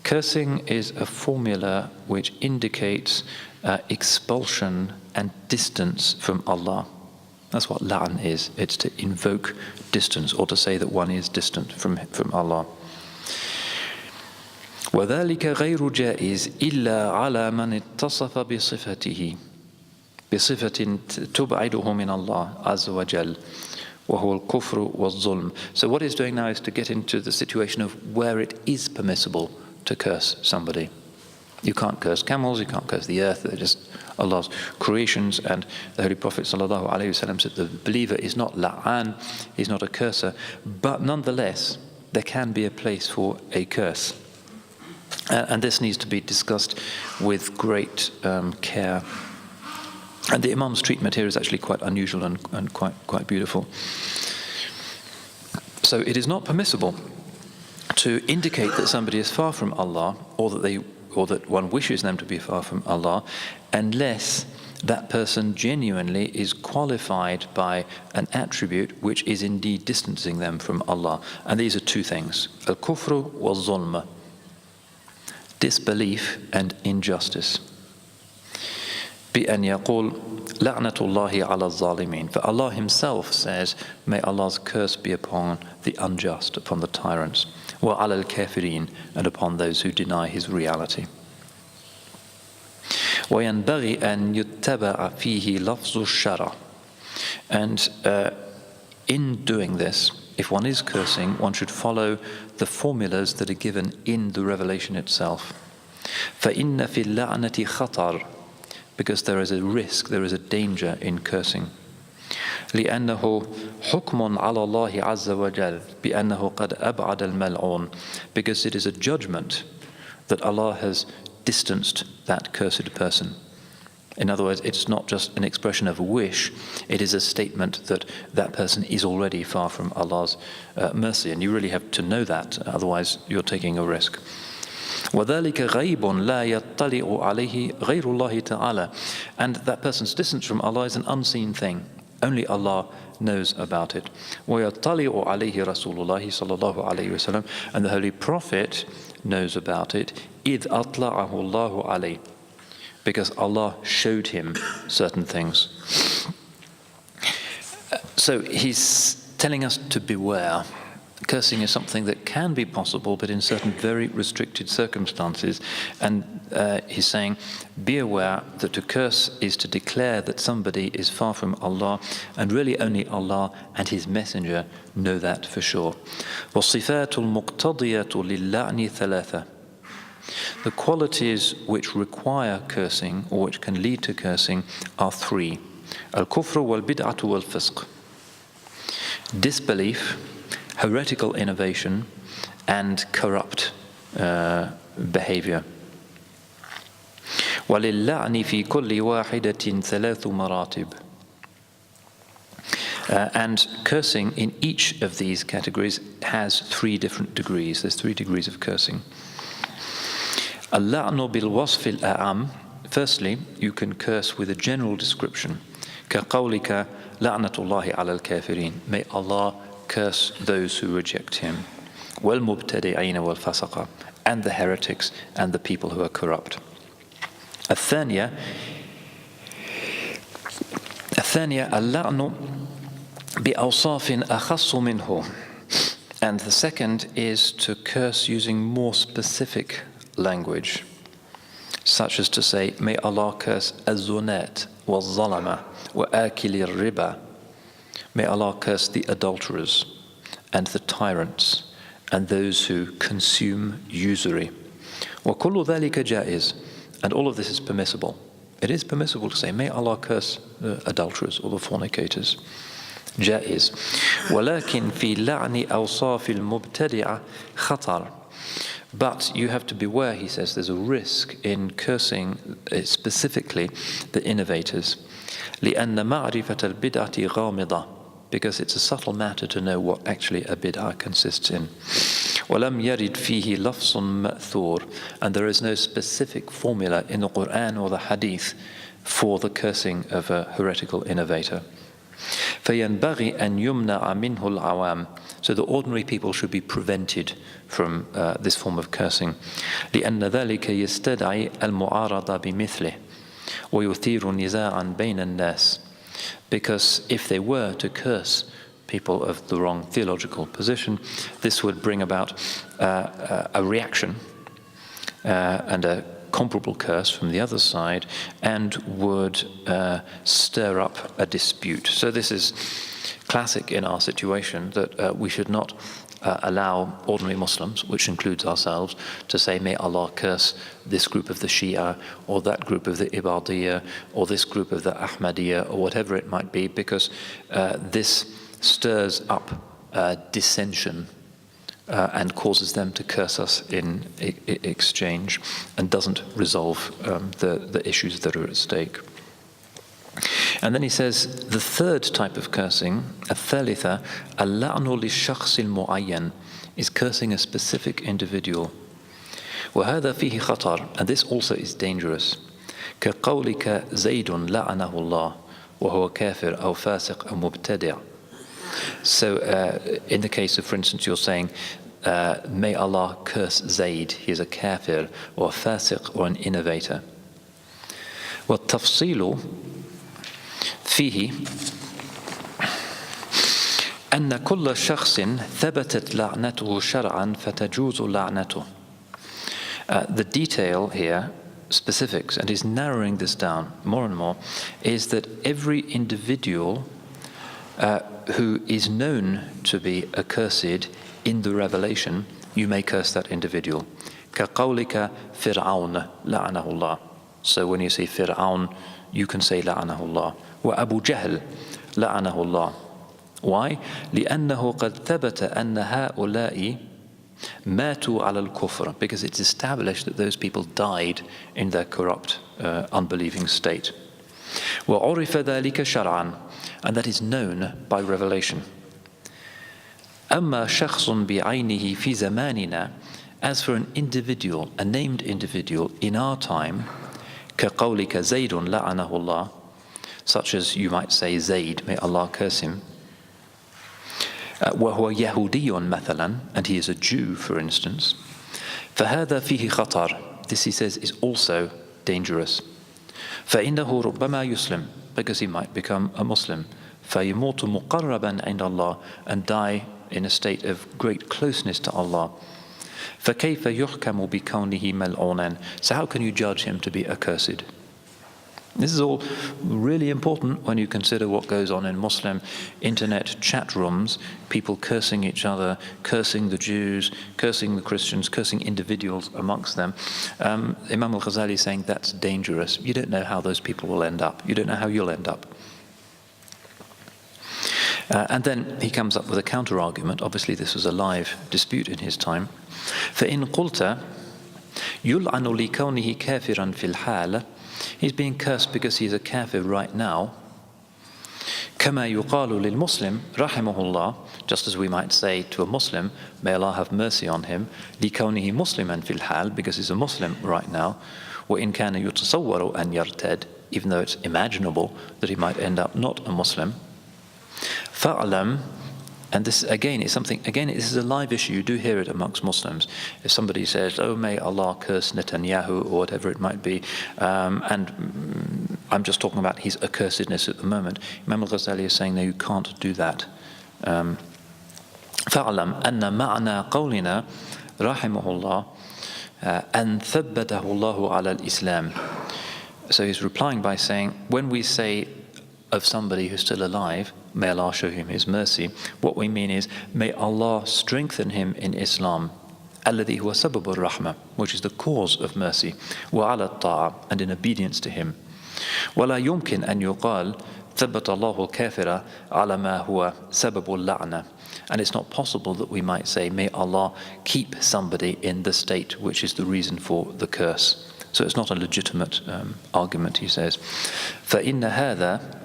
Cursing is a formula which indicates expulsion and distance from Allah. That's what la'n is. It's to invoke distance, or to say that one is distant from Allah. وذلك غير جائز إلا على من اتصف بصفة تبعده من الله عز وجل وهو الكفر والظلم. So what he's doing now is to get into the situation of where it is permissible to curse somebody. You can't curse camels, you can't curse the earth, they're just Allah's creations. And the Holy Prophet ﷺ said the believer is not la'an, he's not a curser, but nonetheless there can be a place for a curse. And this needs to be discussed with great care. And the Imam's treatment here is actually quite unusual and quite beautiful. So it is not permissible to indicate that somebody is far from Allah, or that one wishes them to be far from Allah, unless that person genuinely is qualified by an attribute which is indeed distancing them from Allah. And these are two things: al-kufru wal-zulm, disbelief and injustice. بأن يقول لعنة الله على الظالمين. For Allah Himself says, may Allah's curse be upon the unjust, upon the tyrants, وعلى الكافرين, and upon those who deny His reality. وينبغي أن يتبع فيه لفظ الشرع. And in doing this, if one is cursing, one should follow the formulas that are given in the revelation itself. فَإِنَّ فِي اللَّعْنَةِ خَطَرٌ, because there is a risk, there is a danger in cursing. لأنه حكم على الله عز وجل بأنه قد أبعد الملعون, because it is a judgment that Allah has distanced that cursed person. In other words, it's not just an expression of a wish, it is a statement that that person is already far from Allah's mercy, and you really have to know that, otherwise you're taking a risk. وَذَلِكَ غَيْبٌ لَا يَطَّلِعُ عَلَيْهِ غَيْرُ اللَّهِ تَعَالَى. And that person's distance from Allah is an unseen thing. Only Allah knows about it. وَيَطَّلِعُ عَلَيْهِ رَسُولُ اللَّهِ صَلَّى اللَّهُ عَلَيْهِ وسلم. And the Holy Prophet knows about it. إِذْ أَطْلَعَهُ اللَّهُ عَلَيْهِ, because Allah showed him certain things. So he's telling us to beware. Cursing is something that can be possible, but in certain very restricted circumstances. And he's saying, be aware that to curse is to declare that somebody is far from Allah, and really only Allah and His Messenger know that for sure. وَالصِّفَاتُ الْمُقْتَضِيَةُ لِلَّعْنِ ثَلَاثَةٌ. The qualities which require cursing, or which can lead to cursing, are three: al-kufru wal-bid'atu wal-fisq, disbelief, heretical innovation, and corrupt behavior. وَلِلَّعْنِ فِي كُلِّ وَاحِدَةٍ ثَلَاثُ مَرَاتِبٍ. And cursing in each of these categories has 3 different degrees. There's 3 degrees of cursing. اللَّعْنُ بِالْوَصْفِ الْأَعَمِ. Firstly, you can curse with a general description. كَقَوْلِكَ لَعْنَةُ اللَّهِ عَلَى الْكَافِرِينَ. May Allah curse those who reject Him. وَالْمُبْتَدِعِينَ وَالْفَسَقَ. And the heretics and the people who are corrupt. الثانية اللَّعْنُ بِأَوْصَافٍ أَخَصُّ مِنْهُ. And the second is to curse using more specific language, such as to say, may Allah curse الزُّنَاتِ وَالظَّلَمَةِ وَآكِلِ الرِّبَى. May Allah curse the adulterers and the tyrants and those who consume usury. وَكُلُّ ذَلِكَ جَائِزٌ. And all of this is permissible. It is permissible to say, may Allah curse the adulterers or the fornicators. جائز. ولكن في لعن أوصاف المبتدعة خطر. But you have to beware, he says, there's a risk in cursing specifically the innovators. لأن معرفة البدعة غامضة. Because it's a subtle matter to know what actually a bid'ah consists in. وَلَمْ يَرِدْ فِيهِ لَفْظٌ مَأْثُورٌ. And there is no specific formula in the Quran or the Hadith for the cursing of a heretical innovator. فَيَنْبَغِي أَنْ يُمْنَعَ مِنْهُ الْعَوَامِ. So the ordinary people should be prevented from this form of cursing. لأن ذلك يستدعي المعارضة بمثله ويثير نزاعا بين الناس. Because if they were to curse people of the wrong theological position, this would bring about a reaction and a comparable curse from the other side, and would stir up a dispute. So this is classic in our situation, that we should not allow ordinary Muslims, which includes ourselves, to say, may Allah curse this group of the Shia, or that group of the Ibadiyya, or this group of the Ahmadiyya, or whatever it might be, because this stirs up dissension and causes them to curse us in exchange, and doesn't resolve the issues that are at stake. And then he says, the third type of cursing, الثالثة اللعن للشخص المعين, is cursing a specific individual. وهذا فيه خطر, and this also is dangerous. كقولك زيد لعنه الله وهو كافر أو فاسق أو مبتدع. So in the case of, for instance, you're saying, may Allah curse Zayd, he is a kafir or a fasiq or an innovator. والتفصيل فيه أن كل شخص ثبتت لعنته شرعا فتجوز لعنته. The detail here, specifics, and he's narrowing this down more and more, is that every individual who is known to be accursed in the revelation, you may curse that individual. كقولك فرعون لعنه الله. So when you say Fir'aun, you can say لعنه الله. وأبو جهل لعنه الله. Why? لأنه قد ثبت أن هؤلاء ماتوا على الكفر. Because it's established that those people died in their corrupt, unbelieving state. وعرف ذلك شرعا. And that is known by revelation. أما شخص بعينه في زماننا. As for an individual, a named individual in our time, كقولك زيد لعنه الله, such as you might say Zayd, may Allah curse him. وهو يهودي مثلا, and he is a Jew, for instance. فهذا فيه خطر. This, he says, is also dangerous. فإنه ربما يسلم, because he might become a Muslim. فيموت مقربا عند الله, and die in a state of great closeness to Allah. فكيف يحكم بكونه ملعونا. So how can you judge him to be accursed? This is all really important when you consider what goes on in Muslim internet chat rooms, people cursing each other, cursing the Jews, cursing the Christians, cursing individuals amongst them. Imam Al-Ghazali is saying that's dangerous. You don't know how those people will end up. You don't know how you'll end up. And then he comes up with a counter-argument. Obviously, this was a live dispute in his time. فَإِن قُلْتَ يُلْعَنُ لِكَوْنِهِ كَافِرًا فِي الْحَالِ. He's being cursed because he's a kafir right now. كَمَا يُقَالُ لِلْمُسْلِمِ رَحِمَهُ اللَّهِ. Just as we might say to a Muslim, may Allah have mercy on him, لِكَوْنِهِ مُسْلِمًا فِي الْحَالِ, because he's a Muslim right now. وَإِن كَانَ يُتَصَوَّرُ أَنْ يَرْتَدْ, even though it's imaginable that he might end up not a Muslim. فَأَعْلَمْ. And this again is something, this is a live issue. You do hear it amongst Muslims. If somebody says, oh, may Allah curse Netanyahu, or whatever it might be, and I'm just talking about his accursedness at the moment, Imam Al-Ghazali is saying, no, you can't do that. فَأَعْلَمْ أَنَّ مَعْنَى قَوْلِنَا رَحِمَهُ اللَّهِ أَنْ ثَبَّتَهُ اللَّهُ عَلَى الْإِسْلَامِ. So he's replying by saying, when we say of somebody who's still alive, may Allah show him his mercy, what we mean is, may Allah strengthen him in Islam, الَّذِي هُوَ سَبَبُ الرَّحْمَةِ, which is the cause of mercy, وَعَلَى الطَّاعَةِ, and in obedience to him. وَلَا يُمْكِنْ أَنْ يُقَالْ ثَبَّتَ اللَّهُ الْكَافِرَ عَلَى مَا هُوَ سَبَبُ اللَّعْنَةِ. And it's not possible that we might say, may Allah keep somebody in the state which is the reason for the curse. So it's not a legitimate argument, he says. فَإِنَّ هَذَا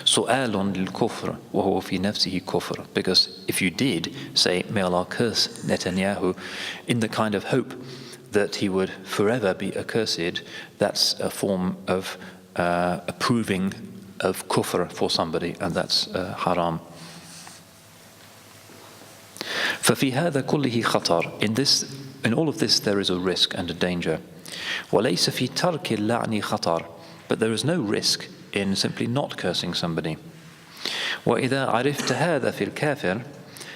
سؤال للكفر وهو في نفسه كفر. Because if you did say, may Allah curse Netanyahu, in the kind of hope that he would forever be accursed, that's a form of approving of kufr for somebody, and that's haram. ففي هذا كله خطر. In all of this there is a risk and a danger. وليس في ترك اللعن خطر. But there is no risk in simply not cursing somebody. وَإِذَا عَرِفْتَ هَذَا فِي الْكَافِرِ.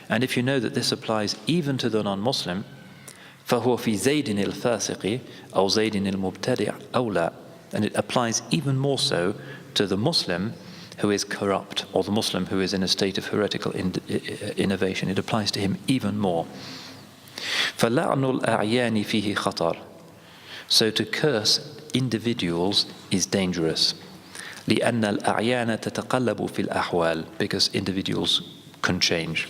And if you know that this applies even to the non-Muslim, فَهُوَ فِي زَيْدٍ الْفَاسِقِ أَوْ زَيْدٍ الْمُبْتَدِعِ أَوْلَى. And it applies even more so to the Muslim who is corrupt, or the Muslim who is in a state of heretical innovation. It applies to him even more. فَلَعْنُ الْأَعْيَانِ فِيهِ خَطَرٌ. So to curse individuals is dangerous. لأن الأعيان تتقلب في الأحوال, because individuals can change.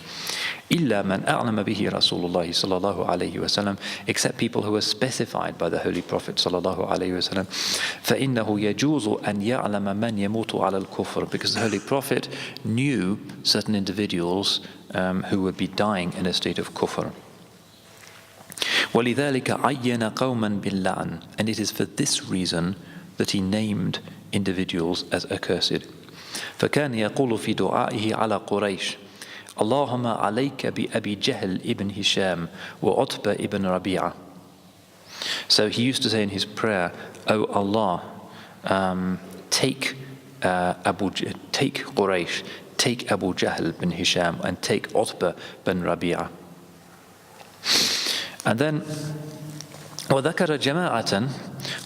إلا من أعلم به رسول الله صلى الله عليه وسلم, except people who are specified by the Holy Prophet صلى الله عليه وسلم. فإنه يجوز أن يعلم من يموت على الكفر, because the Holy Prophet knew certain individuals who would be dying in a state of kufr. ولذلك عين قوما باللعن. And it is for this reason that he named individuals as accursed. فكان يقول في دعائه على قريش اللهم عليك بأبي جهل ابن هشام وعتبة ابن ربيعة. So he used to say in his prayer, O Allah, take Quraysh, take Abu Jahl bin Hisham, and take Utbah bin Rabi'ah. And then وذكر جماعة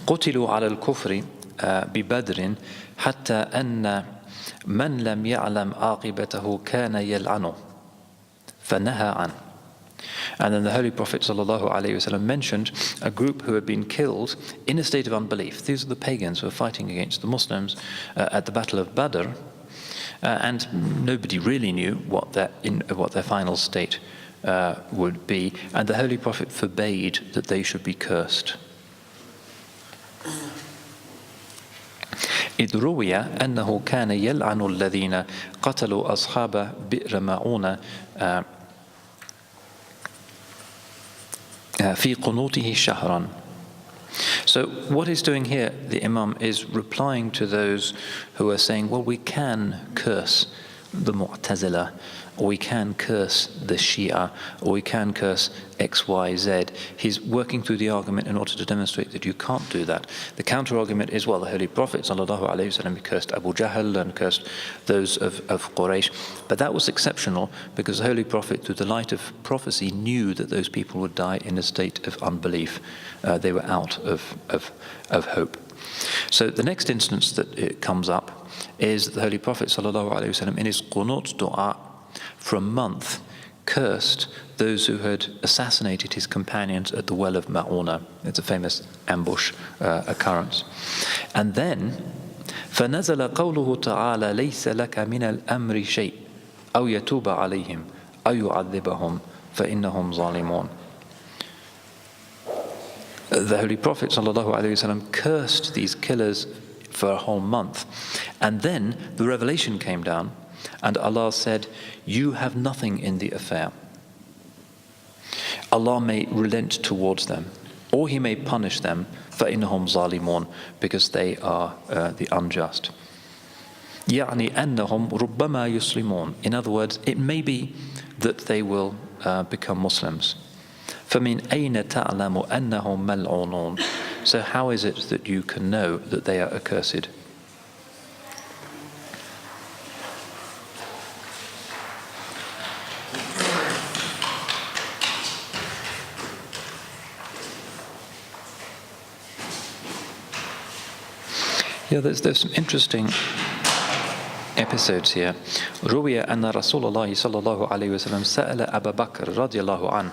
قتلوا على الكفر ببدر حتى أن من لم يعلم عاقبته كان يلعنه فنهى عنه. And then the Holy Prophet ﷺ mentioned a group who had been killed in a state of unbelief. These are the pagans who were fighting against the Muslims at the Battle of Badr, and nobody really knew what their final state would be, and the Holy Prophet forbade that they should be cursed. إذ روي أنه كان يلعن الذين قتلوا أصحاب بئر معونة في قنوته شهرا. So what he's doing here, the Imam, is replying to those who are saying, well, we can curse the Mu'tazila, or we can curse the Shia, or we can curse X, Y, Z. He's working through the argument in order to demonstrate that you can't do that. The counter-argument is, well, the Holy Prophet ﷺ cursed Abu Jahl and cursed those of Quraysh, but that was exceptional because the Holy Prophet, through the light of prophecy, knew that those people would die in a state of unbelief. They were out of hope. So the next instance that it comes up is the Holy Prophet ﷺ in his qunut dua for a month cursed those who had assassinated his companions at the well of Ma'una. It's a famous ambush occurrence. And then فَنَزَلَ قَوْلُهُ تَعَالَى لَيْسَ لَكَ مِنَ الْأَمْرِ شَيْءٍ أو يتوب عليهم أو يعذبهم فإنهم ظالمون. The Holy Prophet ﷺ cursed these killers for a whole month. And then the revelation came down and Allah said, you have nothing in the affair. Allah may relent towards them, or He may punish them, فَإِنَّهُمْ ظَالِمُونَ, because they are the unjust. يَعْنِي أَنَّهُمْ رُبَّمَا يُسْلِمُونَ. In other words, it may be that they will become Muslims. فَمِنْ أَيْنَ تَعْلَمُ أَنَّهُمْ مَلْعُونُونَ. So how is it that you can know that they are accursed? Yeah, there's some interesting episodes here. روي أن رسول الله صلى الله عليه وسلم سأل أبا بكر رضي الله عنه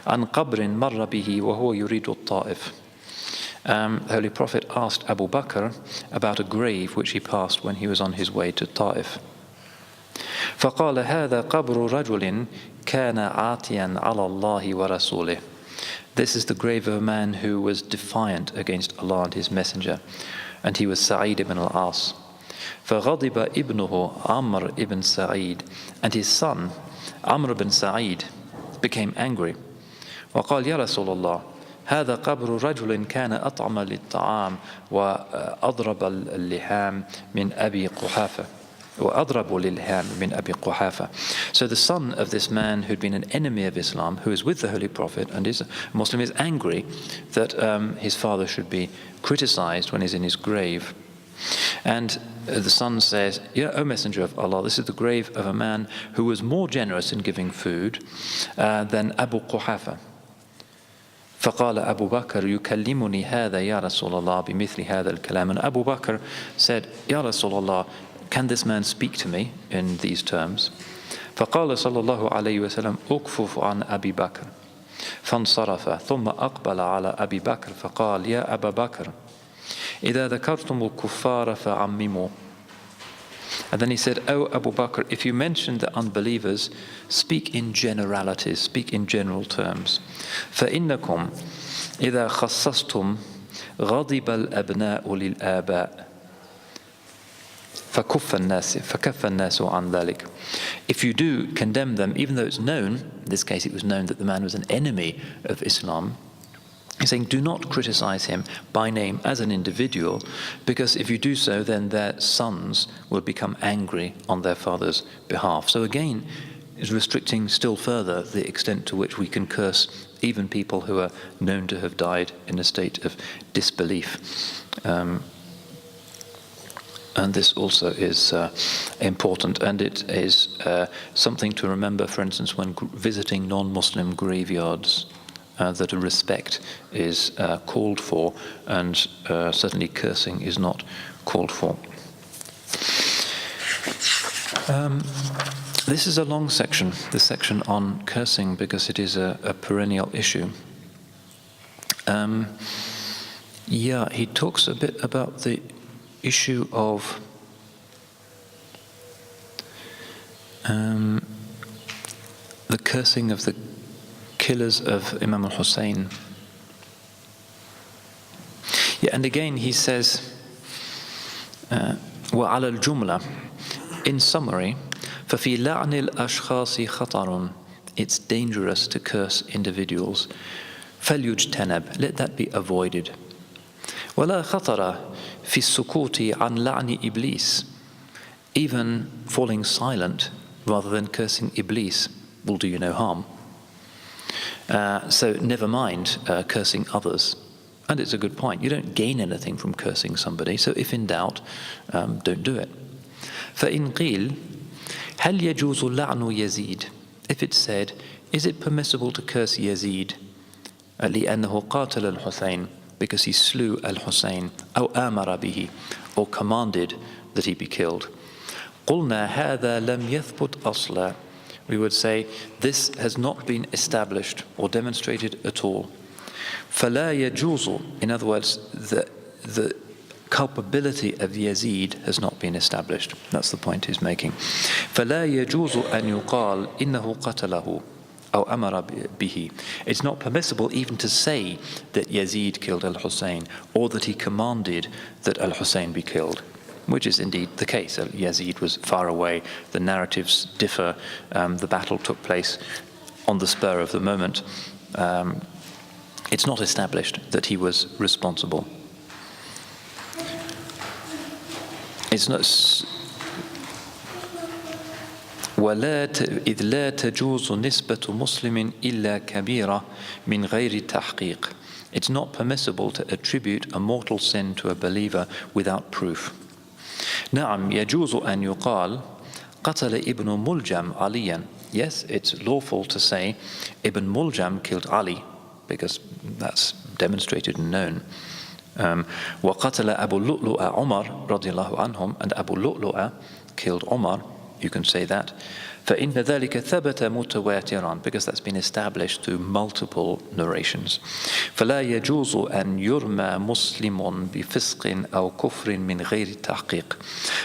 عن قبر مر به وهو يريد الطائف. The Holy Prophet asked Abu Bakr about a grave which he passed when he was on his way to Taif. فقال هذا قبر رجل كان عاتيا على الله ورسوله. This is the grave of a man who was defiant against Allah and His Messenger, and he was Sa'id ibn al-As. فغضب ابنه عمرو ibn Sa'id, and his son Amr ibn Sa'id became angry. وقال يا رسول الله هذا قبر رجل كان أطعم للطعام وأضرب اللحام من أبي قحافة وأضرب للحام من أبي قحافة. So the son of this man who'd been an enemy of Islam, who is with the Holy Prophet and is a Muslim, is angry that his father should be criticized when he's in his grave. And the son says, "Yeah, O Messenger of Allah, this is the grave of a man who was more generous in giving food than Abu Quhafa." فقال أبو بكر يكلمني هذا يا رسول الله بمثل هذا الكلام. And Abu Bakr said, "Ya Rasulullah, can this man speak to me in these terms?" فقال صلى الله عليه وسلم أكفف عن أبي بكر فانصرف ثم أقبل على أبي بكر فقال يا أبا بكر إذا ذكرتم الكفار فعمموا. And then he said, "Oh Abu Bakr, if you mention the unbelievers, speak in generalities, speak in general terms. فإنكم إذا خصصتم غضب الأبناء للآباء فكف الناس عن ذلك." If you do condemn them, even though it's known, in this case it was known that the man was an enemy of Islam, he's saying, do not criticize him by name as an individual, because if you do so, then their sons will become angry on their father's behalf. So again, is restricting still further the extent to which we can curse even people who are known to have died in a state of disbelief. And this also is important, and it is something to remember, for instance, when visiting non-Muslim graveyards, that a respect is called for, and certainly cursing is not called for. This is a long section, the section on cursing, because it is a perennial issue. He talks a bit about the issue of the cursing of the killers of Imam Al-Hussein. And again he says, وَعَلَى الْجُمْلَةِ, in summary, فَفِي لَعْنِ الْأَشْخَاصِ خَطَرٌ, it's dangerous to curse individuals. فَلْيُجْتَنَبْ, let that be avoided. وَلَا خَطَرَ فِي السُّكُوتِ عَنْ لَعْنِ إِبْلِيسِ, even falling silent rather than cursing Iblis will do you no harm. So never mind cursing others. And it's a good point. You don't gain anything from cursing somebody, so if in doubt, don't do it. فَإِنْ قِيلْ هَلْ يَجُوزُ لَعْنُ يَزِيدَ, if it's said, is it permissible to curse Yazid لِأَنَّهُ قَاتَلَ الْحُسَيْنِ, because he slew al-Hussein, أو آمر به, or commanded that he be killed. قُلْنَا هَذَا لَمْ يَثْبُتْ أَصْلًا, we would say this has not been established or demonstrated at all. فَلَا يَجُوزُ, in other words, the culpability of Yazid has not been established. That's the point he's making. فَلَا يَجُوزُ أَن يُقَالْ إِنَّهُ قَتَلَهُ أو أمر به. It's not permissible even to say that Yazid killed al-Hussein or that he commanded that al-Hussein be killed, which is indeed the case. Yazid was far away, the narratives differ, the battle took place on the spur of the moment. It's not established that he was responsible. It's not. إذ لا تجوز نسبة مسلم إلا كبيرة من غير تحقيق. It's not permissible to attribute a mortal sin to a believer without proof. نعم يجوز أن يقال قتل ابن ملجم عليا. Yes, it's lawful to say Ibn Muljam killed Ali, because that's demonstrated and known. وقتل أبو اللؤلؤ عمر رضي الله عنهم, and Abu Lu'lu'a killed Umar. You can say that. فإن ذلك ثبت متواترا, because that's been established through multiple narrations. فلا يجوز أن يرمى مسلم بفسق أو كفر من غير تحقيق.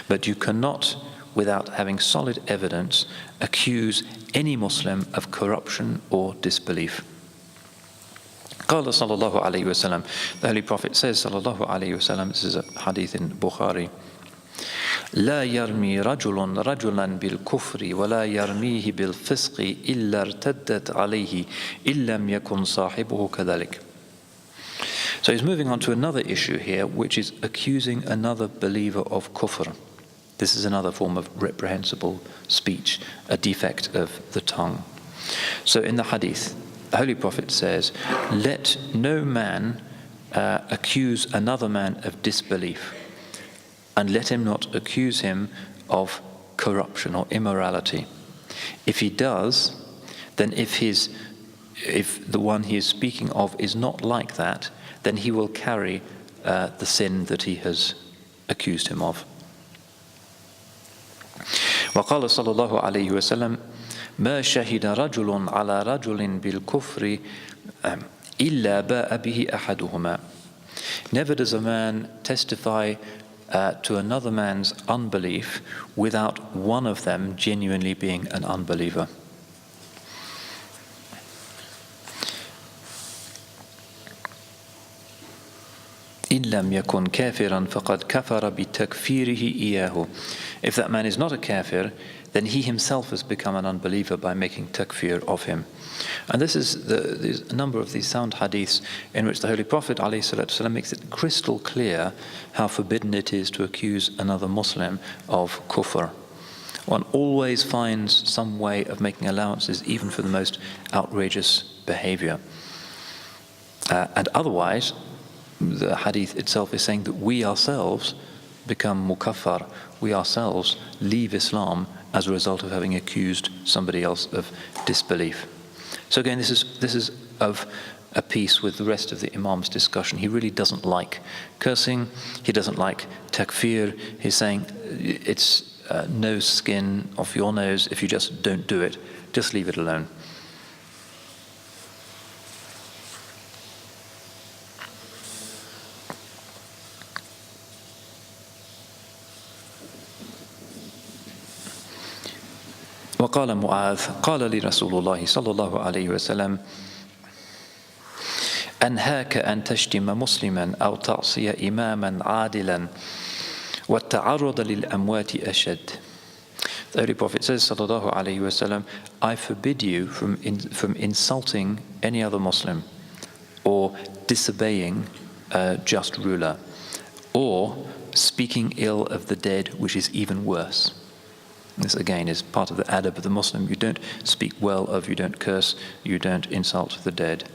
But you cannot, without having solid evidence, accuse any Muslim of corruption or disbelief. قال صلى الله عليه وسلم, the Holy Prophet says صلى الله عليه وسلم, this is a hadith in Bukhari, لا يرمي رجل رجلا بالكفر ولا يرميه بالفسق إلا ارتدت عليه إن لم يكن صاحبه كذلك. So he's moving on to another issue here, which is accusing another believer of kufr. This is another form of reprehensible speech, a defect of the tongue. So in the hadith, the Holy Prophet says, let no man accuse another man of disbelief, and let him not accuse him of corruption or immorality. If he does, then if the one he is speaking of is not like that, then he will carry the sin that he has accused him of. وقال صلى الله عليه وسلم ما شهد رجل على رجل بالكفر إلا باء به أحدهما. Never does a man testify to another man's unbelief without one of them genuinely being an unbeliever. إن لم يكن كافرا فقد كفر بتكفيره إياه. If that man is not a kafir, then he himself has become an unbeliever by making takfir of him. And this is there's a number of these sound hadiths in which the Holy Prophet ﷺ makes it crystal clear how forbidden it is to accuse another Muslim of kufr. One always finds some way of making allowances even for the most outrageous behavior. And otherwise, the hadith itself is saying that we ourselves become mukaffar, we ourselves leave Islam as a result of having accused somebody else of disbelief. So again, this is of a piece with the rest of the Imam's discussion. He really doesn't like cursing, he doesn't like takfir. He's saying it's no skin off your nose if you just don't do it, just leave it alone. وقال معاذ قال لي رسول الله صلى الله عليه وسلم أنهاك أن تشتم مسلما أو تعصي إماما عادلا والتعرض للأموات أشد. The Holy Prophet says صلى الله عليه وسلم, I forbid you from insulting any other Muslim or disobeying a just ruler or speaking ill of the dead, which is even worse. This again is part of the adab of the Muslim. You don't speak well of, you don't curse, you don't insult the dead.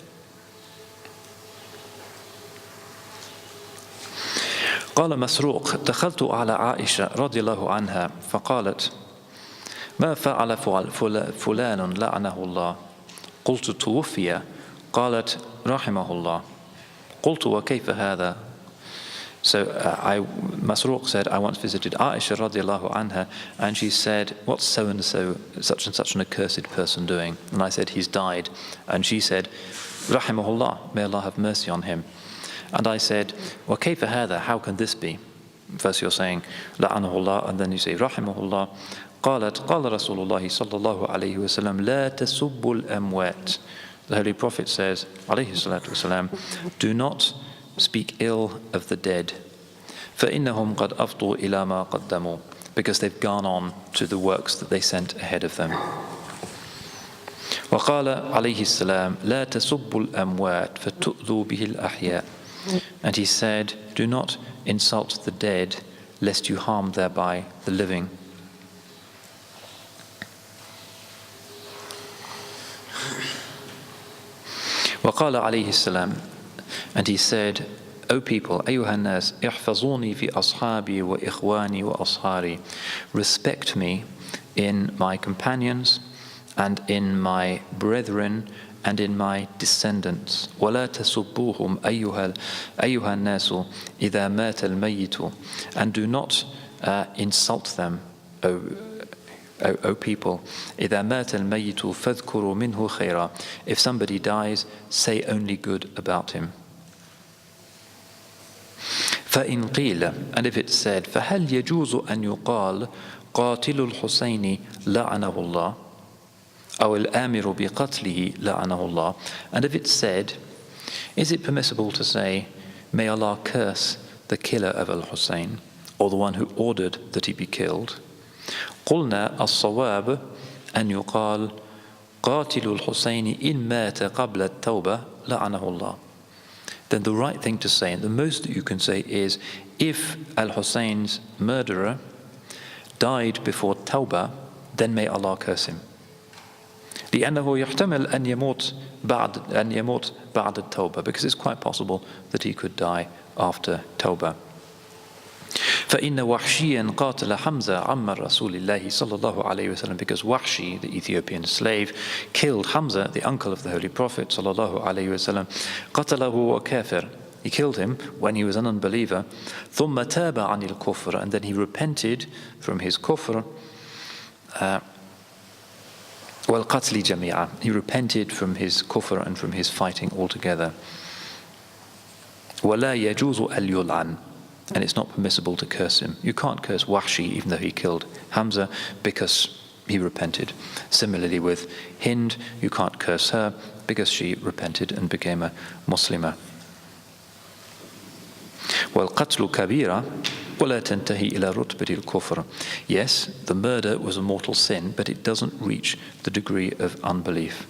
قال مسروق دخلت على عائشة رضي الله عنها فقالت ما فعل فلان لعنه الله قلت توفي قالت رحمه الله قلت وكيف هذا. So Masruq said, I once visited Aisha radiallahu anha, and she said, what's so-and-so, such and such an accursed person doing? And I said, he's died. And she said, rahimahullah, may Allah have mercy on him. And I said, وَكَيْفَ هَذَا? How can this be? First you're saying, لَعَنَهُ اللَّهُ, and then you say, رَحِمَهُ اللَّهُ. قالت قال رسول الله صلى الله عليه وسلم لا تسبوا الأموات. The Holy Prophet says, عليه الصلاة والسلام, do not speak ill of the dead. فإنهم قد أفضوا إلى ما قدموا, because they've gone on to the works that they sent ahead of them. وقال عليه السلام لا تسبوا الأموات فتؤذوا به الأحياء. And he said, do not insult the dead, lest you harm thereby the living. وقال عليه السلام, and he said, O people, أيها الناس, احفظوني في أصحابي وإخواني وأصهاري. Respect me in my companions and in my brethren and in my descendants. ولا تسبوهم أيها الناس إذا مات الميت. And do not insult them, O people. إذا مات الميت فاذكروا منه خيرا. If somebody dies, say only good about him. فإن قيل, and if it's said, فهل يجوز أن يقال قاتل الحسين لعنه الله أو الآمر بقتله لعنه الله. And if it's said, is it permissible to say, may Allah curse the killer of al-Hussein, or the one who ordered that he be killed? قلنا الصواب أن يقال قاتل الحسين إن مات قبل التوبة لعنه الله. Then the right thing to say, and the most that you can say, is if al-Hussein's murderer died before Tawbah, then may Allah curse him. لأنه يحتمل أن يموت بعد التوبة, because it's quite possible that he could die after Tawbah. فإن وحشيا قاتل حمزة عم رسول الله صلى الله عليه وسلم, because Wahshi, the Ethiopian slave, killed Hamza, the uncle of the Holy Prophet صلى الله عليه وسلم. قتله وكافر. He killed him when he was an unbeliever. ثم تاب عن الكفر, and then he repented from his kufr. والقتل جميعا. He repented from his kufr and from his fighting altogether. ولا يجوز أن يلعن. And it's not permissible to curse him. You can't curse Wahshi even though he killed Hamza, because he repented. Similarly with Hind, you can't curse her because she repented and became a Muslimah. وَالْقَتْلُ كَبِيرًا وَلَا تَنْتَهِي إِلَى رُتْبَةِ الْكُفْرِ. Yes, the murder was a mortal sin, but it doesn't reach the degree of unbelief.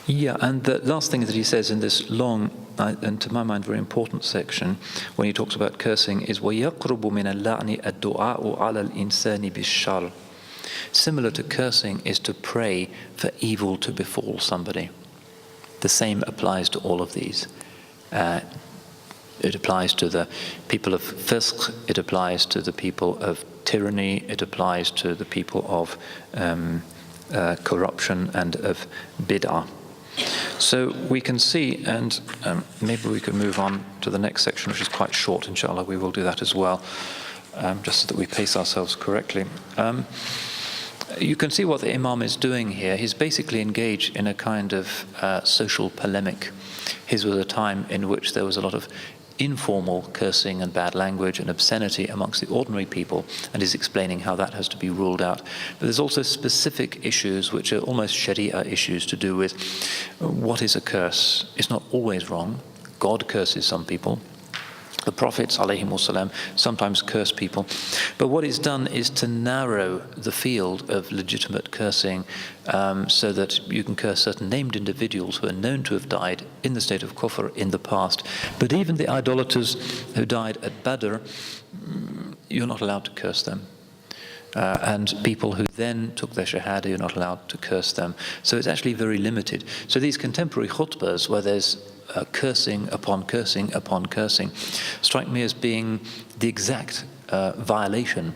Yeah, and the last thing that he says in this long, and to my mind very important section, when he talks about cursing, is وَيَقْرُبُ مِنَ اللَّعْنِ الدُّعَاءُ عَلَى الْإِنسَانِ بِالشَّرِّ. Similar to cursing is to pray for evil to befall somebody. The same applies to all of these. It applies to the people of fisq, it applies to the people of tyranny, it applies to the people of corruption and of bid'ah. So we can see, and maybe we can move on to the next section, which is quite short, inshallah. We will do that as well, just so that we pace ourselves correctly. You can see what the Imam is doing here. He's basically engaged in a kind of social polemic. His was a time in which there was a lot of informal cursing and bad language and obscenity amongst the ordinary people, and is explaining how that has to be ruled out. But there's also specific issues which are almost Sharia issues to do with what is a curse. It's not always wrong. God curses some people. The prophets ﷺ sometimes curse people, but what is done is to narrow the field of legitimate cursing so that you can curse certain named individuals who are known to have died in the state of kufr in the past. But even the idolaters who died at Badr, you're not allowed to curse them. And people who then took their shahada, you're not allowed to curse them. So it's actually very limited. So these contemporary khutbahs where there's cursing upon cursing upon cursing strike me as being the exact violation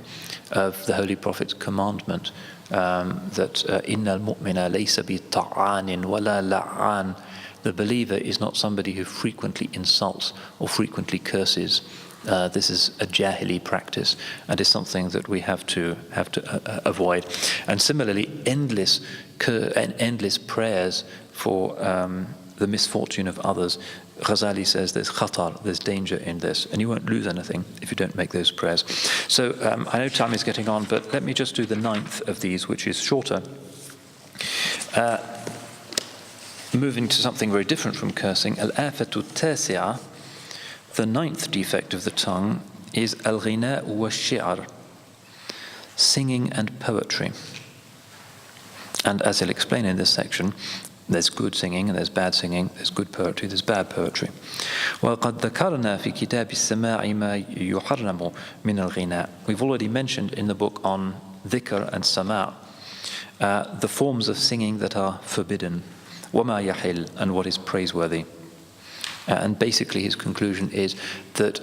of the Holy Prophet's commandment that innal mu'mina laysa bi ta'anin wala la'an. The believer is not somebody who frequently insults or frequently curses This is a jahili practice and is something that we have to avoid. And similarly, endless prayers for the misfortune of others. Ghazali says there's khatar, there's danger in this, and you won't lose anything if you don't make those prayers. So I know time is getting on, but let me just do the 9th of these, which is shorter. Moving to something very different from cursing, al-afatu tasi'a, the 9th defect of the tongue is al-ghina wa shi'r, singing and poetry. And as he'll explain in this section, there's good singing and there's bad singing, there's good poetry, there's bad poetry. وَقَدْ ذَكَرْنَا فِي كِتَابِ السَّمَاعِ مَا يُحَرَّمُ مِنَ الْغِنَاءِ. We've already mentioned in the book on dhikr and sama' the forms of singing that are forbidden, وَمَا يَحِلْ, and what is praiseworthy. And basically his conclusion is that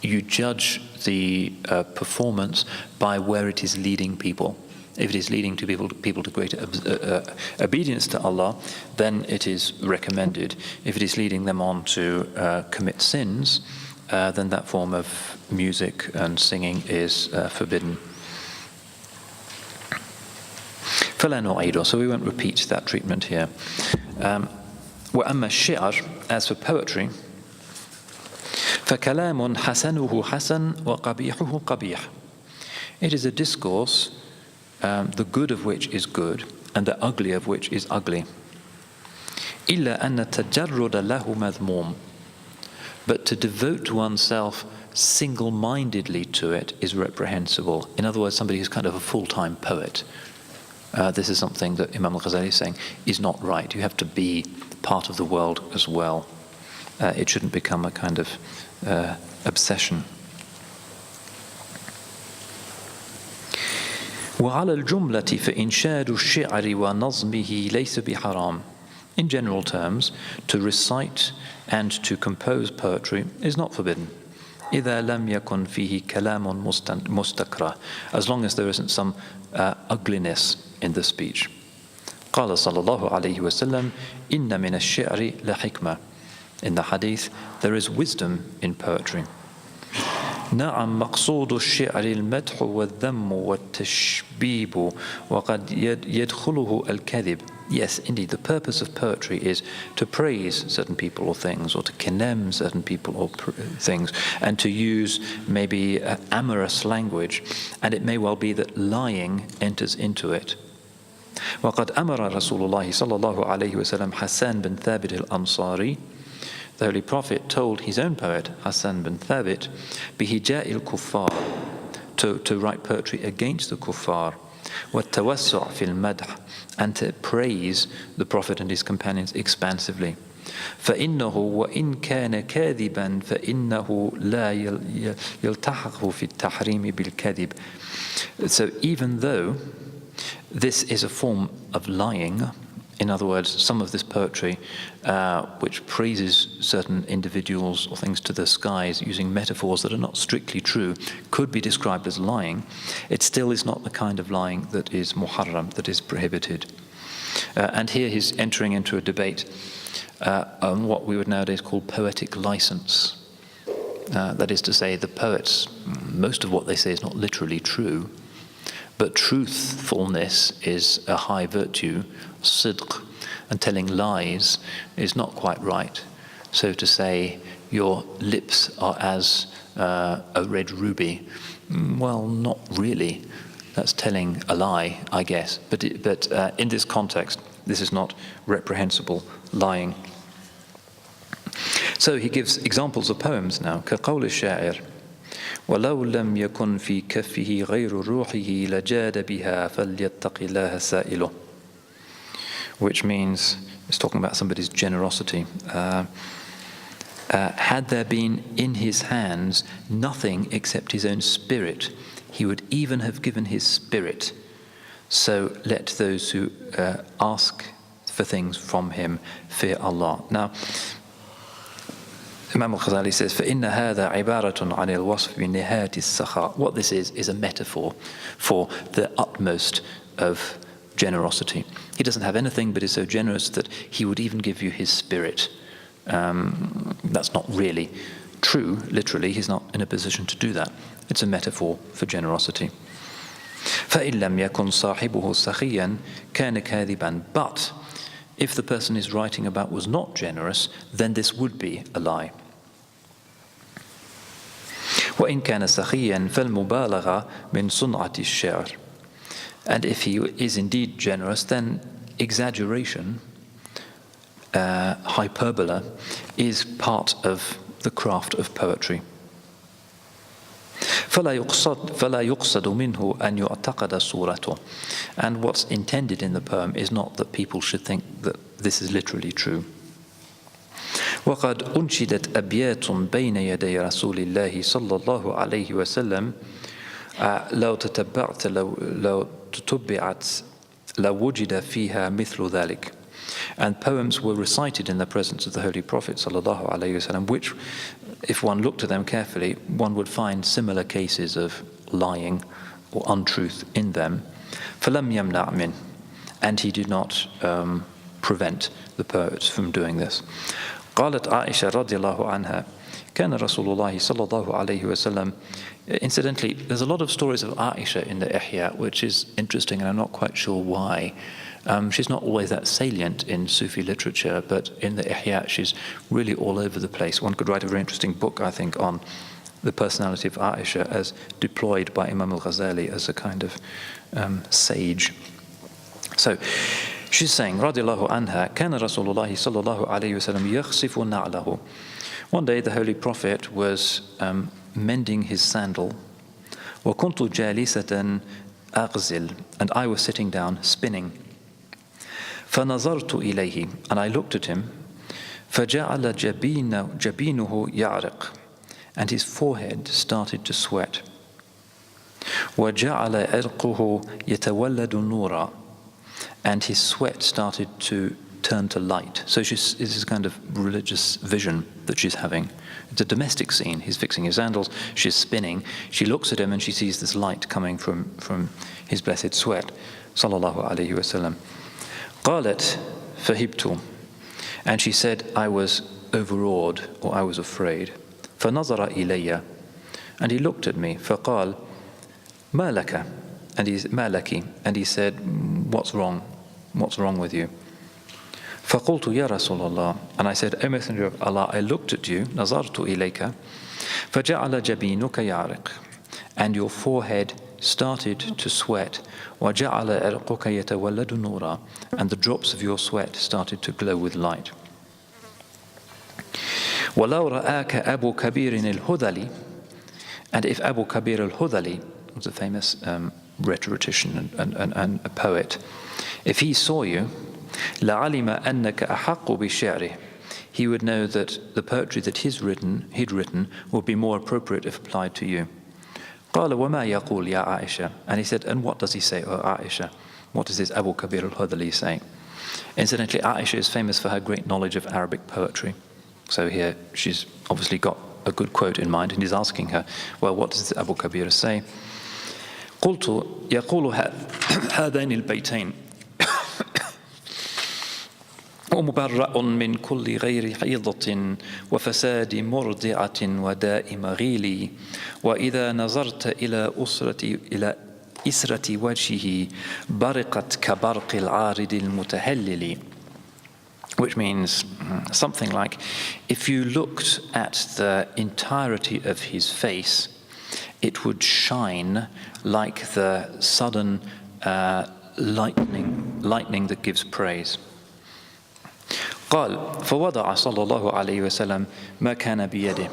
you judge the performance by where it is leading people. If it is leading to people to greater obedience to Allah, then it is recommended. If it is leading them on to commit sins, then that form of music and singing is forbidden. فَلَا نُعِيدُ, so we won't repeat that treatment here. وَأَمَّا الشِّعْرِ, as for poetry, فَكَلَامٌ حَسَنُهُ حَسَنٌ وَقَبِيحُهُ قَبِيحٌ. It is a discourse, the good of which is good, and the ugly of which is ugly. إِلَّا أَنَّ التَّجَرُّدَ لَهُ مَذْمُومٌ. But to devote oneself single-mindedly to it is reprehensible. In other words, somebody who's kind of a full-time poet. This is something that Imam Al-Ghazali is saying is not right. You have to be part of the world as well. It shouldn't become a kind of obsession. وعلى الجملة فإنشاد الشعر ونظمه ليس بحرام. In general terms, to recite and to compose poetry is not forbidden. إذا لم يكن فيه كلام مستكره, as long as there isn't some ugliness in the speech. قال صلى الله عليه وسلم إن من الشعر لحكمة. In the hadith, there is wisdom in poetry. نعم مقصود الشعر المدح والذم والتشبيب وقد يدخله الكذب. Yes, indeed, the purpose of poetry is to praise certain people or things, or to condemn certain people or things, and to use maybe amorous language, and it may well be that lying enters into it. وقد أمر رسول الله صلى الله عليه وسلم حسان بن ثابت الأنصاري. The Holy Prophet told his own poet, Hassan bin Thabit, بِهِجَاءِ الْكُفَّارِ, to write poetry against the kuffar, وَالتَّوَسُّعْ فِي الْمَدْحِ, and to praise the Prophet and his companions expansively. فَإِنَّهُ وَإِنْ كَانَ كَاذِبًا فَإِنَّهُ لَا يَلْتَحَقُ فِي التَّحْرِيمِ بِالْكَذِبِ. So even though this is a form of lying, in other words, some of this poetry which praises certain individuals or things to the skies using metaphors that are not strictly true could be described as lying, it still is not the kind of lying that is muharram, that is prohibited. And here he's entering into a debate on what we would nowadays call poetic license. That is to say, the poets, most of what they say is not literally true, but truthfulness is a high virtue, sidq, and telling lies is not quite right. So to say, your lips are as a red ruby, well, not really. That's telling a lie, I guess. But in this context, this is not reprehensible lying. So he gives examples of poems now. كقول الشاعر ولو لم يكن في كفه غير روحه لجاد بها فليتق الله سائله. Which means, it's talking about somebody's generosity. Had there been in his hands nothing except his own spirit, he would even have given his spirit. So let those who ask for things from him fear Allah. Now, Imam Al-Ghazali says, فَإِنَّ هَذَا عِبَارَةٌ عَنِ الْوَصْفِ بِنِهَايَةِ السَّخَاءِ. What this is a metaphor for the utmost of generosity. He doesn't have anything but is so generous that he would even give you his spirit. That's not really true, literally, he's not in a position to do that. It's a metaphor for generosity. فَإِن لَمْ يَكُنْ صَاحِبُهُ سَخِيًّا كَانَ كَاذِبًا. But if the person he's writing about was not generous, then this would be a lie. وَإِن كَانَ سَخِيًّا فَالْمُبَالَغَةُ مِنْ صُنْعَةِ الشِّعْرِ. And if he is indeed generous, then exaggeration, hyperbola, is part of the craft of poetry. فَلَا يُقْصَدُ مِنْهُ أَنْ يُعْتَقَدَ صُورَتُهُ. And what's intended in the poem is not that people should think that this is literally true. وَقَدْ أُنْشِدَتْ أَبْيَاتٌ بَيْنَ يَدَيْ رَسُولِ اللَّهِ صَلَّى اللَّهُ عَلَيْهِ وَسَلَّمَ لو تتبعت لوجد فيها مثل ذلك. And poems were recited in the presence of the Holy Prophet sallallahu alaihi wasallam, which, if one looked at them carefully, one would find similar cases of lying or untruth in them. فَلَمْ يَمْنَعْ مِنْ. And he did not prevent the poets from doing this. قالت عائشة رضي الله عنها كان رسول الله صلى الله عليه وسلم. Incidentally, there's a lot of stories of Aisha in the Ihya, which is interesting, and I'm not quite sure why. She's not always that salient in Sufi literature, but in the Ihya, she's really all over the place. One could write a very interesting book, I think, on the personality of Aisha as deployed by Imam Al-Ghazali as a kind of sage. So she's saying, رضي الله عنها كان رسول الله صلى الله عليه وسلم يخصف نعله. One day the Holy Prophet was mending his sandal. وَكُنْتُ جَالِسَةً أَغْزِلْ. And I was sitting down spinning. فَنَظَرْتُ إِلَيْهِ. And I looked at him. فَجَعَلَ جَبِينُهُ يَعْرِقْ. And his forehead started to sweat. وَجَعَلَ عِرْقُهُ يَتَوَلَّدُ نُورًا. And his sweat started to turn to light. So this is a kind of religious vision that she's having. It's a domestic scene. He's fixing his sandals, she's spinning. She looks at him and she sees this light coming from his blessed sweat. Sallallahu alayhi wasallam. قالت فهبت. And she said, I was overawed, or I was afraid. فنظر إلي. And he looked at me. فقال ما لك. And he said, what's wrong? What's wrong with you? فقلت يا رسول الله. And I said, O Messenger of Allah, I looked at you, نظرت إليك, فجعل جبينك يعرق. And your forehead started to sweat. وجعل عرقك يتولد نورا. And the drops of your sweat started to glow with light. ولو رآك أبو كبير الهذلي. And if Abu Kabir al-Hudhali was a famous rhetorician and a poet, if he saw you, لَعَلِمَ أَنَّكَ أَحَقُّ بِشِعْرِهِ. He would know that the poetry that he'd written would be more appropriate if applied to you. قَالَ وَمَا يَقُولُ يَا عَائِشَةَ. And he said, and what does he say, O Aisha? What does this Abu Kabir al-Hudhali say? Incidentally, Aisha is famous for her great knowledge of Arabic poetry. So here she's obviously got a good quote in mind, and he's asking her, well, what does Abu Kabir say? قلت يقول هذين البيتين ومبرأ من كل غير حيضة وفساد مرضعة وداء مغيل وإذا نظرت إلى إسرة وجهه برقت كبرق العارض المتهلل. Which means something like, if you looked at the entirety of his face, it would shine like the sudden lightning that gives praise. قال فوضع صلى الله عليه وسلم ما كان بيده.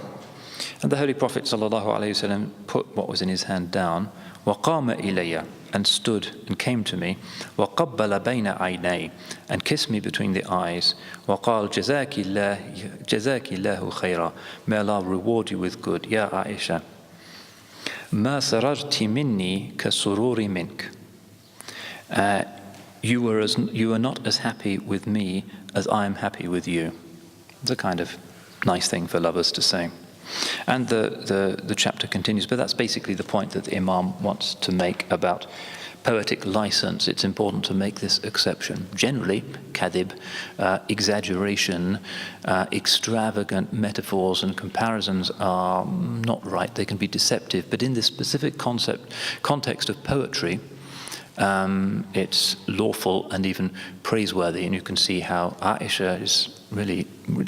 And the Holy Prophet صلى الله عليه وسلم put what was in his hand down. وقام إلي. And stood and came to me. وقبل بين عيني. And kissed me between the eyes. وقال جزاك الله خيرا. May Allah reward you with good. يا عائشة ما سررت مني كسرور منك. You were not as happy with me as I am happy with you. It's a kind of nice thing for lovers to say. And the chapter continues, but that's basically the point that the Imam wants to make about poetic license. It's important to make this exception. Generally, kadhib, exaggeration, extravagant metaphors and comparisons are not right. They can be deceptive. But in this specific context of poetry, it's lawful and even praiseworthy. And you can see how Aisha is really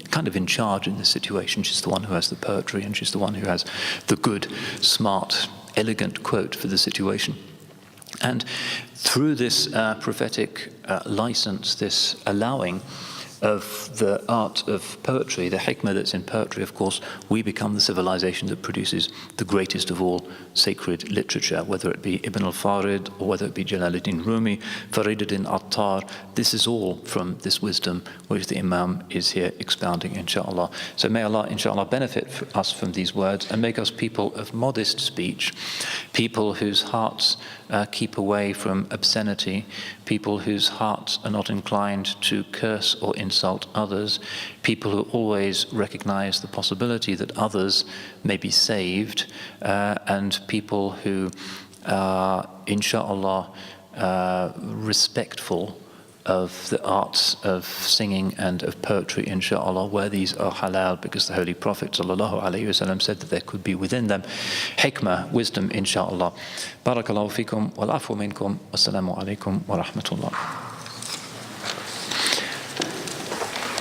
kind of in charge in this situation. She's the one who has the poetry, and she's the one who has the good, smart, elegant quote for the situation. And through this prophetic license, this allowing of the art of poetry, the hikmah that's in poetry, of course, we become the civilization that produces the greatest of all sacred literature, whether it be Ibn al-Farid or whether it be Jalaluddin Rumi, Fariduddin Attar. This is all from this wisdom which the Imam is here expounding, inshallah. So may Allah, inshallah, benefit us from these words and make us people of modest speech, people whose hearts keep away from obscenity, people whose hearts are not inclined to curse or insult others, people who always recognize the possibility that others may be saved, and people who are, inshallah, respectful of the arts of singing and of poetry, inshallah, where these are halal, because the Holy Prophet ﷺ said that there could be within them hikmah, wisdom, inshallah. Barakallahu fikum wal afu minkum. Wassalamu alaikum wa rahmatullah.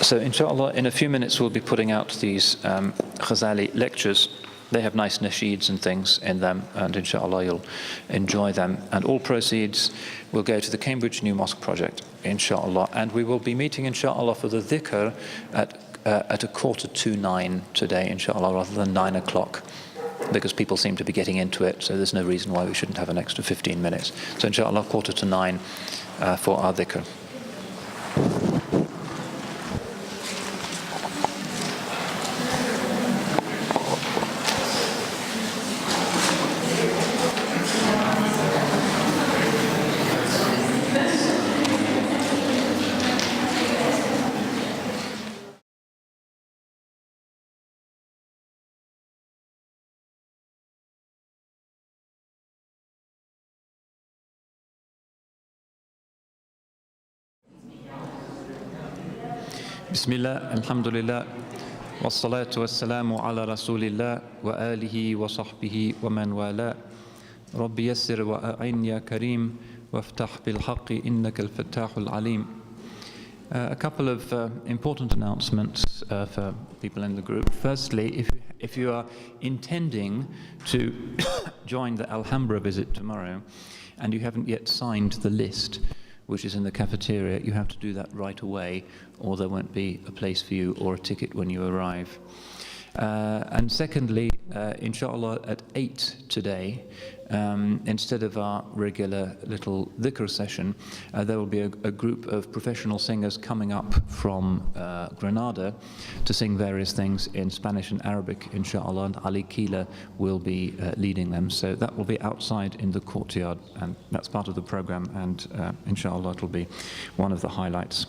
So inshallah, in a few minutes we'll be putting out these Ghazali lectures. They have nice nasheeds and things in them, and inshallah you'll enjoy them. And all proceeds will go to the Cambridge New Mosque Project, inshallah. And we will be meeting, inshallah, for the dhikr at 9:45 today, inshallah, rather than 9 o'clock, because people seem to be getting into it, so there's no reason why we shouldn't have an extra 15 minutes. So inshallah, 9:45 for our dhikr. Bismillah, alhamdulillah, wassalatu wassalamu ala rasulillah wa alihi wa sahbihi wa man wala. Rabbi yassir wa a'in ya kareem, waftah bil haqqi innaka al-fattahul alim. A couple of important announcements for people in the group. Firstly, if you are intending to join the Alhambra visit tomorrow and you haven't yet signed the list, which is in the cafeteria, you have to do that right away, or there won't be a place for you or a ticket when you arrive. And secondly, inshallah, at 8 today, instead of our regular little dhikr session, there will be a group of professional singers coming up from Granada to sing various things in Spanish and Arabic, inshallah, and Ali Kila will be leading them. So that will be outside in the courtyard, and that's part of the program, and inshallah, it will be one of the highlights.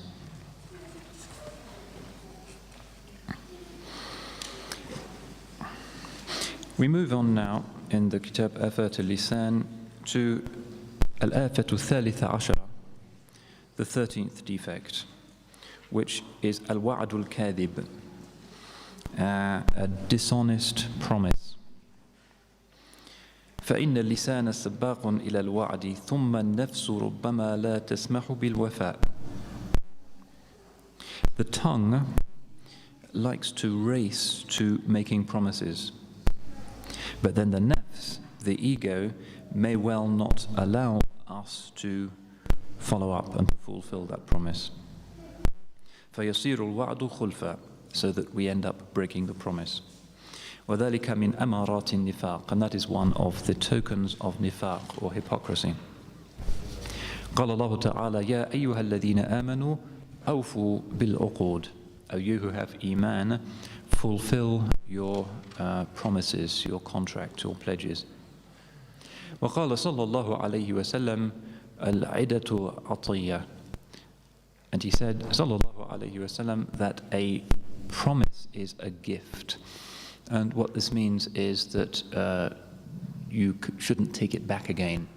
We move on now in the Kitab Afat al-Lisan to Al-Afat al-Thalitha Ashara, the 13th defect, which is Al-Wa'd al-Kadhib, a dishonest promise. فإن اللسان سباق إلى الوعد ثم النفس ربما لا تسمح بالوفاء. The tongue likes to race to making promises, but then the nafs, the ego, may well not allow us to follow up and to fulfill that promise. فَيَصِيرُ الْوَعْدُ خُلْفًا, so that we end up breaking the promise. وَذَلِكَ مِنْ أَمَارَاتِ النِّفَاقِ, and that is one of the tokens of nifaq, or hypocrisy. قال الله تعالى يا أيها الذين آمنوا أوفوا بالعقود. O you who have iman, fulfill your promises, your contract, your pledges. وقال صلى الله عليه وسلم العدة عطية. And he said, صلى الله عليه وسلم, that a promise is a gift. And what this means is that you shouldn't take it back again,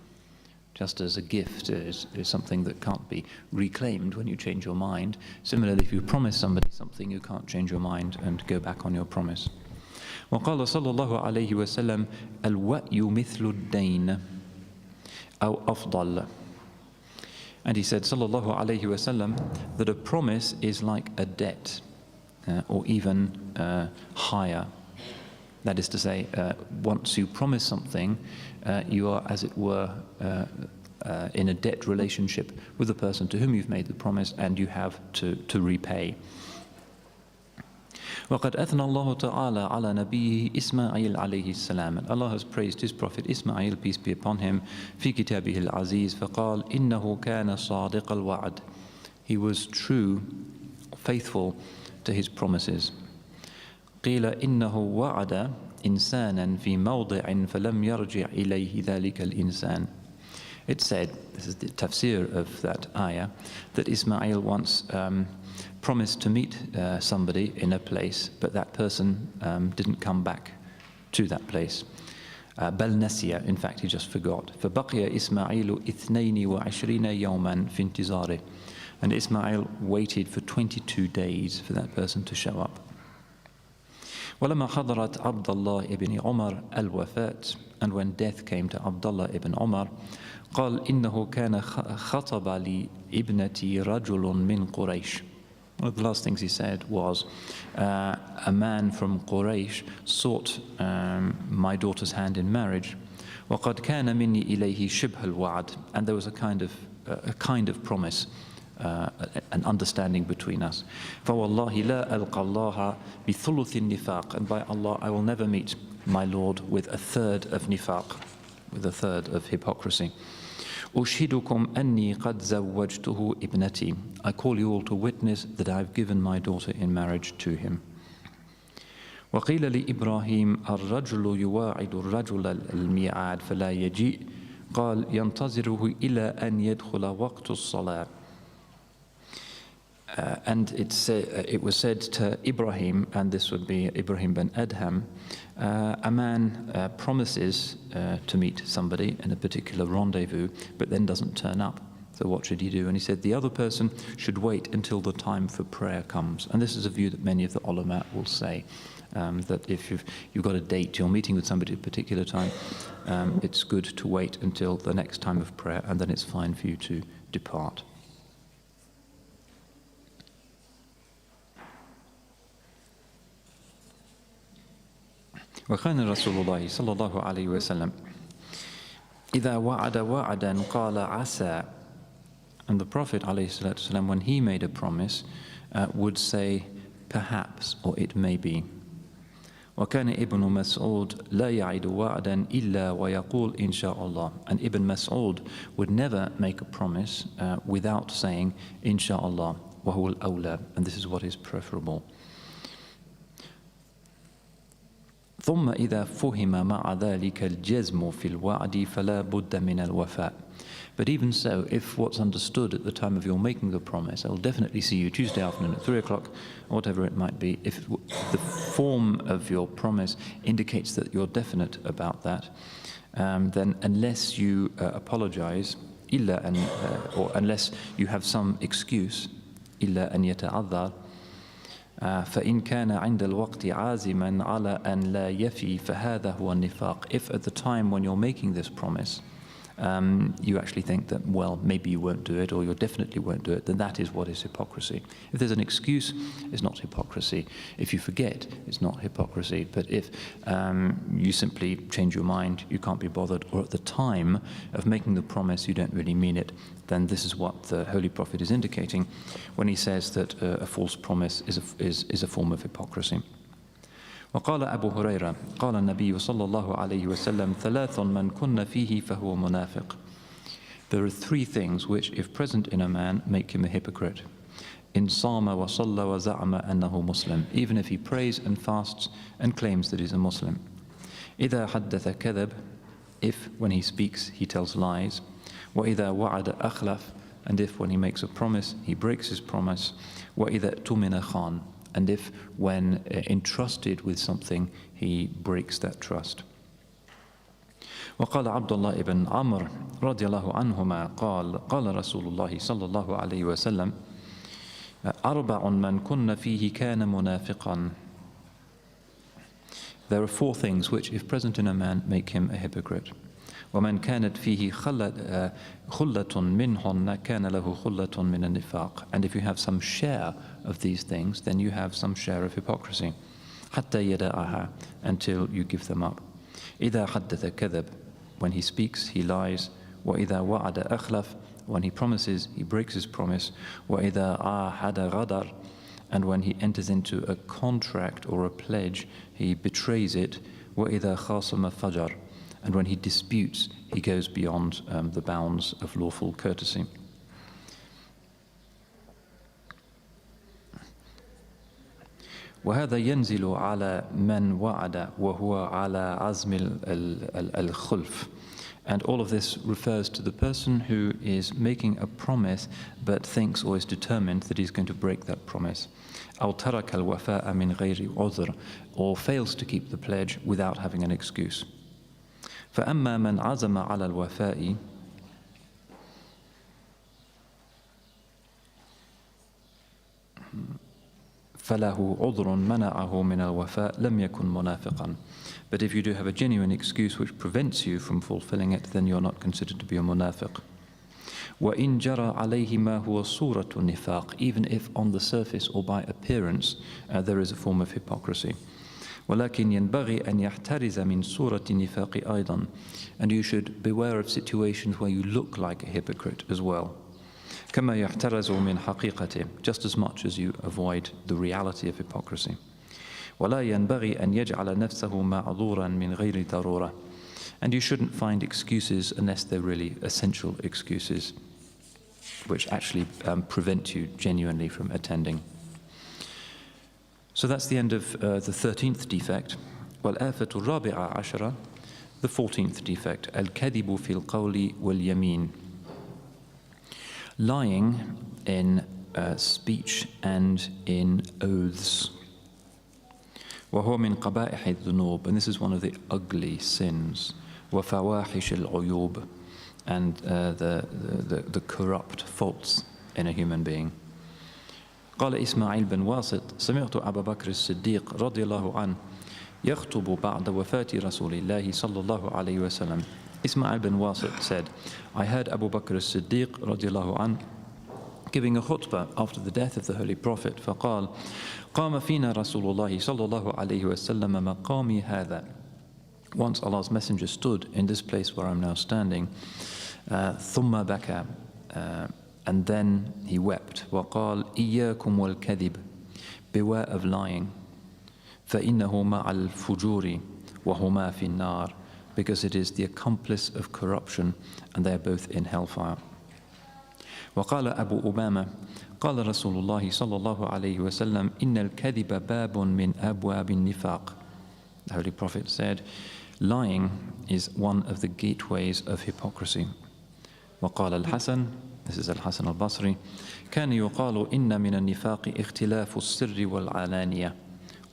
just as a gift is something that can't be reclaimed when you change your mind. Similarly, if you promise somebody something, you can't change your mind and go back on your promise. وقال صلى الله عليه وسلم الوأي مثل الدين أو أفضل. And he said, sallallahu alayhi wasallam, that a promise is like a debt, or even higher. That is to say, once you promise something, you are, as it were, in a debt relationship with the person to whom you've made the promise, and you have to repay. وَقَدْ أَثْنَى اللَّهُ تَعَالَى عَلَى نَبِيِّهِ إِسْمَاعِيلَ عَلَيْهِ السَّلَامِ. And Allah has praised His Prophet Ismail, peace be upon him, فِي كِتَابِهِ الْعَزِيزِ فَقَالَ إِنَّهُ كَانَ صَادِقَ الْوَعْدِ. He was true, faithful to his promises. قِيلَ إِنَّهُ وَعَدَ إِنسَانًا فِي مَوْضِعٍ فَلَمْ يَرْجِعْ إِلَيْهِ ذَلِكَ الْإِنسَانِ. It said, this is the tafsir of that ayah, that Ismail once promised to meet somebody in a place, but that person didn't come back to that place. بل نسي, in fact he just forgot. فبقي إسماعيل 22 يوما في انتظاره. And Ismail waited for 22 days for that person to show up. ولما حضرت عبد الله ibn عمر الوفاة, and when death came to Abdullah ibn Umar, قال إنه كان خطب لابنتي رجل من قريش. One of the last things he said was, a man from Quraysh sought my daughter's hand in marriage. وقد كان مني إليه شبه الوعد, and there was a kind of promise, an understanding between us. فوالله لا ألقى الله بثلث النفاق, and by Allah I will never meet my Lord with a third of nifaq, with a third of hypocrisy. أشهدكم أني قد زوجته ابنتي. I call you all to witness that I have given my daughter in marriage to him. وقيل لإبراهيم الرجل يواعد الرجل الميعاد فلا يجيء قال ينتظره إلى أن يدخل وقت الصلاة. And it was said to Ibrahim, and this would be Ibrahim ben Adham, a man promises to meet somebody in a particular rendezvous, but then doesn't turn up. So what should he do? And he said the other person should wait until the time for prayer comes. And this is a view that many of the ulama will say, that if you've got a date, you're meeting with somebody at a particular time, it's good to wait until the next time of prayer, and then it's fine for you to depart. وكان رسول الله صلى الله عليه وسلم إذا وعد وعدا قال عسى. And the Prophet عليه الصلاة والسلام, when he made a promise, would say perhaps, or it may be. وكان ابن مسعود لا يعد وعدا إلا ويقول إن شاء الله. And Ibn Mas'ud would never make a promise without saying إن شاء الله وهو الأولى, and this is what is preferable. ثم إذا فهم مع ذلك الجزم في الوعد فلا بد من الوفاء. But even so, if what's understood at the time of your making the promise, I will definitely see you Tuesday afternoon at 3 o'clock, or whatever it might be, if the form of your promise indicates that you're definite about that, then unless you apologize, or unless you have some excuse, إلا أن يتعذر, فإن كان عند الوقت عازما على أن لا يفي فهذا هو النفاق. If at the time when you're making this promise, you actually think that, well, maybe you won't do it, or you definitely won't do it, then that is what is hypocrisy. If there's an excuse, it's not hypocrisy. If you forget, it's not hypocrisy. But if you simply change your mind, you can't be bothered, or at the time of making the promise you don't really mean it, then this is what the Holy Prophet is indicating when he says that a false promise is a form of hypocrisy. وقال أبو هريرة قال النبي صلى الله عليه وسلم ثلاث من كن فيه فهو منافق. There are three things which, if present in a man, make him a hypocrite. إن صام وصلى وزعم أنه مسلم. Even if he prays and fasts and claims that he's a Muslim. إذا حدث كذب. If, when he speaks, he tells lies. وإذا وعد أخلف. And if, when he makes a promise, he breaks his promise. وإذا اؤتمن خان. and if, when entrusted with something, he breaks that trust. وقال عبد الله بن عمرو رضي الله عنهما قال رسول الله صلى الله عليه وسلم أربع من كن فيه كان منافقا. There are four things which, if present in a man, make him a hypocrite. ومن كانت فيه خلة منهن كان له خلة من النفاق. And if you have some share of these things, then you have some share of hypocrisy. حتى يدعها, until you give them up. إذا حدث كذب, when he speaks, he lies. وإذا وعد أخلف, when he promises, he breaks his promise. وإذا عاهد غدر, and when he enters into a contract or a pledge, he betrays it. وإذا خاصم فجر, and when he disputes, he goes beyond the bounds of lawful courtesy. وهذا ينزل على من وعد وهو على عزم الخلف. And all of this refers to the person who is making a promise but thinks or is determined that he's going to break that promise. أو ترك الوفاء من غير عذر, or fails to keep the pledge without having an excuse. فأما من عزم على الوفاء فله عذر منعه من الوفاء لم يكن منافقا. But if you do have a genuine excuse which prevents you from fulfilling it, then you're not considered to be a munafiq. وإن جرى عليه ما هو صورة النفاق, even if on the surface or by appearance there is a form of hypocrisy. ولكن ينبغي أن يحترز من صورة النفاق أيضا. And you should beware of situations where you look like a hypocrite as well. كما يحترز من حقيقته, just as much as you avoid the reality of hypocrisy. ولا ينبغي أن يجعل نفسه معذورا من غير ضرورة. And you shouldn't find excuses unless they're really essential excuses which actually prevent you genuinely from attending. So that's the end of the 13th defect. والآفة الرابعة عشرة, the 14th defect, الكذب في القول واليمين. Lying in speech and in oaths. وهو من قبائح الذنوب, and this is one of the ugly sins. وفواحش العيوب, and the corrupt faults in a human being. قال إسماعيل بن واسط سمعت أبا بكر الصديق رضي الله عنه يخطب بعد وفاة رسول الله صلى الله عليه وسلم. Ismail bin Wasit said, I heard Abu Bakr as-Siddiq رضي الله عنه giving a khutbah after the death of the Holy Prophet. فقال قام فينا رسول الله صلى الله عليه وسلم مقامي هذا. Once Allah's Messenger stood in this place where I'm now standing. ثم بكى, and then he wept. وقال إياكم والكذب, beware of lying. فإنه مع الفجور وهما في النار, because it is the accomplice of corruption and they are both in hellfire. وقال أبو أمامة قال رسول الله صلى الله عليه وسلم إن الكذب باب من أبواب النفاق. The Holy Prophet said, lying is one of the gateways of hypocrisy. وقال الحسن, this is Al-Hasan al-Basri, كان يقال إن من النفاق اختلاف السر والعلانية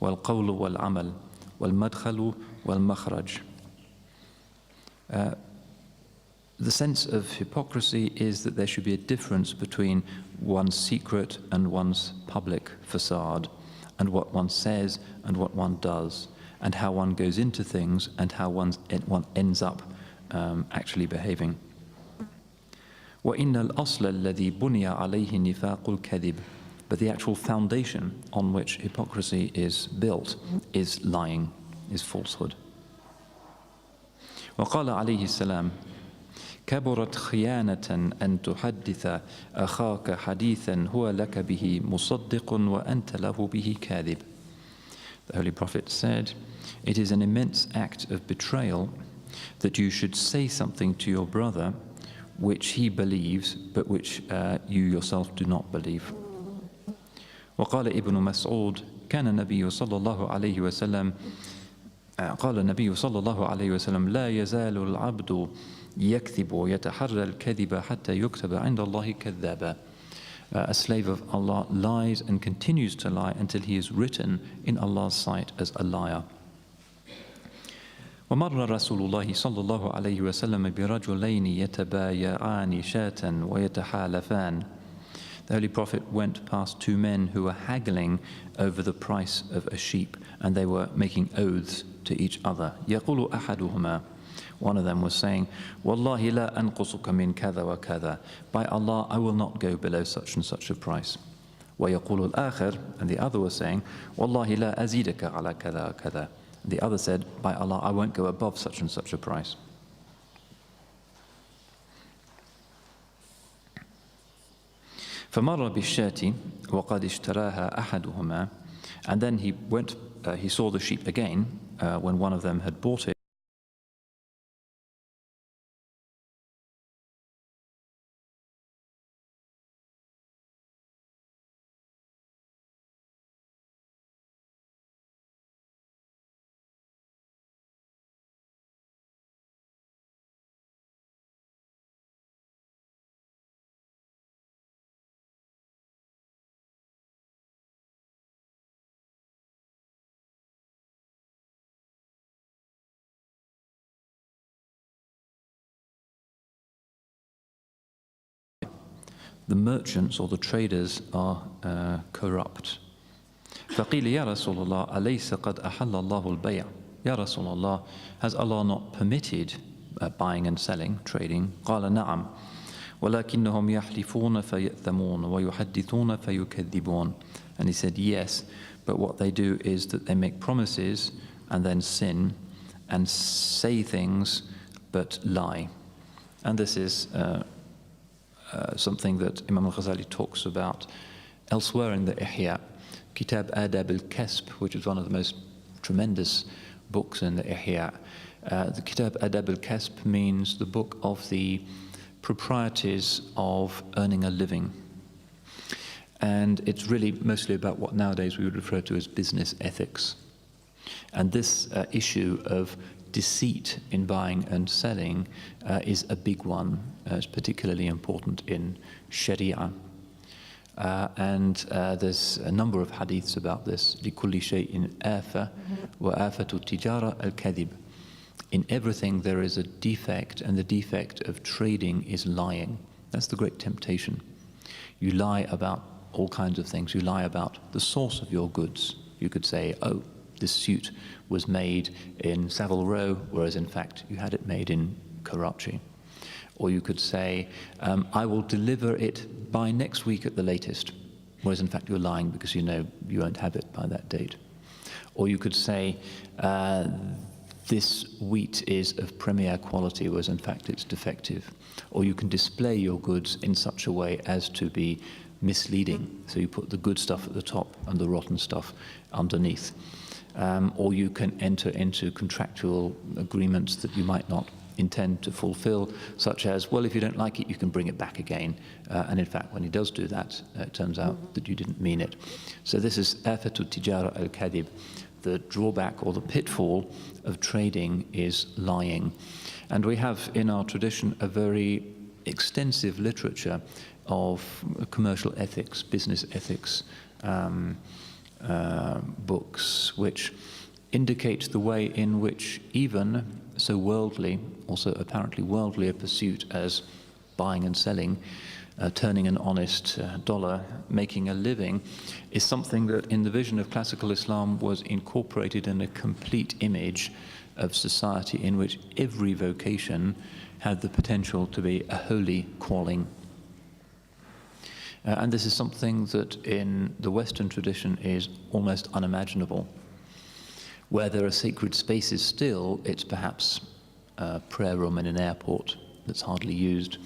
والقول والعمل والمدخل والمخرج. The sense of hypocrisy is that there should be a difference between one's secret and one's public facade, and what one says and what one does, and how one goes into things and how one ends up actually behaving. وَإِنَّ الْأَصْلَ الَّذِي بُنِيَ عَلَيْهِ نِفَاقُ الْكَذِبِ. But the actual foundation on which hypocrisy is built is lying, is falsehood. وقال عليه السلام كبرت خيانة أن تحدث أخاك حديثا هو لك به مصدق وأنت له به كاذب. The Holy Prophet said, it is an immense act of betrayal that you should say something to your brother which he believes but which you yourself do not believe. وقال ابن مسعود كان النبي صلى الله عليه وسلم قال النبي صلى الله عليه وسلم لا يزال العبد يكذب ويتحرى الكذب حتى يكتب عند الله كذابا. A slave of Allah lies and continues to lie until he is written in Allah's sight as a liar. ومر رسول الله صلى الله عليه وسلم برجلين يتبايعان شاة ويتحالفان. The Holy Prophet went past two men who were haggling over the price of a sheep, and they were making oaths to each other. يقول أحدهما, one of them was saying, والله لا أنقصك من كذا وكذا. By Allah, I will not go below such and such a price. ويقول الآخر, and the other was saying, والله لا أزيدك على كذا وكذا. The other said, by Allah, I won't go above such and such a price. فمر بالشاة وقد اشتراها أحدهما. And then he saw the sheep again when one of them had bought it. The merchants or the traders are corrupt. فقيل يا رسول الله أليس قد أحل الله البيع. يا رسول الله, has Allah not permitted buying and selling, trading? قال نعم ولكنهم يحلفون فيأثمون ويحدثون فيكذبون. And he said, yes, but what they do is that they make promises and then sin and say things but lie. And this is something that Imam Al-Ghazali talks about elsewhere in the Ihya, Kitab Adab al-Kasb, which is one of the most tremendous books in the Ihya. The Kitab Adab al-Kasb means the book of the proprieties of earning a living. And it's really mostly about what nowadays we would refer to as business ethics. And this issue of deceit in buying and selling is a big one. It's particularly important in Sharia. And there's a number of hadiths about this. لِكُلِّ شَيْءٍ آفَةٌ وَآفَةُ التِّجَارَةِ الْكَذِبُ. In everything there is a defect, and the defect of trading is lying. That's the great temptation. You lie about all kinds of things. You lie about the source of your goods. You could say, oh, this suit was made in Savile Row, whereas in fact you had it made in Karachi. Or you could say, I will deliver it by next week at the latest, whereas in fact you're lying because you know you won't have it by that date. Or you could say, this wheat is of premier quality, whereas in fact it's defective. Or you can display your goods in such a way as to be misleading. So you put the good stuff at the top and the rotten stuff underneath. Or you can enter into contractual agreements that you might not intend to fulfill, such as, well, if you don't like it, you can bring it back again. And in fact, when he does do that, it turns out that you didn't mean it. So this is afatu tijara al-kadib. The drawback or the pitfall of trading is lying. And we have in our tradition a very extensive literature of commercial ethics, business ethics, books, which indicate the way in which even so worldly, also apparently worldly a pursuit as buying and selling, turning an honest dollar, making a living, is something that in the vision of classical Islam was incorporated in a complete image of society in which every vocation had the potential to be a holy calling. And this is something that in the Western tradition is almost unimaginable. Where there are sacred spaces still, it's perhaps a prayer room in an airport that's hardly used,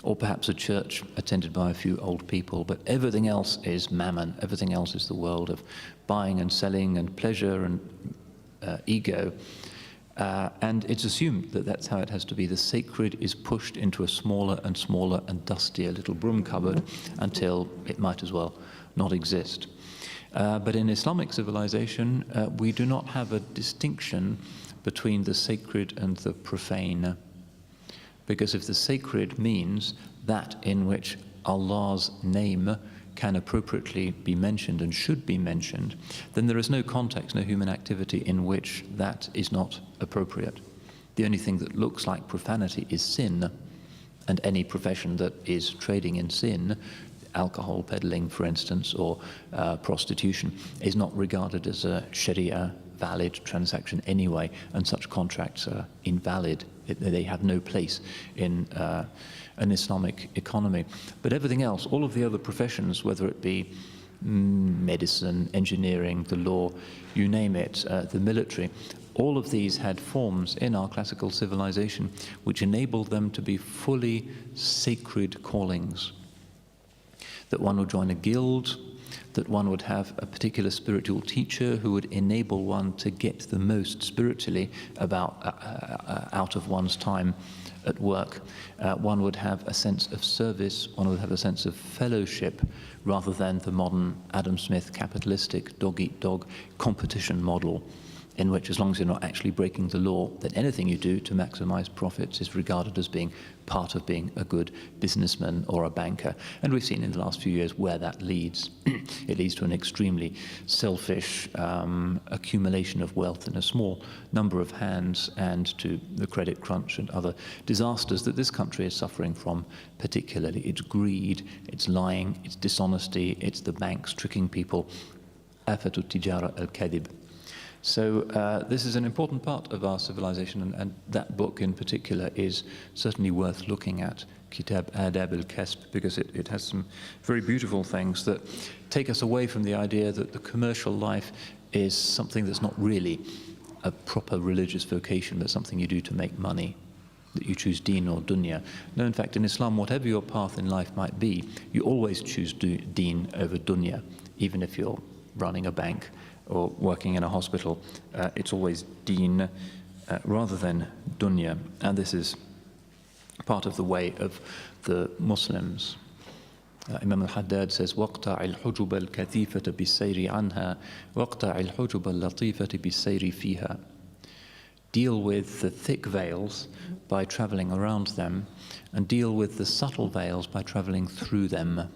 or perhaps a church attended by a few old people, but everything else is mammon, everything else is the world of buying and selling and pleasure and ego. And it's assumed that that's how it has to be. The sacred is pushed into a smaller and smaller and dustier little broom cupboard until it might as well not exist. But in Islamic civilization, we do not have a distinction between the sacred and the profane. Because if the sacred means that in which Allah's name can appropriately be mentioned and should be mentioned, then there is no context, no human activity in which that is not appropriate. The only thing that looks like profanity is sin, and any profession that is trading in sin, alcohol peddling, for instance, or prostitution, is not regarded as a Sharia valid transaction anyway, and such contracts are invalid. They have no place in an Islamic economy. But everything else, all of the other professions, whether it be medicine, engineering, the law, you name it, the military, all of these had forms in our classical civilization which enabled them to be fully sacred callings. That one would join a guild, that one would have a particular spiritual teacher who would enable one to get the most spiritually out of one's time at work. One would have a sense of service, one would have a sense of fellowship, rather than the modern Adam Smith capitalistic dog-eat-dog competition model, in which, as long as you're not actually breaking the law, then anything you do to maximize profits is regarded as being part of being a good businessman or a banker. And we've seen in the last few years where that leads. It leads to an extremely selfish accumulation of wealth in a small number of hands, and to the credit crunch and other disasters that this country is suffering from particularly. It's greed, it's lying, it's dishonesty, it's the banks tricking people. Afatu tijara al-kadib. So this is an important part of our civilization, and that book in particular is certainly worth looking at, Kitab Adab al-Kasb, because it has some very beautiful things that take us away from the idea that the commercial life is something that's not really a proper religious vocation, but something you do to make money, that you choose deen or dunya. No, in fact, in Islam, whatever your path in life might be, you always choose deen over dunya, even if you're running a bank or working in a hospital. It's always deen rather than dunya, and this is part of the way of the Muslims. Imam Al-Haddad says, وَاقْطَعِ الْحُجُبَ الْكَثِيفَةَ بِالسَّيْرِ عَنْهَا وَاقْطَعِ الْحُجُبَ اللَّطِيفَةَ بِالسَّيْرِ فِيهَا. Deal with the thick veils by traveling around them, and deal with the subtle veils by traveling through them.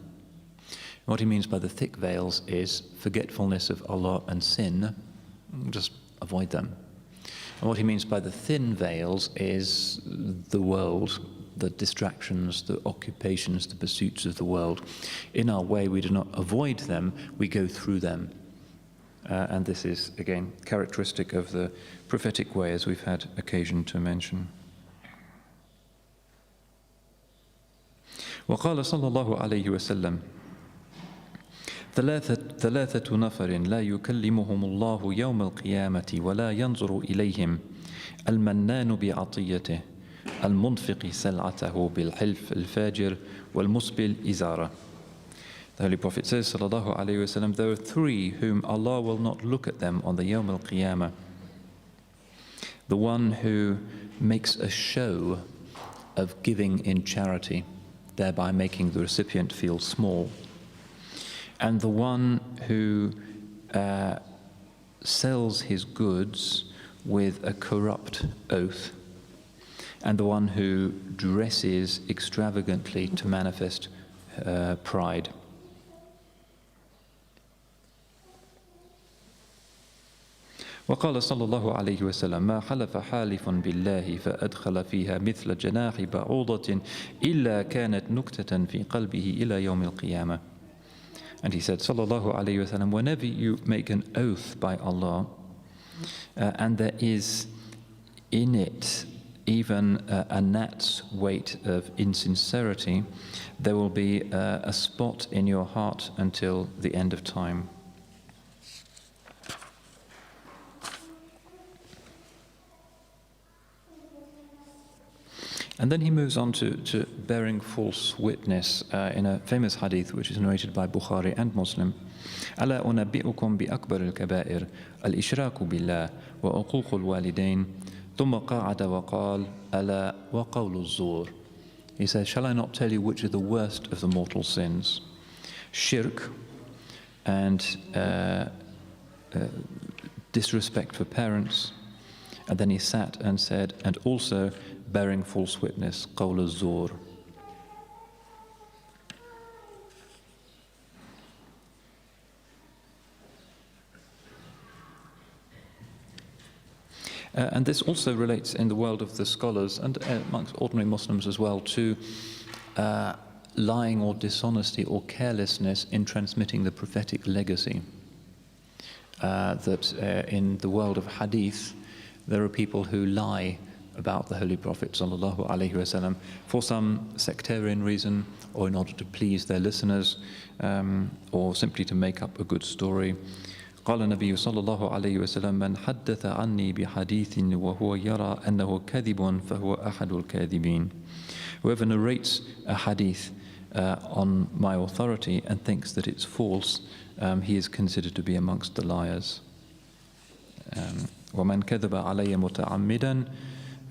What he means by the thick veils is forgetfulness of Allah and sin, just avoid them. And what he means by the thin veils is the world, the distractions, the occupations, the pursuits of the world. In our way, we do not avoid them, we go through them. And this is, again, characteristic of the prophetic way, as we've had occasion to mention. وقال صلى الله عليه وسلم ثلاثة نفر لا يكلمهم الله يوم القيامة ولا ينظر إليهم المنان بعطيته المنفق سلعته بالحلف الفاجر والمسبل إزاره. The Holy Prophet says, sallallahu alayhi wasallam, there are three whom Allah will not look at them on the Yawm al-Qiyamah. The one who makes a show of giving in charity, thereby making the recipient feel small. And the one who sells his goods with a corrupt oath, and the one who dresses extravagantly to manifest pride. وقال صلى الله عليه وسلم ما حلف حالف بالله فأدخل فيها مثل جناح بعوضة إلا كانت نكتة في قلبه إلى يوم القيامة. And he said, sallallahu alayhi wa sallam, whenever you make an oath by Allah, and there is in it even a gnat's weight of insincerity, there will be a spot in your heart until the end of time. And then he moves on to bearing false witness in a famous hadith which is narrated by Bukhari and Muslim. ألا أنبئكم بأكبر الكبائر الإشراك بالله وعقوق الوالدين ثم قعد وقال ألا وقول الزور. He says, shall I not tell you which are the worst of the mortal sins? Shirk and disrespect for parents. And then he sat and said, and also bearing false witness, qawl az-zur. And this also relates in the world of the scholars and amongst ordinary Muslims as well to lying or dishonesty or carelessness in transmitting the prophetic legacy. That in the world of hadith, there are people who lie about the Holy Prophet sallallahu alaihi wasallam for some sectarian reason, or in order to please their listeners, or simply to make up a good story. قال النبي صلى الله عليه وسلم من حدث عني بحديث وهو يرى أنه كذب فهو أحد الكاذبين. Whoever narrates a hadith on my authority and thinks that it's false, he is considered to be amongst the liars. ومن كذب علي متعمدا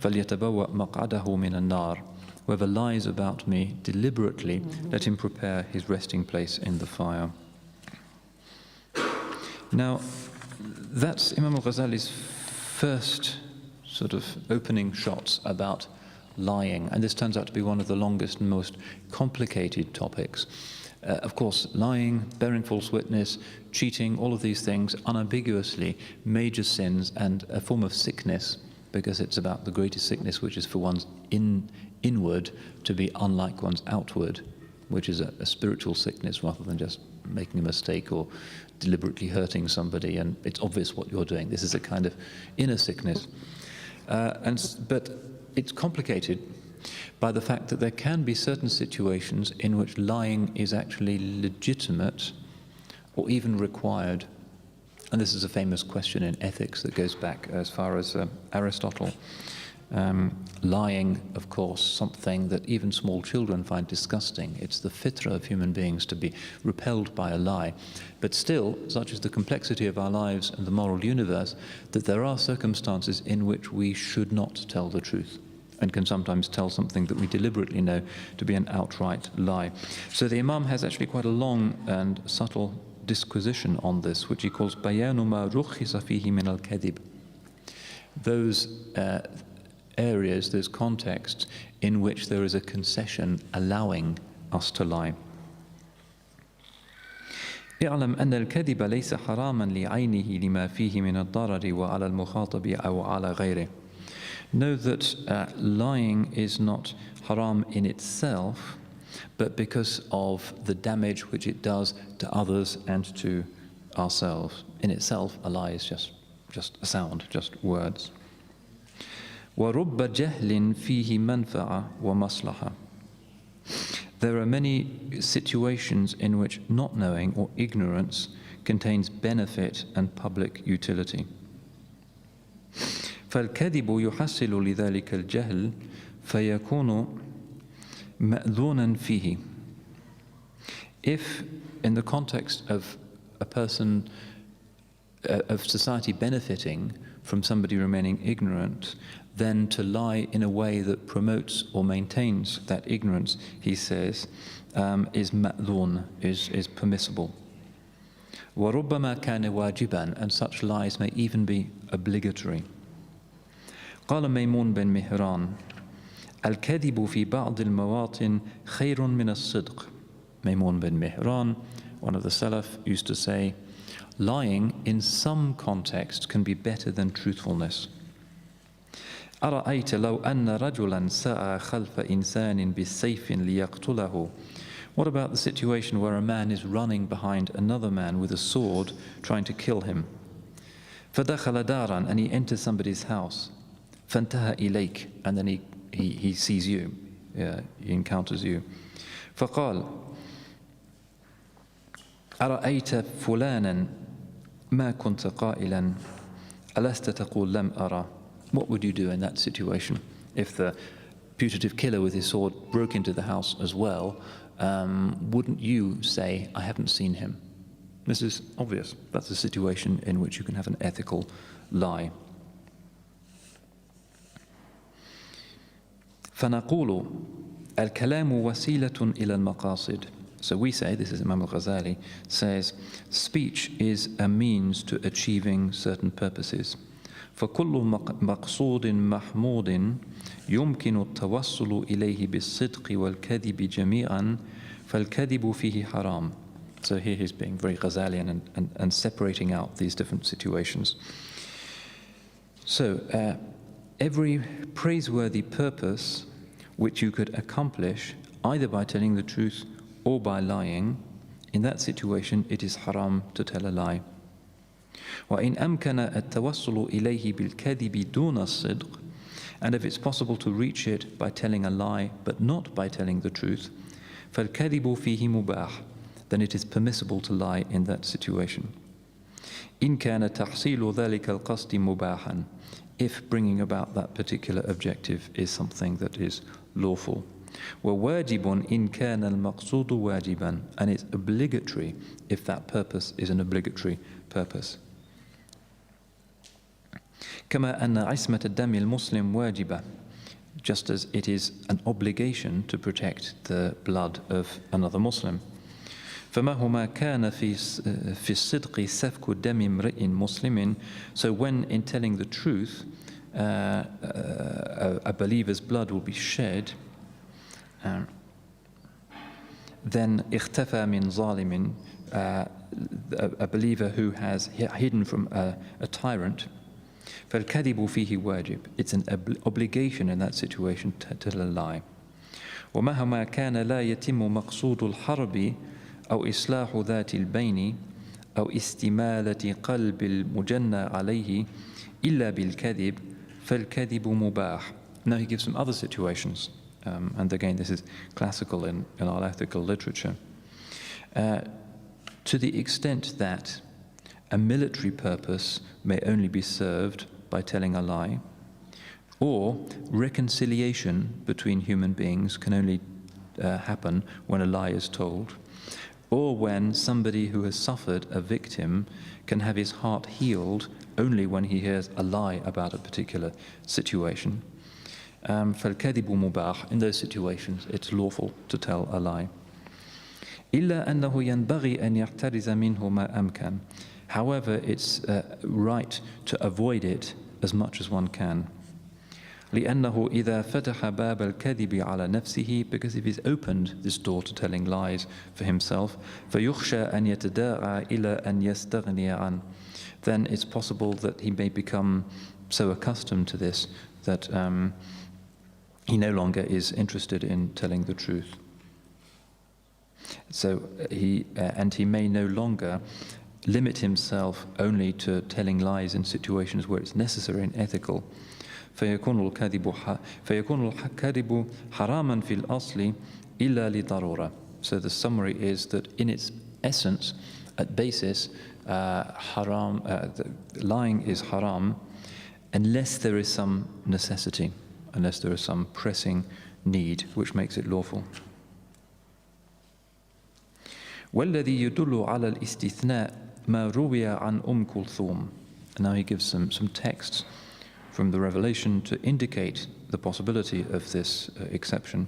فليتبوأ مقعده من النار. Whoever lies about me deliberately, let him prepare his resting place in the fire. Now, that's Imam Al-Ghazali's first sort of opening shots about lying, and this turns out to be one of the longest and most complicated topics. Of course, lying, bearing false witness, cheating, all of these things, unambiguously major sins and a form of sickness, because it's about the greatest sickness, which is for one's inward to be unlike one's outward, which is a spiritual sickness rather than just making a mistake or deliberately hurting somebody and it's obvious what you're doing. This is a kind of inner sickness. But it's complicated by the fact that there can be certain situations in which lying is actually legitimate or even required. And this is a famous question in ethics that goes back as far as Aristotle. Lying, of course, something that even small children find disgusting. It's the fitra of human beings to be repelled by a lie. But still, such is the complexity of our lives and the moral universe, that there are circumstances in which we should not tell the truth and can sometimes tell something that we deliberately know to be an outright lie. So the Imam has actually quite a long and subtle disquisition on this, which he calls بَيَانُ مَا رُخِّصَ فِيهِ مِنَ الْكَذِبِ. Those areas, those contexts in which there is a concession allowing us to lie. اعلم أن الكذب ليس حراما لعينه لما فيه من الضرر وعلى المخاطب أو على غيره. Know that lying is not haram in itself, but because of the damage which it does to others and to ourselves. In itself, a lie is just a sound, just words. وَرُبَّ جَهْلٍ فِيهِ مَنْفَعَةٌ وَمَصْلَحَةٌ. There are many situations in which not knowing or ignorance contains benefit and public utility. فالكذب يحصل لذلك الجهل فيكون مأذونا فيه. If in the context of a person, of society benefiting from somebody remaining ignorant, then to lie in a way that promotes or maintains that ignorance, he says, is ma'dhun, is permissible. وَرُبَّمَا كَانَ وَاجِبًا, and such lies may even be obligatory. قال ميمون بن مهران الكذب في بعض المواطن خير من الصدق. Maimun bin Mihran, one of the Salaf, used to say, lying in some context can be better than truthfulness. أرأيت لو أن رجلا سعى خلف إنسان بالسيف ليقتله. What about the situation where a man is running behind another man with a sword trying to kill him? فدخل دارا, and he enters somebody's house. فانتهى إليك, and then he sees you, he encounters you. فقال أرأيت فلانا ما كنت قائلا ألست تقول لم أرى. What would you do in that situation if the putative killer with his sword broke into the house as well? Wouldn't you say, I haven't seen him? This is obvious. That's a situation in which you can have an ethical lie. فنقول الكلام وسيلة إلى المقاصد. So we say, this is Imam Al-Ghazali, says, speech is a means to achieving certain purposes. فكل مقصود محمود يمكن التوصل إليه بالصدق والكذب جميعا فالكذب فيه حرام. So here he's being very Ghazalian and separating out these different situations. So, every praiseworthy purpose which you could accomplish either by telling the truth or by lying, in that situation it is haram to tell a lie. وَإِنْ أَمْكَنَ التَّوَصُّلُ إِلَيْهِ بِالْكَذِبِ دُونَ الصِّدْقِ, and if it's possible to reach it by telling a lie but not by telling the truth, فَالْكَذِبُ فِيهِ مُبَاحٌ, then it is permissible to lie in that situation. إِنْ كَانَ تَحْصِيلُ ذَلِكَ الْقَصْدِ مُبَاحًا, if bringing about that particular objective is something that is lawful. وَوَاجِبٌ إِنْ كَانَ الْمَقْصُودُ وَاجِبًا, and it's obligatory if that purpose is an obligatory purpose. كما أن عصمة الدم المسلم واجبة, just as it is an obligation to protect the blood of another Muslim. فمهما كان في الصدق سفك دم امرئ مسلم, so when in telling the truth a believer's blood will be shed, then اختفى من ظالم, a believer who has hidden from a tyrant, فالكذب فيه واجب, it's an obligation in that situation to tell a lie. ومهما كان لا يتم مقصود الحرب أو إصلاح ذات البين أو استمالة قلب المجنى عليه إلا بالكذب فالكذب مباح. Now he gives some other situations, and again this is classical in our ethical literature. To the extent that a military purpose may only be served by telling a lie, or reconciliation between human beings can only happen when a lie is told, or when somebody who has suffered, a victim, can have his heart healed only when he hears a lie about a particular situation. فَالْكَذِبُ مُبَاحٌ, in those situations it's lawful to tell a lie. إِلَّا أَنَّهُ يَنْبَغِي أَنْ يَحْتَرِزَ مِنْهُ مَا أَمْكَنَ, however it's right to avoid it as much as one can. لأنه إذا فتح باب الكذب على نفسه, because if he's opened this door to telling lies for himself, فيخشى أن يتداعى إلى أن يستغني عنه, then it's possible that he may become so accustomed to this that he no longer is interested in telling the truth. So he may no longer limit himself only to telling lies in situations where it's necessary and ethical. فيكون الكذب حراما في الأصل إلا لضرورة. So the summary is that in its essence, at basis, lying is haram unless there is some necessity, unless there is some pressing need which makes it lawful. والذي يدل على الاستثناء ما روي عن كلثوم. And now he gives some texts from the revelation to indicate the possibility of this exception.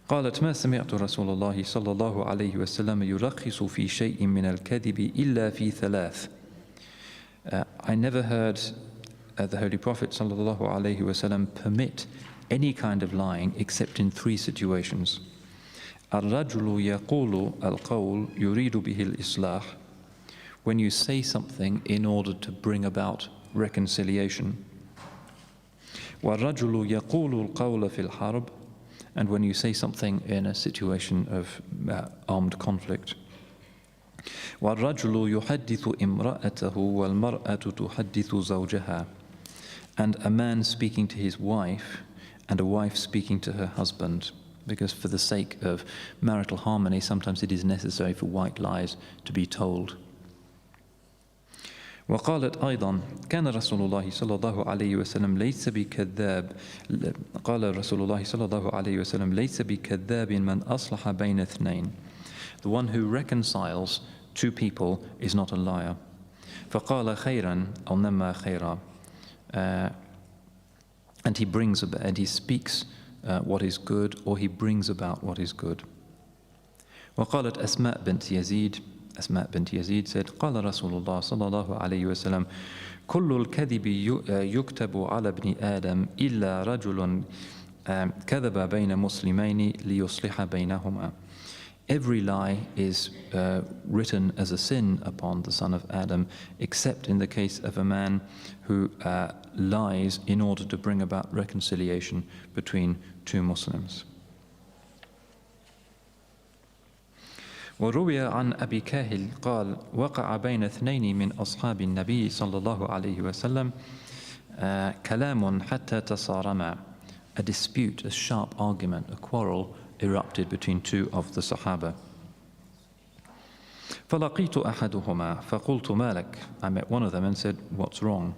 قالت ما سمعت رسول الله صلى الله عليه وسلم يرخص في شيء من الكذب إلا في ثلاث. I never heard the Holy Prophet صلى الله عليه وسلم permit any kind of lying except in three situations. الرجل يقول القول يريد به الإصلاح, when you say something in order to bring about reconciliation. وَالرَّجُلُ يَقُولُ الْقَوْلَ فِي الْحَرْبِ, and when you say something in a situation of armed conflict. وَالرَّجُلُ يُحَدِّثُ إِمْرَأَتَهُ وَالْمَرْأَةُ تُحَدِّثُ زَوْجَهَا, and a man speaking to his wife and a wife speaking to her husband, because for the sake of marital harmony sometimes it is necessary for white lies to be told. وقالت أيضا كان رسول الله صلى الله عليه وسلم ليس بكذاب قال رسول الله صلى الله عليه وسلم ليس بكذاب من أصلح بين اثنين, the one who reconciles two people is not a liar. فقال خيرا أو نما خيرا, and he speaks what is good, or he brings about what is good. وقالت أسماء بنت يزيد, Asma bint Yazid said, قال رسول الله صلى الله عليه وسلم كل الكذب يكتب على ابن آدم إلا رجل كذب بين مسلمين ليصلح بينهما. every lie is written as a sin upon the son of Adam, except in the case of a man who lies in order to bring about reconciliation between two Muslims. وروي عن أبي كاهل قال وقع بين اثنين من أصحاب النبي صلى الله عليه وسلم كلام حتى تصارما. A dispute, a sharp argument, a quarrel erupted between two of the Sahaba. فلقيت أحدهما فقلت ما لك. I met one of them and said, what's wrong?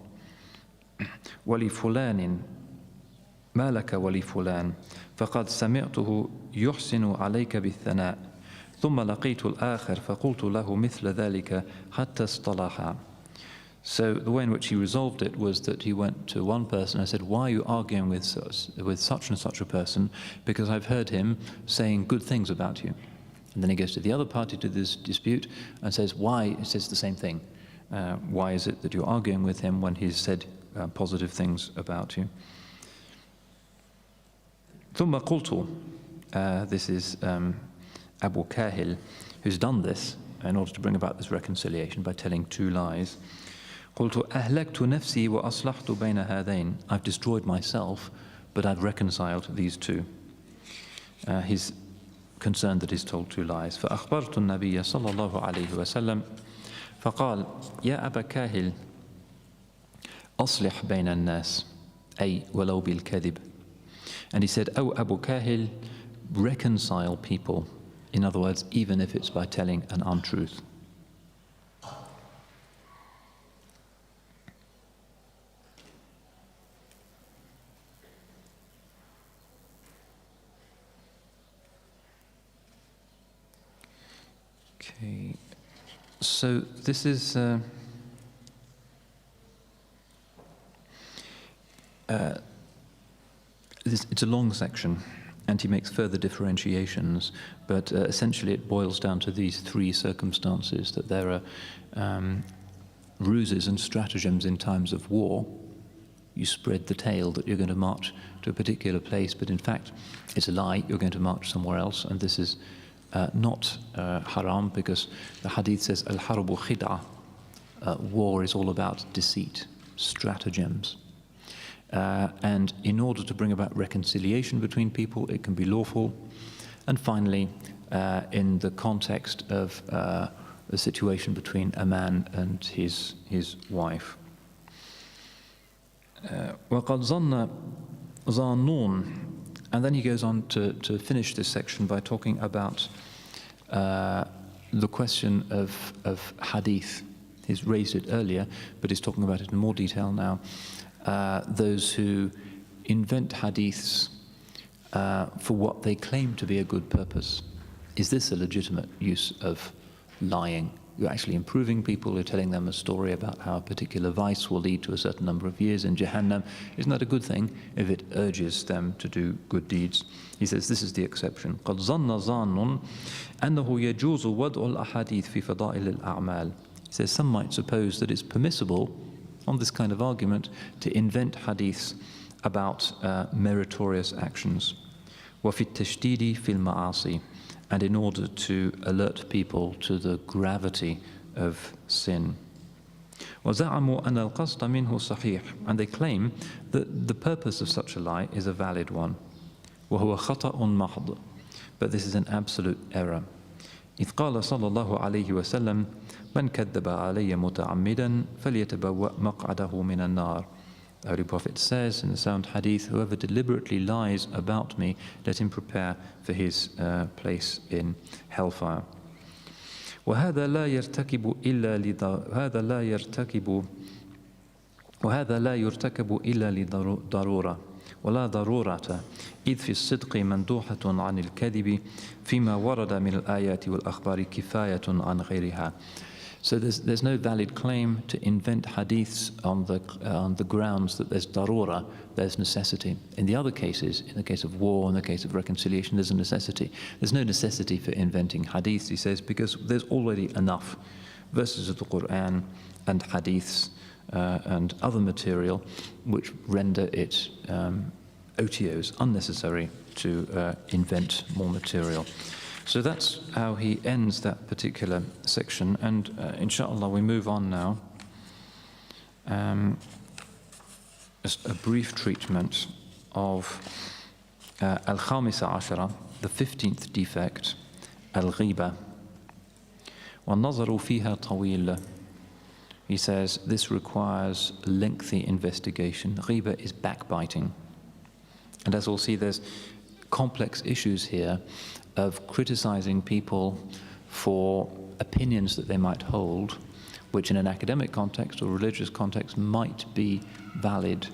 ولفلان ما لك ولفلان فقد سمعته يحسن عليك بالثناء ثم لقيت الآخر فقلت له مثل ذلك حتى اصطلحا. So the way in which he resolved it was that he went to one person and said, why are you arguing with such and such a person? Because I've heard him saying good things about you. And then he goes to the other party to this dispute and says, why? He says the same thing. Why is it that you're arguing with him when he's said positive things about you? ثم قلت, this is Abu Kahil, who's done this in order to bring about this reconciliation by telling two lies. قلت أهلكت نفسي وأصلحت بين هذين. I've destroyed myself, but I've reconciled these two. He's concerned that he's told two lies. فأخبرت النبي صلى الله عليه وسلم فقال يا أبا كاهل أصلح بين الناس أي ولو بالكذب. And he said, oh Abu Kahil, reconcile people. In other words, even if it's by telling an untruth. Okay, so this is it's a long section, and he makes further differentiations, but essentially it boils down to these three circumstances, that there are ruses and stratagems in times of war. You spread the tale that you're going to march to a particular place, but in fact it's a lie, you're going to march somewhere else, and this is not haram, because the hadith says al-harbu khid'ah. War is all about deceit, stratagems. And in order to bring about reconciliation between people, it can be lawful. And finally, in the context of the situation between a man and his wife. وَقَدْ ظَنَّ ظَانُّونَ. And then he goes on to finish this section by talking about the question of hadith. He's raised it earlier, but he's talking about it in more detail now. Those who invent hadiths for what they claim to be a good purpose. Is this a legitimate use of lying? You're actually improving people, you're telling them a story about how a particular vice will lead to a certain number of years in Jahannam. Isn't that a good thing if it urges them to do good deeds? He says this is the exception. قَدْ ظَنَّ ظَانٌ أَنَّهُ يَجُوزُ وَضْعُ الْأَحَادِيثِ فِي فَضَائِلِ الْأَعْمَالِ. He says some might suppose that it's permissible on this kind of argument to invent hadiths about meritorious actions. وَفِي التَّشْدِيدِ فِي الْمَعَاصِي. And in order to alert people to the gravity of sin. وَزَعَمُوا أَنَّ الْقَصْدَ مِنْهُ صَحِيحٌ. And they claim that the purpose of such a lie is a valid one. وَهُوَ خَطَأٌ مَحْضٌ. But this is an absolute error. إِذْ قَالَ صَلَّى اللَّهُ عَلَيْهِ وَسَلَّمَ مَنْ كَذَّبَ عَلَيَّ مُتَعَمِّدًا فَلْيَتَبَوَّأْ مَقْعَدَهُ مِنَ النَّارِ. The Holy Prophet says in the sound hadith, whoever deliberately lies about me, let him prepare for his place in hellfire. وهذا لا يرتكب إلا لضرورة ولا ضرورة إذ في الصدق مندوحة عن الكذب فيما ورد من الآيات والأخبار كفاية عن غيرها. So there's no valid claim to invent hadiths on the grounds that there's darura, there's necessity. In the other cases, in the case of war, in the case of reconciliation, there's a necessity. There's no necessity for inventing hadiths, he says, because there's already enough verses of the Quran and hadiths and other material which render it OTOs, unnecessary to invent more material. So that's how he ends that particular section, and inshallah we move on now. Just a brief treatment of al-Khamisa Ashara, the 15th defect, al-Ghiba. وَالنَّظَرُ فِيهَا طَوِيلٌ. He says this requires lengthy investigation. Ghiba is backbiting. And as we'll see, there's complex issues here of criticizing people for opinions that they might hold, which in an academic context or religious context might be valid,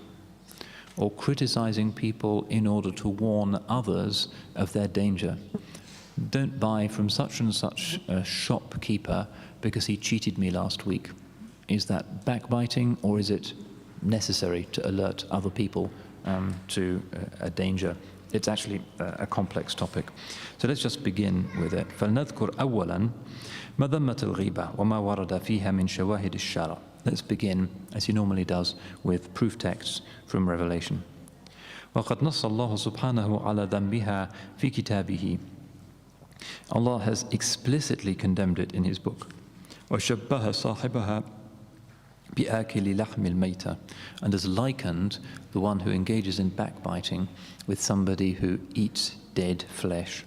or criticizing people in order to warn others of their danger. Don't buy from such and such a shopkeeper because he cheated me last week. Is that backbiting, or is it necessary to alert other people to a danger? It's actually a complex topic. So let's just begin with it. فَلْنَذْكُرْ أَوَّلًا مَذَمَّةَ الْغِيبَةِ وَمَا وَرَدَ فِيهَا مِنْ شَوَاهِدِ الشَّرْعِ. Let's begin, as he normally does, with proof texts from Revelation. وَقَدْ نَصَّ اللَّهُ سُبْحَانَهُ عَلَى ذَنبِهَا فِي كِتَابِهِ. Allah has explicitly condemned it in His book. وَشَبَّهَ صَاحِبَهَا بِآكِلِ لَحْمِ الْمَيْتَةِ, and has likened the one who engages in backbiting with somebody who eats dead flesh,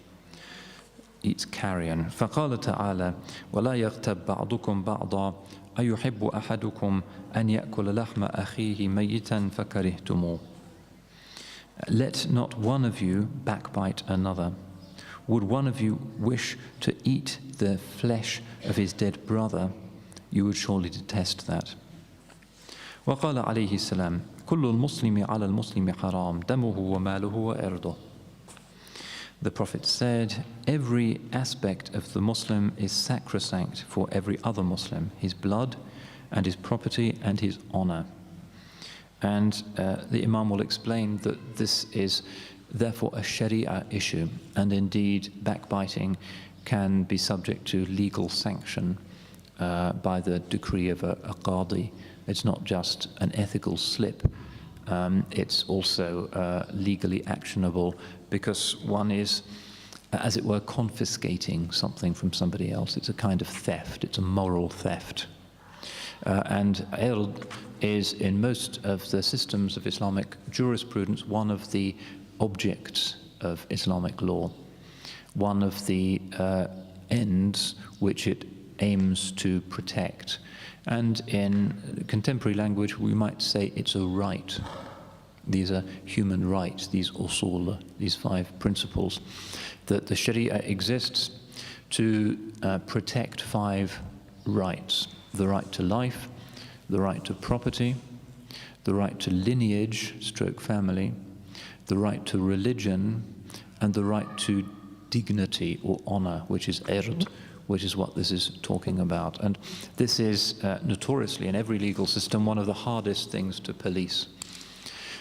eats carrion. فَقَالَ تَعَالَى وَلَا يَغْتَبْ بَعْضُكُمْ بَعْضًا أَيُحِبُّ أَحَدُكُمْ أَنْ يَأْكُلَ لَحْمَ أَخِيهِ مَيِّتًا فَكَرِهْتُمُوهُ. Let not one of you backbite another. Would one of you wish to eat the flesh of his dead brother? You would surely detest that. وقال عليه السلام كل المسلم على المسلم حرام دمه وماله وإرضه. The Prophet said, every aspect of the Muslim is sacrosanct for every other Muslim, his blood and his property and his honor. And the Imam will explain that this is therefore a Sharia issue, and indeed backbiting can be subject to legal sanction by the decree of a qadi. It's not just an ethical slip, it's also legally actionable, because one is, as it were, confiscating something from somebody else. It's a kind of theft, it's a moral theft. And ird is, in most of the systems of Islamic jurisprudence, one of the objects of Islamic law, one of the ends which it aims to protect. And in contemporary language, we might say it's a right. These are human rights, these usul, these 5 principles, that the Sharia exists to protect 5 rights: the right to life, the right to property, the right to lineage, stroke family, the right to religion, and the right to dignity or honor, which is ird, which is what this is talking about. And this is notoriously, in every legal system, one of the hardest things to police.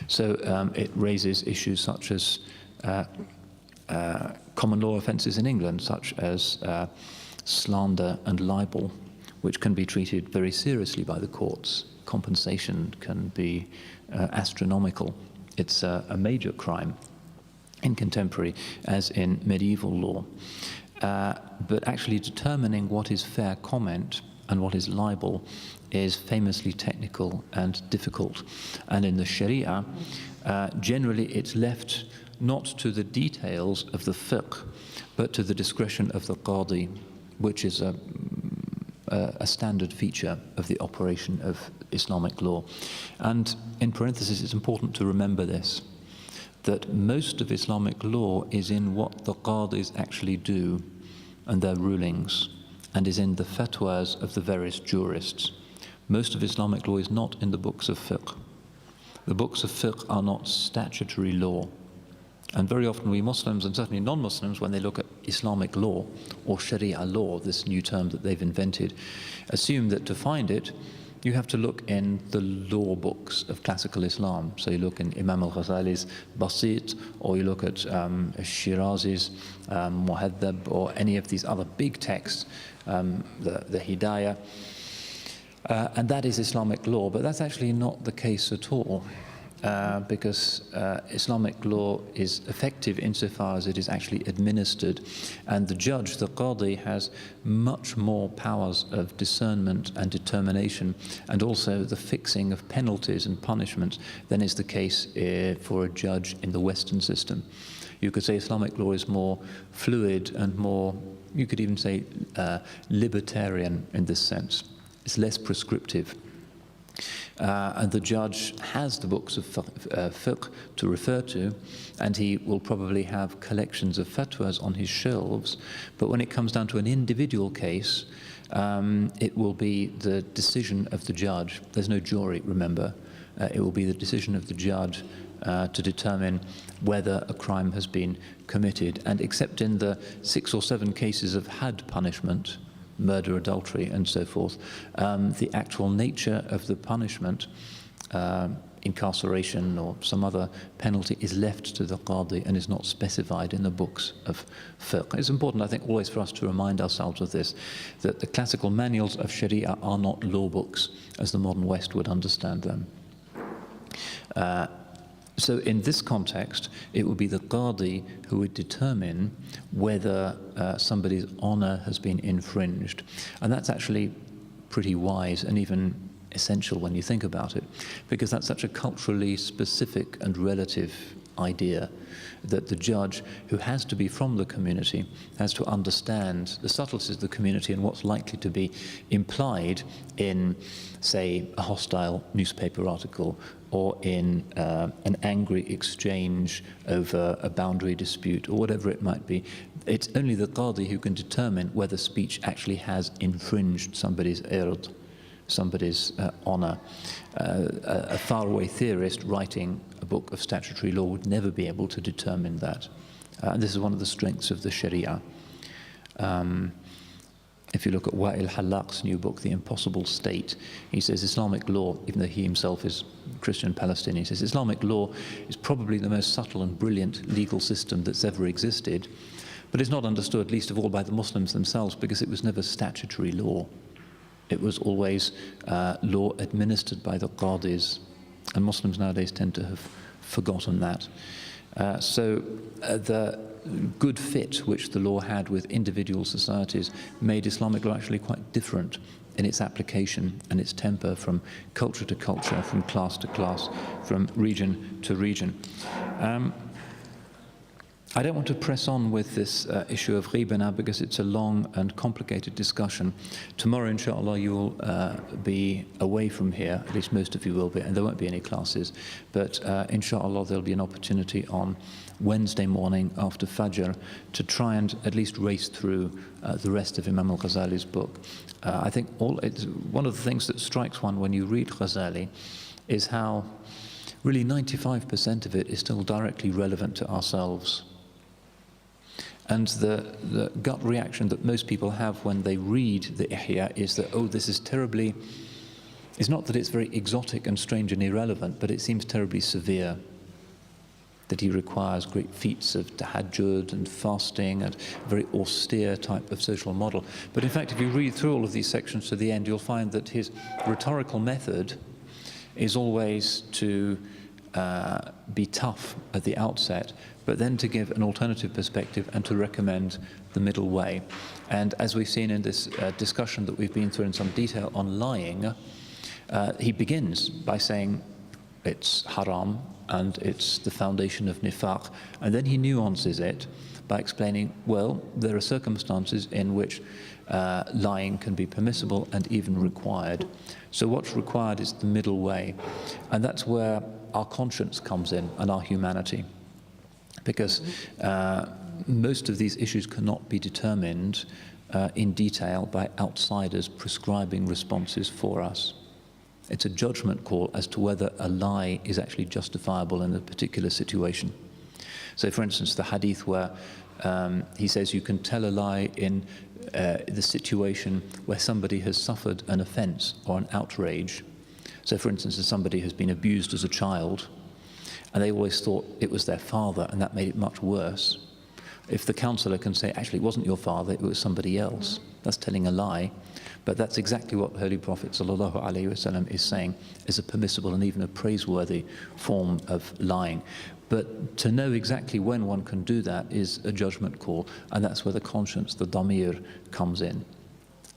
So it raises issues such as common law offences in England, such as slander and libel, which can be treated very seriously by the courts. Compensation can be astronomical. It's a major crime in contemporary, as in medieval law. But actually determining what is fair comment and what is libel is famously technical and difficult. And in the Sharia, generally it's left not to the details of the fiqh, but to the discretion of the qadi, which is a standard feature of the operation of Islamic law. And in parentheses, it's important to remember this, that most of Islamic law is in what the qadis actually do and their rulings, and is in the fatwas of the various jurists. Most of Islamic law is not in the books of fiqh. The books of fiqh are not statutory law. And very often we Muslims, and certainly non-Muslims, when they look at Islamic law or Sharia law, this new term that they've invented, assume that to find it, you have to look in the law books of classical Islam. So you look in Imam Al-Ghazali's Basit, or you look at Shirazi's Muhaddab, or any of these other big texts, the Hidayah. And that is Islamic law, but that's actually not the case at all. because Islamic law is effective insofar as it is actually administered, and the judge, the qadi, has much more powers of discernment and determination, and also the fixing of penalties and punishments than is the case for a judge in the Western system. You could say Islamic law is more fluid and more, you could even say, libertarian in this sense. It's less prescriptive. And the judge has the books of fiqh to refer to, and he will probably have collections of fatwas on his shelves, but when it comes down to an individual case, it will be the decision of the judge. There's no jury, remember. It will be the decision of the judge to determine whether a crime has been committed. And except in the 6 or 7 cases of had punishment, murder, adultery, and so forth, the actual nature of the punishment, incarceration or some other penalty, is left to the qadi and is not specified in the books of fiqh. It's important, I think, always for us to remind ourselves of this, that the classical manuals of Sharia are not law books as the modern West would understand them. So in this context, it would be the qadi who would determine whether somebody's honor has been infringed. And that's actually pretty wise and even essential when you think about it, because that's such a culturally specific and relative idea that the judge, who has to be from the community, has to understand the subtleties of the community and what's likely to be implied in, say, a hostile newspaper article or in an angry exchange over a boundary dispute or whatever it might be. It's only the qadi who can determine whether speech actually has infringed somebody's ird, somebody's honor. A faraway theorist writing a book of statutory law would never be able to determine that. And this is one of the strengths of the Sharia. If you look at Wa'il Halaq's new book, The Impossible State, he says Islamic law, even though he himself is Christian Palestinian, he says Islamic law is probably the most subtle and brilliant legal system that's ever existed, but it's not understood, least of all by the Muslims themselves, because it was never statutory law. It was always law administered by the qadis, and Muslims nowadays tend to have forgotten that. So the good fit which the law had with individual societies made Islamic law actually quite different in its application and its temper from culture to culture, from class to class, from region to region. I don't want to press on with this issue of ghiba now because it's a long and complicated discussion. Tomorrow, inshallah, you will be away from here, at least most of you will be, and there won't be any classes. But inshallah, there'll be an opportunity on Wednesday morning after Fajr to try and at least race through the rest of Imam Al-Ghazali's book. I think one of the things that strikes one when you read Ghazali is how really 95% of it is still directly relevant to ourselves. And the gut reaction that most people have when they read the Ihya is that, oh, this is terribly, it's not that it's very exotic and strange and irrelevant, but it seems terribly severe. That he requires great feats of tahajjud and fasting and a very austere type of social model. But in fact, if you read through all of these sections to the end, you'll find that his rhetorical method is always to be tough at the outset, but then to give an alternative perspective and to recommend the middle way. And as we've seen in this discussion that we've been through in some detail on lying, he begins by saying it's haram and it's the foundation of nifaq, and then he nuances it by explaining, well, there are circumstances in which lying can be permissible and even required. So what's required is the middle way, and that's where our conscience comes in and our humanity, because most of these issues cannot be determined in detail by outsiders prescribing responses for us. It's a judgment call as to whether a lie is actually justifiable in a particular situation. So for instance, the hadith where he says you can tell a lie in the situation where somebody has suffered an offense or an outrage. So for instance, if somebody has been abused as a child and they always thought it was their father and that made it much worse, If the counselor can say, actually, it wasn't your father, it was somebody else, that's telling a lie. But that's exactly what the Holy Prophet ﷺ is saying is a permissible and even a praiseworthy form of lying. But to know exactly when one can do that is a judgment call, and that's where the conscience, the damir, comes in.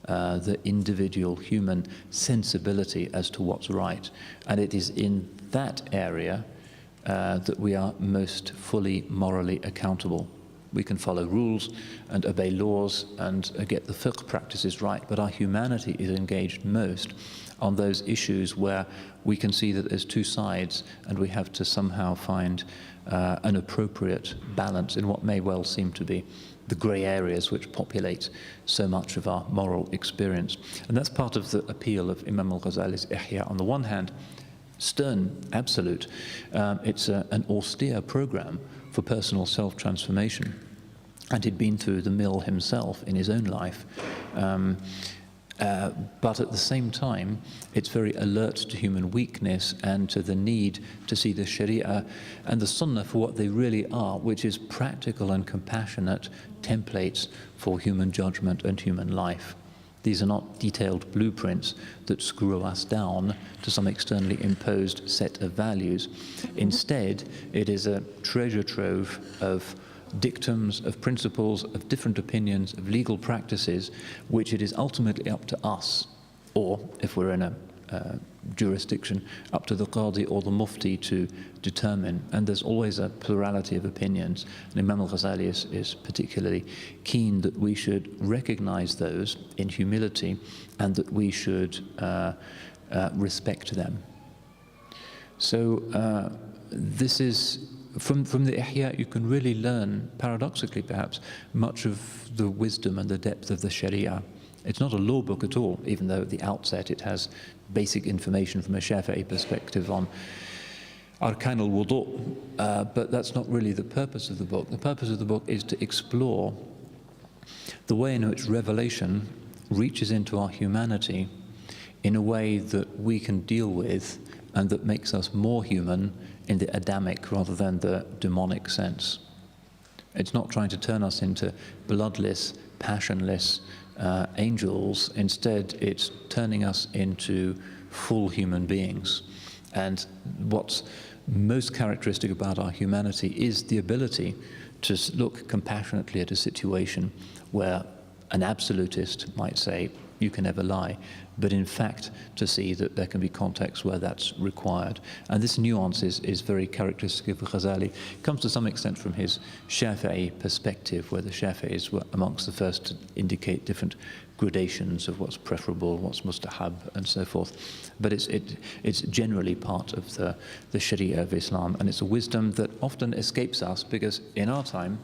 The individual human sensibility as to what's right. And it is in that area that we are most fully morally accountable. We can follow rules and obey laws and get the fiqh practices right, but our humanity is engaged most on those issues where we can see that there's two sides and we have to somehow find an appropriate balance in what may well seem to be the grey areas which populate so much of our moral experience. And that's part of the appeal of Imam Al-Ghazali's Ihya. On the one hand, stern, absolute. It's an austere program for personal self-transformation. And he'd been through the mill himself in his own life. But at the same time, it's very alert to human weakness and to the need to see the Sharia and the Sunnah for what they really are, which is practical and compassionate templates for human judgment and human life. These are not detailed blueprints that screw us down to some externally imposed set of values. Instead, it is a treasure trove of dictums, of principles, of different opinions, of legal practices, which it is ultimately up to us, or if we're in a jurisdiction, up to the Qadi or the Mufti to determine. And there's always a plurality of opinions. And Imam Al-Ghazali is particularly keen that we should recognize those in humility and that we should respect them. So this is, from the Ihya, you can really learn, paradoxically perhaps, much of the wisdom and the depth of the Sharia. It's not a law book at all, even though at the outset it has basic information from a Shafi'i perspective on arkan al-wudu', but that's not really the purpose of the book. The purpose of the book is to explore the way in which revelation reaches into our humanity in a way that we can deal with and that makes us more human in the Adamic rather than the demonic sense. It's not trying to turn us into bloodless, passionless angels. Instead, it's turning us into full human beings. And what's most characteristic about our humanity is the ability to look compassionately at a situation where an absolutist might say, you can never lie, but in fact to see that there can be contexts where that's required. And this nuance is very characteristic of Ghazali. It comes to some extent from his Shafi'i perspective, where the Shafi'is were amongst the first to indicate different gradations of what's preferable, what's mustahab, and so forth. But it's generally part of the Sharia of Islam, and it's a wisdom that often escapes us because in our time,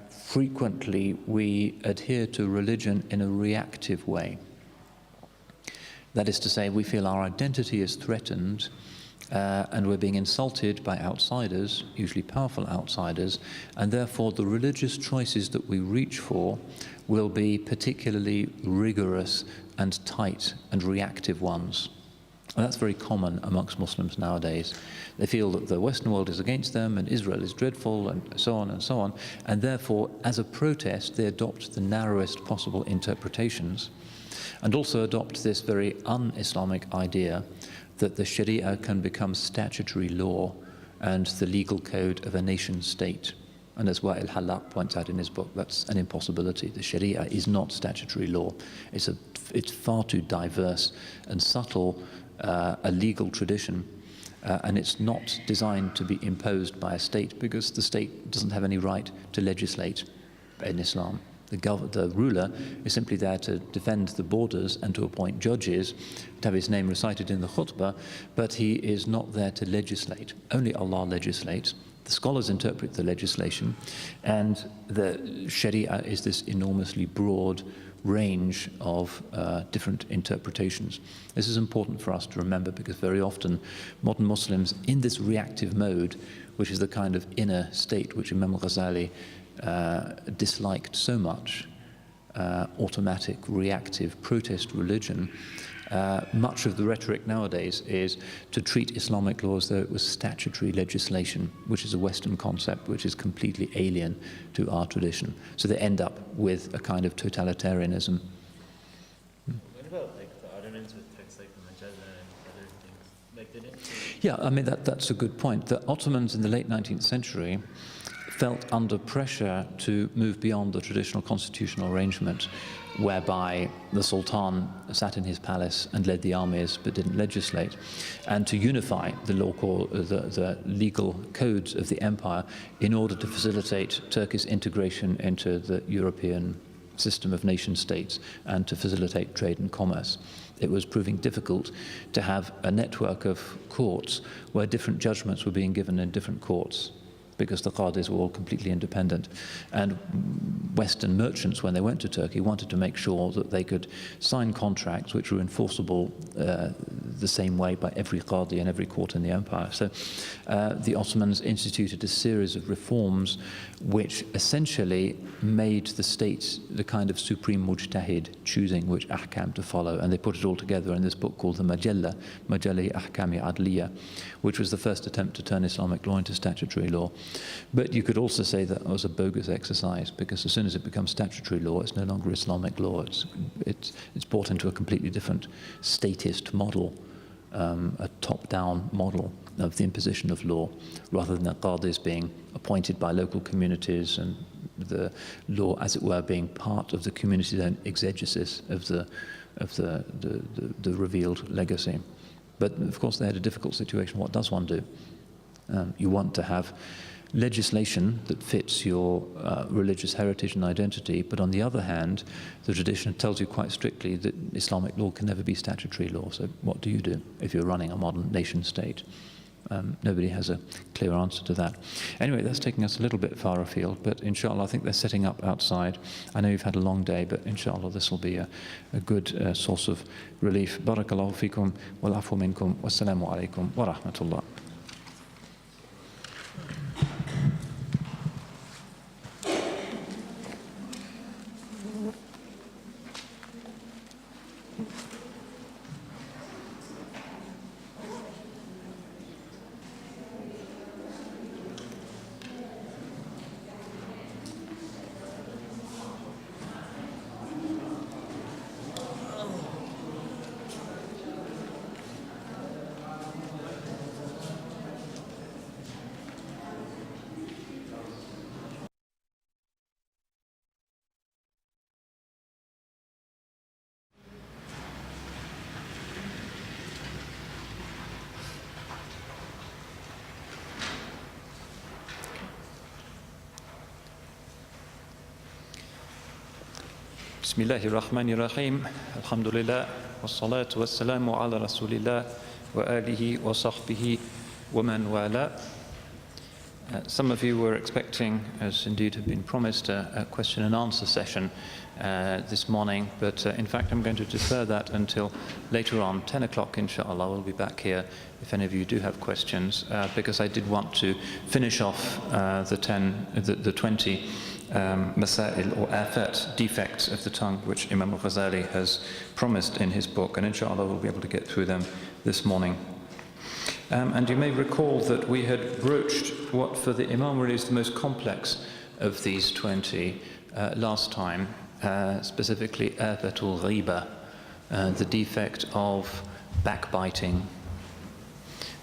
frequently we adhere to religion in a reactive way. That is to say, we feel our identity is threatened and we're being insulted by outsiders, usually powerful outsiders, and therefore the religious choices that we reach for will be particularly rigorous and tight and reactive ones. And that's very common amongst Muslims nowadays. They feel that the Western world is against them and Israel is dreadful and so on and so on. And therefore, as a protest, they adopt the narrowest possible interpretations and also adopt this very un-Islamic idea that the Sharia can become statutory law and the legal code of a nation state. And as Wa'il Hallaq points out in his book, that's an impossibility. The Sharia is not statutory law. It's far too diverse and subtle a legal tradition, and it's not designed to be imposed by a state because the state doesn't have any right to legislate in Islam. The ruler is simply there to defend the borders and to appoint judges, to have his name recited in the khutbah, but he is not there to legislate. Only Allah legislates. The scholars interpret the legislation, and the Sharia is this enormously broad range of different interpretations. This is important for us to remember because very often modern Muslims in this reactive mode, which is the kind of inner state which Imam Al-Ghazali disliked so much, automatic, reactive protest religion, Much of the rhetoric nowadays is to treat Islamic law as though it was statutory legislation, which is a Western concept which is completely alien to our tradition. So they end up with a kind of totalitarianism. What about like the Ottomans with texts like the Majalla and other things? Like they didn't. Yeah, I mean that's a good point. The Ottomans in the late 19th century felt under pressure to move beyond the traditional constitutional arrangement whereby the Sultan sat in his palace and led the armies but didn't legislate, and to unify the legal codes of the empire in order to facilitate Turkey's integration into the European system of nation states and to facilitate trade and commerce. It was proving difficult to have a network of courts where different judgments were being given in different courts, because the qadis were all completely independent. And Western merchants, when they went to Turkey, wanted to make sure that they could sign contracts which were enforceable the same way by every qadi and every court in the empire. So the Ottomans instituted a series of reforms which essentially made the state the kind of supreme mujtahid, choosing which ahkam to follow. And they put it all together in this book called the Majalla, Majalla Ahkami Adliya, which was the first attempt to turn Islamic law into statutory law. But you could also say that it was a bogus exercise, because as soon as it becomes statutory law, it's no longer Islamic law. It's brought into a completely different statist model, a top-down model of the imposition of law, rather than the qadis being appointed by local communities and the law, as it were, being part of the community's own exegesis of the revealed legacy. But of course, they had a difficult situation. What does one do? You want to have legislation that fits your religious heritage and identity, but on the other hand, the tradition tells you quite strictly that Islamic law can never be statutory law. So what do you do if you're running a modern nation state? Nobody has a clear answer to that. Anyway, that's taking us a little bit far afield, but inshallah, I think they're setting up outside. I know you've had a long day, but inshallah, this will be a good source of relief. Barakallahu fikum, wal afu minkum, wassalamu alaikum wa rahmatullah. Bismillahir Rahmanir Rahim. Alhamdulillah. Wassalatu wassalamu ala Rasulillah wa alihi wa sahbihi wa man wala. Some of you were expecting, as indeed had been promised, a question and answer session this morning, but in fact I'm going to defer that until later on, 10 o'clock inshallah. We'll be back here if any of you do have questions, because I did want to finish off the 20 masail or afat, defects of the tongue, which Imam Al-Ghazali has promised in his book, and inshallah we'll be able to get through them this morning. And you may recall that we had broached what for the Imam really is the most complex of these 20 last time, specifically afatul ghiba, the defect of backbiting.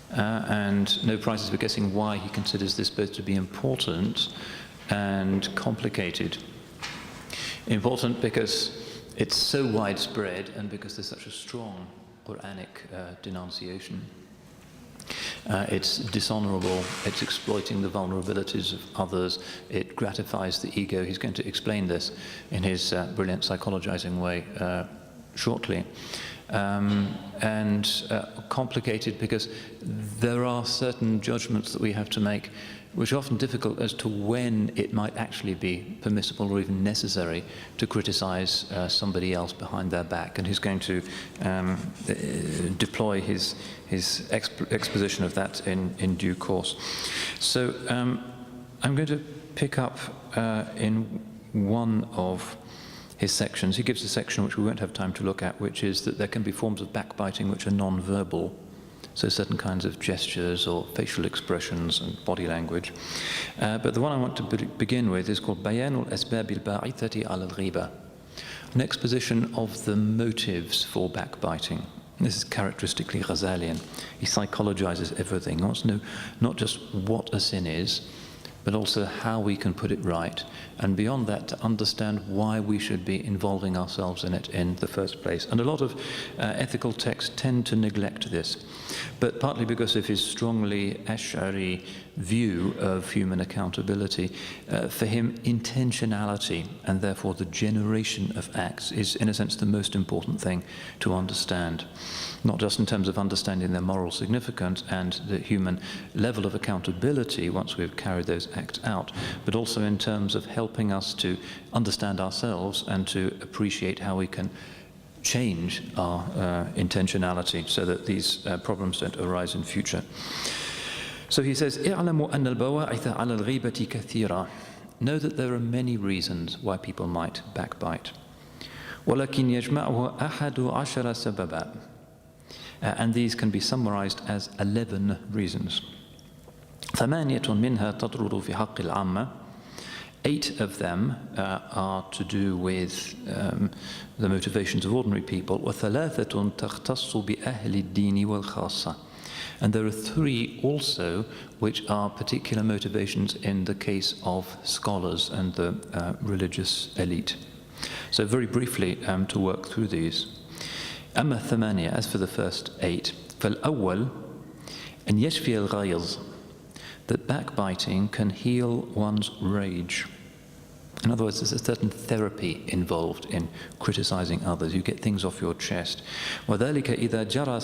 And no prizes for guessing why he considers this both to be important and complicated. Important because it's so widespread and because there's such a strong Quranic denunciation. It's dishonorable, it's exploiting the vulnerabilities of others, it gratifies the ego. He's going to explain this in his brilliant psychologizing way shortly. And complicated because there are certain judgments that we have to make which are often difficult as to when it might actually be permissible or even necessary to criticize somebody else behind their back. And he's going to deploy his exposition of that in due course. So I'm going to pick up in one of his sections. He gives a section which we won't have time to look at, which is that there can be forms of backbiting which are non-verbal, so certain kinds of gestures or facial expressions and body language. But the one I want to begin with is called Bayan al-Asbab al-Ba'ithati al-Ghiba, an exposition of the motives for backbiting. This is characteristically Ghazalian. He psychologizes everything. He wants to know not just what a sin is, but also how we can put it right, and beyond that to understand why we should be involving ourselves in it in the first place. And a lot of ethical texts tend to neglect this, but partly because of his strongly Ash'ari view of human accountability. For him, intentionality and therefore the generation of acts is in a sense the most important thing to understand, not just in terms of understanding their moral significance and the human level of accountability once we've carried those acts out, but also in terms of helping us to understand ourselves and to appreciate how we can change our intentionality so that these problems don't arise in future. So he says, اعلموا أن البواعث على الغيبة كثيرة. Know that there are many reasons why people might backbite. ولكن يجمعه أحد عشر سببا. And these can be summarized as 11 reasons. ثمانية منها تطرد في حق العامة. 8 of them are to do with the motivations of ordinary people. وثلاثة تختص بأهل الدين والخاصة. And there are 3 also which are particular motivations in the case of scholars and the religious elite. So very briefly to work through these. أما الثمانية, as for the first 8, فالأول أن يشفي الغيظ, that backbiting can heal one's rage. In other words, there's a certain therapy involved in criticizing others. You get things off your chest. وذلك إذا جرى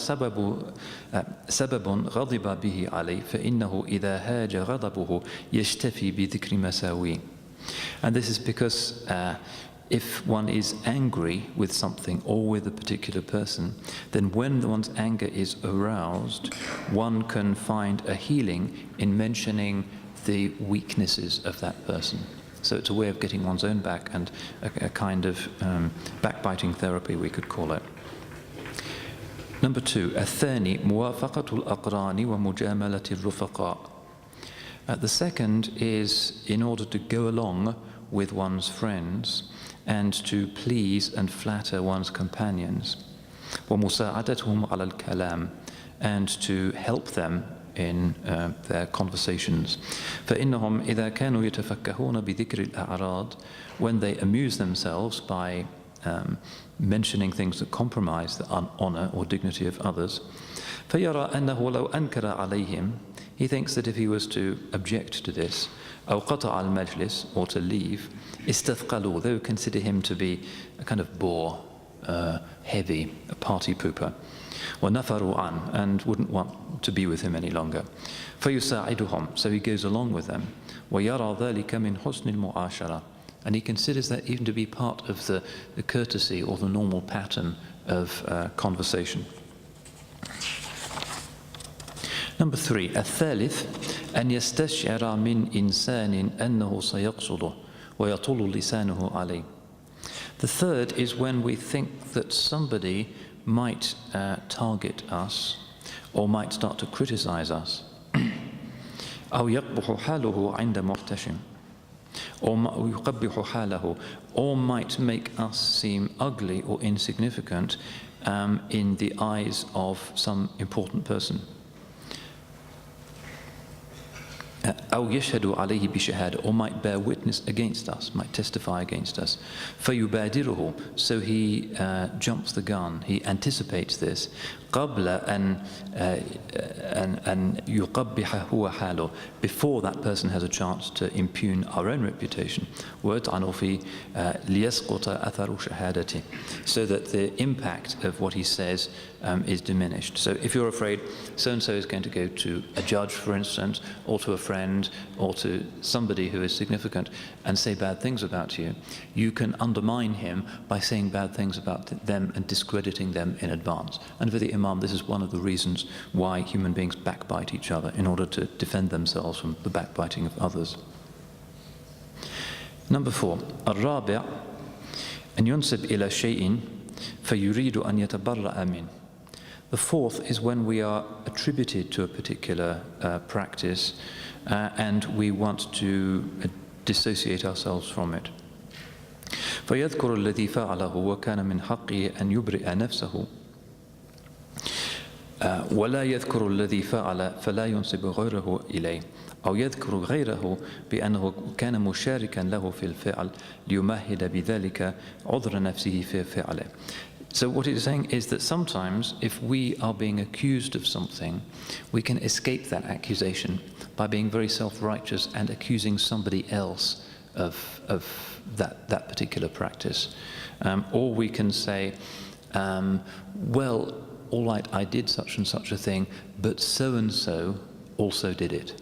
سبب غضب به عليه فإنه إذا هاج غضبه يشتفي بذكر مساويه. And this is because if one is angry with something or with a particular person, then when one's anger is aroused, one can find a healing in mentioning the weaknesses of that person. So it's a way of getting one's own back, and a kind of backbiting therapy, we could call it. Number 2, الثاني موافقة الأقران ومجاملة الرفقاء. The second is in order to go along with one's friends and to please and flatter one's companions. ومساعدتهم على الكلام, and to help them in their conversations. فإنهم إذا كانوا يتفكهون بذكر الأعراض, when they amuse themselves by mentioning things that compromise the honor or dignity of others, فيرى أنه لو أنكر عليهم, he thinks that if he was to object to this, أو قطع المجلس, or to leave, استثقلوا, they would consider him to be a kind of bore, heavy, a party pooper. وَنَفَرُوا عَنْ, and wouldn't want to be with him any longer. فَيُسَاعِدُهُمْ, so he goes along with them. وَيَرَى ذَلِكَ مِنْ حُسْنِ الْمُعَاشَرَةِ, and he considers that even to be part of the courtesy or the normal pattern of conversation. Number 3, الثالث أن يستشعر من إنسان أنه سيقصده ويطول لسانه عليه. The third is when we think that somebody might target us or might start to criticize us. أو يقبح حاله عند محتشم, or يقبح حاله, or might make us seem ugly or insignificant in the eyes of some important person. أو يشهد عليه بشهادة, or might bear witness against us, might testify against us. فيبادره, so he jumps the gun, he anticipates this. قبل أن يقبح هو حاله, before that person has a chance to impugn our own reputation. ويطعن في ليسقط أثر شهادته, so that the impact of what he says is diminished. So if you're afraid so-and-so is going to go to a judge, for instance, or to a friend, or to somebody who is significant and say bad things about you, you can undermine him by saying bad things about them and discrediting them in advance. And for the Imam, this is one of the reasons why human beings backbite each other, in order to defend themselves from the backbiting of others. Number 4, الرابع أن ينسب إلى شيء فيريد أن يتبرأ منه. The fourth is when we are attributed to a particular practice and we want to dissociate ourselves from it. فيذكر الذي فعله وكان من حقه أن يبرئ نفسه ولا يذكر الذي فعل فلا ينسب غيره إليه أو يذكر غيره بأنه كان مشاركا له في الفعل ليمهد بذلك عذر نفسه في فعله. So what it's saying is that sometimes if we are being accused of something, we can escape that accusation by being very self-righteous and accusing somebody else of that particular practice. Or we can say, well, all right, I did such and such a thing, but so-and-so also did it.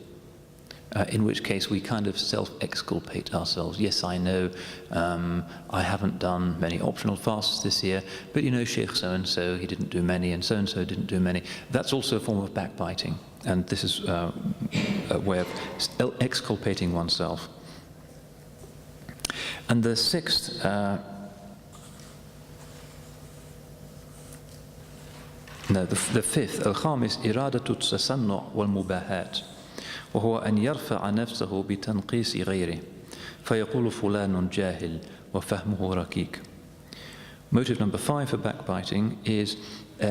In which case we kind of self-exculpate ourselves. Yes, I know I haven't done many optional fasts this year, but you know, Shaykh so-and-so, he didn't do many, and so-and-so didn't do many. That's also a form of backbiting, and this is a way of exculpating oneself. And the sixth, the fifth, الخامس إرادة التصنع والمباهات وهو أن يرفع نفسه بتنقيص غيره فيقول فلان جاهل وفهمه ركيك. Motive number 5 for backbiting is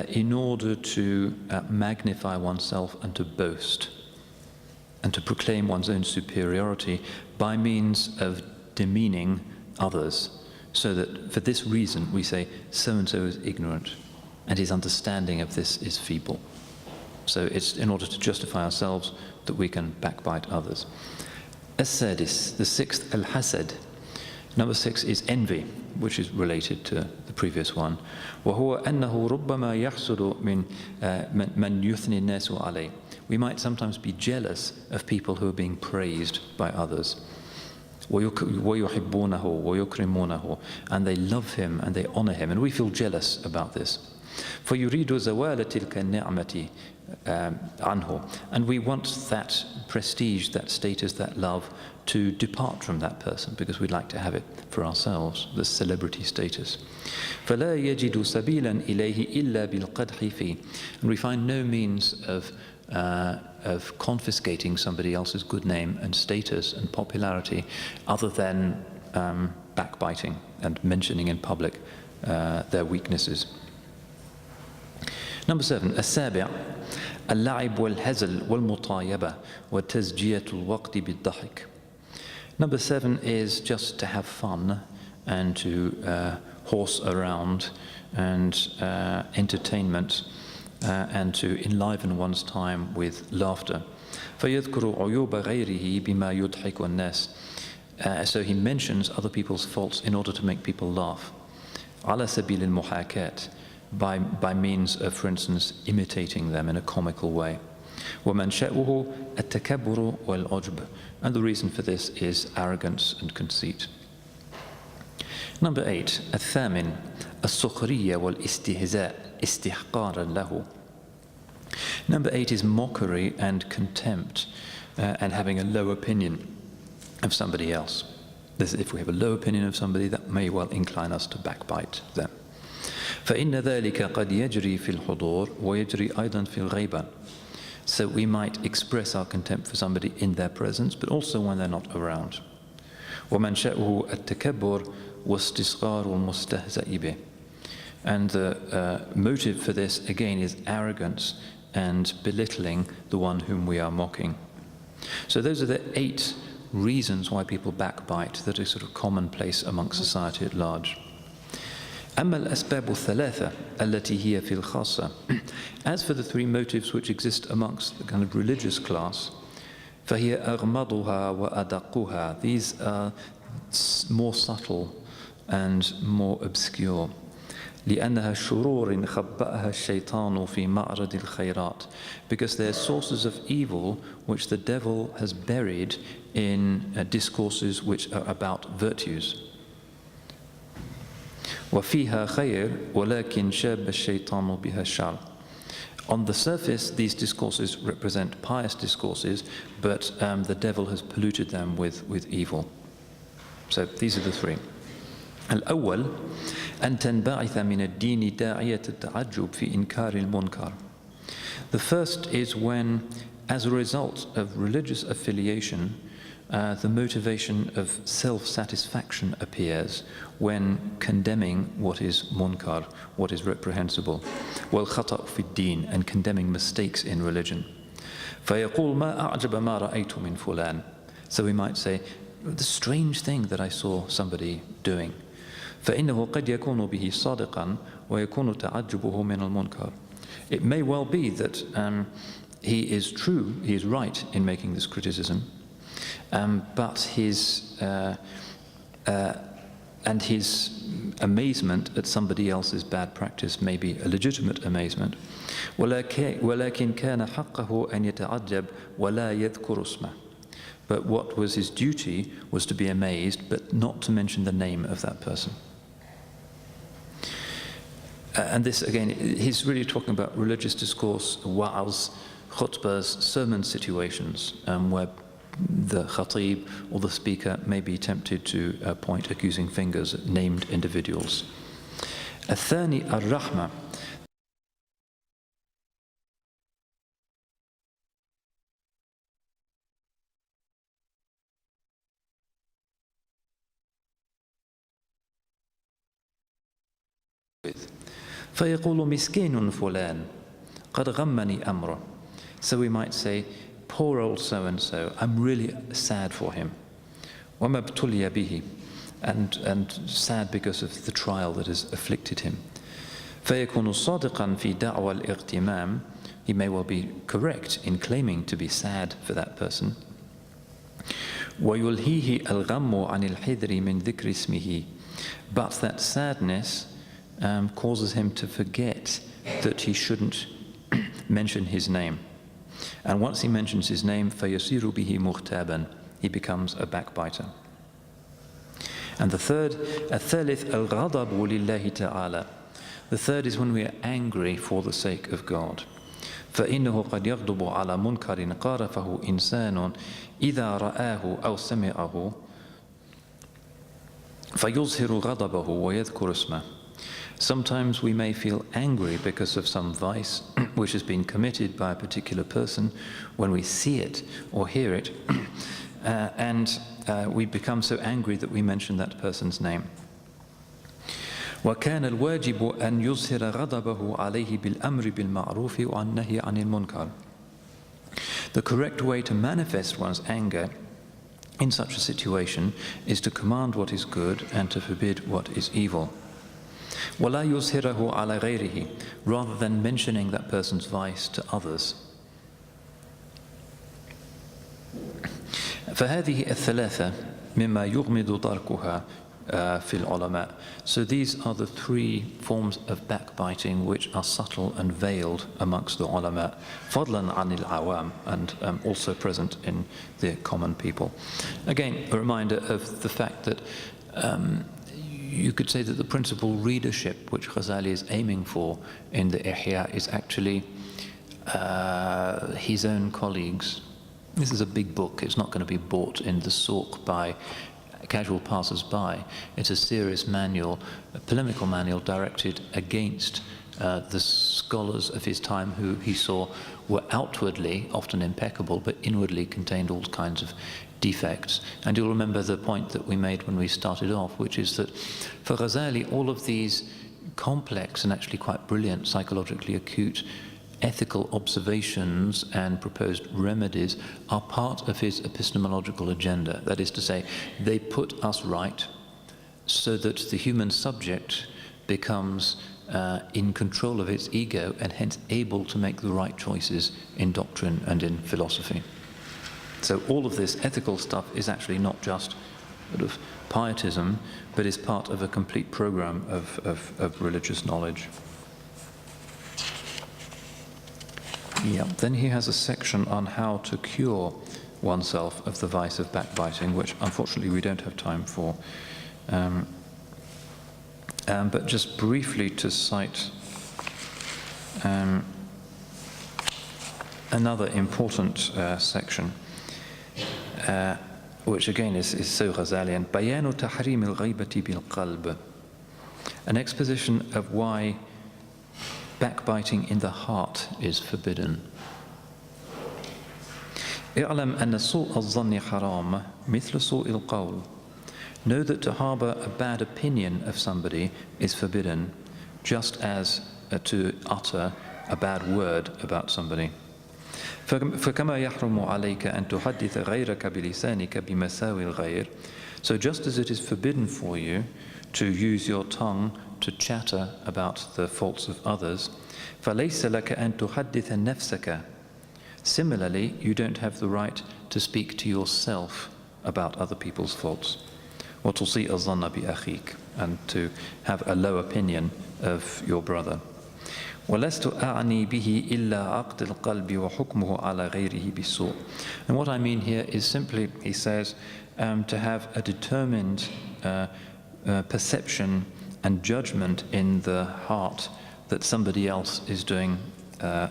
in order to magnify oneself and to boast and to proclaim one's own superiority by means of demeaning others, so that for this reason we say so-and-so is ignorant and his understanding of this is feeble. So it's in order to justify ourselves that we can backbite others. As-sadis, the sixth, al-hasad. Number 6 is envy, which is related to the previous one. وَهُوَ أَنَّهُ رُبَّمَا يَحْصُلُ مِنْ مَنْ يُثْنِي النَّاسُ عَلَيْهِ. We might sometimes be jealous of people who are being praised by others. وَيُحِبُّونَهُ وَيُكْرِمُونَهُ. And they love him and they honor him, and we feel jealous about this. فَيُرِيدُ زَوَالَ تِلْكَ النِّعْمَةِ عنه. And we want that prestige, that status, that love to depart from that person because we'd like to have it for ourselves, the celebrity status. فَلَا يَجِدُ سَبِيلًا إِلَيْهِ إِلَّا بِالْقَدْحِ فِيهِ. And we find no means of confiscating somebody else's good name and status and popularity other than backbiting and mentioning in public their weaknesses. Number 7, السابع اللعب والهزل والمطايبة وتزجية الوقت بالضحك. Number 7 is just to have fun and to horse around and entertainment and to enliven one's time with laughter. فيذكر عيوب غيره بما يضحك الناس. So he mentions other people's faults in order to make people laugh. على سبيل المحاكاة. By means of, for instance, imitating them in a comical way. وَمَنْشَأُهُ التَّكَبُّرُ وَالْعُجْبُ. And the reason for this is arrogance and conceit. Number 8, الثامن السخرية والاستهزاء استحقارا له. Number 8 is mockery and contempt and having a low opinion of somebody else. If we have a low opinion of somebody, that may well incline us to backbite them. فإن ذلك قد يجري في الحضور ويجري أيضا في الغيبة. So we might express our contempt for somebody in their presence, but also when they're not around. ومنشأه التكبر واستصغار المستهزئ به. And the motive for this again is arrogance and belittling the one whom we are mocking. So those are the 8 reasons why people backbite that are sort of commonplace amongst society at large. أما الأسباب الثلاثة التي هي في الخاصة. As for the 3 motives which exist amongst the kind of religious class, فهي أغمضها وأدقها. These are more subtle and more obscure. لأنها شرور خبأها الشيطان في معرض الخيرات. Because they're sources of evil which the devil has buried in discourses which are about virtues. وفيها خير ولكن شاب الشيطان بها الشر. On the surface, these discourses represent pious discourses, but the devil has polluted them with evil. So these are the 3. الأول أن تنبعث من الدين داعية التعجب في إنكار المنكر. The first is when, as a result of religious affiliation, the motivation of self-satisfaction appears when condemning what is munkar, what is reprehensible, والخطأ في الدين, and condemning mistakes in religion. فيقول ما أعجب ما رأيت من فلان. So we might say, the strange thing that I saw somebody doing. فإنه قد يكون به صادقا ويكون تعجبه من المنكر. It may well be that he is true, he is right in making this criticism, but his amazement at somebody else's bad practice may be a legitimate amazement. ولكن كان حقه أن يتعجب ولا يذكر اسمه. But what was his duty was to be amazed, but not to mention the name of that person. And this, again, he's really talking about religious discourse, wa'az, khutbahs, sermon situations, where the khatib or the speaker may be tempted to point accusing fingers at named individuals. الثاني الرحمة. فيقول مسكين فلان قد غمني أمره. So we might say, poor old so-and-so, I'm really sad for him. وما ابتلي به, and sad because of the trial that has afflicted him. فيكون صادقا في دعوى الاغتمام. He may well be correct in claiming to be sad for that person. ويلهيه الغم عن الحذر من ذكر اسمه. But that sadness causes him to forget that he shouldn't mention his name. And once he mentions his name, فَيَصِيرُ بِهِ مُغْتَابًا, he becomes a backbiter. And the third, الثالث الغضب لله تعالى. The third is when we are angry for the sake of God. فإنه قد يغضب على منكر قارفه إنسان إذا رآه أو سمعه فيظهر غضبه ويذكر اسمه. Sometimes we may feel angry because of some vice which has been committed by a particular person when we see it or hear it, and we become so angry that we mention that person's name. وكان الواجب أن يظهر غضبه عليه بالأمر بالمعروف والنهي عن المنكر. The correct way to manifest one's anger in such a situation is to command what is good and to forbid what is evil. وَلَا يُظْهِرَهُ عَلَى غَيْرِهِ, rather than mentioning that person's vice to others. فهذه الثلاثة مما يغمض تركها في العلماء. So these are the three forms of backbiting which are subtle and veiled amongst the ulama, فضلا عن العوام, and also present in the common people. Again, a reminder of the fact that you could say that the principal readership which Ghazali is aiming for in the Ihya is actually his own colleagues. This is a big book. It's not going to be bought in the souk by casual passers-by. It's a serious manual, a polemical manual directed against the scholars of his time who he saw were outwardly often impeccable but inwardly contained all kinds of defects. And you'll remember the point that we made when we started off, which is that for Ghazali all of these complex and actually quite brilliant, psychologically acute ethical observations and proposed remedies are part of his epistemological agenda. That is to say, they put us right so that the human subject becomes in control of its ego and hence able to make the right choices in doctrine and in philosophy. So all of this ethical stuff is actually not just sort of pietism, but is part of a complete program of religious knowledge. Yeah. Then he has a section on how to cure oneself of the vice of backbiting, which unfortunately we don't have time for. But just briefly to cite another important section. which again is so Ghazalian. بيان تحريم الغيبة بالقلب. An exposition of why backbiting in the heart is forbidden. اعلم أن سوء الظن حرام مثل سوء القول. Know that to harbour a bad opinion of somebody is forbidden, just as to utter a bad word about somebody. فكما يحرم عليك أن تحدث غيرك بلسانك بمساوي الغير. So just as it is forbidden for you to use your tongue to chatter about the faults of others, فليس لك أن تحدث نفسك. Similarly, you don't have the right to speak to yourself about other people's faults. وتسيء الظن بأخيك, and to have a low opinion of your brother. ولست أعني به إلا عقد القلب وحكمه على غيره بالسوء. And what I mean here is simply, he says, to have a determined perception and judgment in the heart that somebody else is doing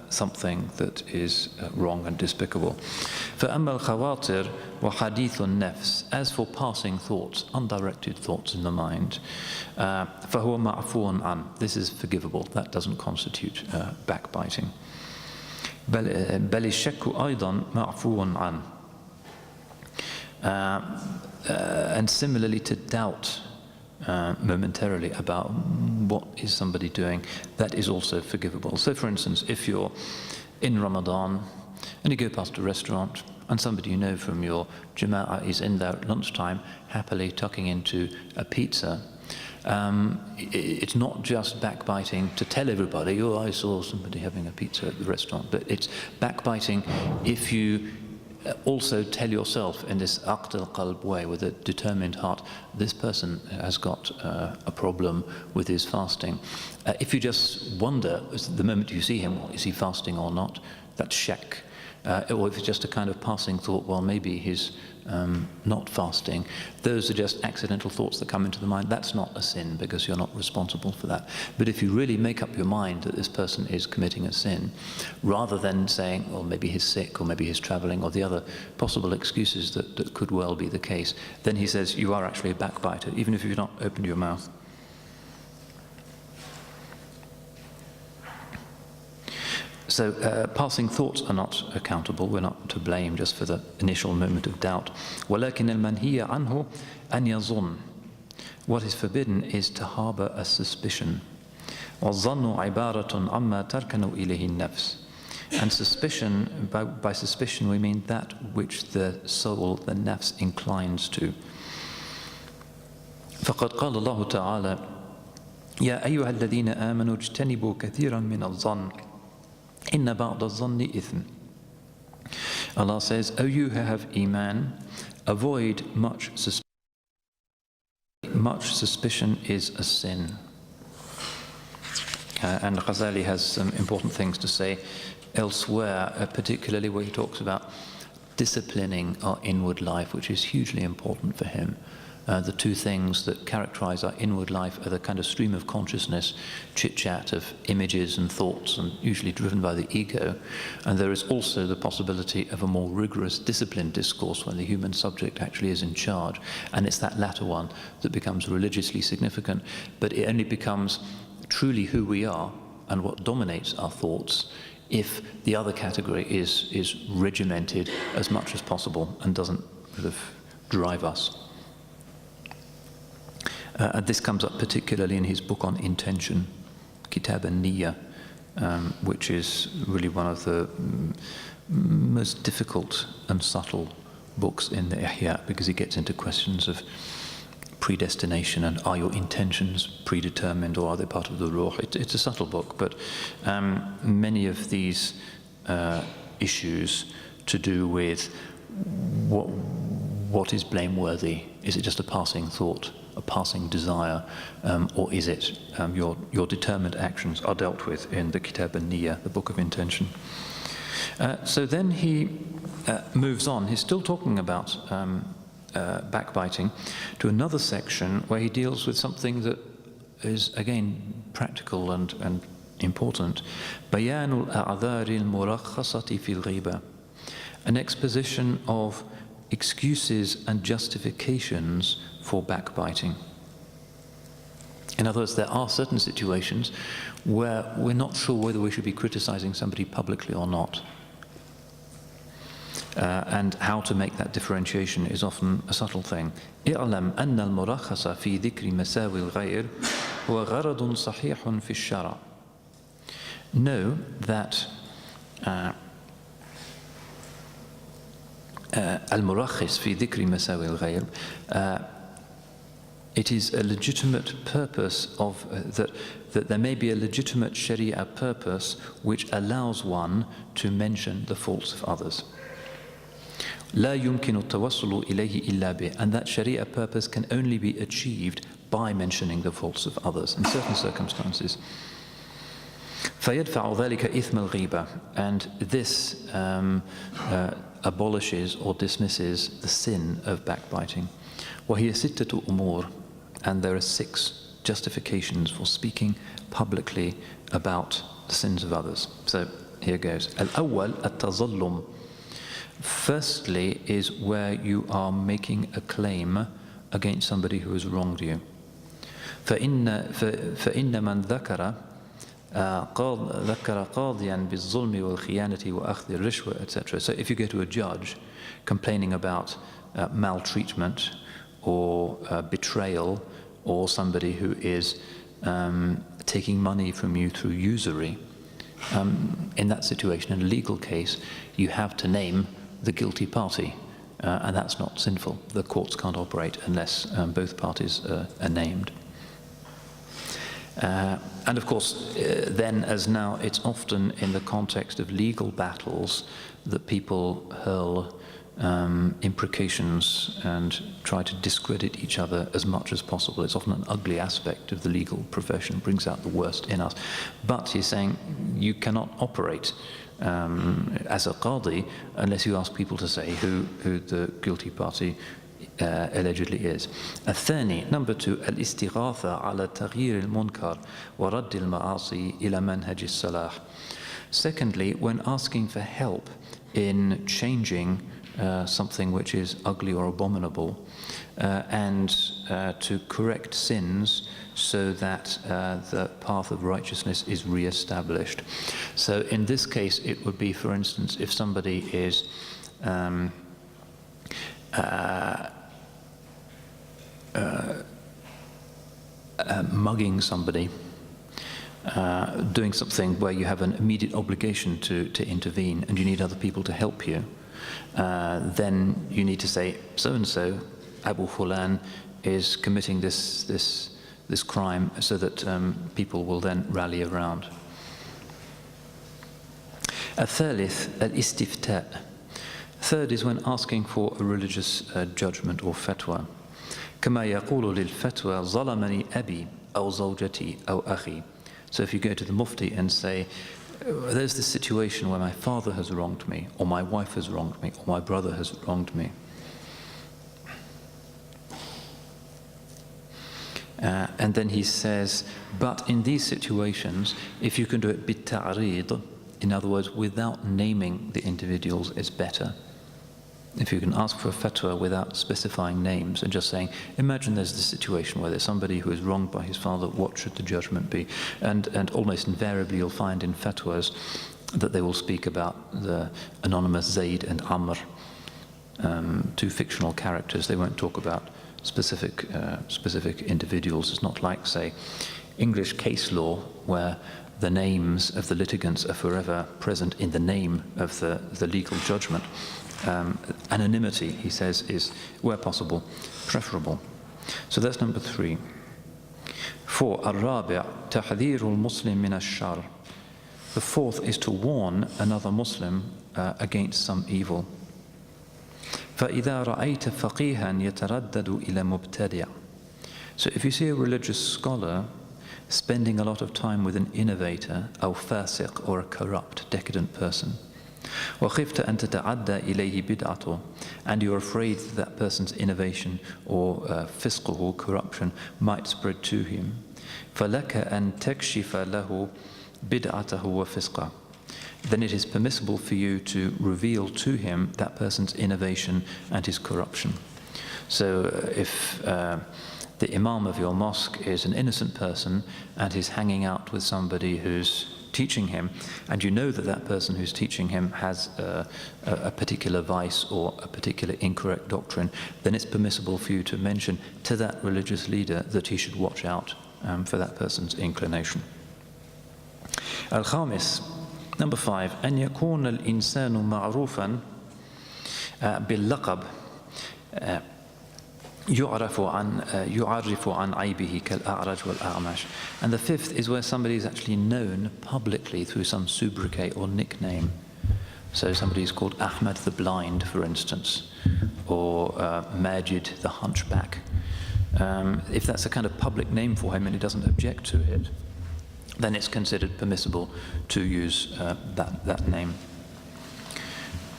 something that is wrong and despicable. فأما الخواطر وحديث النفس. As for passing thoughts, undirected thoughts in the mind, فهو معفو عن. This is forgivable. That doesn't constitute backbiting. بل الشك أيضا معفو عن. And similarly, to doubt momentarily about what is somebody doing, that is also forgivable. So for instance, if you're in Ramadan and you go past a restaurant and somebody you know from your jama'ah is in there at lunchtime happily tucking into a pizza, it's not just backbiting to tell everybody, oh, I saw somebody having a pizza at the restaurant, but it's backbiting if you also tell yourself in this aqd al-qalb way, with a determined heart, this person has got a problem with his fasting. If you just wonder, the moment you see him, well, is he fasting or not? That's shak. Or if it's just a kind of passing thought, well, maybe he's not fasting. Those are just accidental thoughts that come into the mind. That's not a sin, because you're not responsible for that. But if you really make up your mind that this person is committing a sin, rather than saying, well, maybe he's sick, or maybe he's traveling, or the other possible excuses that could well be the case, then he says you are actually a backbiter, even if you've not opened your mouth. So passing thoughts are not accountable. We're not to blame just for the initial moment of doubt. وَلَكِنَ الْمَنْهِيَ عَنْهُ أَنْ يَظُنَّ. What is forbidden is to harbour a suspicion. وَالظَّنُّ عِبَارَةٌ عَمَّا تَرْكَنُ إِلَيْهِ النَّفْسِ. And suspicion, by suspicion we mean that which the soul, the nafs, inclines to. فَقَدْ قَالَ اللَّهُ تَعَالَى يَا أَيُّهَا الَّذِينَ آمَنُوا اجْتَنِبُوا كَثِيرًا مِنَ الظَّنِّ إِنَّ بَعْضَ الظَّنِّ إِثْمٌ. Allah says, O you who have Iman, avoid much suspicion. Much suspicion is a sin. And Al-Ghazālī has some important things to say elsewhere, particularly where he talks about disciplining our inward life, which is hugely important for him. The two things that characterize our inward life are the kind of stream of consciousness, chit-chat of images and thoughts, and usually driven by the ego. And there is also the possibility of a more rigorous, disciplined discourse when the human subject actually is in charge. And it's that latter one that becomes religiously significant. But it only becomes truly who we are and what dominates our thoughts if the other category is regimented as much as possible and doesn't sort of drive us. And this comes up particularly in his book on intention, Kitab an-Niyya, which is really one of the most difficult and subtle books in the Ihya, because he gets into questions of predestination and are your intentions predetermined or are they part of the ruh? It's a subtle book, but many of these issues to do with what is blameworthy. Is it just a passing thought, a passing desire, or is it your determined actions are dealt with in the Kitab an-Niyya, the book of intention. So then he moves on. He's still talking about backbiting to another section where he deals with something that is again practical and important. بيان الأعذار المرخصة في الغيبة. An exposition of excuses and justifications for backbiting. In other words, there are certain situations where we're not sure whether we should be criticizing somebody publicly or not. And how to make that differentiation is often a subtle thing. اعلم أن المرخص في ذكر مساوي الغير هو غرض صحيح في الشرع. Know that المرخص في ذكر مساوي الغير, it is a legitimate purpose of that there may be a legitimate Sharia purpose which allows one to mention the faults of others. لا يمكن التوصل إليه إلا به, and that Sharia purpose can only be achieved by mentioning the faults of others in certain circumstances. فيدفع ذلك إثم الغيبة, and this abolishes or dismisses the sin of backbiting. وهي ستة أمور, and there are 6 justifications for speaking publicly about the sins of others. So here goes. الأول التظلم. Firstly is where you are making a claim against somebody who has wronged you. فإن من ذكر قاضيا بالظلم والخيانة وأخذ الرشوة, etc. So if you go to a judge complaining about maltreatment or betrayal, or somebody who is taking money from you through usury, in that situation, in a legal case, you have to name the guilty party, and that's not sinful. The courts can't operate unless both parties are named. And of course, then as now, it's often in the context of legal battles that people hurl imprecations and try to discredit each other as much as possible. It's often an ugly aspect of the legal profession, brings out the worst in us. But he's saying you cannot operate as a qadi unless you ask people to say who the guilty party allegedly is. الثاني, number 2, الاستغاثة على تغيير المنكر ورد المعاصي إلى منهج الصلاح. Secondly, when asking for help in changing something which is ugly or abominable, and to correct sins so that the path of righteousness is re-established. So in this case, it would be, for instance, if somebody is mugging somebody, doing something where you have an immediate obligation to intervene and you need other people to help you, then you need to say, so-and-so, Abu Fulan, is committing this crime, so that people will then rally around. الثالث الاستفتاء. Third is when asking for a religious judgment or fatwa. كما يقول للفتوى ظلمني أبي أو زوجتي أو أخي. So if you go to the mufti and say, there's this situation where my father has wronged me, or my wife has wronged me, or my brother has wronged me. And then he says, but in these situations, if you can do it bit-ta'rid, in other words, without naming the individuals, is better. If you can ask for a fatwa without specifying names and just saying, imagine there's this situation where there's somebody who is wronged by his father, what should the judgment be? And almost invariably you'll find in fatwas that they will speak about the anonymous Zayd and Amr, 2 fictional characters. They won't talk about specific individuals. It's not like, say, English case law, where the names of the litigants are forever present in the name of the legal judgment. Anonymity, he says, is, where possible, preferable. So that's number 3. 4. الرابع تحذير المسلم من الشر. The 4th is to warn another Muslim against some evil. فإذا رأيت فقيها يتردد إلى مبتدع. So if you see a religious scholar spending a lot of time with an innovator, أو فاسق, or a corrupt, decadent person, وخفت أن تتعدى إليه بدعته, and you're afraid that that person's innovation or fisqh or corruption might spread to him, فلك أن تكشف له بدعته وفسقه. then it is permissible for you to reveal to him that person's innovation and his corruption. So if the imam of your mosque is an innocent person and he's hanging out with somebody who's teaching him, and you know that that person who's teaching him has a particular vice or a particular incorrect doctrine, then it's permissible for you to mention to that religious leader that he should watch out for that person's inclination. Al-Khamis, number 5, أن يكون الإنسان معروفا باللقب يعرف عن عيبه كالأعرج والأعمش. And the 5th is where somebody is actually known publicly through some sobriquet or nickname. So somebody is called Ahmad the Blind, for instance, or Majid the Hunchback. If that's a kind of public name for him and he doesn't object to it, then it's considered permissible to use that name.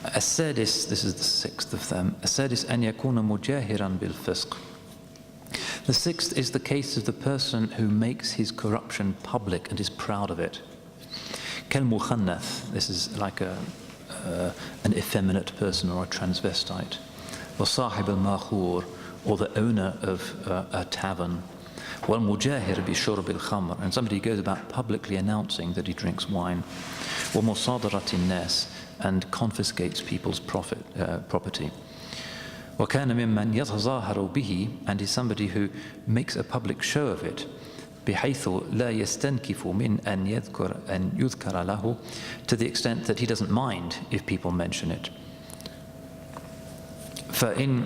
السادس, this is the 6th of them. السادس أن يكون مجاهرا بالفسق. The 6th is the case of the person who makes his corruption public and is proud of it. كالمخنث, this is like an effeminate person or a transvestite. وصاحب الماخور, or the owner of a tavern. والمجاهر بشرب الخمر, and somebody who goes about publicly announcing that he drinks wine. ومصادرة الناس, and confiscates people's property. وَكَانَ مِمَّنْ يَتَظَاهَرُ بِهِ, and is somebody who makes a public show of it, بِحَيْثُ لَا يَسْتَنْكِفُ مِنْ أَنْ يُذْكَرَ لَهُ, to the extent that he doesn't mind if people mention it. فَإِنْ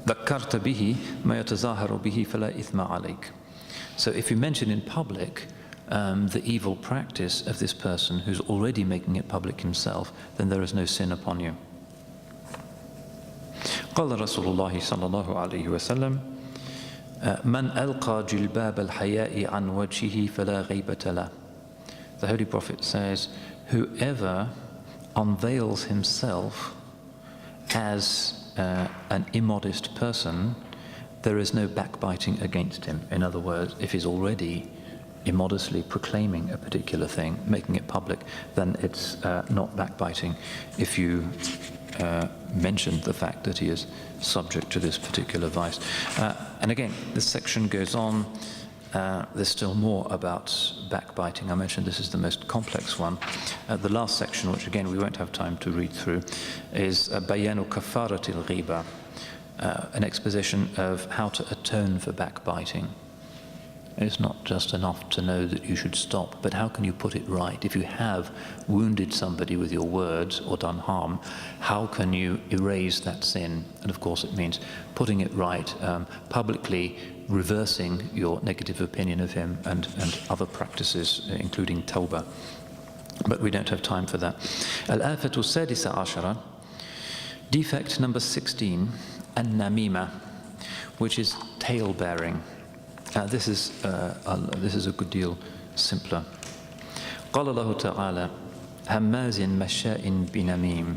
ذَكَّرْتَ بِهِ مَا يَتَظَاهَرُ بِهِ فَلَا إِثْمَ عَلَيْكَ. So if you mention in public the evil practice of this person who's already making it public himself, then there is no sin upon you. قال رسول الله صلى الله عليه وسلم من ألقى جلباب الحياء عن وجهه فلا غيبة له. The Holy Prophet says, whoever unveils himself as an immodest person, there is no backbiting against him. In other words, if he's already immodestly proclaiming a particular thing, making it public, then it's not backbiting if you mention the fact that he is subject to this particular vice. And again, this section goes on. There's still more about backbiting. I mentioned this is the most complex one. The last section, which again we won't have time to read through, is Bayanu Kafaratil Ghiba, an exposition of how to atone for backbiting. It's not just enough to know that you should stop, but how can you put it right? If you have wounded somebody with your words or done harm, how can you erase that sin? And of course it means putting it right, publicly reversing your negative opinion of him and other practices, including tawbah. But we don't have time for that. Al-afatu sadisa ashara, defect number 16, an-namima, which is tale-bearing. This is a good deal simpler. قال الله تعالى هماز مشاء بنميم,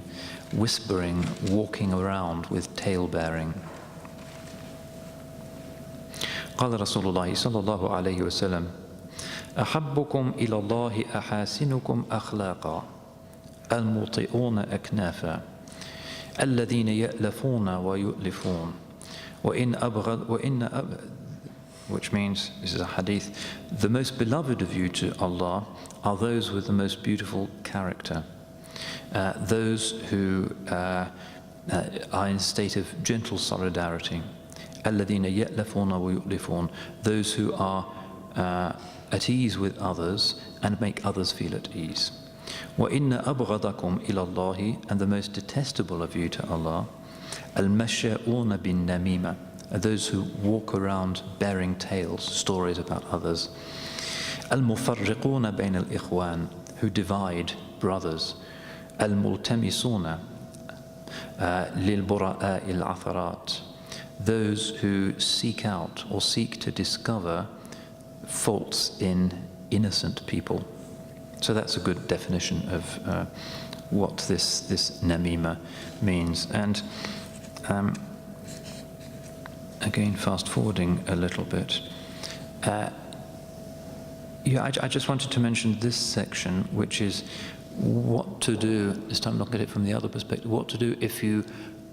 whispering, walking around with tale-bearing. قال رسول الله صلى الله عليه وسلم أحبكم إلى الله أحاسنكم أخلاقا المطيئون أكنافا الذين يألفون ويؤلفون which means, this is a hadith, the most beloved of you to Allah are those with the most beautiful character, those who are in a state of gentle solidarity, الَّذِينَ يَأْلَفُونَ وَيُؤْلِفُونَ, those who are at ease with others and make others feel at ease. وَإِنَّ أَبْغَضَكُمْ إِلَى اللَّهِ, and the most detestable of you to Allah, الْمَشَّاءُونَ بِالنَّمِيمَةِ, those who walk around bearing tales, stories about others. Al-mufarriquna bayn al-ikhwan, who divide brothers. Al-multamisuna lil-bura'a il-atharat, those who seek out or seek to discover faults in innocent people. So that's a good definition of what this namima means. And again, fast forwarding a little bit. I just wanted to mention this section, which is what to do, this time look at it from the other perspective, what to do if you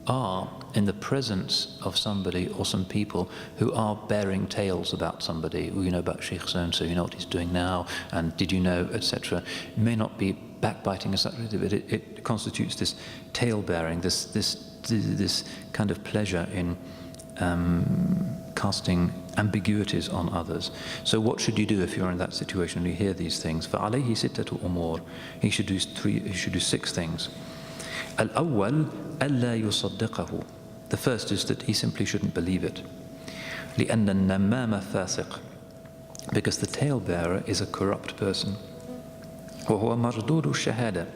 are in the presence of somebody or some people who are bearing tales about somebody. Well, you know about Shaykh so-and-so, you know what he's doing now, and did you know, etc. It may not be backbiting as such, but it constitutes this tale-bearing, this kind of pleasure in casting ambiguities on others. So what should you do if you're in that situation and you hear these things? فَعَلَيْهِ سِتَّةُ أُمُورٍ. He should do 6 things. الأول ألا يصدقه. The first is that he simply shouldn't believe it. لأن النمام فاسق. Because the talebearer is a corrupt person. وهو مردود الشهادة.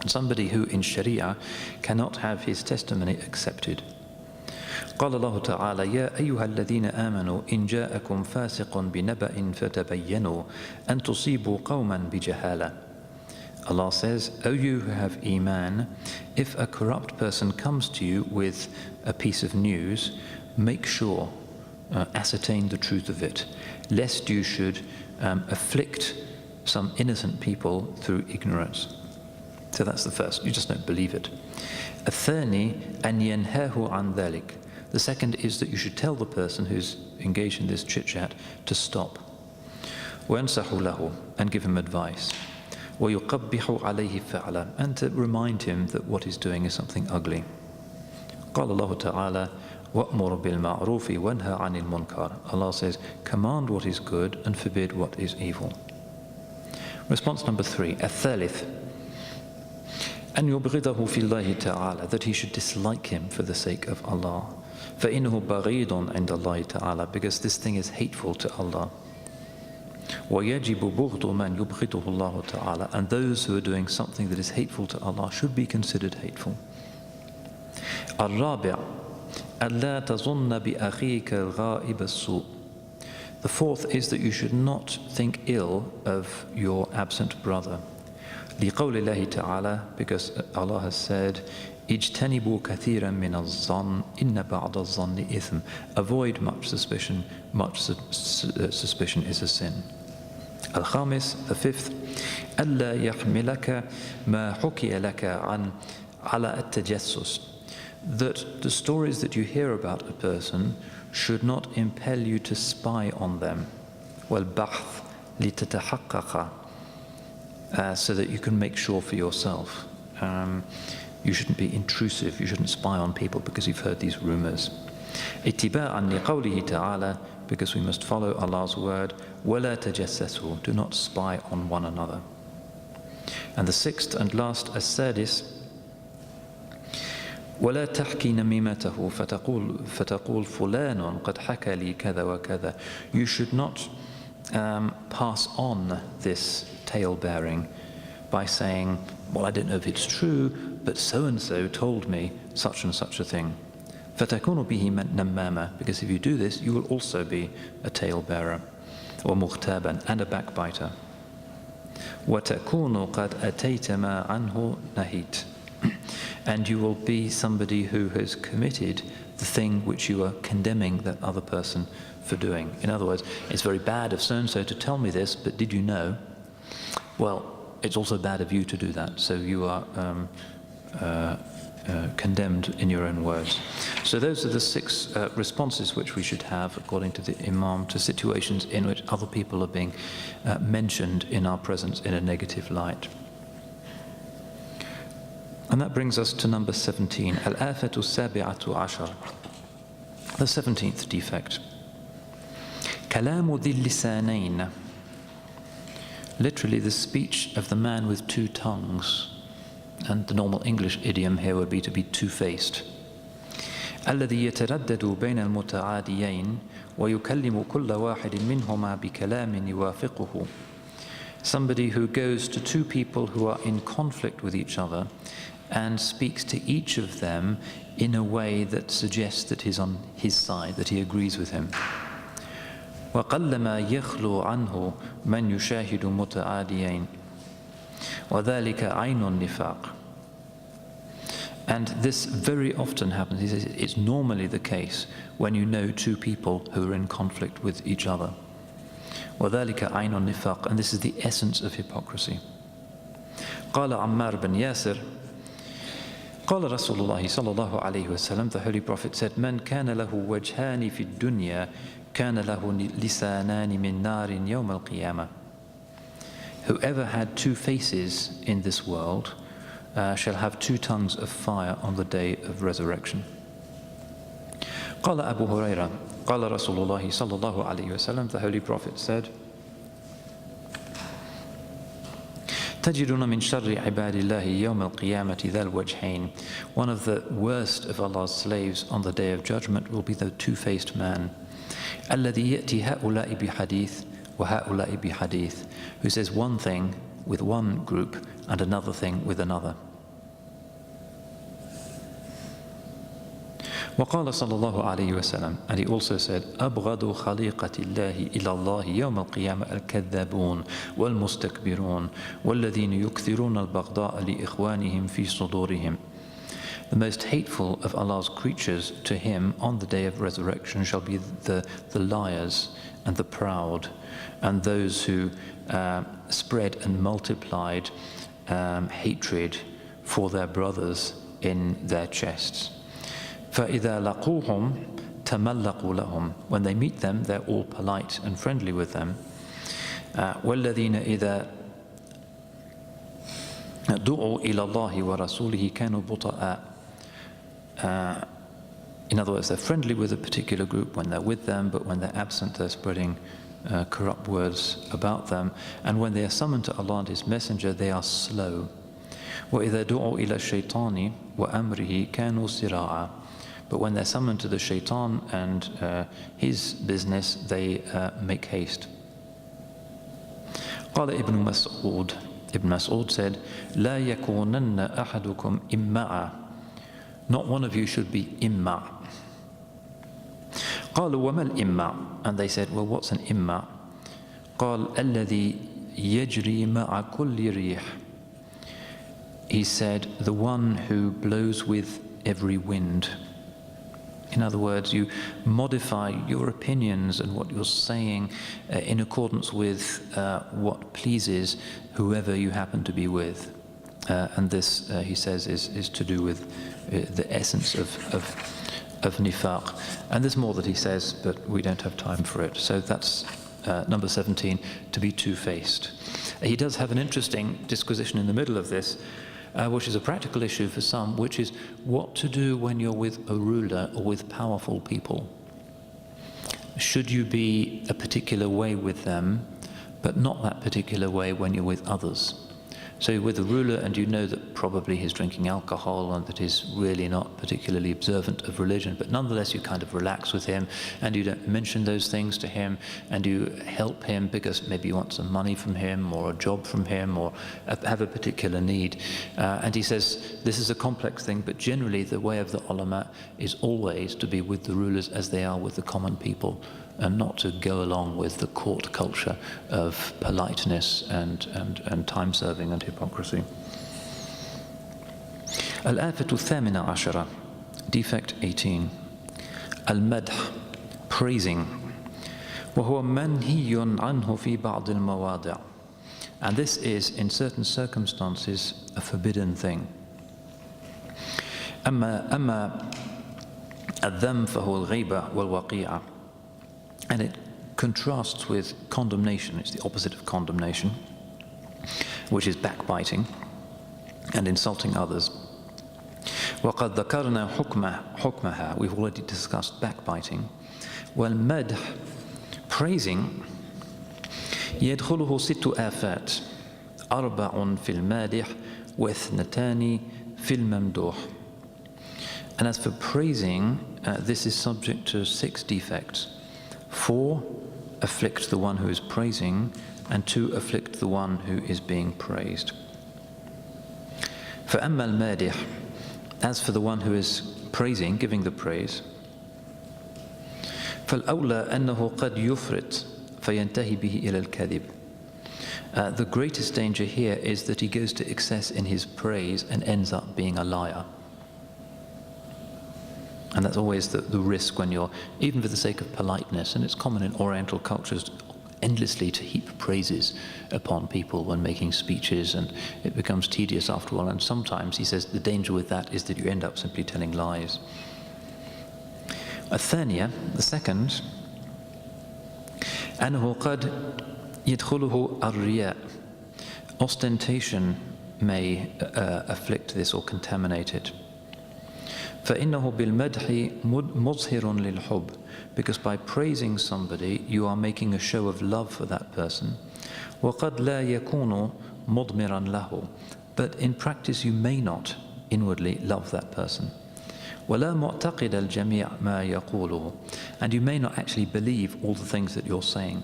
And somebody who in Sharia cannot have his testimony accepted. قال الله تعالى يا أيها الذين آمنوا إن جاءكم فاسق بنبأ فتبينوا أن تصيبوا قوما بجهالة. Allah says, O you who have Iman, if a corrupt person comes to you with a piece of news, make sure, ascertain the truth of it, lest you should afflict some innocent people through ignorance. So that's the first, you just don't believe it. الثاني أن ينهاه عن ذلك. The second is that you should tell the person who's engaged in this chit-chat to stop. وَيَنْصَحُ لَهُ, and give him advice. وَيُقَبِّحُ عَلَيْهِ فَعْلًا, and to remind him that what he's doing is something ugly. قال الله تعالى وَأْمُرْ بِالْمَعْرُوفِ وَانْهَى عَنِ الْمُنْكَرِ. Allah says, command what is good and forbid what is evil. Response number 3, الثالث أن يبغضه في الله تعالى, that he should dislike him for the sake of Allah. فإنه بغيض عند الله تعالى, because this thing is hateful to Allah. ويجب بغض من يبغضه الله تعالى, and those who are doing something that is hateful to Allah should be considered hateful. الرابع ألا تظن بأخيك الغائب السوء. The fourth is that you should not think ill of your absent brother. لقول الله تعالى, because Allah has said, اجتنبوا كثيرا من الظن إن بعض الظن إثم. Avoid much suspicion. Much suspicion is a sin. الخامس, the fifth, ألا يحملك ما حكي لك عن على التجسس. That the stories that you hear about a person should not impel you to spy on them. والبحث لتتحقق, so that you can make sure for yourself. You shouldn't be intrusive, you shouldn't spy on people because you've heard these rumors. اتباعا لقوله تعالى, because we must follow Allah's word, ولا تجسسوا, do not spy on one another. And the sixth and last, السادس, ولا تحكي نميمته فتقول فلان قد حكى لي كذا وكذا. You should not pass on this tale-bearing by saying, well, I don't know if it's true, but so-and-so told me such and such a thing. فَتَكُونُ بِهِ نَمَّامًا, because if you do this, you will also be a tale-bearer, or مُغْتَابًا, and a backbiter. وَتَكُونُ قَدْ أَتَيْتَ مَا عَنْهُ نَهِيتَ, and you will be somebody who has committed the thing which you are condemning that other person for doing. In other words, it's very bad of so-and-so to tell me this, but did you know? Well, it's also bad of you to do that, so you are condemned in your own words. So those are the 6 responses which we should have, according to the Imam, to situations in which other people are being mentioned in our presence in a negative light. And that brings us to number 17, Al-Afatu Sabi'atu Ashar, the 17th defect. Kalamu dhil lisanayn, literally the speech of the man with 2 tongues. And the normal English idiom here would be to be two-faced. الذي يتردد بين المتعاديين ويكلم كل واحد منهما بكلام يوافقه. Somebody who goes to 2 people who are in conflict with each other and speaks to each of them in a way that suggests that he's on his side, that he agrees with him. وقلما يخلو عنه من يشاهد متعاديين وذلك عين النفاق. And this very often happens. He says it's normally the case when you know 2 people who are in conflict with each other. وذلك عين النفاق, and this is the essence of hypocrisy. قال عمار بن ياسر قال رسول الله صلى الله عليه وسلم, the Holy Prophet said, من كان له وجهان في الدنيا كان له لسانان من نار يوم القيامة. Whoever had two faces in this world shall have two tongues of fire on the day of resurrection. قال أبو هريرة قال رسول الله صلى الله عليه وسلم, the Holy Prophet said, تجدون من شر عباد الله يوم القيامة ذا الوجهين. One of the worst of Allah's slaves on the day of judgment will be the two-faced man. الذي يأتي هؤلاء بحديث وهؤلاء بحديث, who says one thing with one group and another thing with another. وقال صلى الله عليه وسلم, and he also said, أبغض خليقة الله إلى الله يوم القيامة الكذابون والمستكبرون والذين يكثرون البغضاء لإخوانهم في صدورهم. The most hateful of Allah's creatures to him on the day of resurrection shall be the liars and the proud and those who spread and multiplied hatred for their brothers in their chests. فَإِذَا لَقُوهُمْ تَمَلَّقُوا لَهُمْ. When they meet them, they're all polite and friendly with them. وَالَّذِينَ إِذَا دُعُوا إِلَى اللَّهِ وَرَسُولِهِ كَانُوا بُطَآ. In other words, they're friendly with a particular group when they're with them, but when they're absent, they're spreading corrupt words about them. And when they are summoned to Allah and His Messenger, they are slow. وَإِذَا دُعُوا إِلَى الشَّيْطَانِ وَأَمْرِهِ كَانُوا سِرَاعًا. But when they're summoned to the shaitan and his business, they make haste. قال ابن مسعود, Ibn Mas'ud said, لا يكونن أحدكم إمعا. Not one of you should be imma. قالوا وما الإمع. And they said, well, what's an imma? قال الذي يجري مع كل ريح. He said, the one who blows with every wind. In other words, you modify your opinions and what you're saying in accordance with what pleases whoever you happen to be with. And this, he says, is to do with the essence of nifaq. And there's more that he says, but we don't have time for it. So that's number 17, to be two-faced. He does have an interesting disquisition in the middle of this, which is a practical issue for some, which is what to do when you're with a ruler or with powerful people. Should you be a particular way with them, but not that particular way when you're with others? So you're with a ruler and you know that probably he's drinking alcohol and that he's really not particularly observant of religion, but nonetheless you kind of relax with him and you don't mention those things to him and you help him because maybe you want some money from him or a job from him or have a particular need. And he says this is a complex thing, but generally the way of the ulama is always to be with the rulers as they are with the common people, and not to go along with the court culture of politeness and time-serving and hypocrisy. Al-afatu thamina ashara, defect 18. Al-madh, praising. وهو منهي عنه في بعض المواضع. And this is, in certain circumstances, a forbidden thing. أما الذم فهو الغيبة والوقيعة. And it contrasts with condemnation. It's the opposite of condemnation, which is backbiting and insulting others. وَقَدْ ذَكَرْنَا حُكْمَهَا. We've already discussed backbiting. وَالْمَدْحِ, praising, يَدْخُلُهُ سِتُّ آفَاتٍ أَرْبَعٌ فِي الْمَادِحِ وَاثْنَتَانِ فِي الْمَمْدُوحِ. And as for praising, this is subject to 6 defects. 4 afflict the one who is praising, and 2 afflict the one who is being praised. فَأَمَّا الْمَادِحِ, as for the one who is praising, giving the praise, فَالْأَوْلَى أَنَّهُ قَدْ يُفْرِطْ فَيَنْتَهِي بِهِ إِلَى الْكَذِبِ. The greatest danger here is that he goes to excess in his praise and ends up being a liar. And that's always the risk when you're, even for the sake of politeness, and it's common in Oriental cultures endlessly to heap praises upon people when making speeches, and it becomes tedious after a while. And sometimes, he says, the danger with that is that you end up simply telling lies. الثانية, the second, أنه قد يدخله الرياء. Ostentation may afflict this or contaminate it. فإنه بالمدح مظهر للحب, because by praising somebody you are making a show of love for that person. وقد لا يكون مضمرا له, but in practice you may not inwardly love that person. ولا معتقد الجميع ما يقوله, and you may not actually believe all the things that you're saying.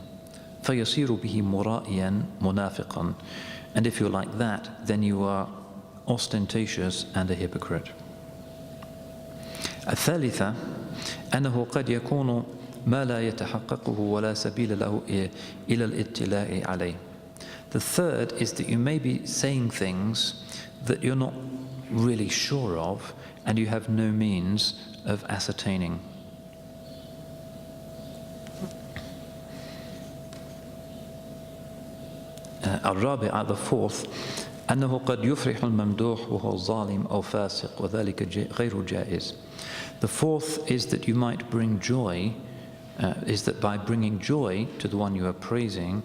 فيصير به مرائيا منافقا, and if you're like that, then you are ostentatious and a hypocrite. الثالثة أنه قد يكون ما لا يتحققه ولا سبيل له إلى الاطلاع عليه. The third is that you may be saying things that you're not really sure of and you have no means of ascertaining. الرابعة, the fourth, أنه قد يفرح الممدوح وهو ظالم أو فاسق وذلك غير جائز. The fourth is that you might bring joy, is that by bringing joy to the one you are praising,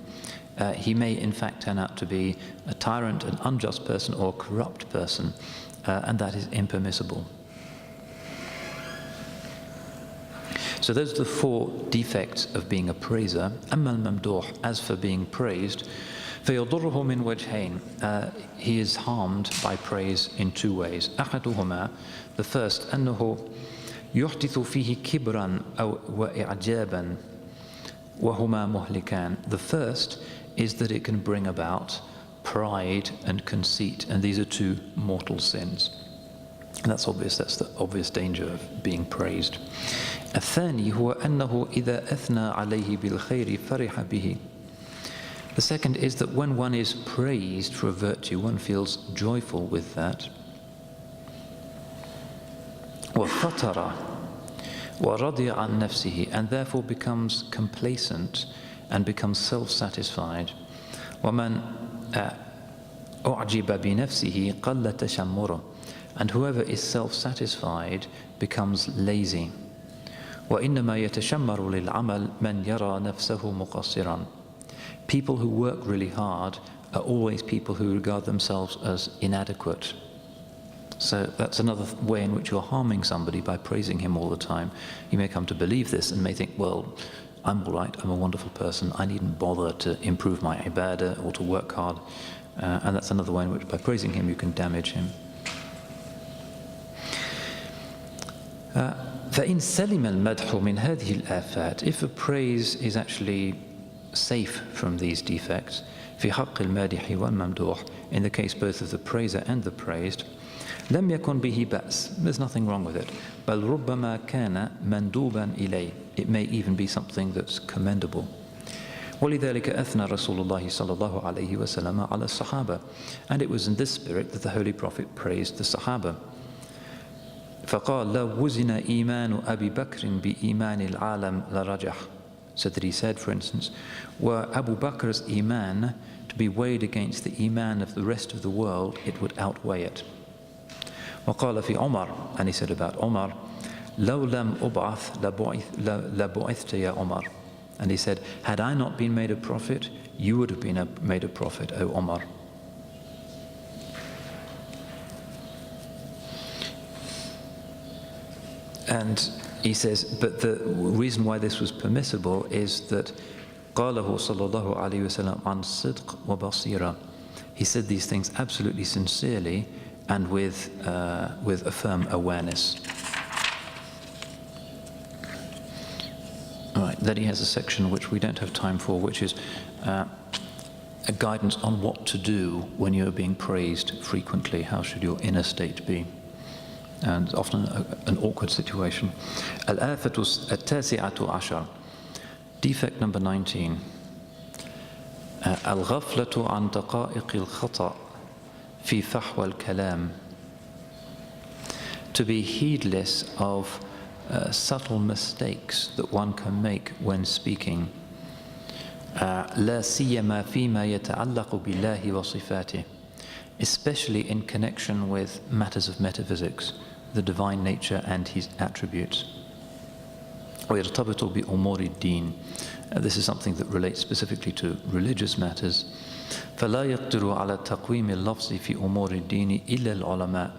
he may in fact turn out to be a tyrant, an unjust person, or a corrupt person, and that is impermissible. So those are the four defects of being a praiser. أما الممدوح, as for being praised, فيضره من وجهين, he is harmed by praise in two ways. أحدهما, the first, أنه يحدث فيه كبرا أو وإعجابا وهما مهلكان. The first is that it can bring about pride and conceit, and these are two mortal sins. And that's obvious, that's the obvious danger of being praised. الثاني هو أنه إذا أثنى عليه بالخير فرح به. The second is that when one is praised for a virtue, one feels joyful with that. وَفَطَرَ وَرَضِيَ عَنْ نَفْسِهِ, and therefore becomes complacent and becomes self-satisfied. وَمَنْ أُعْجِبَ بِنَفْسِهِ قَلَّ تَشَمُّرُهُ, and whoever is self-satisfied becomes lazy. وَإِنَّمَا يَتَشَمَّرُ لِلْعَمَلِ مَنْ يَرَى نَفْسَهُ مُقَصِّرًا. People who work really hard are always people who regard themselves as inadequate. So that's another way in which you're harming somebody by praising him all the time. You may come to believe this and may think, well, I'm all right, I'm a wonderful person, I needn't bother to improve my ibadah or to work hard. And that's another way in which by praising him you can damage him. فإن سلم المدح من هذه الآفات, if a praise is actually safe from these defects, في حق المادح والممدوح, in the case both of the praiser and the praised, لم يكن به بأس, there's nothing wrong with it. بل ربما كان مندوبا إليه, it may even be something that's commendable. ولذلك أثنى رسول الله صلى الله عليه وسلم على الصحابة, and it was in this spirit that the Holy Prophet praised the Sahaba. فقال لو وزن إيمان أبي بكر بإيمان العالم لرجح, so that he said, for instance, were Abu Bakr's iman to be weighed against the iman of the rest of the world, it would outweigh it. وقال في عمر, and he said about Umar, لو لم أبعث لبعثت يا عمر, and he said, had I not been made a prophet, you would have been made a prophet, O Umar. And he says, but the reason why this was permissible is that قاله صلى الله عليه وسلم عن صدق وبصيرة. He said these things absolutely sincerely and with a firm awareness. All right, then he has a section which we don't have time for, which is a guidance on what to do when you're being praised frequently. How should your inner state be? And often an awkward situation. Al-afatu at-tasi'atu ashar. Defect number 19. Al-ghaflatu an daqa'iq al-khata' fi fahwa al-kalam. To be heedless of subtle mistakes that one can make when speaking. لا سيما فيما يتعلق بالله وصفاته, especially in connection with matters of metaphysics, the divine nature and his attributes. ويرتبط بأمور الدين. This is something that relates specifically to religious matters. فلا يقدر على تقويم اللفظ في أمور الدين إلا العلماء.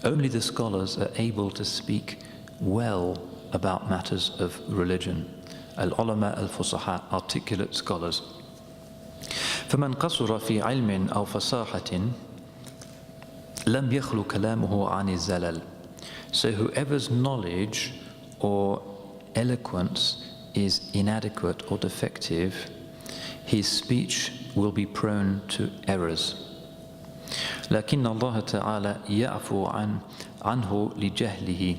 Only the scholars are able to speak well about matters of religion. العلماء الفصحاء, articulate scholars. فمن قصر في علم أو فصاحة لم يخلو كلامه عن الزلل. So whoever's knowledge or eloquence is inadequate or defective, his speech will be prone to errors. لكن الله تعالى يعفو عنه لجهله.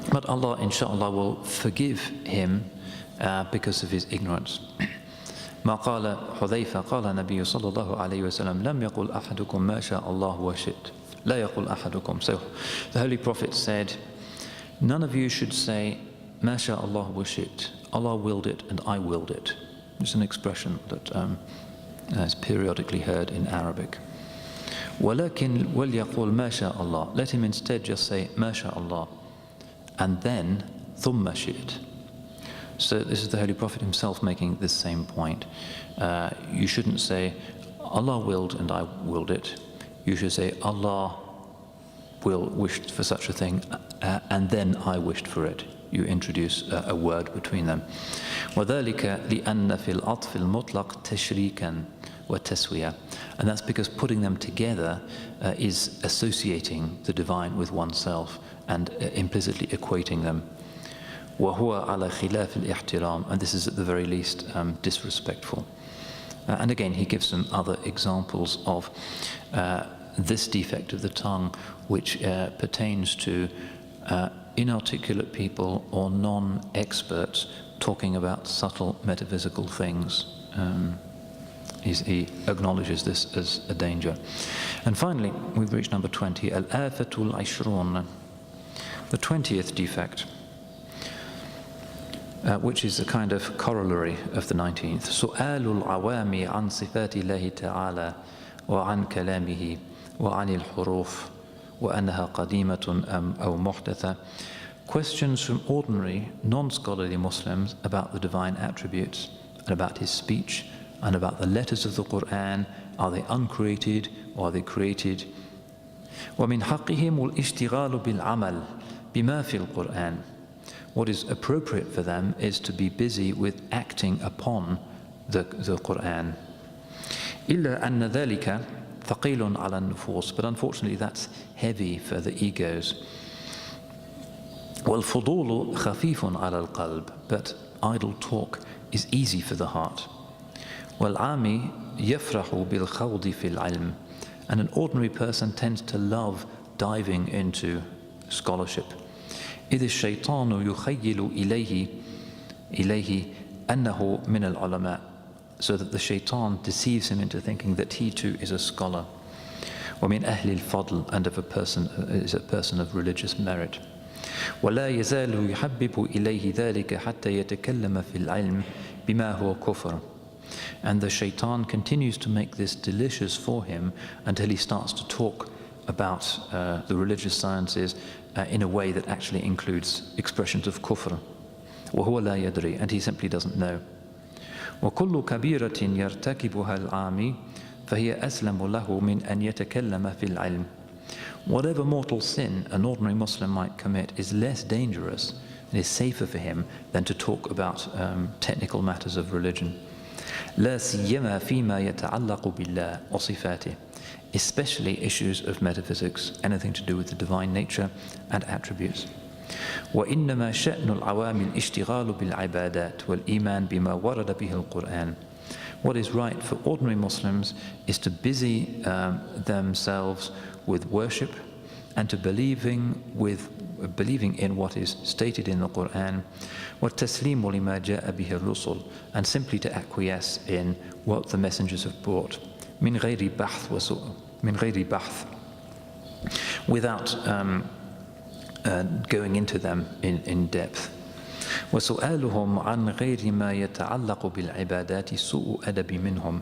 But Allah, inshallah, will forgive him because of his ignorance. ما قال حذيفة قال النبي صلى الله عليه وسلم لم يقل أحدكم ما شاء الله وشئت لا يقل أحدكم. So the Holy Prophet said, none of you should say ما شاء الله وشئت. Allah willed it and I willed it. It's an expression that is periodically heard in Arabic. ولكن وليقول ما شاء الله. Let him instead just say ما شاء الله and then ثم شئت. So this is the Holy Prophet himself making this same point. You shouldn't say Allah willed and I willed it. You should say Allah wished for such a thing and then I wished for it. You introduce a word between them. وذلك لأن في العطف المطلق تشريكا وتسوية. And that's because putting them together is associating the divine with oneself and implicitly equating them. وهو على خلاف الاحترام, and this is at the very least disrespectful. And again, he gives some other examples of this defect of the tongue, which pertains to inarticulate people or non-experts talking about subtle metaphysical things. He acknowledges this as a danger. And finally, we've reached number 20, al-afatul ishrun, the 20th defect, which is a kind of corollary of the 19th. سؤال العوام عن صفات الله تعالى وعن كلامه وعن الحروف وأنها قديمة أو محدثة. Questions from ordinary, non-scholarly Muslims about the divine attributes and about his speech and about the letters of the Quran. Are they uncreated or are they created? ومن حقهم الاشتغال بالعمل بما في القرآن. What is appropriate for them is to be busy with acting upon the Quran. إلا أن ذلك ثقيل على النفوس. But unfortunately that's heavy for the egos. والفضول خفيف على القلب. But idle talk is easy for the heart. والعامي يفرح بالخوض في العلم. And an ordinary person tends to love diving into scholarship. إذ الشيطان يخيل إليه أنه من العلماء. So that the shaitan deceives him into thinking that he too is a scholar. ومن أهل الفضل, and is a person of religious merit. ولا يزال يحبب إليه ذلك حتى يتكلم في العلم بما هو كفر. And the shaitan continues to make this delicious for him until he starts to talk about the religious sciences in a way that actually includes expressions of kufr. وهو لا يدري, and he simply doesn't know. وكل كبيرة يرتكبها العامي فهي أسلم له من أن يتكلم في العلم. Whatever mortal sin an ordinary Muslim might commit is less dangerous and is safer for him than to talk about technical matters of religion. لا سيما فيما يتعلق بالله وصفاته, especially issues of metaphysics, anything to do with the divine nature and attributes. وإنما شأن العوام الاشتغال بالعبادات والإيمان بما ورد به القرآن. What is right for ordinary Muslims is to busy themselves with worship and to believing in what is stated in the Quran, وَالتَّسْلِيمُ لِمَا جَاءَ بِهِ الرُّسُلُ, and simply to acquiesce in what the messengers have brought, مِنْ غَيْرِ بَحْث, without going into them in depth. وسؤالهم عن غير ما يتعلق بالعبادات سوء أدب منهم.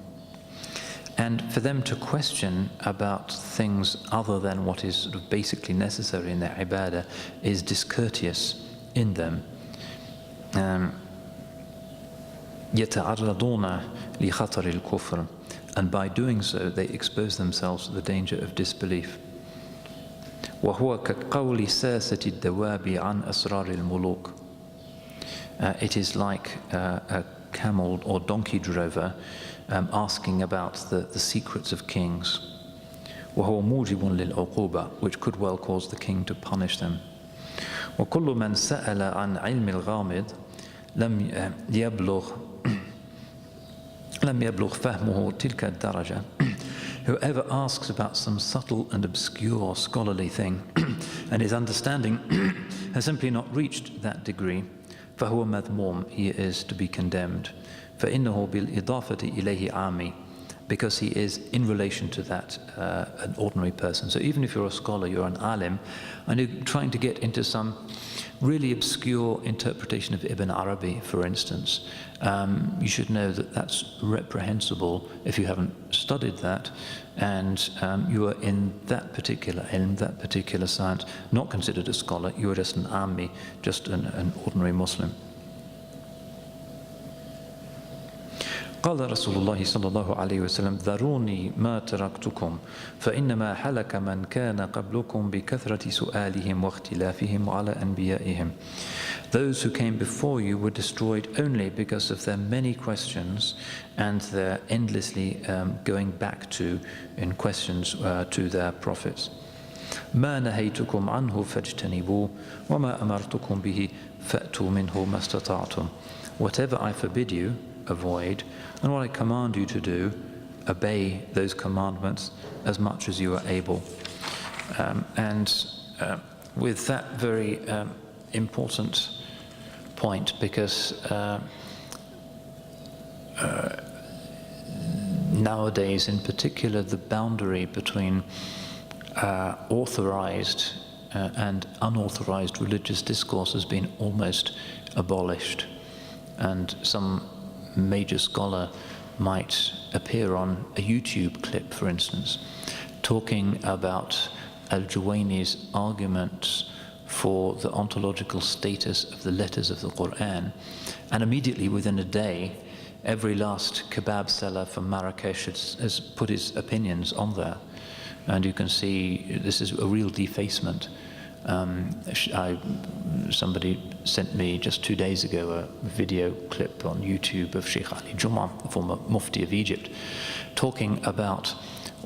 And for them to question about things other than what is sort of basically necessary in their ibadah is discourteous in them. يتعرضون لخطر الكفر, and by doing so they expose themselves to the danger of disbelief. وهو كقول ساسة الدواب عن أسرار الملوك. It is like a camel or donkey drover asking about the secrets of kings. وهو موجب للعقوبة, which could well cause the king to punish them. وكل من سأل عن علم الغامض لم يبلغ فهمه تلك الدرجة. Whoever asks about some subtle and obscure scholarly thing and his understanding has simply not reached that degree, فهو مذموم, he is to be condemned. فإنه بالإضافة إليه عامي, because he is in relation to that an ordinary person. So even if you're a scholar, you're an alim, and you're trying to get into some really obscure interpretation of Ibn Arabi, for instance, you should know that that's reprehensible if you haven't studied that, and you are in that particular ilm, that particular science, not considered a scholar. You are just an ammi, just an ordinary Muslim. قال رسول الله صلى الله عليه وسلم ذروني ما تركتكم فإنما حلك من كان قبلكم بكثرة سؤالهم واختلافهم على أنبيائهم. Those who came before you were destroyed only because of their many questions and their endlessly going back to in questions to their prophets. ما نهيتكم عنه فاجتنبوه وما أمرتكم به فأتوا منه ما استطعتم. Whatever I forbid you, avoid, and what I command you to do, obey those commandments as much as you are able. With that very important point, because nowadays in particular the boundary between authorized and unauthorized religious discourse has been almost abolished, and some major scholar might appear on a YouTube clip, for instance, talking about al-Juwayni's arguments for the ontological status of the letters of the Quran, and immediately within a day every last kebab seller from Marrakesh has put his opinions on there, and you can see this is a real defacement. Somebody sent me just 2 days ago a video clip on YouTube of Sheikh Ali Jum'ah, the former Mufti of Egypt, talking about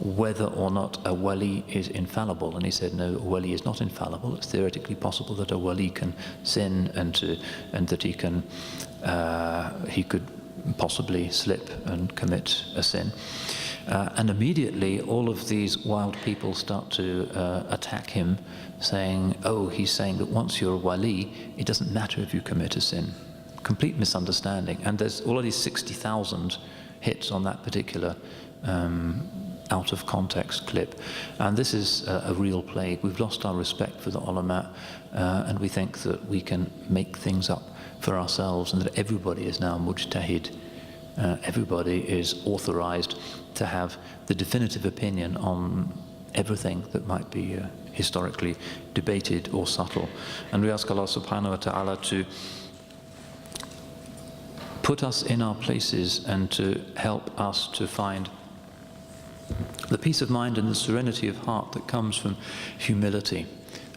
whether or not a wali is infallible, and he said no, a wali is not infallible. It's theoretically possible that a wali can sin and that he could possibly slip and commit a sin. And immediately all of these wild people start to attack him, saying, oh, he's saying that once you're a wali, it doesn't matter if you commit a sin. Complete misunderstanding. And there's already 60,000 hits on that particular out of context clip. And this is a real plague. We've lost our respect for the ulama, and we think that we can make things up for ourselves, and that everybody is now mujtahid. Everybody is authorized to have the definitive opinion on everything that might be historically debated or subtle. And we ask Allah subhanahu wa ta'ala to put us in our places and to help us to find the peace of mind and the serenity of heart that comes from humility.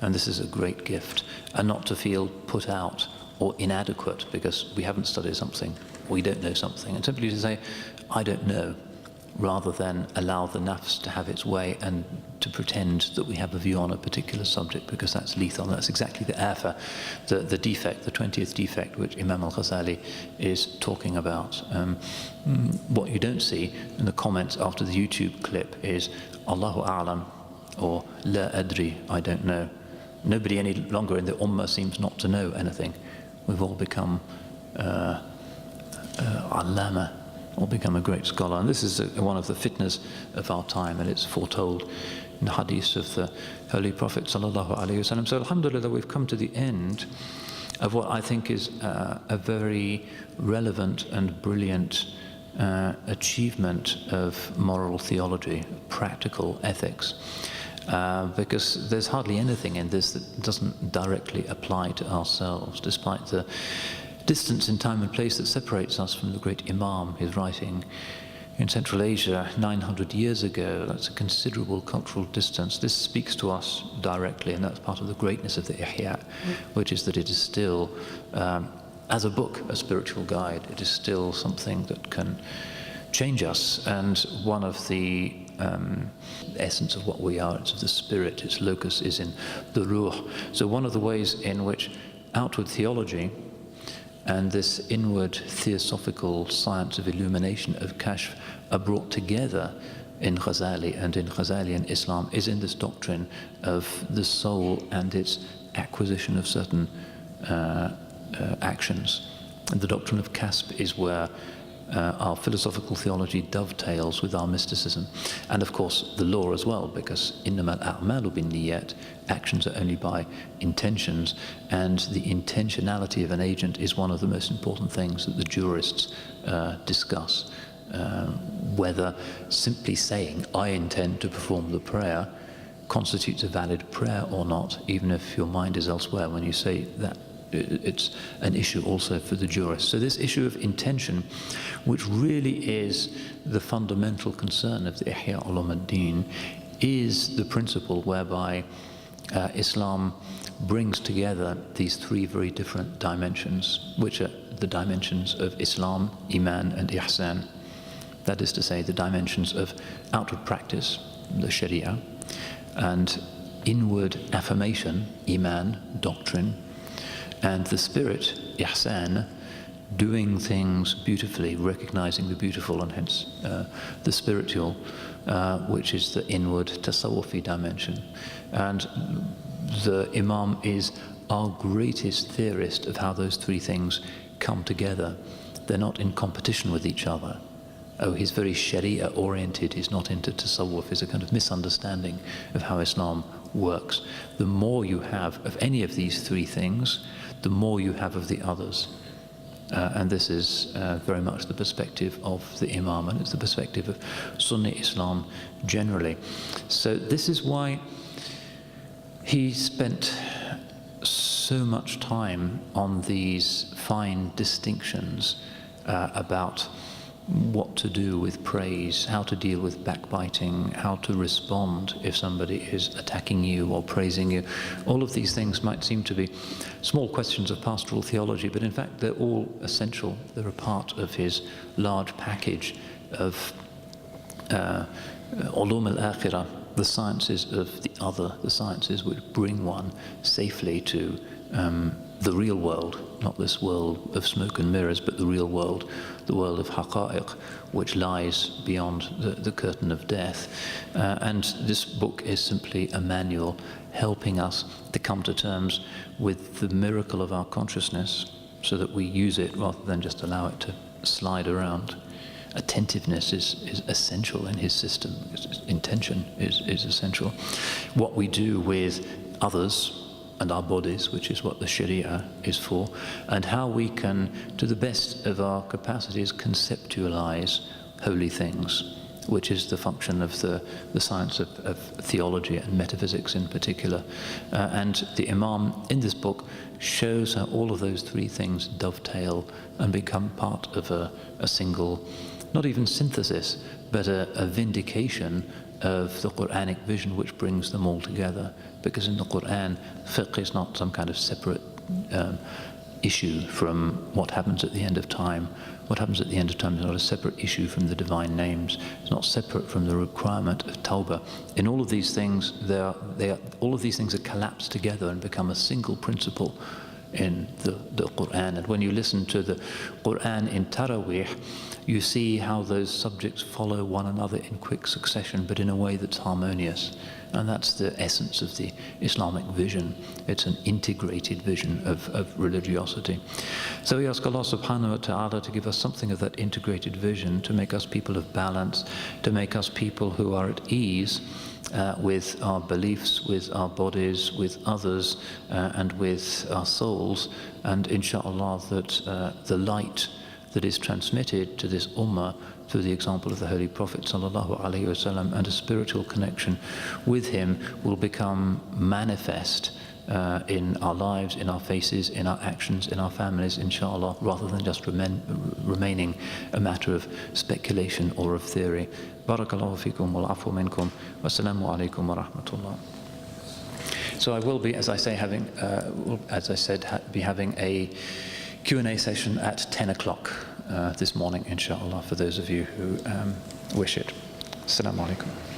And this is a great gift, and not to feel put out or inadequate because we haven't studied something, or we don't know something, and simply to say, I don't know, rather than allow the nafs to have its way and to pretend that we have a view on a particular subject, because that's lethal. And that's exactly the afa, the defect, the 20th defect, which Imam Al-Ghazali is talking about. What you don't see in the comments after the YouTube clip is Allahu A'lam or La Adri, I don't know. Nobody any longer in the Ummah seems not to know anything. We've all become Allama, or become a great scholar. And this is one of the fitnas of our time, and it's foretold in the hadith of the Holy Prophet sallallahu alaihi wasallam. So alhamdulillah, we've come to the end of what I think is a very relevant and brilliant achievement of moral theology, practical ethics. Because there's hardly anything in this that doesn't directly apply to ourselves, despite the distance in time and place that separates us from the great Imam. His writing in Central Asia 900 years ago, that's a considerable cultural distance. This speaks to us directly, and that's part of the greatness of the Ihya, which is that it is still, as a book, a spiritual guide. It is still something that can change us, and one of the essence of what we are, it's of the spirit, its locus is in the ruh. So one of the ways in which outward theology and this inward theosophical science of illumination, of kashf, are brought together in Ghazali and in Ghazalian Islam is in this doctrine of the soul and its acquisition of certain actions. And the doctrine of kasb is where our philosophical theology dovetails with our mysticism. And of course the law as well, because innamal a'malu binniyat, actions are only by intentions, and the intentionality of an agent is one of the most important things that the jurists discuss. Whether simply saying, I intend to perform the prayer, constitutes a valid prayer or not, even if your mind is elsewhere when you say that. It's an issue also for the jurists. So this issue of intention, which really is the fundamental concern of the Ihya Ulum ad-Din, is the principle whereby Islam brings together these three very different dimensions, which are the dimensions of Islam, Iman and Ihsan. That is to say, the dimensions of outward practice, the Sharia, and inward affirmation, Iman, doctrine, and the spirit, Ihsan, doing things beautifully, recognizing the beautiful, and hence the spiritual, which is the inward tasawwufi dimension. And the Imam is our greatest theorist of how those three things come together. They're not in competition with each other. Oh, he's very Sharia oriented, he's not into tasawwuf, is a kind of misunderstanding of how Islam works. The more you have of any of these three things, the more you have of the others. And this is very much the perspective of the Imam, and it's the perspective of Sunni Islam generally. So this is why he spent so much time on these fine distinctions about what to do with praise, how to deal with backbiting, how to respond if somebody is attacking you or praising you. All of these things might seem to be small questions of pastoral theology, but in fact they're all essential. They're a part of his large package of ulum al-akhirah, the sciences of the other, the sciences which bring one safely to the real world, not this world of smoke and mirrors, but the real world, the world of haqa'iq, which lies beyond the curtain of death. And this book is simply a manual helping us to come to terms with the miracle of our consciousness, so that we use it rather than just allow it to slide around. Attentiveness is essential in his system. Intention is essential. What we do with others and our bodies, which is what the Sharia is for, and how we can, to the best of our capacities, conceptualize holy things, which is the function of the science of theology and metaphysics in particular. And the Imam in this book shows how all of those three things dovetail and become part of a single, not even synthesis, but a vindication of the Quranic vision which brings them all together. Because in the Quran, fiqh is not some kind of separate issue from what happens at the end of time. What happens at the end of time is not a separate issue from the divine names. It's not separate from the requirement of tawbah. In all of these things, all of these things are collapsed together and become a single principle in the Quran. And when you listen to the Quran in Taraweeh, you see how those subjects follow one another in quick succession, but in a way that's harmonious. And that's the essence of the Islamic vision. It's an integrated vision of religiosity. So we ask Allah subhanahu wa ta'ala to give us something of that integrated vision, to make us people of balance, to make us people who are at ease with our beliefs, with our bodies, with others, and with our souls. And inshallah that the light that is transmitted to this ummah through the example of the Holy Prophet sallallahu alaihi wasallam and a spiritual connection with him will become manifest in our lives, in our faces, in our actions, in our families, inshallah, rather than just remaining a matter of speculation or of theory. Barakallahu fikum wal afu minkum. Wassalamu alaikum wa rahmatullah. So I will be, as I say, be having a Q&A session at 10 o'clock this morning, inshallah, for those of you who wish it. Assalamu alaikum.